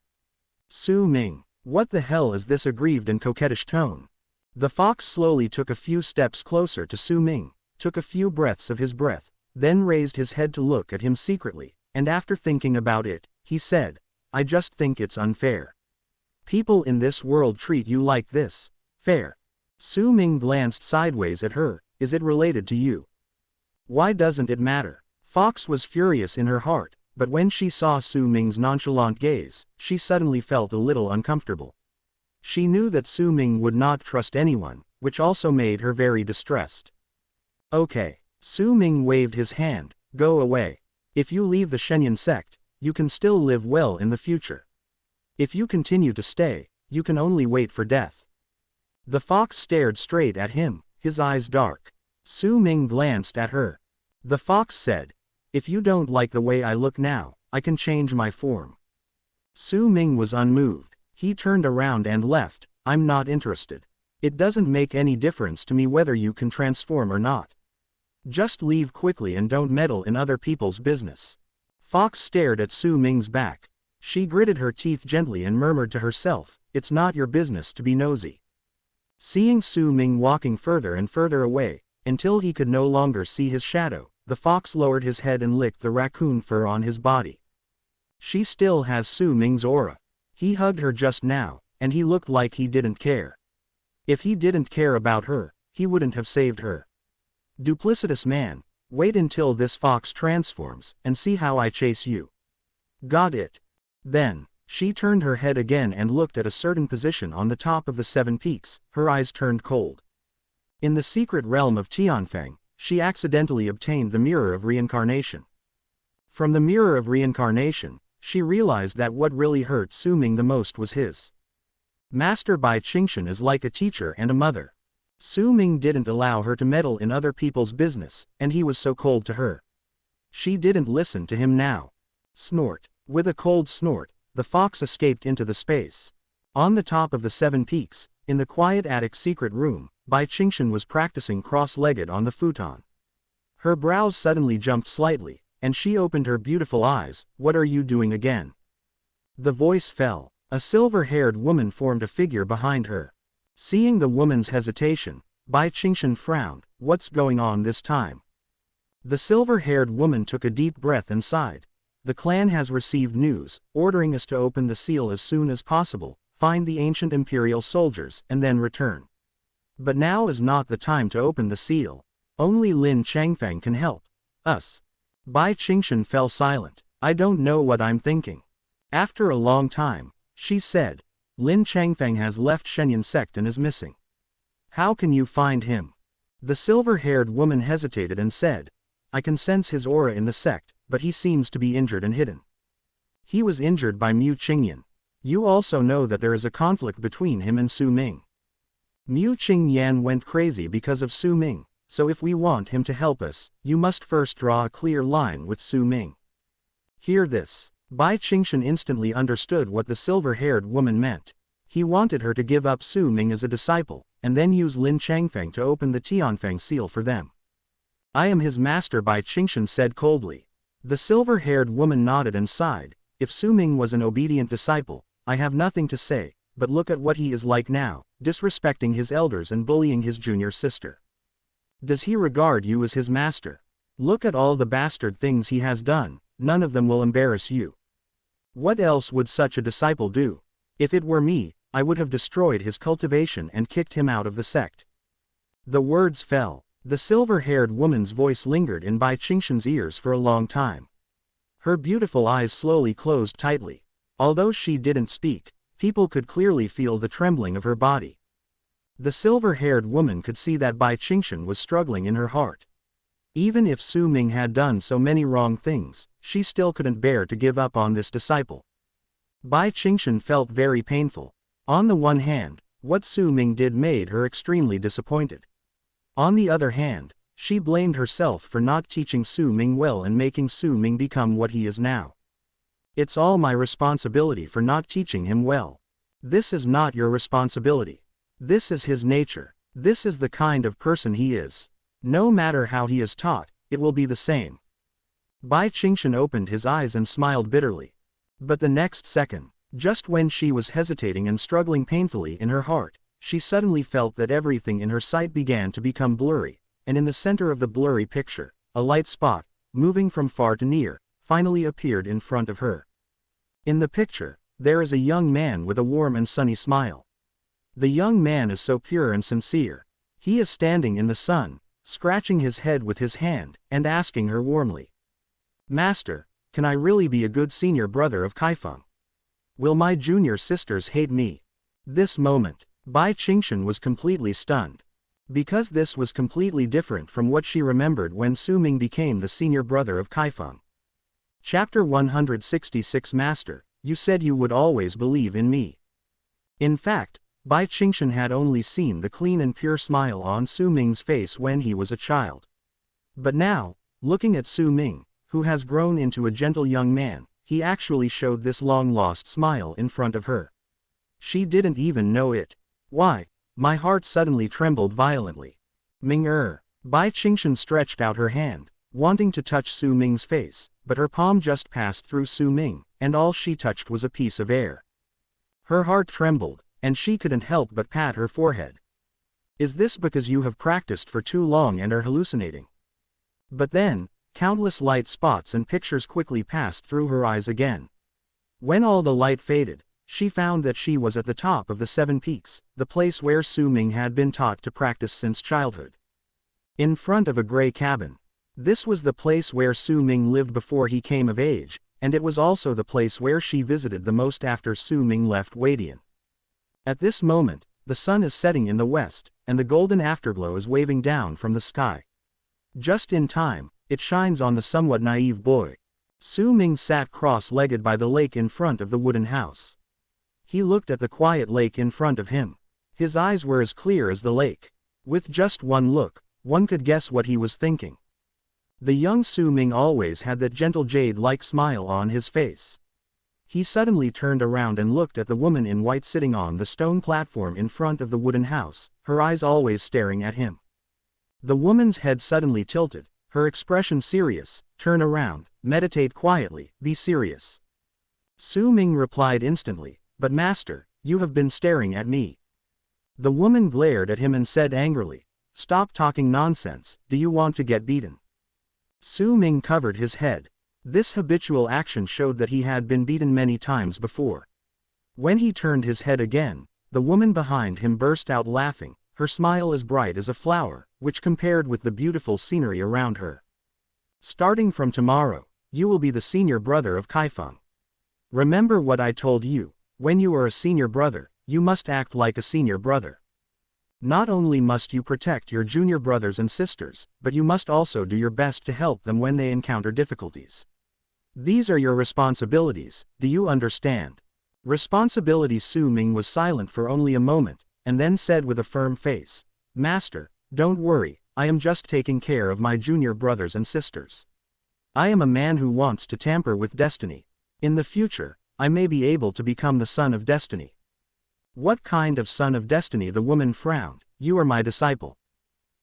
Su Ming, what the hell is this aggrieved and coquettish tone? The fox slowly took a few steps closer to Su Ming, took a few breaths of his breath, then raised his head to look at him secretly, and after thinking about it, he said, I just think it's unfair. People in this world treat you like this. Fair. Su Ming glanced sideways at her, is it related to you? Why doesn't it matter? Fox was furious in her heart, but when she saw Su Ming's nonchalant gaze, she suddenly felt a little uncomfortable. She knew that Su Ming would not trust anyone, which also made her very distressed. Okay. Su Ming waved his hand, go away. If you leave the Shenyan sect, you can still live well in the future. If you continue to stay, you can only wait for death. The fox stared straight at him, his eyes dark. Su Ming glanced at her. The fox said, if you don't like the way I look now, I can change my form. Su Ming was unmoved. He turned around and left, I'm not interested. It doesn't make any difference to me whether you can transform or not. Just leave quickly and don't meddle in other people's business. Fox stared at Su Ming's back. She gritted her teeth gently and murmured to herself, it's not your business to be nosy. Seeing Su Ming walking further and further away, until he could no longer see his shadow, the fox lowered his head and licked the raccoon fur on his body. She still has Su Ming's aura. He hugged her just now, and he looked like he didn't care. If he didn't care about her, he wouldn't have saved her. Duplicitous man, wait until this fox transforms, and see how I chase you. Got it. Then, she turned her head again and looked at a certain position on the top of the 7 peaks, her eyes turned cold. In the secret realm of Tianfeng, she accidentally obtained the mirror of reincarnation. From the mirror of reincarnation, she realized that what really hurt Su Ming the most was his master Bai Qingshan is like a teacher and a mother. Su Ming didn't allow her to meddle in other people's business, and he was so cold to her. She didn't listen to him now. Snort. With a cold snort, the fox escaped into the space. On the top of the 7 peaks, in the quiet attic secret room, Bai Qingshan was practicing cross-legged on the futon. Her brows suddenly jumped slightly, and she opened her beautiful eyes, what are you doing again? The voice fell. A silver-haired woman formed a figure behind her. Seeing the woman's hesitation, Bai Qingshan frowned, what's going on this time? The silver-haired woman took a deep breath and sighed. The clan has received news, ordering us to open the seal as soon as possible, find the ancient imperial soldiers, and then return. But now is not the time to open the seal. Only Lin Changfeng can help us. Bai Qingshan fell silent. I don't know what I'm thinking. After a long time, she said, Lin Changfeng has left Shenyang sect and is missing. How can you find him? The silver-haired woman hesitated and said, I can sense his aura in the sect, but he seems to be injured and hidden. He was injured by Mu Qingyan. You also know that there is a conflict between him and Su Ming. Mu Qingyan went crazy because of Su Ming, so if we want him to help us, you must first draw a clear line with Su Ming. Hear this. Bai Qingshan instantly understood what the silver-haired woman meant. He wanted her to give up Su Ming as a disciple, and then use Lin Changfeng to open the Tianfeng seal for them. I am his master, Bai Qingshan said coldly. The silver-haired woman nodded and sighed. If Su Ming was an obedient disciple, I have nothing to say, but look at what he is like now, disrespecting his elders and bullying his junior sister. Does he regard you as his master? Look at all the bastard things he has done, none of them will embarrass you. What else would such a disciple do? If it were me, I would have destroyed his cultivation and kicked him out of the sect. The words fell. The silver-haired woman's voice lingered in Bai Qingshan's ears for a long time. Her beautiful eyes slowly closed tightly. Although she didn't speak, people could clearly feel the trembling of her body. The silver-haired woman could see that Bai Qingshan was struggling in her heart. Even if Su Ming had done so many wrong things, she still couldn't bear to give up on this disciple. Bai Qingshan felt very painful. On the one hand, what Su Ming did made her extremely disappointed. On the other hand, she blamed herself for not teaching Su Ming well and making Su Ming become what he is now. It's all my responsibility for not teaching him well. This is not your responsibility. This is his nature. This is the kind of person he is. No matter how he is taught, it will be the same. Bai Qingshan opened his eyes and smiled bitterly. But the next second, just when she was hesitating and struggling painfully in her heart, she suddenly felt that everything in her sight began to become blurry, and in the center of the blurry picture, a light spot, moving from far to near, finally appeared in front of her. In the picture, there is a young man with a warm and sunny smile. The young man is so pure and sincere. He is standing in the sun, scratching his head with his hand, and asking her warmly, Master, can I really be a good senior brother of Kaifeng? Will my junior sisters hate me? This moment, Bai Qingshan was completely stunned. Because this was completely different from what she remembered when Su Ming became the senior brother of Kaifeng. Chapter 166 Master, you said you would always believe in me. In fact, Bai Qingshan had only seen the clean and pure smile on Su Ming's face when he was a child. But now, looking at Su Ming, who has grown into a gentle young man, he actually showed this long-lost smile in front of her. She didn't even know it. Why? My heart suddenly trembled violently. Ming-er. Bai Qingshan stretched out her hand, wanting to touch Su Ming's face, but her palm just passed through Su Ming, and all she touched was a piece of air. Her heart trembled, and she couldn't help but pat her forehead. Is this because you have practiced for too long and are hallucinating? But then, countless light spots and pictures quickly passed through her eyes again. When all the light faded, she found that she was at the top of the 7 peaks, the place where Su Ming had been taught to practice since childhood. In front of a gray cabin. This was the place where Su Ming lived before he came of age, and it was also the place where she visited the most after Su Ming left Wadian. At this moment, the sun is setting in the west, and the golden afterglow is waving down from the sky. Just in time, it shines on the somewhat naive boy. Su Ming sat cross-legged by the lake in front of the wooden house. He looked at the quiet lake in front of him. His eyes were as clear as the lake. With just one look, one could guess what he was thinking. The young Su Ming always had that gentle jade-like smile on his face. He suddenly turned around and looked at the woman in white sitting on the stone platform in front of the wooden house, her eyes always staring at him. The woman's head suddenly tilted, her expression serious. Turn around, meditate quietly, be serious. Su Ming replied instantly, But master, you have been staring at me. The woman glared at him and said angrily, Stop talking nonsense, do you want to get beaten? Su Ming covered his head. This habitual action showed that he had been beaten many times before. When he turned his head again, the woman behind him burst out laughing, her smile as bright as a flower, which compared with the beautiful scenery around her. Starting from tomorrow, you will be the senior brother of Kaifeng. Remember what I told you, when you are a senior brother, you must act like a senior brother. Not only must you protect your junior brothers and sisters, but you must also do your best to help them when they encounter difficulties. These are your responsibilities, do you understand? Responsibility. Su Ming was silent for only a moment, and then said with a firm face, Master, don't worry, I am just taking care of my junior brothers and sisters. I am a man who wants to tamper with destiny. In the future, I may be able to become the son of destiny. What kind of son of destiny? The woman frowned. You are my disciple.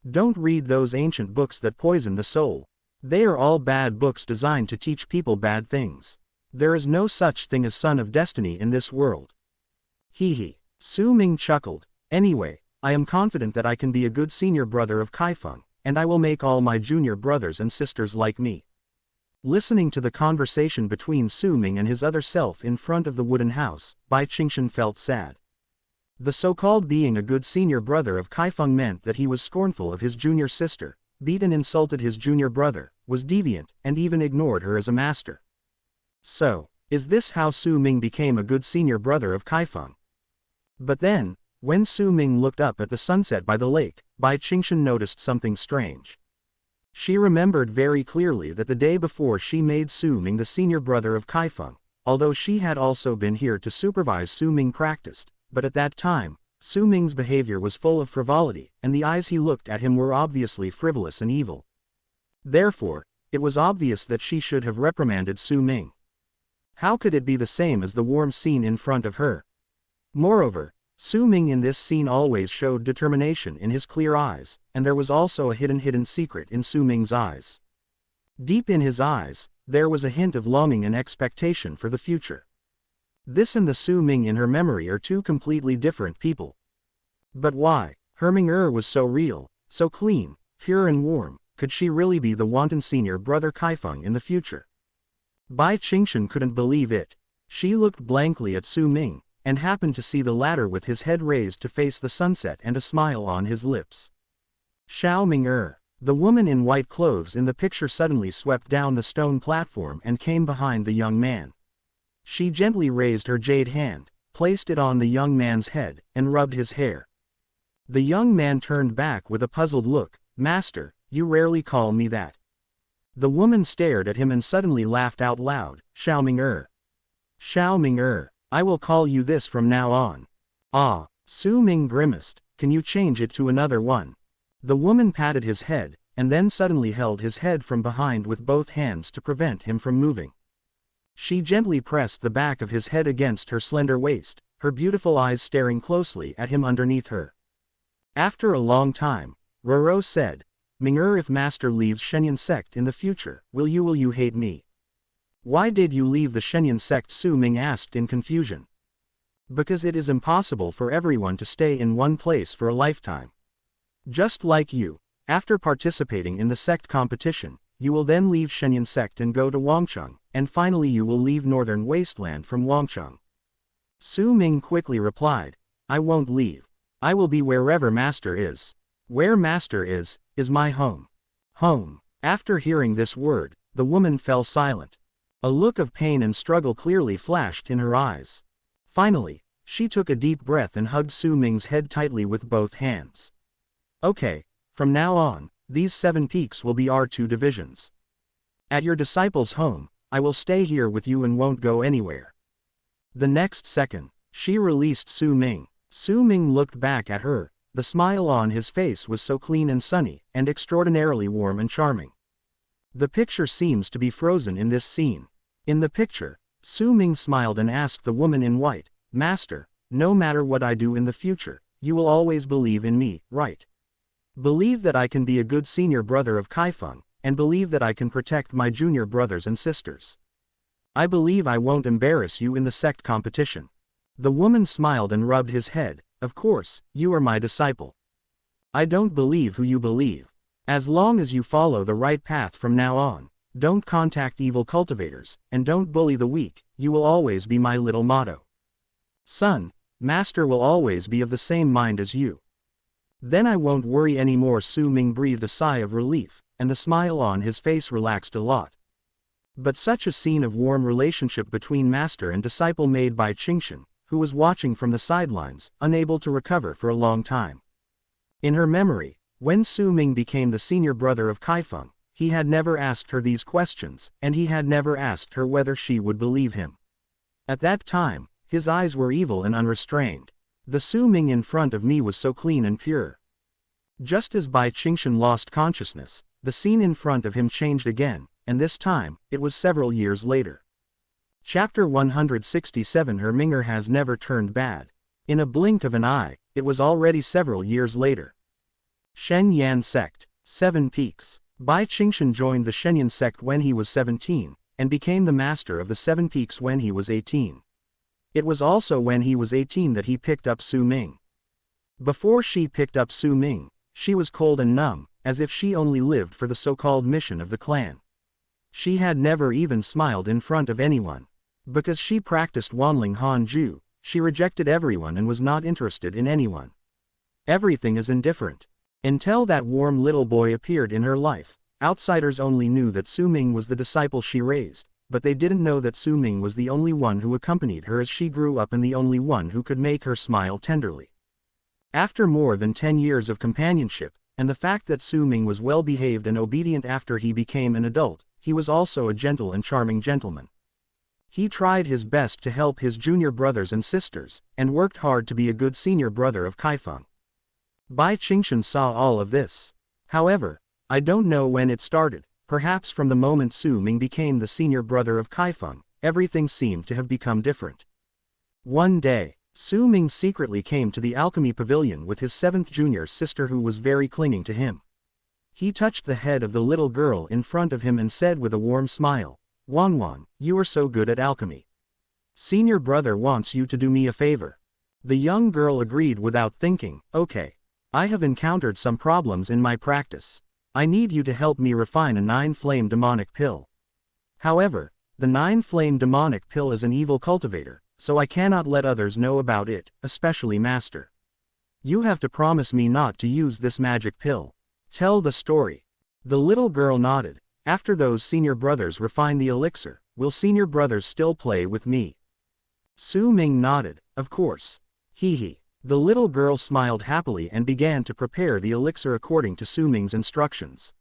Don't read those ancient books that poison the soul. They are all bad books designed to teach people bad things. There is no such thing as son of destiny in this world. Hee hee. Su Ming chuckled. Anyway, I am confident that I can be a good senior brother of Kaifeng, and I will make all my junior brothers and sisters like me. Listening to the conversation between Su Ming and his other self in front of the wooden house, Bai Qingshan felt sad. The so-called being a good senior brother of Kaifeng meant that he was scornful of his junior sister, beat and insulted his junior brother, was deviant, and even ignored her as a master. So, is this how Su Ming became a good senior brother of Kaifeng? But then, when Su Ming looked up at the sunset by the lake, Bai Qingshan noticed something strange. She remembered very clearly that the day before she made Su Ming the senior brother of Kaifeng, although she had also been here to supervise Su Ming practiced, but at that time, Su Ming's behavior was full of frivolity, and the eyes he looked at him were obviously frivolous and evil. Therefore, it was obvious that she should have reprimanded Su Ming. How could it be the same as the warm scene in front of her? Moreover, Su Ming in this scene always showed determination in his clear eyes, and there was also a hidden secret in Su Ming's eyes. Deep in his eyes, there was a hint of longing and expectation for the future. This and the Su Ming in her memory are two completely different people. But why? Her Ming was so real, so clean, pure and warm. Could she really be the wanton senior brother Kaifeng in the future? Bai Qingshan couldn't believe it. She looked blankly at Su Ming, and happened to see the latter with his head raised to face the sunset and a smile on his lips. Xiao Ming. The woman in white clothes in the picture suddenly swept down the stone platform and came behind the young man. She gently raised her jade hand, placed it on the young man's head, and rubbed his hair. The young man turned back with a puzzled look. Master, you rarely call me that. The woman stared at him and suddenly laughed out loud. Xiao Ming. Xiao Ming. I will call you this from now on. Ah, Su Ming grimaced. Can you change it to another one? The woman patted his head, and then suddenly held his head from behind with both hands to prevent him from moving. She gently pressed the back of his head against her slender waist, her beautiful eyes staring closely at him underneath her. After a long time, Roro said, Ming, if Master leaves Shenyan sect in the future, will you hate me? Why did you leave the Shenyan sect? Su Ming asked in confusion. Because it is impossible for everyone to stay in one place for a lifetime. Just like you, after participating in the sect competition, you will then leave Shenyan sect and go to Wangcheng, and finally you will leave Northern Wasteland from Wangcheng. Su Ming quickly replied, I won't leave. I will be wherever Master is. Where Master is my home. Home. After hearing this word, the woman fell silent. A look of pain and struggle clearly flashed in her eyes. Finally, she took a deep breath and hugged Su Ming's head tightly with both hands. Okay, from now on, these 7 peaks will be our 2 divisions. At your disciple's home, I will stay here with you and won't go anywhere. The next second, she released Su Ming. Su Ming looked back at her. The smile on his face was so clean and sunny, and extraordinarily warm and charming. The picture seems to be frozen in this scene. In the picture, Su Ming smiled and asked the woman in white, Master, no matter what I do in the future, you will always believe in me, right? Believe that I can be a good senior brother of Kaifeng, and believe that I can protect my junior brothers and sisters. I believe I won't embarrass you in the sect competition. The woman smiled and rubbed his head. Of course, you are my disciple. I don't believe who you believe. As long as you follow the right path from now on, don't contact evil cultivators, and don't bully the weak, you will always be my little motto. Son, Master will always be of the same mind as you. Then I won't worry anymore. Su Ming breathed a sigh of relief. and the smile on his face relaxed a lot. But such a scene of warm relationship between master and disciple made Bai Qingshan, who was watching from the sidelines, unable to recover for a long time. In her memory, when Su Ming became the senior brother of Kaifeng, he had never asked her these questions, and he had never asked her whether she would believe him. At that time, his eyes were evil and unrestrained. The Su Ming in front of me was so clean and pure. Just as Bai Qingshan lost consciousness, the scene in front of him changed again, and this time, it was several years later. Chapter 167. Her Minger has never turned bad. In a blink of an eye, it was already several years later. Shenyan Sect, 7 Peaks. Bai Qingshan joined the Shenyan Sect when he was 17, and became the master of the 7 Peaks when he was 18. It was also when he was 18 that he picked up Su Ming. Before she picked up Su Ming, she was cold and numb, as if she only lived for the so-called mission of the clan. She had never even smiled in front of anyone. Because she practiced Wanling Hanju, she rejected everyone and was not interested in anyone. Everything is indifferent. Until that warm little boy appeared in her life, outsiders only knew that Su Ming was the disciple she raised, but they didn't know that Su Ming was the only one who accompanied her as she grew up and the only one who could make her smile tenderly. After more than 10 years of companionship, and the fact that Su Ming was well behaved and obedient after he became an adult, he was also a gentle and charming gentleman. He tried his best to help his junior brothers and sisters, and worked hard to be a good senior brother of Kaifeng. Bai Qingshan saw all of this. However, I don't know when it started, perhaps from the moment Su Ming became the senior brother of Kaifeng, everything seemed to have become different. One day, Su Ming secretly came to the alchemy pavilion with his 7th junior sister who was very clinging to him. He touched the head of the little girl in front of him and said with a warm smile, "Wan, you are so good at alchemy. Senior brother wants you to do me a favor." The young girl agreed without thinking, "Okay. I have encountered some problems in my practice. I need you to help me refine a 9-flame demonic pill. However, the 9-flame demonic pill is an evil cultivator, so I cannot let others know about it, especially Master. You have to promise me not to use this magic pill. Tell the story." The little girl nodded. "After those senior brothers refine the elixir, will senior brothers still play with me?" Su Ming nodded, "Of course. Hee." The little girl smiled happily and began to prepare the elixir according to Su Ming's instructions.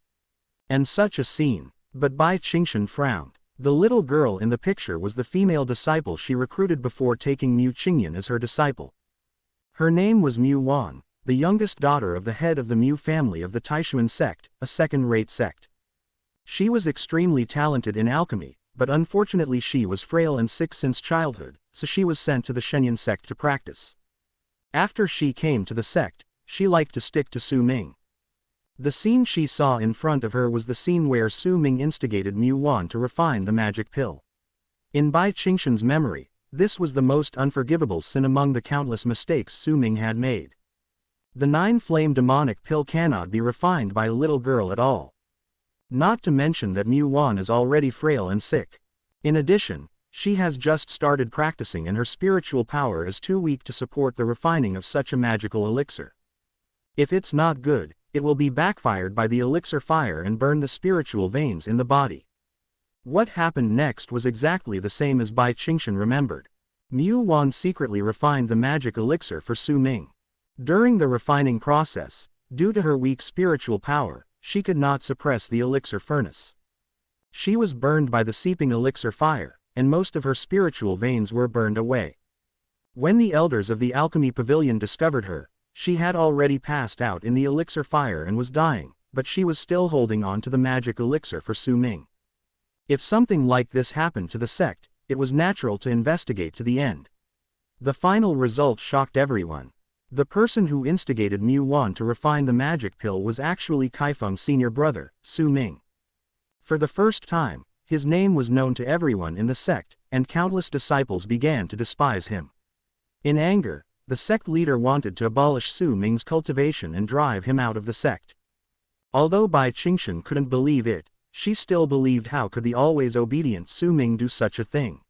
And such a scene. But Bai Qingshan frowned. The little girl in the picture was the female disciple she recruited before taking Mu Qingyan as her disciple. Her name was Mu Wan, the youngest daughter of the head of the Mu family of the Taishuan sect, a second-rate sect. She was extremely talented in alchemy, but unfortunately she was frail and sick since childhood, so she was sent to the Shenyan sect to practice. After she came to the sect, she liked to stick to Su Ming. The scene she saw in front of her was the scene where Su Ming instigated Mu Wan to refine the magic pill. In Bai Qingshan's memory, this was the most unforgivable sin among the countless mistakes Su Ming had made. The 9-flame demonic pill cannot be refined by a little girl at all. Not to mention that Mu Wan is already frail and sick. In addition, she has just started practicing and her spiritual power is too weak to support the refining of such a magical elixir. If it's not good, it will be backfired by the elixir fire and burn the spiritual veins in the body. What happened next was exactly the same as Bai Qingshan remembered. Mu Wan secretly refined the magic elixir for Su Ming. During the refining process, due to her weak spiritual power, she could not suppress the elixir furnace. She was burned by the seeping elixir fire, and most of her spiritual veins were burned away. When the elders of the alchemy pavilion discovered her, she had already passed out in the elixir fire and was dying, but she was still holding on to the magic elixir for Su Ming. If something like this happened to the sect, it was natural to investigate to the end. The final result shocked everyone. The person who instigated Mu Wan to refine the magic pill was actually Kaifeng's senior brother, Su Ming. For the first time, his name was known to everyone in the sect, and countless disciples began to despise him. In anger, the sect leader wanted to abolish Su Ming's cultivation and drive him out of the sect. Although Bai Qingshan couldn't believe it, she still believed how could the always obedient Su Ming do such a thing.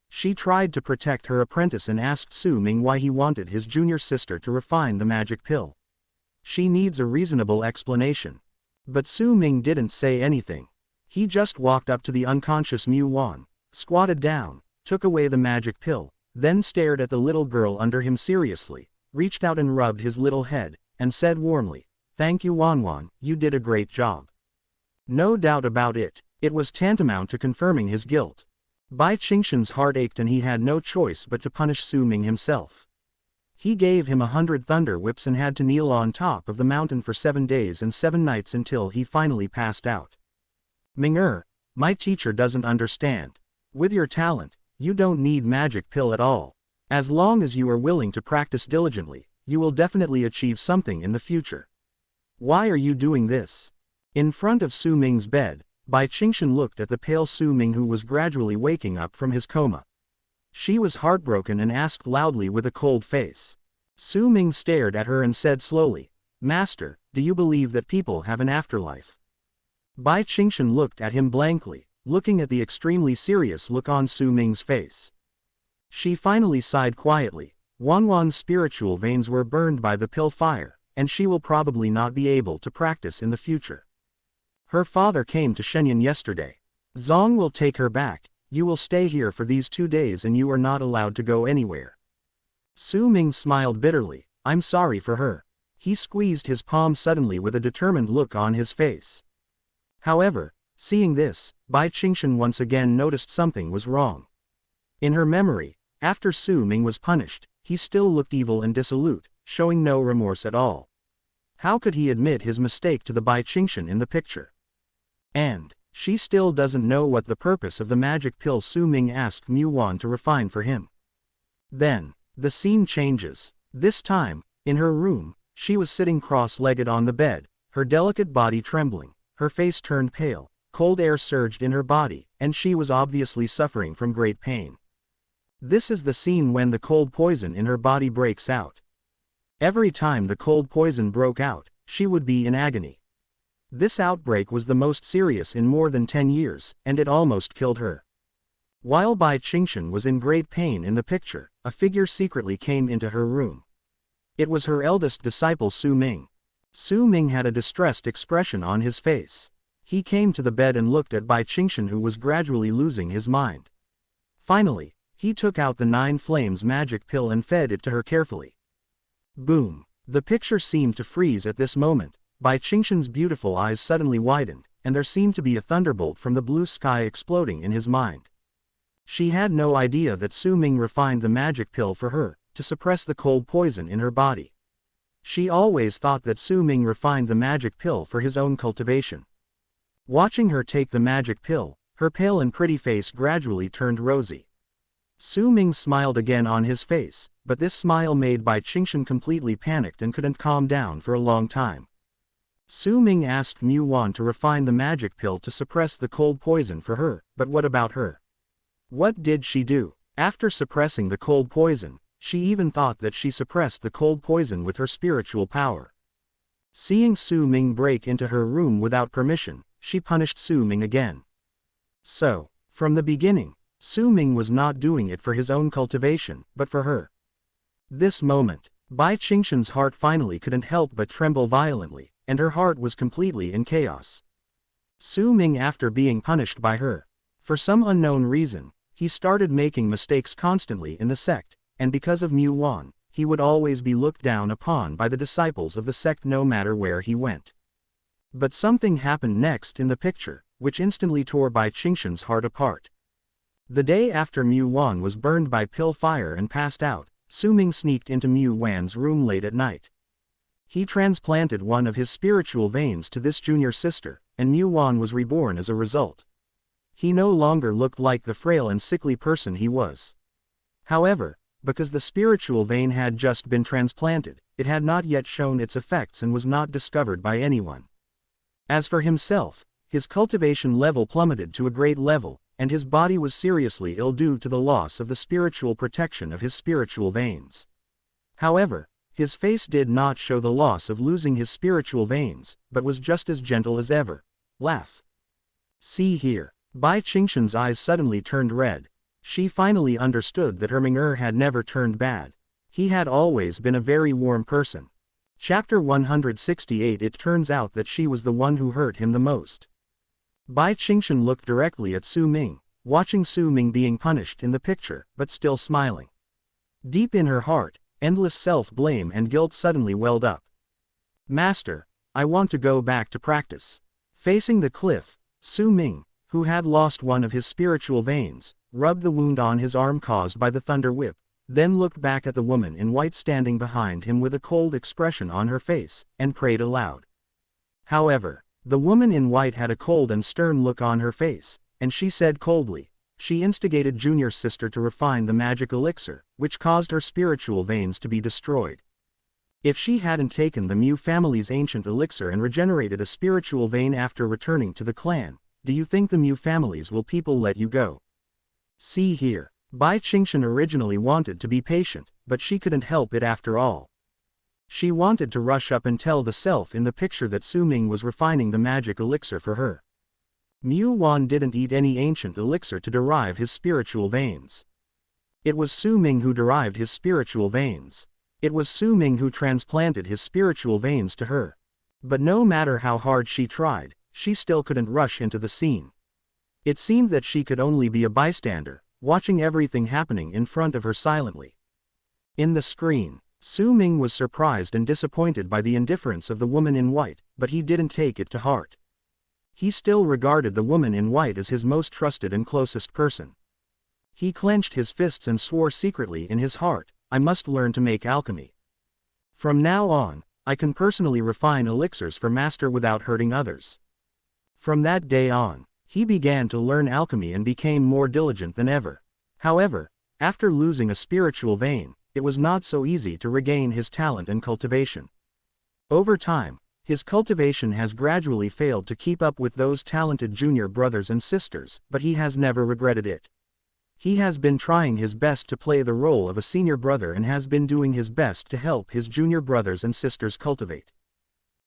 She tried to protect her apprentice and asked Su Ming why he wanted his junior sister to refine the magic pill. She needs a reasonable explanation. But Su Ming didn't say anything. He just walked up to the unconscious Mu Wan, squatted down, took away the magic pill, then stared at the little girl under him seriously, reached out and rubbed his little head, and said warmly, "Thank you Wan Wan, you did a great job." No doubt about it, it was tantamount to confirming his guilt. Bai Qingshan's heart ached and he had no choice but to punish Su Ming himself. He gave him 100 thunder whips and had to kneel on top of the mountain for 7 days and 7 nights until he finally passed out. "Ming-er, my teacher doesn't understand. With your talent, you don't need magic pill at all. As long as you are willing to practice diligently, you will definitely achieve something in the future. Why are you doing this?" In front of Su Ming's bed, Bai Qingshan looked at the pale Su Ming who was gradually waking up from his coma. She was heartbroken and asked loudly with a cold face. Su Ming stared at her and said slowly, "Master, do you believe that people have an afterlife?" Bai Qingshan looked at him blankly, looking at the extremely serious look on Su Ming's face. She finally sighed quietly. Wan Wan's spiritual veins were burned by the pill fire, and she will probably not be able to practice in the future. Her father came to Shenyang yesterday. Zong will take her back. You will stay here for these 2 days and you are not allowed to go anywhere. Su Ming smiled bitterly. "I'm sorry for her." He squeezed his palm suddenly with a determined look on his face. However, seeing this, Bai Qingshan once again noticed something was wrong. In her memory, after Su Ming was punished, he still looked evil and dissolute, showing no remorse at all. How could he admit his mistake to the Bai Qingshan in the picture? And she still doesn't know what the purpose of the magic pill Su Ming asked Mu Wan to refine for him. Then, the scene changes. This time, in her room, she was sitting cross-legged on the bed, her delicate body trembling, her face turned pale, cold air surged in her body, and she was obviously suffering from great pain. This is the scene when the cold poison in her body breaks out. Every time the cold poison broke out, she would be in agony. This outbreak was the most serious in more than 10 years, and it almost killed her. While Bai Qingshan was in great pain in the picture, a figure secretly came into her room. It was her eldest disciple Su Ming. Su Ming had a distressed expression on his face. He came to the bed and looked at Bai Qingshan who was gradually losing his mind. Finally, he took out the 9 flames magic pill and fed it to her carefully. Boom! The picture seemed to freeze at this moment. Bai Qingshan's beautiful eyes suddenly widened, and there seemed to be a thunderbolt from the blue sky exploding in his mind. She had no idea that Su Ming refined the magic pill for her, to suppress the cold poison in her body. She always thought that Su Ming refined the magic pill for his own cultivation. Watching her take the magic pill, her pale and pretty face gradually turned rosy. Su Ming smiled again on his face, but this smile made Bai Qingshan completely panicked and couldn't calm down for a long time. Su Ming asked Mu Wan to refine the magic pill to suppress the cold poison for her, but what about her? What did she do? After suppressing the cold poison, she even thought that she suppressed the cold poison with her spiritual power. Seeing Su Ming break into her room without permission, she punished Su Ming again. So, from the beginning, Su Ming was not doing it for his own cultivation, but for her. This moment, Bai Qingshan's heart finally couldn't help but tremble violently, and her heart was completely in chaos. Su Ming, after being punished by her, for some unknown reason, he started making mistakes constantly in the sect, and because of Mu Wan, he would always be looked down upon by the disciples of the sect no matter where he went. But something happened next in the picture, which instantly tore Bai Qingshan's heart apart. The day after Mu Wan was burned by pill fire and passed out, Su Ming sneaked into Mu Wan's room late at night. He transplanted one of his spiritual veins to this junior sister, and Mu Wan was reborn as a result. He no longer looked like the frail and sickly person he was. However, because the spiritual vein had just been transplanted, it had not yet shown its effects and was not discovered by anyone. As for himself, his cultivation level plummeted to a great level, and his body was seriously ill due to the loss of the spiritual protection of his spiritual veins. However, his face did not show the loss of losing his spiritual veins, but was just as gentle as ever. Laugh. See here. Bai Qingshan's eyes suddenly turned red. She finally understood that her Ming-er had never turned bad. He had always been a very warm person. Chapter 168. It turns out that she was the one who hurt him the most. Bai Qingshan looked directly at Su Ming, watching Su Ming being punished in the picture, but still smiling. Deep in her heart, endless self-blame and guilt suddenly welled up. Master, I want to go back to practice. Facing the cliff, Su Ming, who had lost one of his spiritual veins, rubbed the wound on his arm caused by the thunder whip, then looked back at the woman in white standing behind him with a cold expression on her face, and prayed aloud. However, the woman in white had a cold and stern look on her face, and she said coldly, she instigated Junior's sister to refine the magic elixir, which caused her spiritual veins to be destroyed. If she hadn't taken the Mu family's ancient elixir and regenerated a spiritual vein after returning to the clan, do you think the Mu families will people let you go? See here. Bai Qingshan originally wanted to be patient, but she couldn't help it after all. She wanted to rush up and tell the self in the picture that Su Ming was refining the magic elixir for her. Mu Wan didn't eat any ancient elixir to derive his spiritual veins. It was Su Ming who derived his spiritual veins. It was Su Ming who transplanted his spiritual veins to her. But no matter how hard she tried, she still couldn't rush into the scene. It seemed that she could only be a bystander, watching everything happening in front of her silently. In the screen, Su Ming was surprised and disappointed by the indifference of the woman in white, but he didn't take it to heart. He still regarded the woman in white as his most trusted and closest person. He clenched his fists and swore secretly in his heart, I must learn to make alchemy. From now on, I can personally refine elixirs for master without hurting others. From that day on, he began to learn alchemy and became more diligent than ever. However, after losing a spiritual vein, it was not so easy to regain his talent and cultivation. Over time, his cultivation has gradually failed to keep up with those talented junior brothers and sisters, but he has never regretted it. He has been trying his best to play the role of a senior brother and has been doing his best to help his junior brothers and sisters cultivate.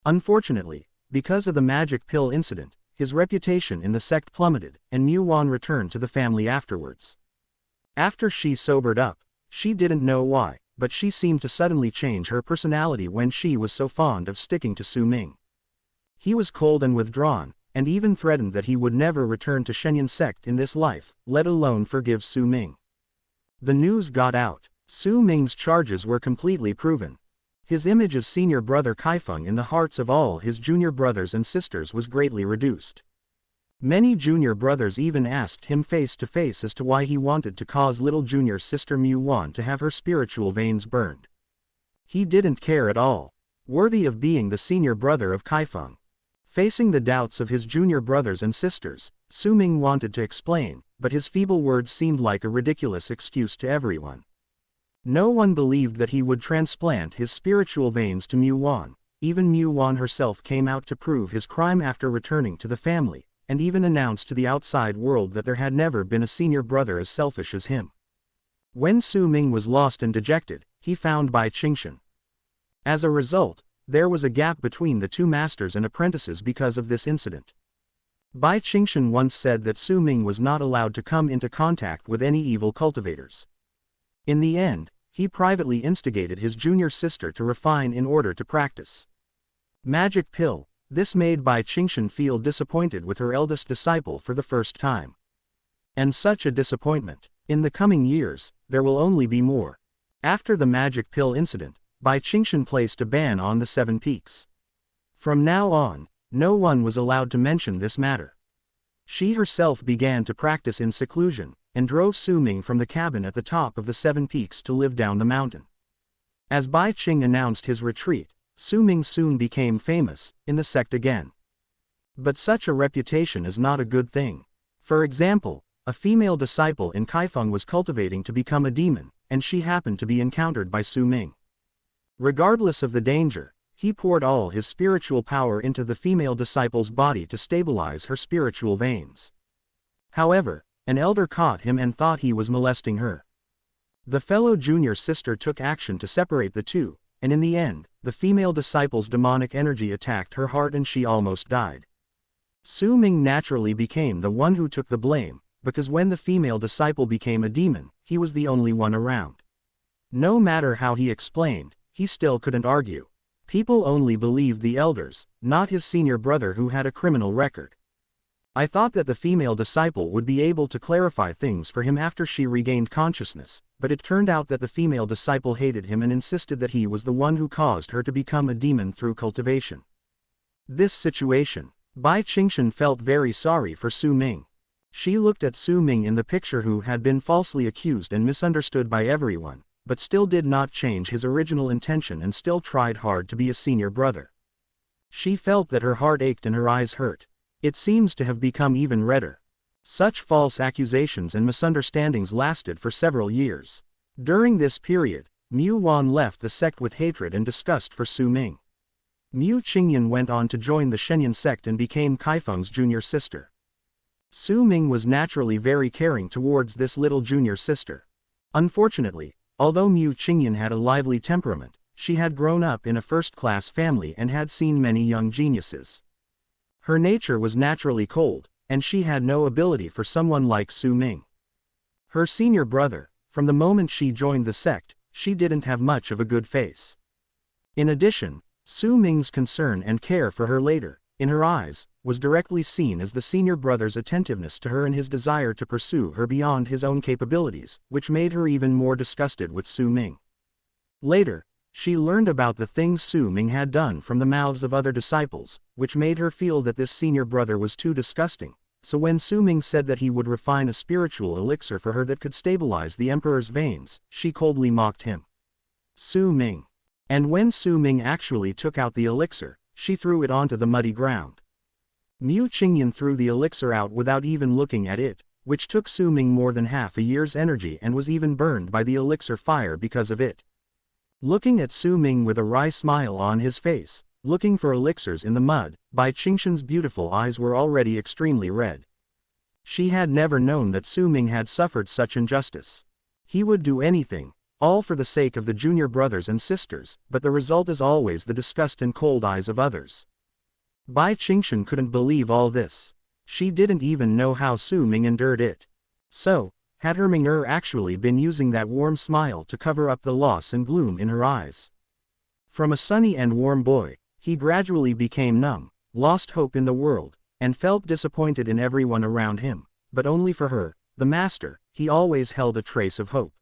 Unfortunately, because of the magic pill incident, his reputation in the sect plummeted, and Mu Wan returned to the family afterwards. After she sobered up, she didn't know why, but she seemed to suddenly change her personality when she was so fond of sticking to Su Ming. He was cold and withdrawn, and even threatened that he would never return to Shenyang sect in this life, let alone forgive Su Ming. The news got out. Su Ming's charges were completely proven. His image of senior brother Kaifeng in the hearts of all his junior brothers and sisters was greatly reduced. Many junior brothers even asked him face to face as to why he wanted to cause little junior sister Mu Wan to have her spiritual veins burned. He didn't care at all. Worthy of being the senior brother of Kaifeng. Facing the doubts of his junior brothers and sisters, Su Ming wanted to explain, but his feeble words seemed like a ridiculous excuse to everyone. No one believed that he would transplant his spiritual veins to Mu Wan. Even Mu Wan herself came out to prove his crime after returning to the family, and even announced to the outside world that there had never been a senior brother as selfish as him. When Su Ming was lost and dejected, he found Bai Qingshan. As a result, there was a gap between the two masters and apprentices because of this incident. Bai Qingshan once said that Su Ming was not allowed to come into contact with any evil cultivators. In the end, he privately instigated his junior sister to refine in order to practice magic pill. This made Bai Qingshan feel disappointed with her eldest disciple for the first time. And such a disappointment. In the coming years, there will only be more. After the magic pill incident, Bai Qingshan placed a ban on the 7 peaks. From now on, no one was allowed to mention this matter. She herself began to practice in seclusion, and drove Su Ming from the cabin at the top of the 7 peaks to live down the mountain. As Bai Qing announced his retreat, Su Ming soon became famous in the sect again. But such a reputation is not a good thing. For example, a female disciple in Kaifeng was cultivating to become a demon, and she happened to be encountered by Su Ming. Regardless of the danger, he poured all his spiritual power into the female disciple's body to stabilize her spiritual veins. However, an elder caught him and thought he was molesting her. The fellow junior sister took action to separate the two, and in the end, the female disciple's demonic energy attacked her heart and she almost died. Su Ming naturally became the one who took the blame, because when the female disciple became a demon, he was the only one around. No matter how he explained, he still couldn't argue. People only believed the elders, not his senior brother who had a criminal record. I thought that the female disciple would be able to clarify things for him after she regained consciousness, but it turned out that the female disciple hated him and insisted that he was the one who caused her to become a demon through cultivation. This situation. Bai Qingshan felt very sorry for Su Ming. She looked at Su Ming in the picture who had been falsely accused and misunderstood by everyone, but still did not change his original intention and still tried hard to be a senior brother. She felt that her heart ached and her eyes hurt. It seems to have become even redder. Such false accusations and misunderstandings lasted for several years. During this period, Mu Wan left the sect with hatred and disgust for Su Ming. Mu Qingyan went on to join the Shenyan sect and became Kaifeng's junior sister. Su Ming was naturally very caring towards this little junior sister. Unfortunately, although Mu Qingyan had a lively temperament, she had grown up in a first-class family and had seen many young geniuses. Her nature was naturally cold, and she had no ability for someone like Su Ming. Her senior brother, from the moment she joined the sect, she didn't have much of a good face. In addition, Su Ming's concern and care for her later, in her eyes, was directly seen as the senior brother's attentiveness to her and his desire to pursue her beyond his own capabilities, which made her even more disgusted with Su Ming. Later, she learned about the things Su Ming had done from the mouths of other disciples, which made her feel that this senior brother was too disgusting, so when Su Ming said that he would refine a spiritual elixir for her that could stabilize the emperor's veins, she coldly mocked him. Su Ming. And when Su Ming actually took out the elixir, she threw it onto the muddy ground. Mu Qingyan threw the elixir out without even looking at it, which took Su Ming more than half a year's energy and was even burned by the elixir fire because of it. Looking at Su Ming with a wry smile on his face, looking for elixirs in the mud, Bai Qingshan's beautiful eyes were already extremely red. She had never known that Su Ming had suffered such injustice. He would do anything, all for the sake of the junior brothers and sisters, but the result is always the disgust and cold eyes of others. Bai Qingshan couldn't believe all this. She didn't even know how Su Ming endured it. So, had her Ming actually been using that warm smile to cover up the loss and gloom in her eyes? From a sunny and warm boy, he gradually became numb, lost hope in the world, and felt disappointed in everyone around him, but only for her, the master, he always held a trace of hope.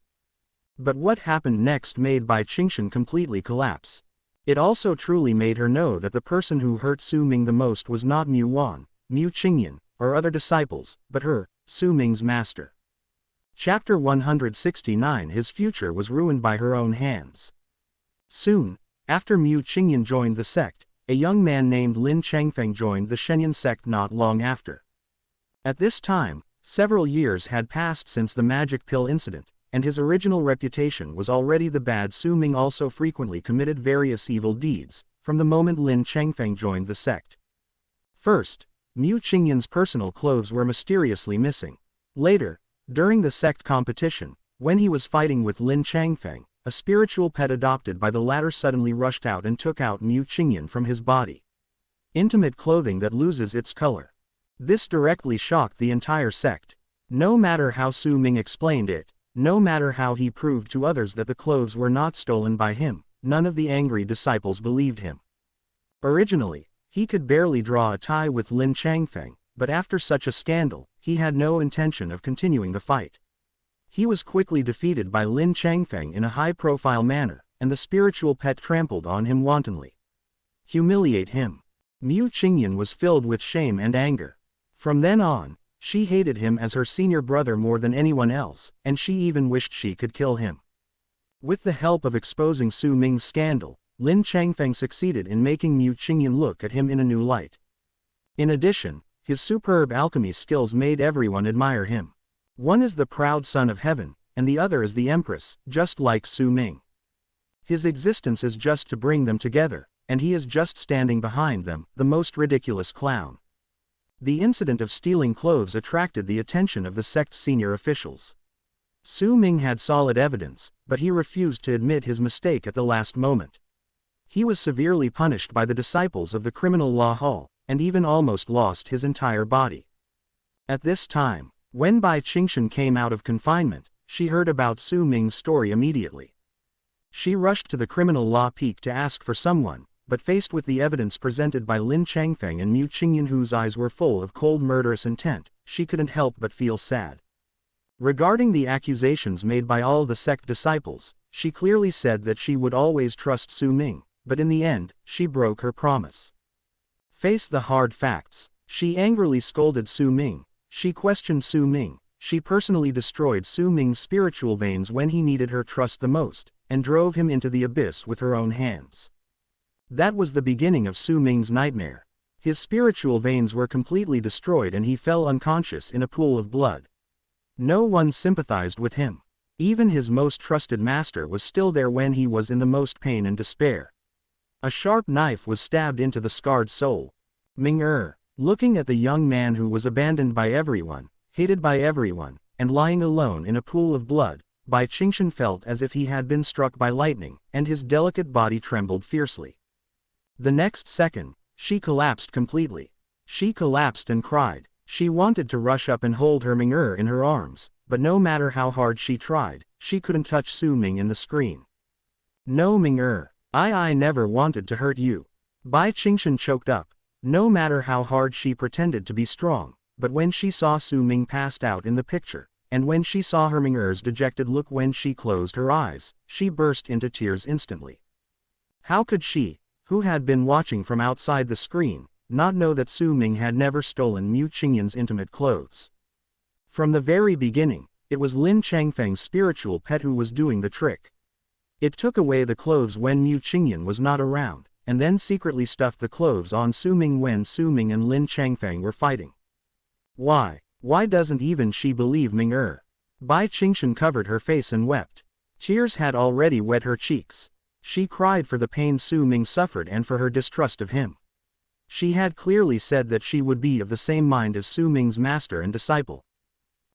But what happened next made Bai Qingshan completely collapse. It also truly made her know that the person who hurt Su Ming the most was not Mu Wan, Mu Qingyan, or other disciples, but her, Su Ming's master. Chapter 169. His future was ruined by her own hands. Soon, after Mu Qingyan joined the sect, a young man named Lin Changfeng joined the Shenyan sect not long after. At this time, several years had passed since the magic pill incident, and his original reputation was already the bad. Su Ming also frequently committed various evil deeds, from the moment Lin Changfeng joined the sect. First, Mu Qingyan's personal clothes were mysteriously missing. Later, during the sect competition, when he was fighting with Lin Changfeng, a spiritual pet adopted by the latter suddenly rushed out and took out Mu Qingyan from his body. Intimate clothing that loses its color. This directly shocked the entire sect. No matter how Su Ming explained it, no matter how he proved to others that the clothes were not stolen by him, none of the angry disciples believed him. Originally, he could barely draw a tie with Lin Changfeng, but after such a scandal, he had no intention of continuing the fight. He was quickly defeated by Lin Changfeng in a high-profile manner, and the spiritual pet trampled on him wantonly. Humiliate him. Mu Qingyan was filled with shame and anger. From then on, she hated him as her senior brother more than anyone else, and she even wished she could kill him. With the help of exposing Su Ming's scandal, Lin Changfeng succeeded in making Mu Qingyan look at him in a new light. In addition, his superb alchemy skills made everyone admire him. One is the proud son of heaven, and the other is the Empress, just like Su Ming. His existence is just to bring them together, and he is just standing behind them, the most ridiculous clown. The incident of stealing clothes attracted the attention of the sect's senior officials. Su Ming had solid evidence, but he refused to admit his mistake at the last moment. He was severely punished by the disciples of the criminal law hall, and even almost lost his entire body. At this time, when Bai Qingshan came out of confinement, she heard about Su Ming's story immediately. She rushed to the criminal law peak to ask for someone, but faced with the evidence presented by Lin Changfeng and Mu Qingyan, whose eyes were full of cold murderous intent, she couldn't help but feel sad. Regarding the accusations made by all the sect disciples, she clearly said that she would always trust Su Ming, but in the end, she broke her promise. Face the hard facts. She angrily scolded Su Ming. She questioned Su Ming. She personally destroyed Su Ming's spiritual veins when he needed her trust the most, and drove him into the abyss with her own hands. That was the beginning of Su Ming's nightmare. His spiritual veins were completely destroyed and he fell unconscious in a pool of blood. No one sympathized with him. Even his most trusted master was still there when he was in the most pain and despair. A sharp knife was stabbed into the scarred soul. Ming looking at the young man who was abandoned by everyone, hated by everyone, and lying alone in a pool of blood, Bai Qingshan felt as if he had been struck by lightning, and his delicate body trembled fiercely. The next second, she collapsed completely. She collapsed and cried. She wanted to rush up and hold her Ming in her arms, but no matter how hard she tried, she couldn't touch Su Ming in the screen. No, Ming I never wanted to hurt you. Bai Qingshan choked up. No matter how hard she pretended to be strong, but when she saw Su Ming passed out in the picture, and when she saw her Ming dejected look when she closed her eyes, she burst into tears instantly. How could she, who had been watching from outside the screen, not know that Su Ming had never stolen Mu Qingyan's intimate clothes? From the very beginning, it was Lin Changfeng's spiritual pet who was doing the trick. It took away the clothes when Mu Qingyan was not around, and then secretly stuffed the clothes on Su Ming when Su Ming and Lin Changfeng were fighting. Why doesn't even she believe Ming Bai Qingshan covered her face and wept. Tears had already wet her cheeks. She cried for the pain Su Ming suffered and for her distrust of him. She had clearly said that she would be of the same mind as Su Ming's master and disciple.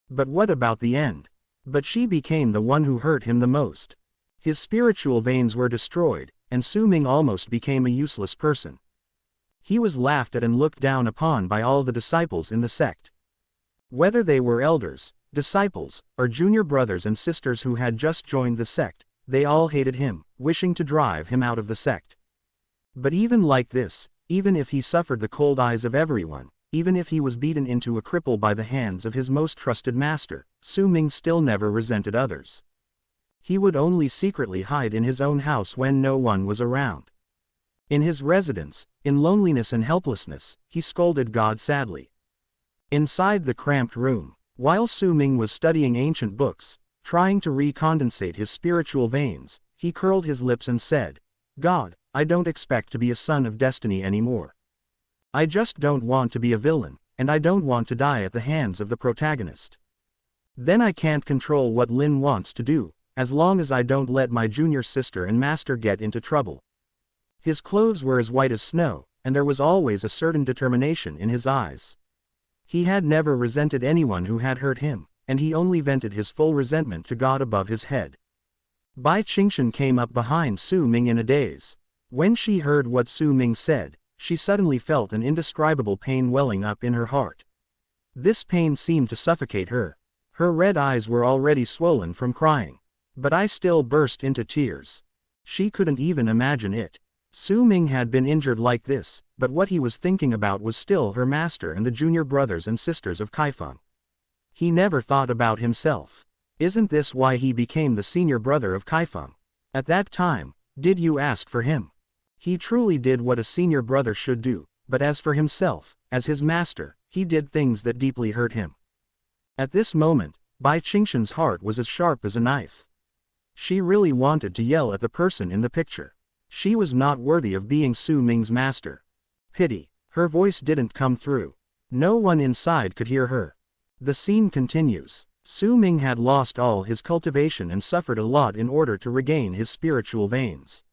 But what about the end? But she became the one who hurt him the most. His spiritual veins were destroyed, and Su Ming almost became a useless person. He was laughed at and looked down upon by all the disciples in the sect. Whether they were elders, disciples, or junior brothers and sisters who had just joined the sect, they all hated him, wishing to drive him out of the sect. But even like this, even if he suffered the cold eyes of everyone, even if he was beaten into a cripple by the hands of his most trusted master, Su Ming still never resented others. He would only secretly hide in his own house when no one was around. In his residence, in loneliness and helplessness, he scolded God sadly. Inside the cramped room, while Su Ming was studying ancient books, trying to recondensate his spiritual veins, he curled his lips and said, God, I don't expect to be a son of destiny anymore. I just don't want to be a villain, and I don't want to die at the hands of the protagonist. Then I can't control what Lin wants to do, as long as I don't let my junior sister and master get into trouble. His clothes were as white as snow, and there was always a certain determination in his eyes. He had never resented anyone who had hurt him, and he only vented his full resentment to God above his head. Bai Qingshan came up behind Su Ming in a daze. When she heard what Su Ming said, she suddenly felt an indescribable pain welling up in her heart. This pain seemed to suffocate her. Her red eyes were already swollen from crying. But I still burst into tears. She couldn't even imagine it. Su Ming had been injured like this, but what he was thinking about was still her master and the junior brothers and sisters of Kaifeng. He never thought about himself. Isn't this why he became the senior brother of Kaifeng? At that time, did you ask for him? He truly did what a senior brother should do, but as for himself, as his master, he did things that deeply hurt him. At this moment, Bai Qingshan's heart was as sharp as a knife. She really wanted to yell at the person in the picture. She was not worthy of being Su Ming's master. Pity. Her voice didn't come through. No one inside could hear her. The scene continues. Su Ming had lost all his cultivation and suffered a lot in order to regain his spiritual veins.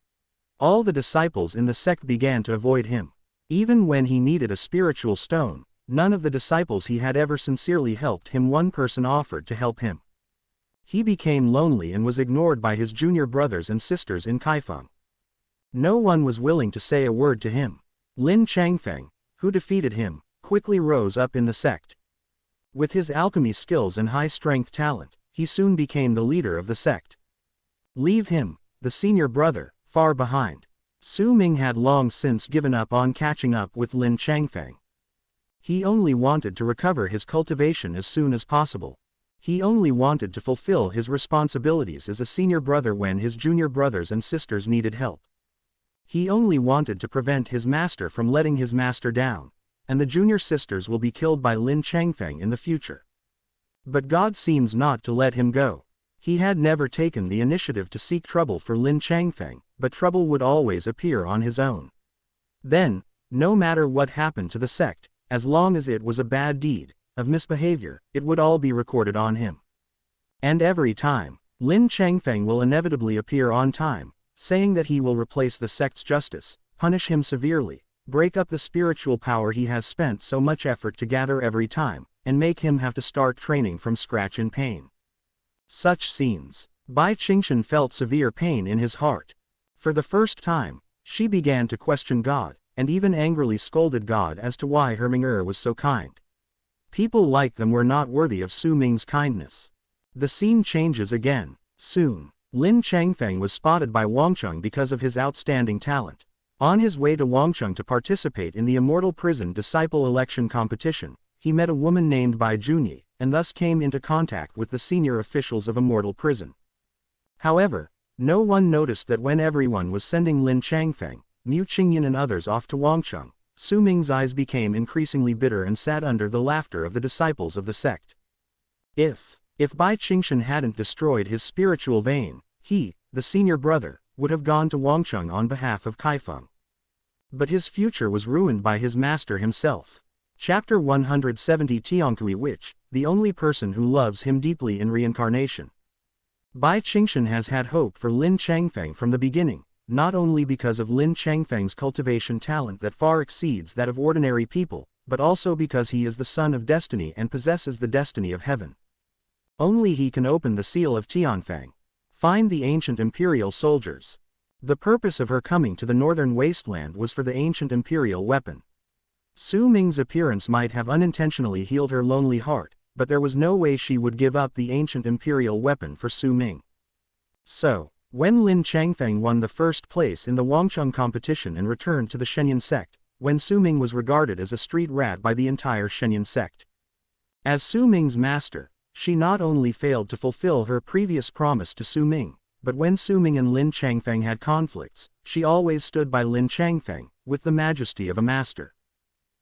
All the disciples in the sect began to avoid him. Even when he needed a spiritual stone, none of the disciples he had ever sincerely helped him. One person offered to help him. He became lonely and was ignored by his junior brothers and sisters in Kaifeng. No one was willing to say a word to him. Lin Changfeng, who defeated him, quickly rose up in the sect. With his alchemy skills and high-strength talent, he soon became the leader of the sect. Leave him, the senior brother, far behind. Su Ming had long since given up on catching up with Lin Changfeng. He only wanted to recover his cultivation as soon as possible. He only wanted to fulfill his responsibilities as a senior brother when his junior brothers and sisters needed help. He only wanted to prevent his master from letting his master down, and the junior sisters will be killed by Lin Changfeng in the future. But God seems not to let him go. He had never taken the initiative to seek trouble for Lin Changfeng, but trouble would always appear on his own. Then, no matter what happened to the sect, as long as it was a bad deed, of misbehavior, it would all be recorded on him. And every time, Lin Changfeng will inevitably appear on time, saying that he will replace the sect's justice, punish him severely, break up the spiritual power he has spent so much effort to gather every time, and make him have to start training from scratch in pain. Such scenes. Bai Qingshan felt severe pain in his heart. For the first time, she began to question God, and even angrily scolded God as to why Herming was so kind. People like them were not worthy of Su Ming's kindness. The scene changes again. Soon, Lin Changfeng was spotted by Wangcheng because of his outstanding talent. On his way to Wangcheng to participate in the Immortal Prison Disciple Election Competition, he met a woman named Bai Junyi, and thus came into contact with the senior officials of Immortal Prison. However, no one noticed that when everyone was sending Lin Changfeng, Mu Qingyan and others off to Wangcheng, Su Ming's eyes became increasingly bitter and sat under the laughter of the disciples of the sect. If Bai Qingshan hadn't destroyed his spiritual vein, he, the senior brother, would have gone to Wangcheng on behalf of Kaifeng. But his future was ruined by his master himself. Chapter 170 Tiankui Witch, the only person who loves him deeply in reincarnation. Bai Qingshan has had hope for Lin Changfeng from the beginning, not only because of Lin Changfeng's cultivation talent that far exceeds that of ordinary people, but also because he is the son of destiny and possesses the destiny of heaven. Only he can open the seal of Tianfeng. Find the ancient imperial soldiers. The purpose of her coming to the northern wasteland was for the ancient imperial weapon. Su Ming's appearance might have unintentionally healed her lonely heart, but there was no way she would give up the ancient imperial weapon for Su Ming. So, when Lin Changfeng won the first place in the Wangcheng competition and returned to the Shenyan sect, when Su Ming was regarded as a street rat by the entire Shenyan sect. As Su Ming's master, she not only failed to fulfill her previous promise to Su Ming, but when Su Ming and Lin Changfeng had conflicts, she always stood by Lin Changfeng, with the majesty of a master.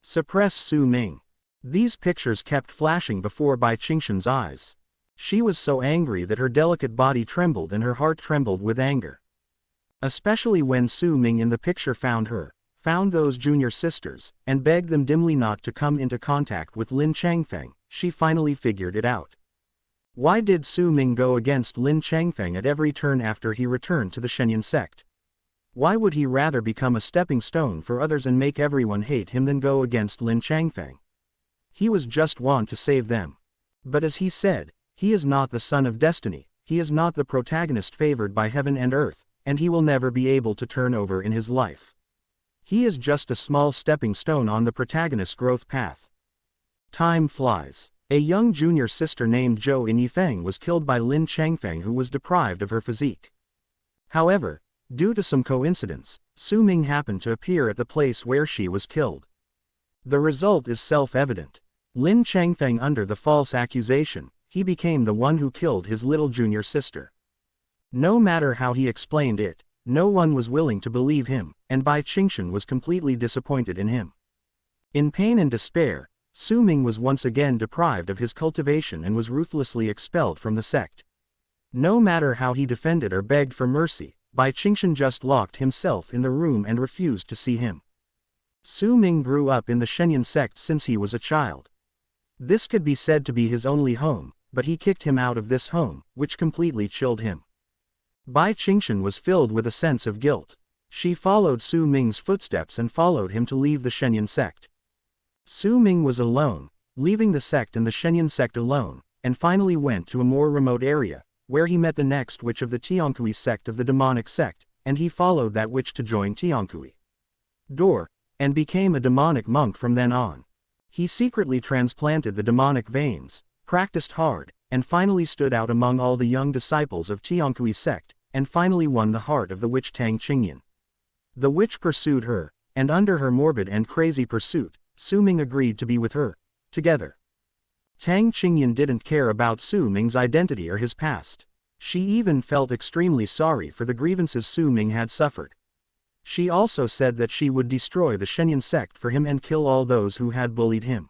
Suppress Su Ming. These pictures kept flashing before Bai Qingshan's eyes. She was so angry that her delicate body trembled and her heart trembled with anger. Especially when Su Ming in the picture found those junior sisters, and begged them dimly not to come into contact with Lin Changfeng, she finally figured it out. Why did Su Ming go against Lin Changfeng at every turn after he returned to the Shenyan sect? Why would he rather become a stepping stone for others and make everyone hate him than go against Lin Changfeng? He was just want to save them. But as he said, he is not the son of destiny, he is not the protagonist favored by heaven and earth, and he will never be able to turn over in his life. He is just a small stepping stone on the protagonist's growth path. Time flies. A young junior sister named Zhou in Yifeng was killed by Lin Changfeng, who was deprived of her physique. However, due to some coincidence, Su Ming happened to appear at the place where she was killed. The result is self-evident. Lin Changfeng, under the false accusation, he became the one who killed his little junior sister. No matter how he explained it, no one was willing to believe him, and Bai Qingshan was completely disappointed in him. In pain and despair, Su Ming was once again deprived of his cultivation and was ruthlessly expelled from the sect. No matter how he defended or begged for mercy, Bai Qingshan just locked himself in the room and refused to see him. Su Ming grew up in the Shenyan sect since he was a child. This could be said to be his only home, but he kicked him out of this home, which completely chilled him. Bai Qingshan was filled with a sense of guilt. She followed Su Ming's footsteps and followed him to leave the Shenyan sect. Su Ming was alone, leaving the sect and the Shenyan sect alone, and finally went to a more remote area, where he met the next witch of the Tiankui sect of the demonic sect, and he followed that witch to join Tiankui Door, and became a demonic monk from then on. He secretly transplanted the demonic veins, practiced hard, and finally stood out among all the young disciples of Tiankui sect, and finally won the heart of the witch Tang Qingyan. The witch pursued her, and under her morbid and crazy pursuit, Su Ming agreed to be with her, together. Tang Qingyan didn't care about Su Ming's identity or his past. She even felt extremely sorry for the grievances Su Ming had suffered. She also said that she would destroy the Shenyang sect for him and kill all those who had bullied him.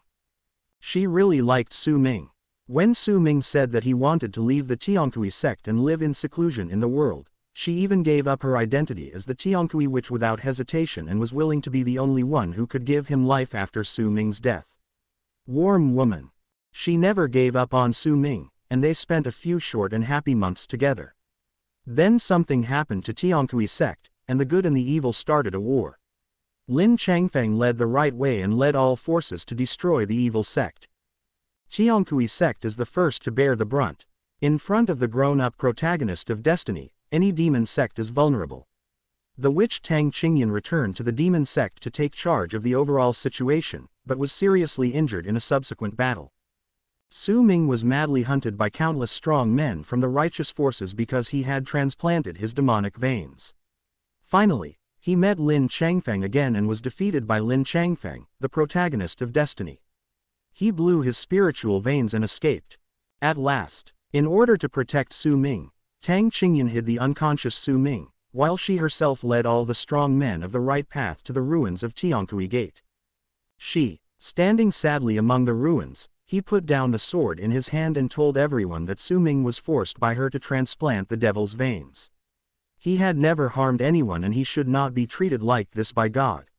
She really liked Su Ming. When Su Ming said that he wanted to leave the Tiankui sect and live in seclusion in the world, she even gave up her identity as the Tiankui witch without hesitation and was willing to be the only one who could give him life after Su Ming's death. Warm woman. She never gave up on Su Ming, and they spent a few short and happy months together. Then something happened to Tiankui sect, and the good and the evil started a war. Lin Changfeng led the right way and led all forces to destroy the evil sect. Tiankui sect is the first to bear the brunt. In front of the grown-up protagonist of destiny, any demon sect is vulnerable. The witch Tang Qingyan returned to the demon sect to take charge of the overall situation, but was seriously injured in a subsequent battle. Su Ming was madly hunted by countless strong men from the righteous forces because he had transplanted his demonic veins. Finally, he met Lin Changfeng again and was defeated by Lin Changfeng, the protagonist of destiny. He blew his spiritual veins and escaped. At last, in order to protect Su Ming, Tang Qingyan hid the unconscious Su Ming, while she herself led all the strong men of the right path to the ruins of Tiankui Gate. She, standing sadly among the ruins, he put down the sword in his hand and told everyone that Su Ming was forced by her to transplant the devil's veins. He had never harmed anyone and he should not be treated like this by God.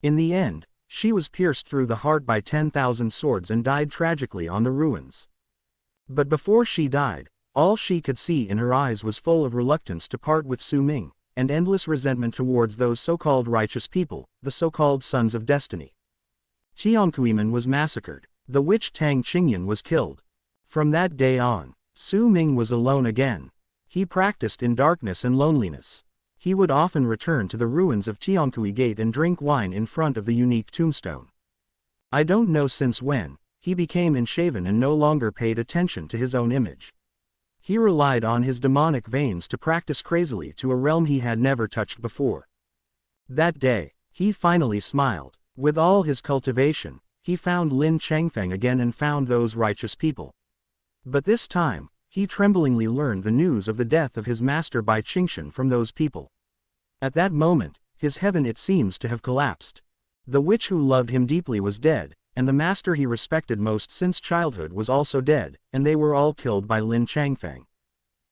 In the end, she was pierced through the heart by 10,000 swords and died tragically on the ruins. But before she died, all she could see in her eyes was full of reluctance to part with Su Ming, and endless resentment towards those so-called righteous people, the so-called sons of destiny. Tiankuiman was massacred. The witch Tang Qingyan was killed. From that day on, Su Ming was alone again. He practiced in darkness and loneliness. He would often return to the ruins of Tiankui Gate and drink wine in front of the unique tombstone. I don't know since when, he became unshaven and no longer paid attention to his own image. He relied on his demonic veins to practice crazily to a realm he had never touched before. That day, he finally smiled. With all his cultivation, he found Lin Changfeng again and found those righteous people. But this time, he tremblingly learned the news of the death of his master Bai Qingshan from those people. At that moment, his heaven it seems to have collapsed. The witch who loved him deeply was dead, and the master he respected most since childhood was also dead, and they were all killed by Lin Changfeng.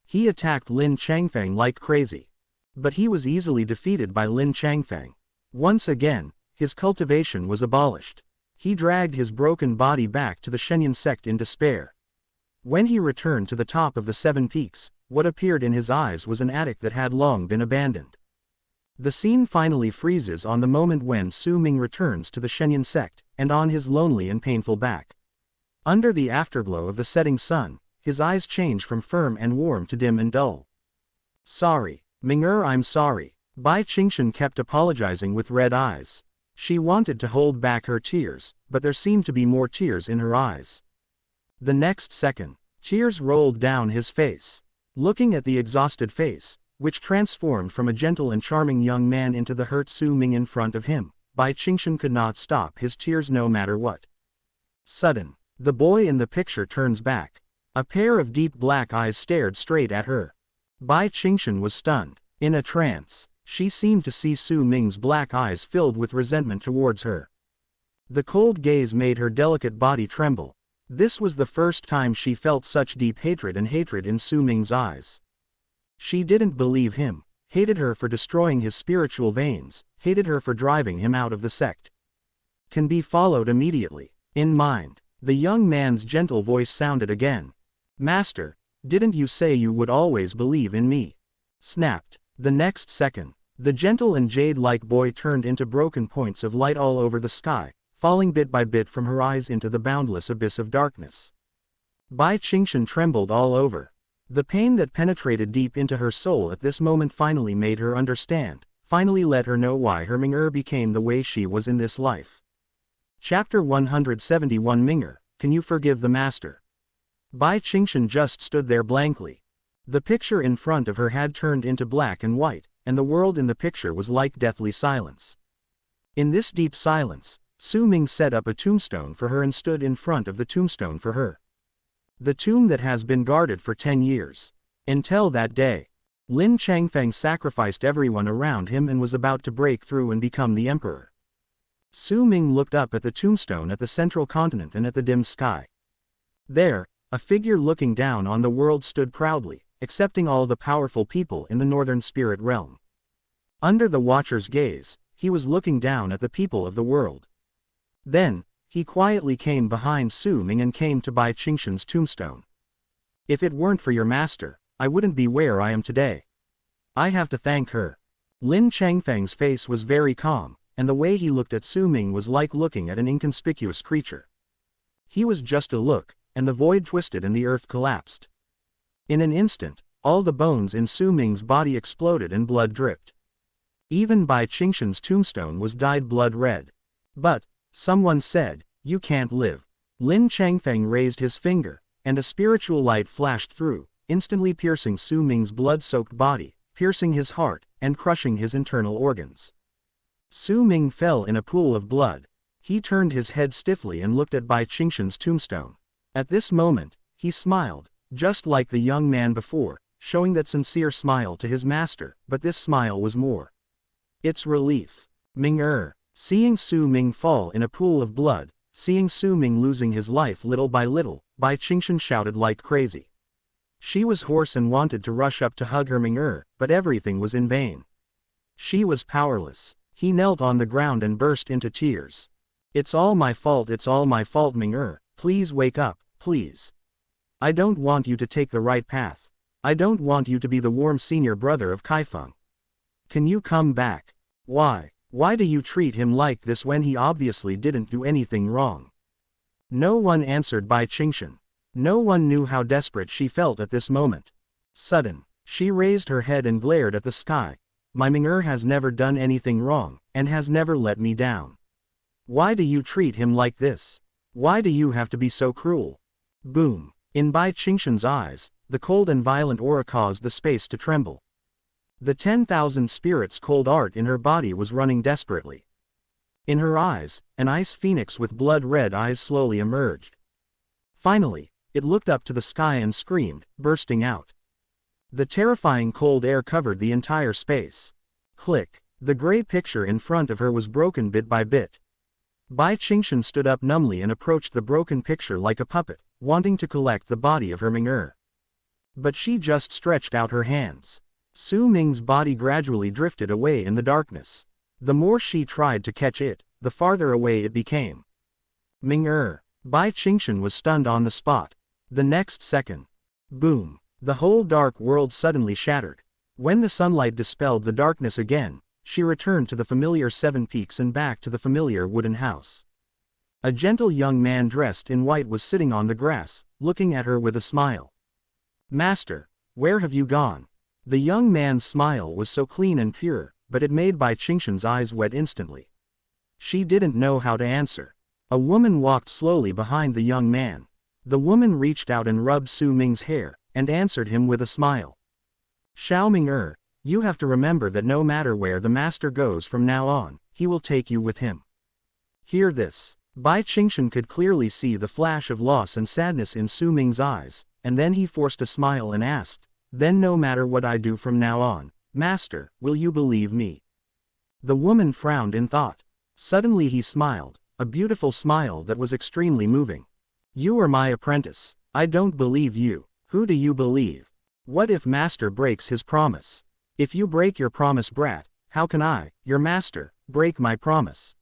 He attacked Lin Changfeng like crazy. But he was easily defeated by Lin Changfeng. Once again, his cultivation was abolished. He dragged his broken body back to the Shenyang sect in despair. When he returned to the top of the 7 peaks, what appeared in his eyes was an attic that had long been abandoned. The scene finally freezes on the moment when Su Ming returns to the Shenyang sect, and on his lonely and painful back. Under the afterglow of the setting sun, his eyes change from firm and warm to dim and dull. Sorry, Ming-er, I'm sorry. Bai Qingshan kept apologizing with red eyes. She wanted to hold back her tears, but there seemed to be more tears in her eyes. The next second, tears rolled down his face. Looking at the exhausted face, which transformed from a gentle and charming young man into the hurt Su Ming in front of him, Bai Qingshan could not stop his tears no matter what. Sudden, the boy in the picture turns back. A pair of deep black eyes stared straight at her. Bai Qingshan was stunned. In a trance, she seemed to see Su Ming's black eyes filled with resentment towards her. The cold gaze made her delicate body tremble. This was the first time she felt such deep hatred in Su Ming's eyes. She didn't believe him, hated her for destroying his spiritual veins, hated her for driving him out of the sect. Can be followed immediately. In mind, the young man's gentle voice sounded again. Master, didn't you say you would always believe in me? Snapped. The next second, the gentle and jade-like boy turned into broken points of light all over the sky, falling bit by bit from her eyes into the boundless abyss of darkness. Bai Qingshan trembled all over. The pain that penetrated deep into her soul at this moment finally made her understand, finally let her know why her Ming-er became the way she was in this life. Chapter 171 Ming-er, can you forgive the master? Bai Qingshan just stood there blankly. The picture in front of her had turned into black and white, and the world in the picture was like deathly silence. In this deep silence, Su Ming set up a tombstone for her and stood in front of the tombstone for her. The tomb that has been guarded for 10 years. Until that day, Lin Changfeng sacrificed everyone around him and was about to break through and become the emperor. Su Ming looked up at the tombstone at the central continent and at the dim sky. There, a figure looking down on the world stood proudly, accepting all the powerful people in the northern spirit realm. Under the Watcher's gaze, he was looking down at the people of the world. Then, he quietly came behind Su Ming and came to Bai Qingshan's tombstone. If it weren't for your master, I wouldn't be where I am today. I have to thank her. Lin Changfeng's face was very calm, and the way he looked at Su Ming was like looking at an inconspicuous creature. He was just a look, and the void twisted and the earth collapsed. In an instant, all the bones in Su Ming's body exploded and blood dripped. Even Bai Qingshan's tombstone was dyed blood red. But, someone said, you can't live. Lin Changfeng raised his finger, and a spiritual light flashed through, instantly piercing Su Ming's blood-soaked body, piercing his heart, and crushing his internal organs. Su Ming fell in a pool of blood. He turned his head stiffly and looked at Bai Qingshan's tombstone. At this moment, he smiled, just like the young man before, showing that sincere smile to his master, but this smile was more. It's relief. Ming seeing Su Ming fall in a pool of blood, seeing Su Ming losing his life little by little, Bai Qingshan shouted like crazy. She was hoarse and wanted to rush up to hug her Ming but everything was in vain. She was powerless. He knelt on the ground and burst into tears. It's all my fault, Ming please wake up, please. I don't want you to take the right path. I don't want you to be the warm senior brother of Kaifeng. Can you come back? Why do you treat him like this when he obviously didn't do anything wrong? No one answered Bai Qingshan. No one knew how desperate she felt at this moment. Sudden, she raised her head and glared at the sky. My Ming has never done anything wrong, and has never let me down. Why do you treat him like this? Why do you have to be so cruel? Boom. In Bai Qingshan's eyes, the cold and violent aura caused the space to tremble. The 10,000 spirits' cold art in her body was running desperately. In her eyes, an ice phoenix with blood-red eyes slowly emerged. Finally, it looked up to the sky and screamed, bursting out. The terrifying cold air covered the entire space. Click. The gray picture in front of her was broken bit by bit. Bai Qingshan stood up numbly and approached the broken picture like a puppet, wanting to collect the body of her Ming. But she just stretched out her hands. Su Ming's body gradually drifted away in the darkness. The more she tried to catch it, the farther away it became. Ming Bai Qingshan was stunned on the spot. The next second. Boom. The whole dark world suddenly shattered. When the sunlight dispelled the darkness again, she returned to the familiar 7 peaks and back to the familiar wooden house. A gentle young man dressed in white was sitting on the grass, looking at her with a smile. Master, where have you gone? The young man's smile was so clean and pure, but it made Bai Qingshan's eyes wet instantly. She didn't know how to answer. A woman walked slowly behind the young man. The woman reached out and rubbed Su Ming's hair, and answered him with a smile. Xiao Ming you have to remember that no matter where the master goes from now on, he will take you with him. Hear this. Bai Qingshan could clearly see the flash of loss and sadness in Su Ming's eyes, and then he forced a smile and asked, then no matter what I do from now on, Master, will you believe me? The woman frowned in thought. Suddenly he smiled, a beautiful smile that was extremely moving. You are my apprentice. I don't believe you. Who do you believe? What if Master breaks his promise? If you break your promise, brat, how can I, your master, break my promise?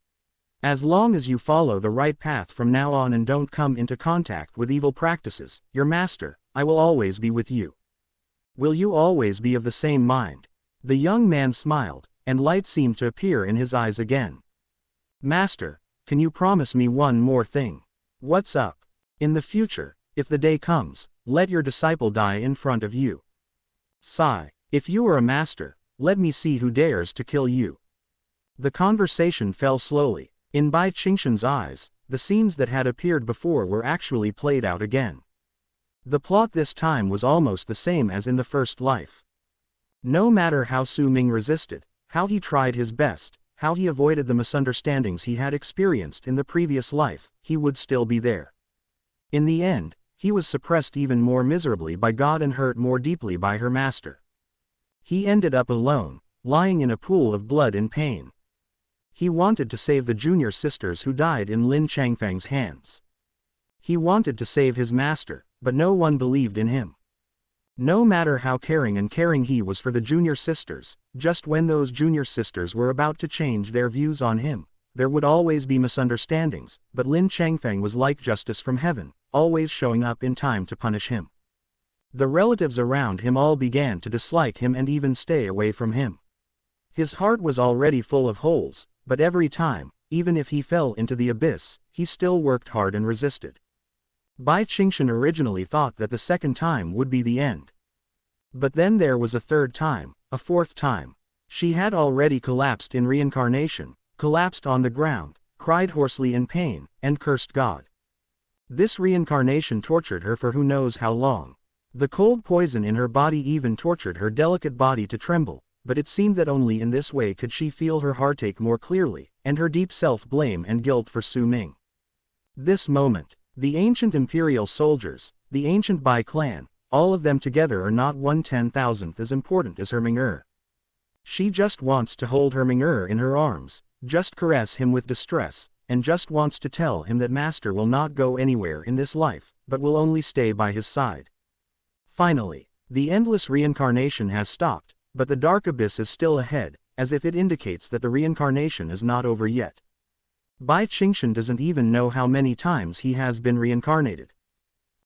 As long as you follow the right path from now on and don't come into contact with evil practices, your master, I will always be with you. Will you always be of the same mind? The young man smiled, and light seemed to appear in his eyes again. Master, can you promise me one more thing? What's up? In the future, if the day comes, let your disciple die in front of you. Sigh. If you are a master, let me see who dares to kill you. The conversation fell slowly. In Bai Qingshan's eyes, the scenes that had appeared before were actually played out again. The plot this time was almost the same as in the first life. No matter how Su Ming resisted, how he tried his best, how he avoided the misunderstandings he had experienced in the previous life, he would still be there. In the end, he was suppressed even more miserably by God and hurt more deeply by her master. He ended up alone, lying in a pool of blood in pain. He wanted to save the junior sisters who died in Lin Changfeng's hands. He wanted to save his master, but no one believed in him. No matter how caring he was for the junior sisters, just when those junior sisters were about to change their views on him, there would always be misunderstandings, but Lin Changfeng was like justice from heaven, always showing up in time to punish him. The relatives around him all began to dislike him and even stay away from him. His heart was already full of holes, but every time, even if he fell into the abyss, he still worked hard and resisted. Bai Qingshan originally thought that the second time would be the end. But then there was a third time, a fourth time. She had already collapsed in reincarnation, collapsed on the ground, cried hoarsely in pain, and cursed God. This reincarnation tortured her for who knows how long. The cold poison in her body even tortured her delicate body to tremble, but it seemed that only in this way could she feel her heartache more clearly, and her deep self-blame and guilt for Su Ming. This moment, the ancient imperial soldiers, the ancient Bai clan, all of them together are not 1/10,000th as important as her Ming-er. She just wants to hold her Ming-er in her arms, just caress him with distress, and just wants to tell him that master will not go anywhere in this life, but will only stay by his side. Finally, the endless reincarnation has stopped, but the dark abyss is still ahead, as if it indicates that the reincarnation is not over yet. Bai Qingshan doesn't even know how many times he has been reincarnated.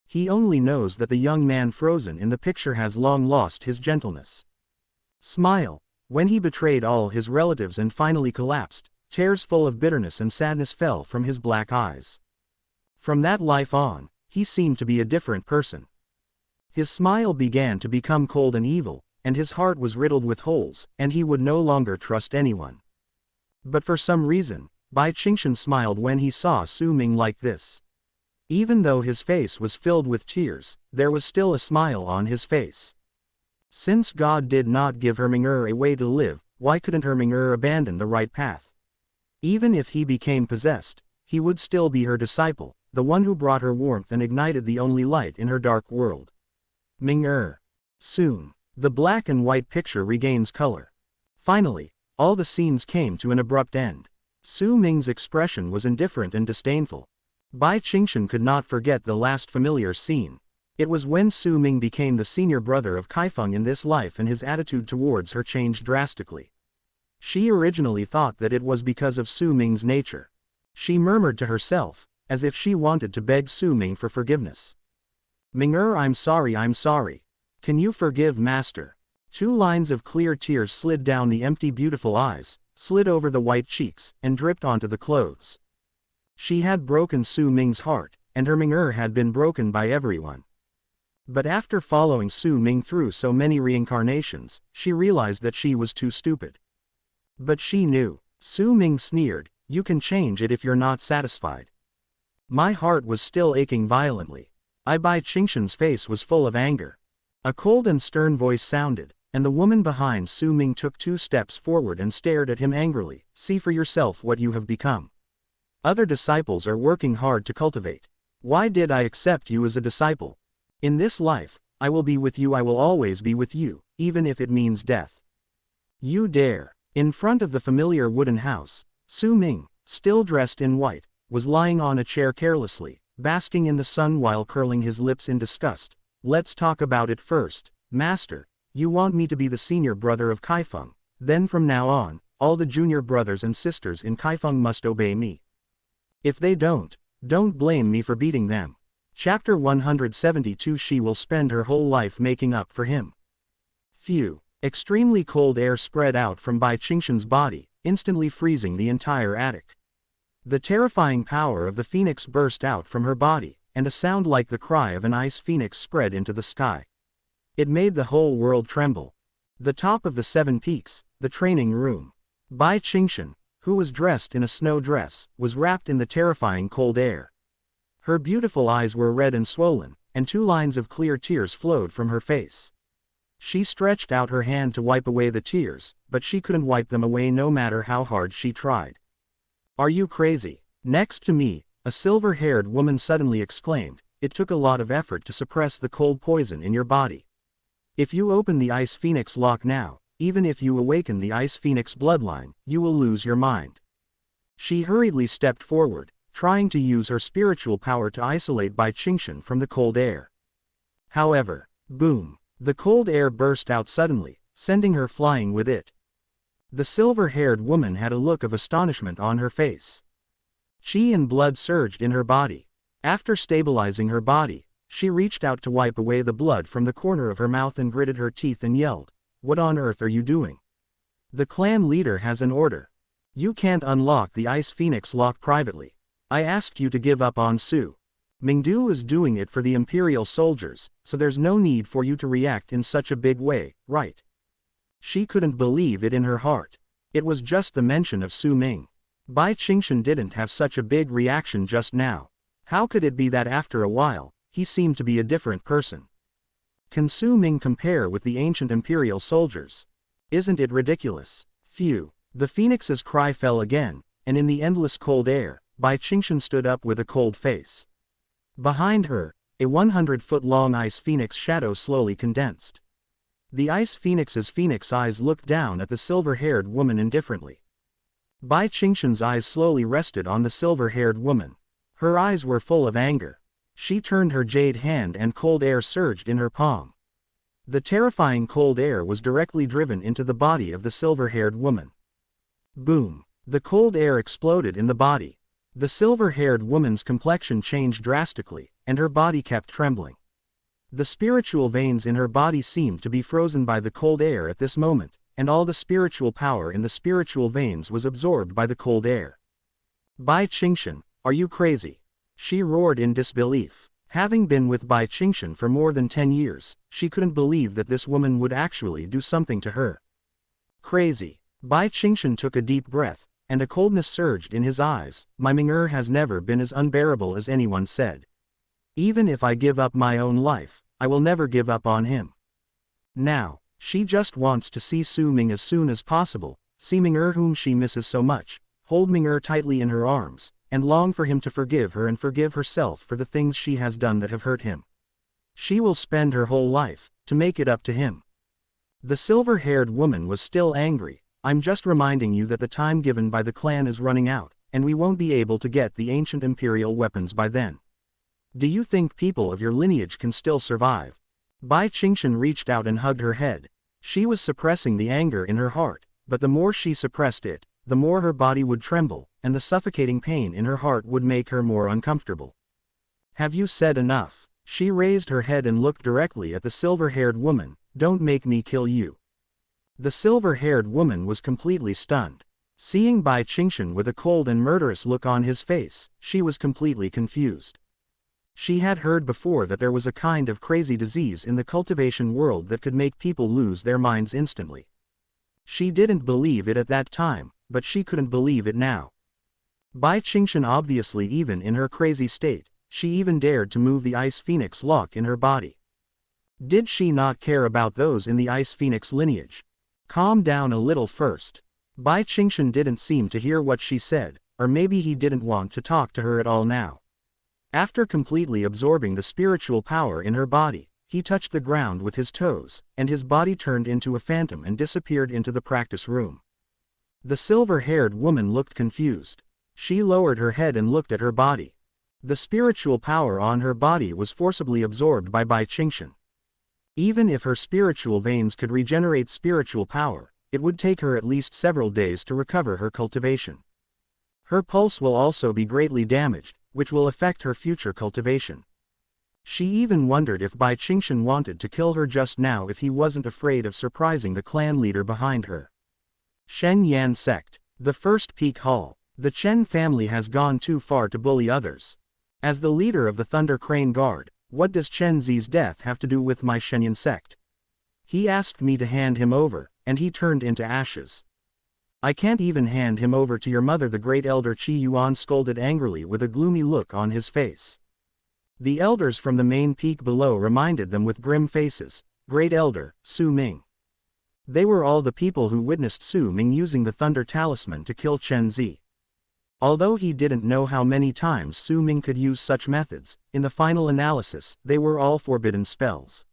He only knows that the young man frozen in the picture has long lost his gentleness. Smile. When he betrayed all his relatives and finally collapsed, tears full of bitterness and sadness fell from his black eyes. From that life on, he seemed to be a different person. His smile began to become cold and evil, and his heart was riddled with holes, and he would no longer trust anyone. But for some reason, Bai Qingshan smiled when he saw Su Ming like this. Even though his face was filled with tears, there was still a smile on his face. Since God did not give her Ming-er a way to live, why couldn't her Ming-er abandon the right path? Even if he became possessed, he would still be her disciple, the one who brought her warmth and ignited the only light in her dark world. Ming-er. Soon, the black and white picture regains color. Finally, all the scenes came to an abrupt end. Su Ming's expression was indifferent and disdainful. Bai Qingshan could not forget the last familiar scene. It was when Su Ming became the senior brother of Kaifeng in this life and his attitude towards her changed drastically. She originally thought that it was because of Su Ming's nature. She murmured to herself, as if she wanted to beg Su Ming for forgiveness. Ming-er, I'm sorry. Can you forgive master? 2 lines of clear tears slid down the empty beautiful eyes, slid over the white cheeks, and dripped onto the clothes. She had broken Su Ming's heart, and her Ming-er had been broken by everyone. But after following Su Ming through so many reincarnations, she realized that she was too stupid. But she knew. Su Ming sneered, "You can change it if you're not satisfied." My heart was still aching violently. Bai Qingshan's face was full of anger. A cold and stern voice sounded, and the woman behind Su Ming took 2 steps forward and stared at him angrily. "See for yourself what you have become. Other disciples are working hard to cultivate. Why did I accept you as a disciple? In this life, I will be with you, I will always be with you, even if it means death. You dare." In front of the familiar wooden house, Su Ming, still dressed in white, was lying on a chair carelessly, basking in the sun while curling his lips in disgust. "Let's talk about it first, master. You want me to be the senior brother of Kaifeng, then from now on, all the junior brothers and sisters in Kaifeng must obey me. If they don't blame me for beating them." Chapter 172. She will spend her whole life making up for him. Phew. Extremely cold air spread out from Bai Qingshan's body, instantly freezing the entire attic. The terrifying power of the phoenix burst out from her body, and a sound like the cry of an ice phoenix spread into the sky. It made the whole world tremble. The top of the 7 peaks, the training room. Bai Qingshan, who was dressed in a snow dress, was wrapped in the terrifying cold air. Her beautiful eyes were red and swollen, and 2 lines of clear tears flowed from her face. She stretched out her hand to wipe away the tears, but she couldn't wipe them away no matter how hard she tried. Are you crazy? Next to me, a silver-haired woman suddenly exclaimed, it took a lot of effort to suppress the cold poison in your body. If you open the Ice Phoenix lock now, even if you awaken the Ice Phoenix bloodline, you will lose your mind. She hurriedly stepped forward, trying to use her spiritual power to isolate Bai Qingshan from the cold air. However, boom, the cold air burst out suddenly, sending her flying with it. The silver-haired woman had a look of astonishment on her face. Qi and blood surged in her body. After stabilizing her body, she reached out to wipe away the blood from the corner of her mouth and gritted her teeth and yelled, "What on earth are you doing? The clan leader has an order. You can't unlock the Ice Phoenix lock privately. I asked you to give up on Su. Mingdu is doing it for the imperial soldiers, so there's no need for you to react in such a big way, right?" She couldn't believe it in her heart. It was just the mention of Su Ming. Bai Qingshan didn't have such a big reaction just now. How could it be that after a while, he seemed to be a different person? Can Su Ming compare with the ancient imperial soldiers? Isn't it ridiculous? Phew. The phoenix's cry fell again, and in the endless cold air, Bai Qingshan stood up with a cold face. Behind her, a 100-foot-long ice phoenix shadow slowly condensed. The ice phoenix's phoenix eyes looked down at the silver-haired woman indifferently. Bai Qingshan's eyes slowly rested on the silver-haired woman. Her eyes were full of anger. She turned her jade hand and cold air surged in her palm. The terrifying cold air was directly driven into the body of the silver-haired woman. Boom! The cold air exploded in the body. The silver-haired woman's complexion changed drastically, and her body kept trembling. The spiritual veins in her body seemed to be frozen by the cold air at this moment, and all the spiritual power in the spiritual veins was absorbed by the cold air. Bai Qingshan, are you crazy? She roared in disbelief. Having been with Bai Qingshan for more than 10 years, she couldn't believe that this woman would actually do something to her. Crazy. Bai Qingshan took a deep breath, and a coldness surged in his eyes. My Ming'er has never been as unbearable as anyone said. Even if I give up my own life, I will never give up on him. Now, she just wants to see Su Ming as soon as possible, see Ming'er whom she misses so much, hold Ming'er tightly in her arms, and long for him to forgive her and forgive herself for the things she has done that have hurt him. She will spend her whole life to make it up to him. The silver-haired woman was still angry. I'm just reminding you that the time given by the clan is running out, and we won't be able to get the ancient imperial weapons by then. Do you think people of your lineage can still survive? Bai Qingshan reached out and hugged her head. She was suppressing the anger in her heart, but the more she suppressed it, the more her body would tremble, and the suffocating pain in her heart would make her more uncomfortable. Have you said enough? She raised her head and looked directly at the silver-haired woman. Don't make me kill you. The silver-haired woman was completely stunned. Seeing Bai Qingshan with a cold and murderous look on his face, she was completely confused. She had heard before that there was a kind of crazy disease in the cultivation world that could make people lose their minds instantly. She didn't believe it at that time, but she couldn't believe it now. Bai Qingshan, obviously even in her crazy state, she even dared to move the Ice Phoenix lock in her body. Did she not care about those in the Ice Phoenix lineage? Calm down a little first. Bai Qingshan didn't seem to hear what she said, or maybe he didn't want to talk to her at all now. After completely absorbing the spiritual power in her body, he touched the ground with his toes, and his body turned into a phantom and disappeared into the practice room. The silver-haired woman looked confused. She lowered her head and looked at her body. The spiritual power on her body was forcibly absorbed by Bai Qingshan. Even if her spiritual veins could regenerate spiritual power, it would take her at least several days to recover her cultivation. Her pulse will also be greatly damaged, which will affect her future cultivation. She even wondered if Bai Qingshan wanted to kill her just now if he wasn't afraid of surprising the clan leader behind her. Shen Yan Sect. The First Peak Hall. The Chen family has gone too far to bully others. As the leader of the Thunder Crane Guard, what does Chen Zi's death have to do with my Shenyan sect? He asked me to hand him over, and he turned into ashes. I can't even hand him over to your mother, the great elder Qi Yuan scolded angrily with a gloomy look on his face. The elders from the main peak below reminded them with grim faces, Great Elder, Su Ming. They were all the people who witnessed Su Ming using the Thunder Talisman to kill Chen Zi. Although he didn't know how many times Su Ming could use such methods, in the final analysis, they were all forbidden spells.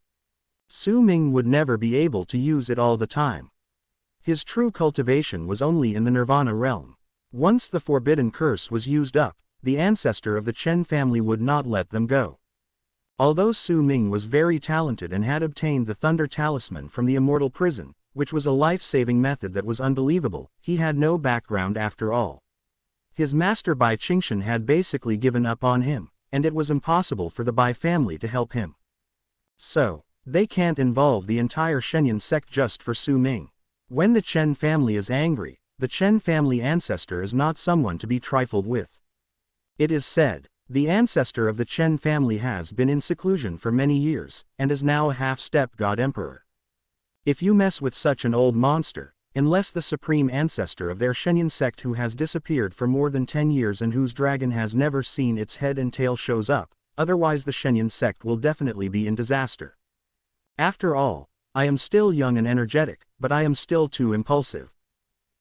Su Ming would never be able to use it all the time. His true cultivation was only in the Nirvana realm. Once the forbidden curse was used up, the ancestor of the Chen family would not let them go. Although Su Ming was very talented and had obtained the Thunder Talisman from the immortal prison, which was a life-saving method that was unbelievable, he had no background after all. His master Bai Qingshan had basically given up on him, and it was impossible for the Bai family to help him. So, they can't involve the entire Shenyang sect just for Su Ming. When the Chen family is angry, the Chen family ancestor is not someone to be trifled with. It is said, the ancestor of the Chen family has been in seclusion for many years, and is now a half-step god emperor. If you mess with such an old monster, unless the supreme ancestor of their Shenyang sect who has disappeared for more than 10 years and whose dragon has never seen its head and tail shows up, otherwise the Shenyang sect will definitely be in disaster. After all, I am still young and energetic, but I am still too impulsive.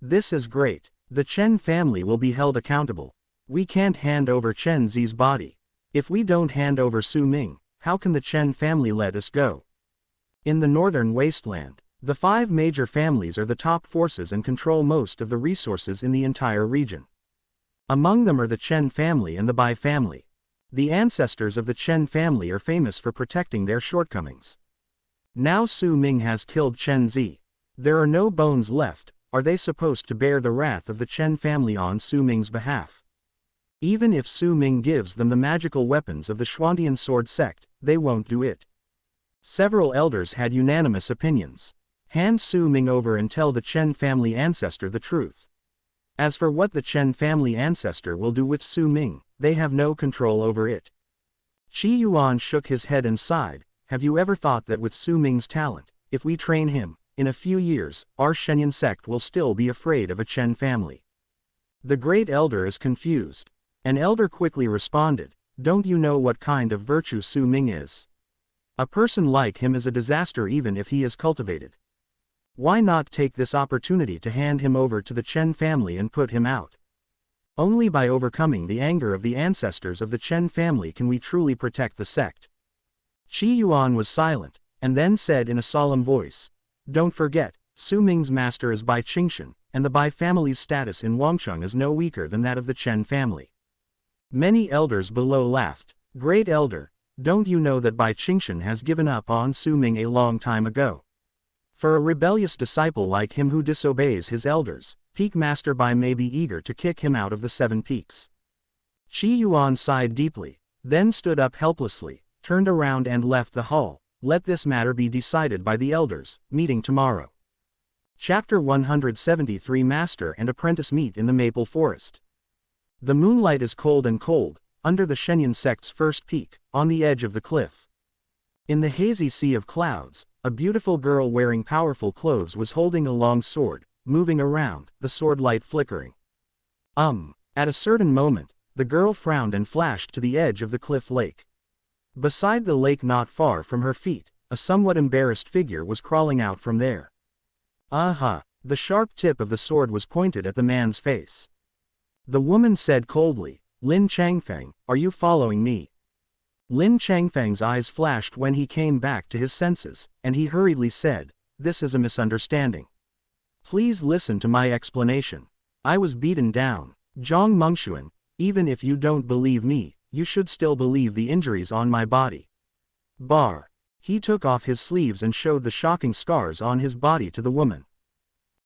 This is great. The Chen family will be held accountable. We can't hand over Chen Zi's body. If we don't hand over Su Ming, how can the Chen family let us go? In the northern wasteland, the 5 major families are the top forces and control most of the resources in the entire region. Among them are the Chen family and the Bai family. The ancestors of the Chen family are famous for protecting their shortcomings. Now Su Ming has killed Chen Zi. There are no bones left. Are they supposed to bear the wrath of the Chen family on Su Ming's behalf? Even if Su Ming gives them the magical weapons of the Xuantian sword sect, they won't do it. Several elders had unanimous opinions. Hand Su Ming over and tell the Chen family ancestor the truth. As for what the Chen family ancestor will do with Su Ming, they have no control over it. Qi Yuan shook his head and sighed. Have you ever thought that with Su Ming's talent, if we train him, in a few years, our Shenyang sect will still be afraid of a Chen family? The great elder is confused. An elder quickly responded, don't you know what kind of virtue Su Ming is? A person like him is a disaster even if he is cultivated. Why not take this opportunity to hand him over to the Chen family and put him out? Only by overcoming the anger of the ancestors of the Chen family can we truly protect the sect. Qi Yuan was silent, and then said in a solemn voice, don't forget, Su Ming's master is Bai Qingshan, and the Bai family's status in Wangcheng is no weaker than that of the Chen family. Many elders below laughed. Great elder, don't you know that Bai Qingshan has given up on Su Ming a long time ago? For a rebellious disciple like him who disobeys his elders, Peak Master Bai may be eager to kick him out of the 7 peaks. Qi Yuan sighed deeply, then stood up helplessly, turned around and left the hall. Let this matter be decided by the elders, meeting tomorrow. Chapter 173 Master and Apprentice meet in the Maple Forest. The moonlight is cold and cold, under the Shenyang sect's first peak, on the edge of the cliff. In the hazy sea of clouds, a beautiful girl wearing powerful clothes was holding a long sword, moving around, the sword light flickering. At a certain moment, the girl frowned and flashed to the edge of the cliff lake. Beside the lake not far from her feet, a somewhat embarrassed figure was crawling out from there. Aha! The sharp tip of the sword was pointed at the man's face. The woman said coldly, Lin Changfeng, are you following me? Lin Changfeng's eyes flashed when he came back to his senses, and he hurriedly said, this is a misunderstanding. Please listen to my explanation. I was beaten down. Zhang Mengxuan, even if you don't believe me, you should still believe the injuries on my body. Bar. He took off his sleeves and showed the shocking scars on his body to the woman.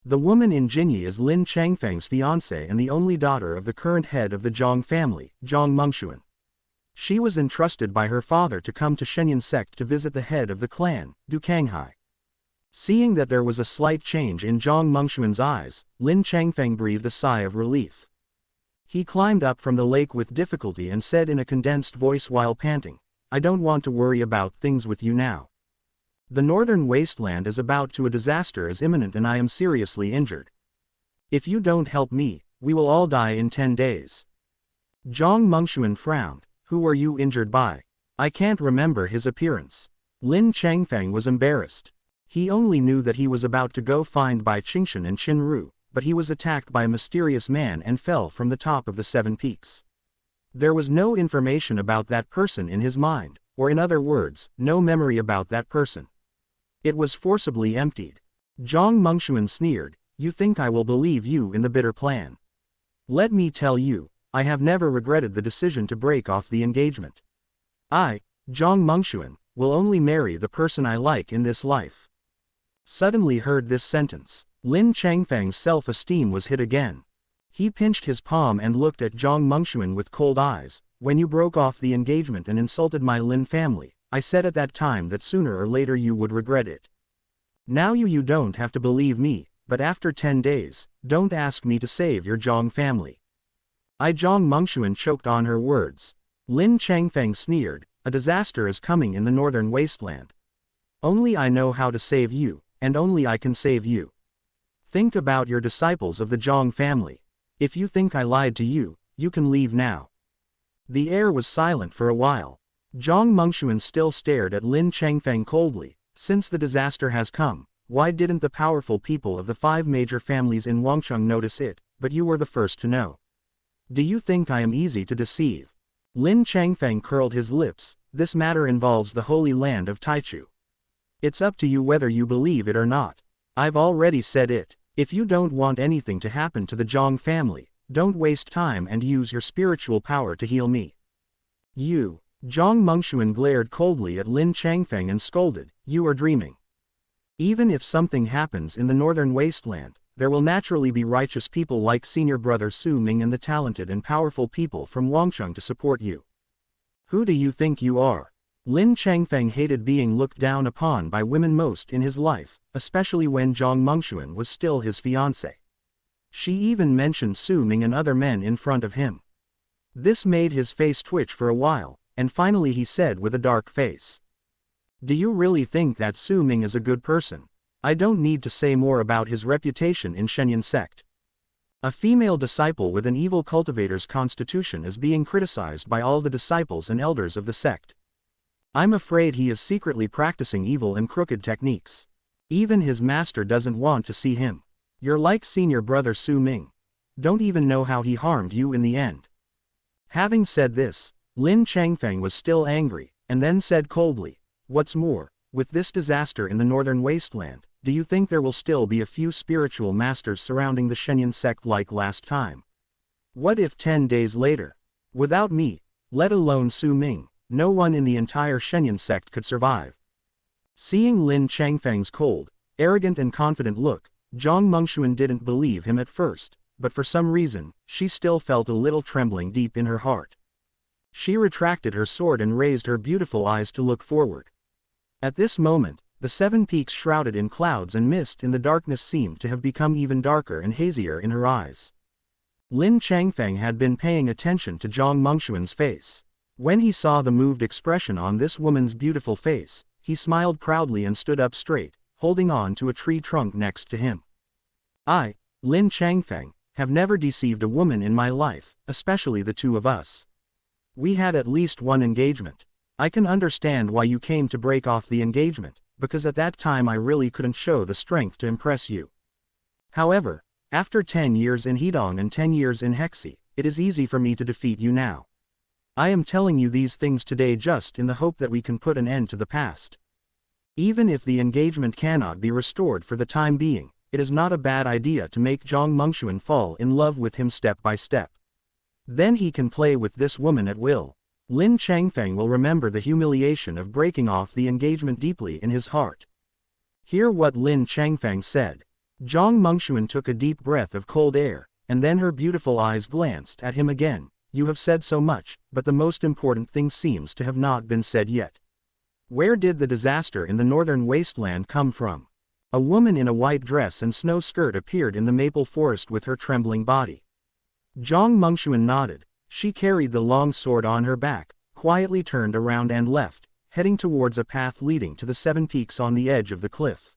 The woman in Jinyi is Lin Changfeng's fiancée and the only daughter of the current head of the Zhang family, Zhang Mengxuan. She was entrusted by her father to come to Shenyang sect to visit the head of the clan, Du Kanghai. Seeing that there was a slight change in Zhang Mengxuan's eyes, Lin Changfeng breathed a sigh of relief. He climbed up from the lake with difficulty and said in a condensed voice while panting, I don't want to worry about things with you now. The northern wasteland is about to a disaster is imminent and I am seriously injured. If you don't help me, we will all die in 10 days. Zhang Mengxuan frowned. Who are you injured by? I can't remember his appearance. Lin Changfeng was embarrassed. He only knew that he was about to go find Bai Qingshan and Qinru, but he was attacked by a mysterious man and fell from the top of the 7 peaks. There was no information about that person in his mind, or in other words, no memory about that person. It was forcibly emptied. Zhang Mengxuan sneered, "You think I will believe you in the bitter plan? Let me tell you, I have never regretted the decision to break off the engagement. I, Zhang Mengxuan, will only marry the person I like in this life." Suddenly heard this sentence, Lin Changfeng's self-esteem was hit again. He pinched his palm and looked at Zhang Mengxuan with cold eyes. "When you broke off the engagement and insulted my Lin family, I said at that time that sooner or later you would regret it. Now you don't have to believe me, but after 10 days, don't ask me to save your Zhang family." Zhang Mengxuan choked on her words. Lin Changfeng sneered, "A disaster is coming in the northern wasteland. Only I know how to save you, and only I can save you. Think about your disciples of the Zhang family. If you think I lied to you, you can leave now." The air was silent for a while. Zhang Mengxuan still stared at Lin Changfeng coldly. "Since the disaster has come, why didn't the powerful people of the 5 major families in Wangcheng notice it, but you were the first to know? Do you think I am easy to deceive?" Lin Changfeng curled his lips. "This matter involves the holy land of Taichu. It's up to you whether you believe it or not. I've already said it. If you don't want anything to happen to the Zhang family, don't waste time and use your spiritual power to heal me." "You." Zhang Mengxuan glared coldly at Lin Changfeng and scolded, "You are dreaming. Even if something happens in the northern wasteland, there will naturally be righteous people like senior brother Su Ming and the talented and powerful people from Wangcheng to support you. Who do you think you are?" Lin Changfeng hated being looked down upon by women most in his life, especially when Zhang Mengxuan was still his fiancée. She even mentioned Su Ming and other men in front of him. This made his face twitch for a while, and finally he said with a dark face, "Do you really think that Su Ming is a good person? I don't need to say more about his reputation in Shenyang sect. A female disciple with an evil cultivator's constitution is being criticized by all the disciples and elders of the sect. I'm afraid he is secretly practicing evil and crooked techniques. Even his master doesn't want to see him. You're like senior brother Su Ming. Don't even know how he harmed you in the end." Having said this, Lin Changfeng was still angry, and then said coldly, "What's more, with this disaster in the northern wasteland, do you think there will still be a few spiritual masters surrounding the Shenyang sect like last time? What if 10 days later? Without me, let alone Su Ming, no one in the entire Shenyang sect could survive." Seeing Lin Changfeng's cold, arrogant and confident look, Zhang Mengxuan didn't believe him at first, but for some reason, she still felt a little trembling deep in her heart. She retracted her sword and raised her beautiful eyes to look forward. At this moment, the 7 peaks shrouded in clouds and mist in the darkness seemed to have become even darker and hazier in her eyes. Lin Changfeng had been paying attention to Zhang Mengxuan's face. When he saw the moved expression on this woman's beautiful face, he smiled proudly and stood up straight, holding on to a tree trunk next to him. "I, Lin Changfeng, have never deceived a woman in my life, especially the 2 of us. We had at least 1 engagement. I can understand why you came to break off the engagement, because at that time I really couldn't show the strength to impress you. However, after 10 years in Hedong and 10 years in Hexi, it is easy for me to defeat you now. I am telling you these things today just in the hope that we can put an end to the past. Even if the engagement cannot be restored for the time being, it is not a bad idea to make Zhang Mengxuan fall in love with him step by step. Then he can play with this woman at will. Lin Changfeng will remember the humiliation of breaking off the engagement deeply in his heart." Hear what Lin Changfeng said. Zhang Mengxuan took a deep breath of cold air, and then her beautiful eyes glanced at him again. "You have said so much, but the most important thing seems to have not been said yet. Where did the disaster in the northern wasteland come from?" A woman in a white dress and snow skirt appeared in the maple forest with her trembling body. Zhang Mengxuan nodded. She carried the long sword on her back, quietly turned around and left, heading towards a path leading to the 7 peaks on the edge of the cliff.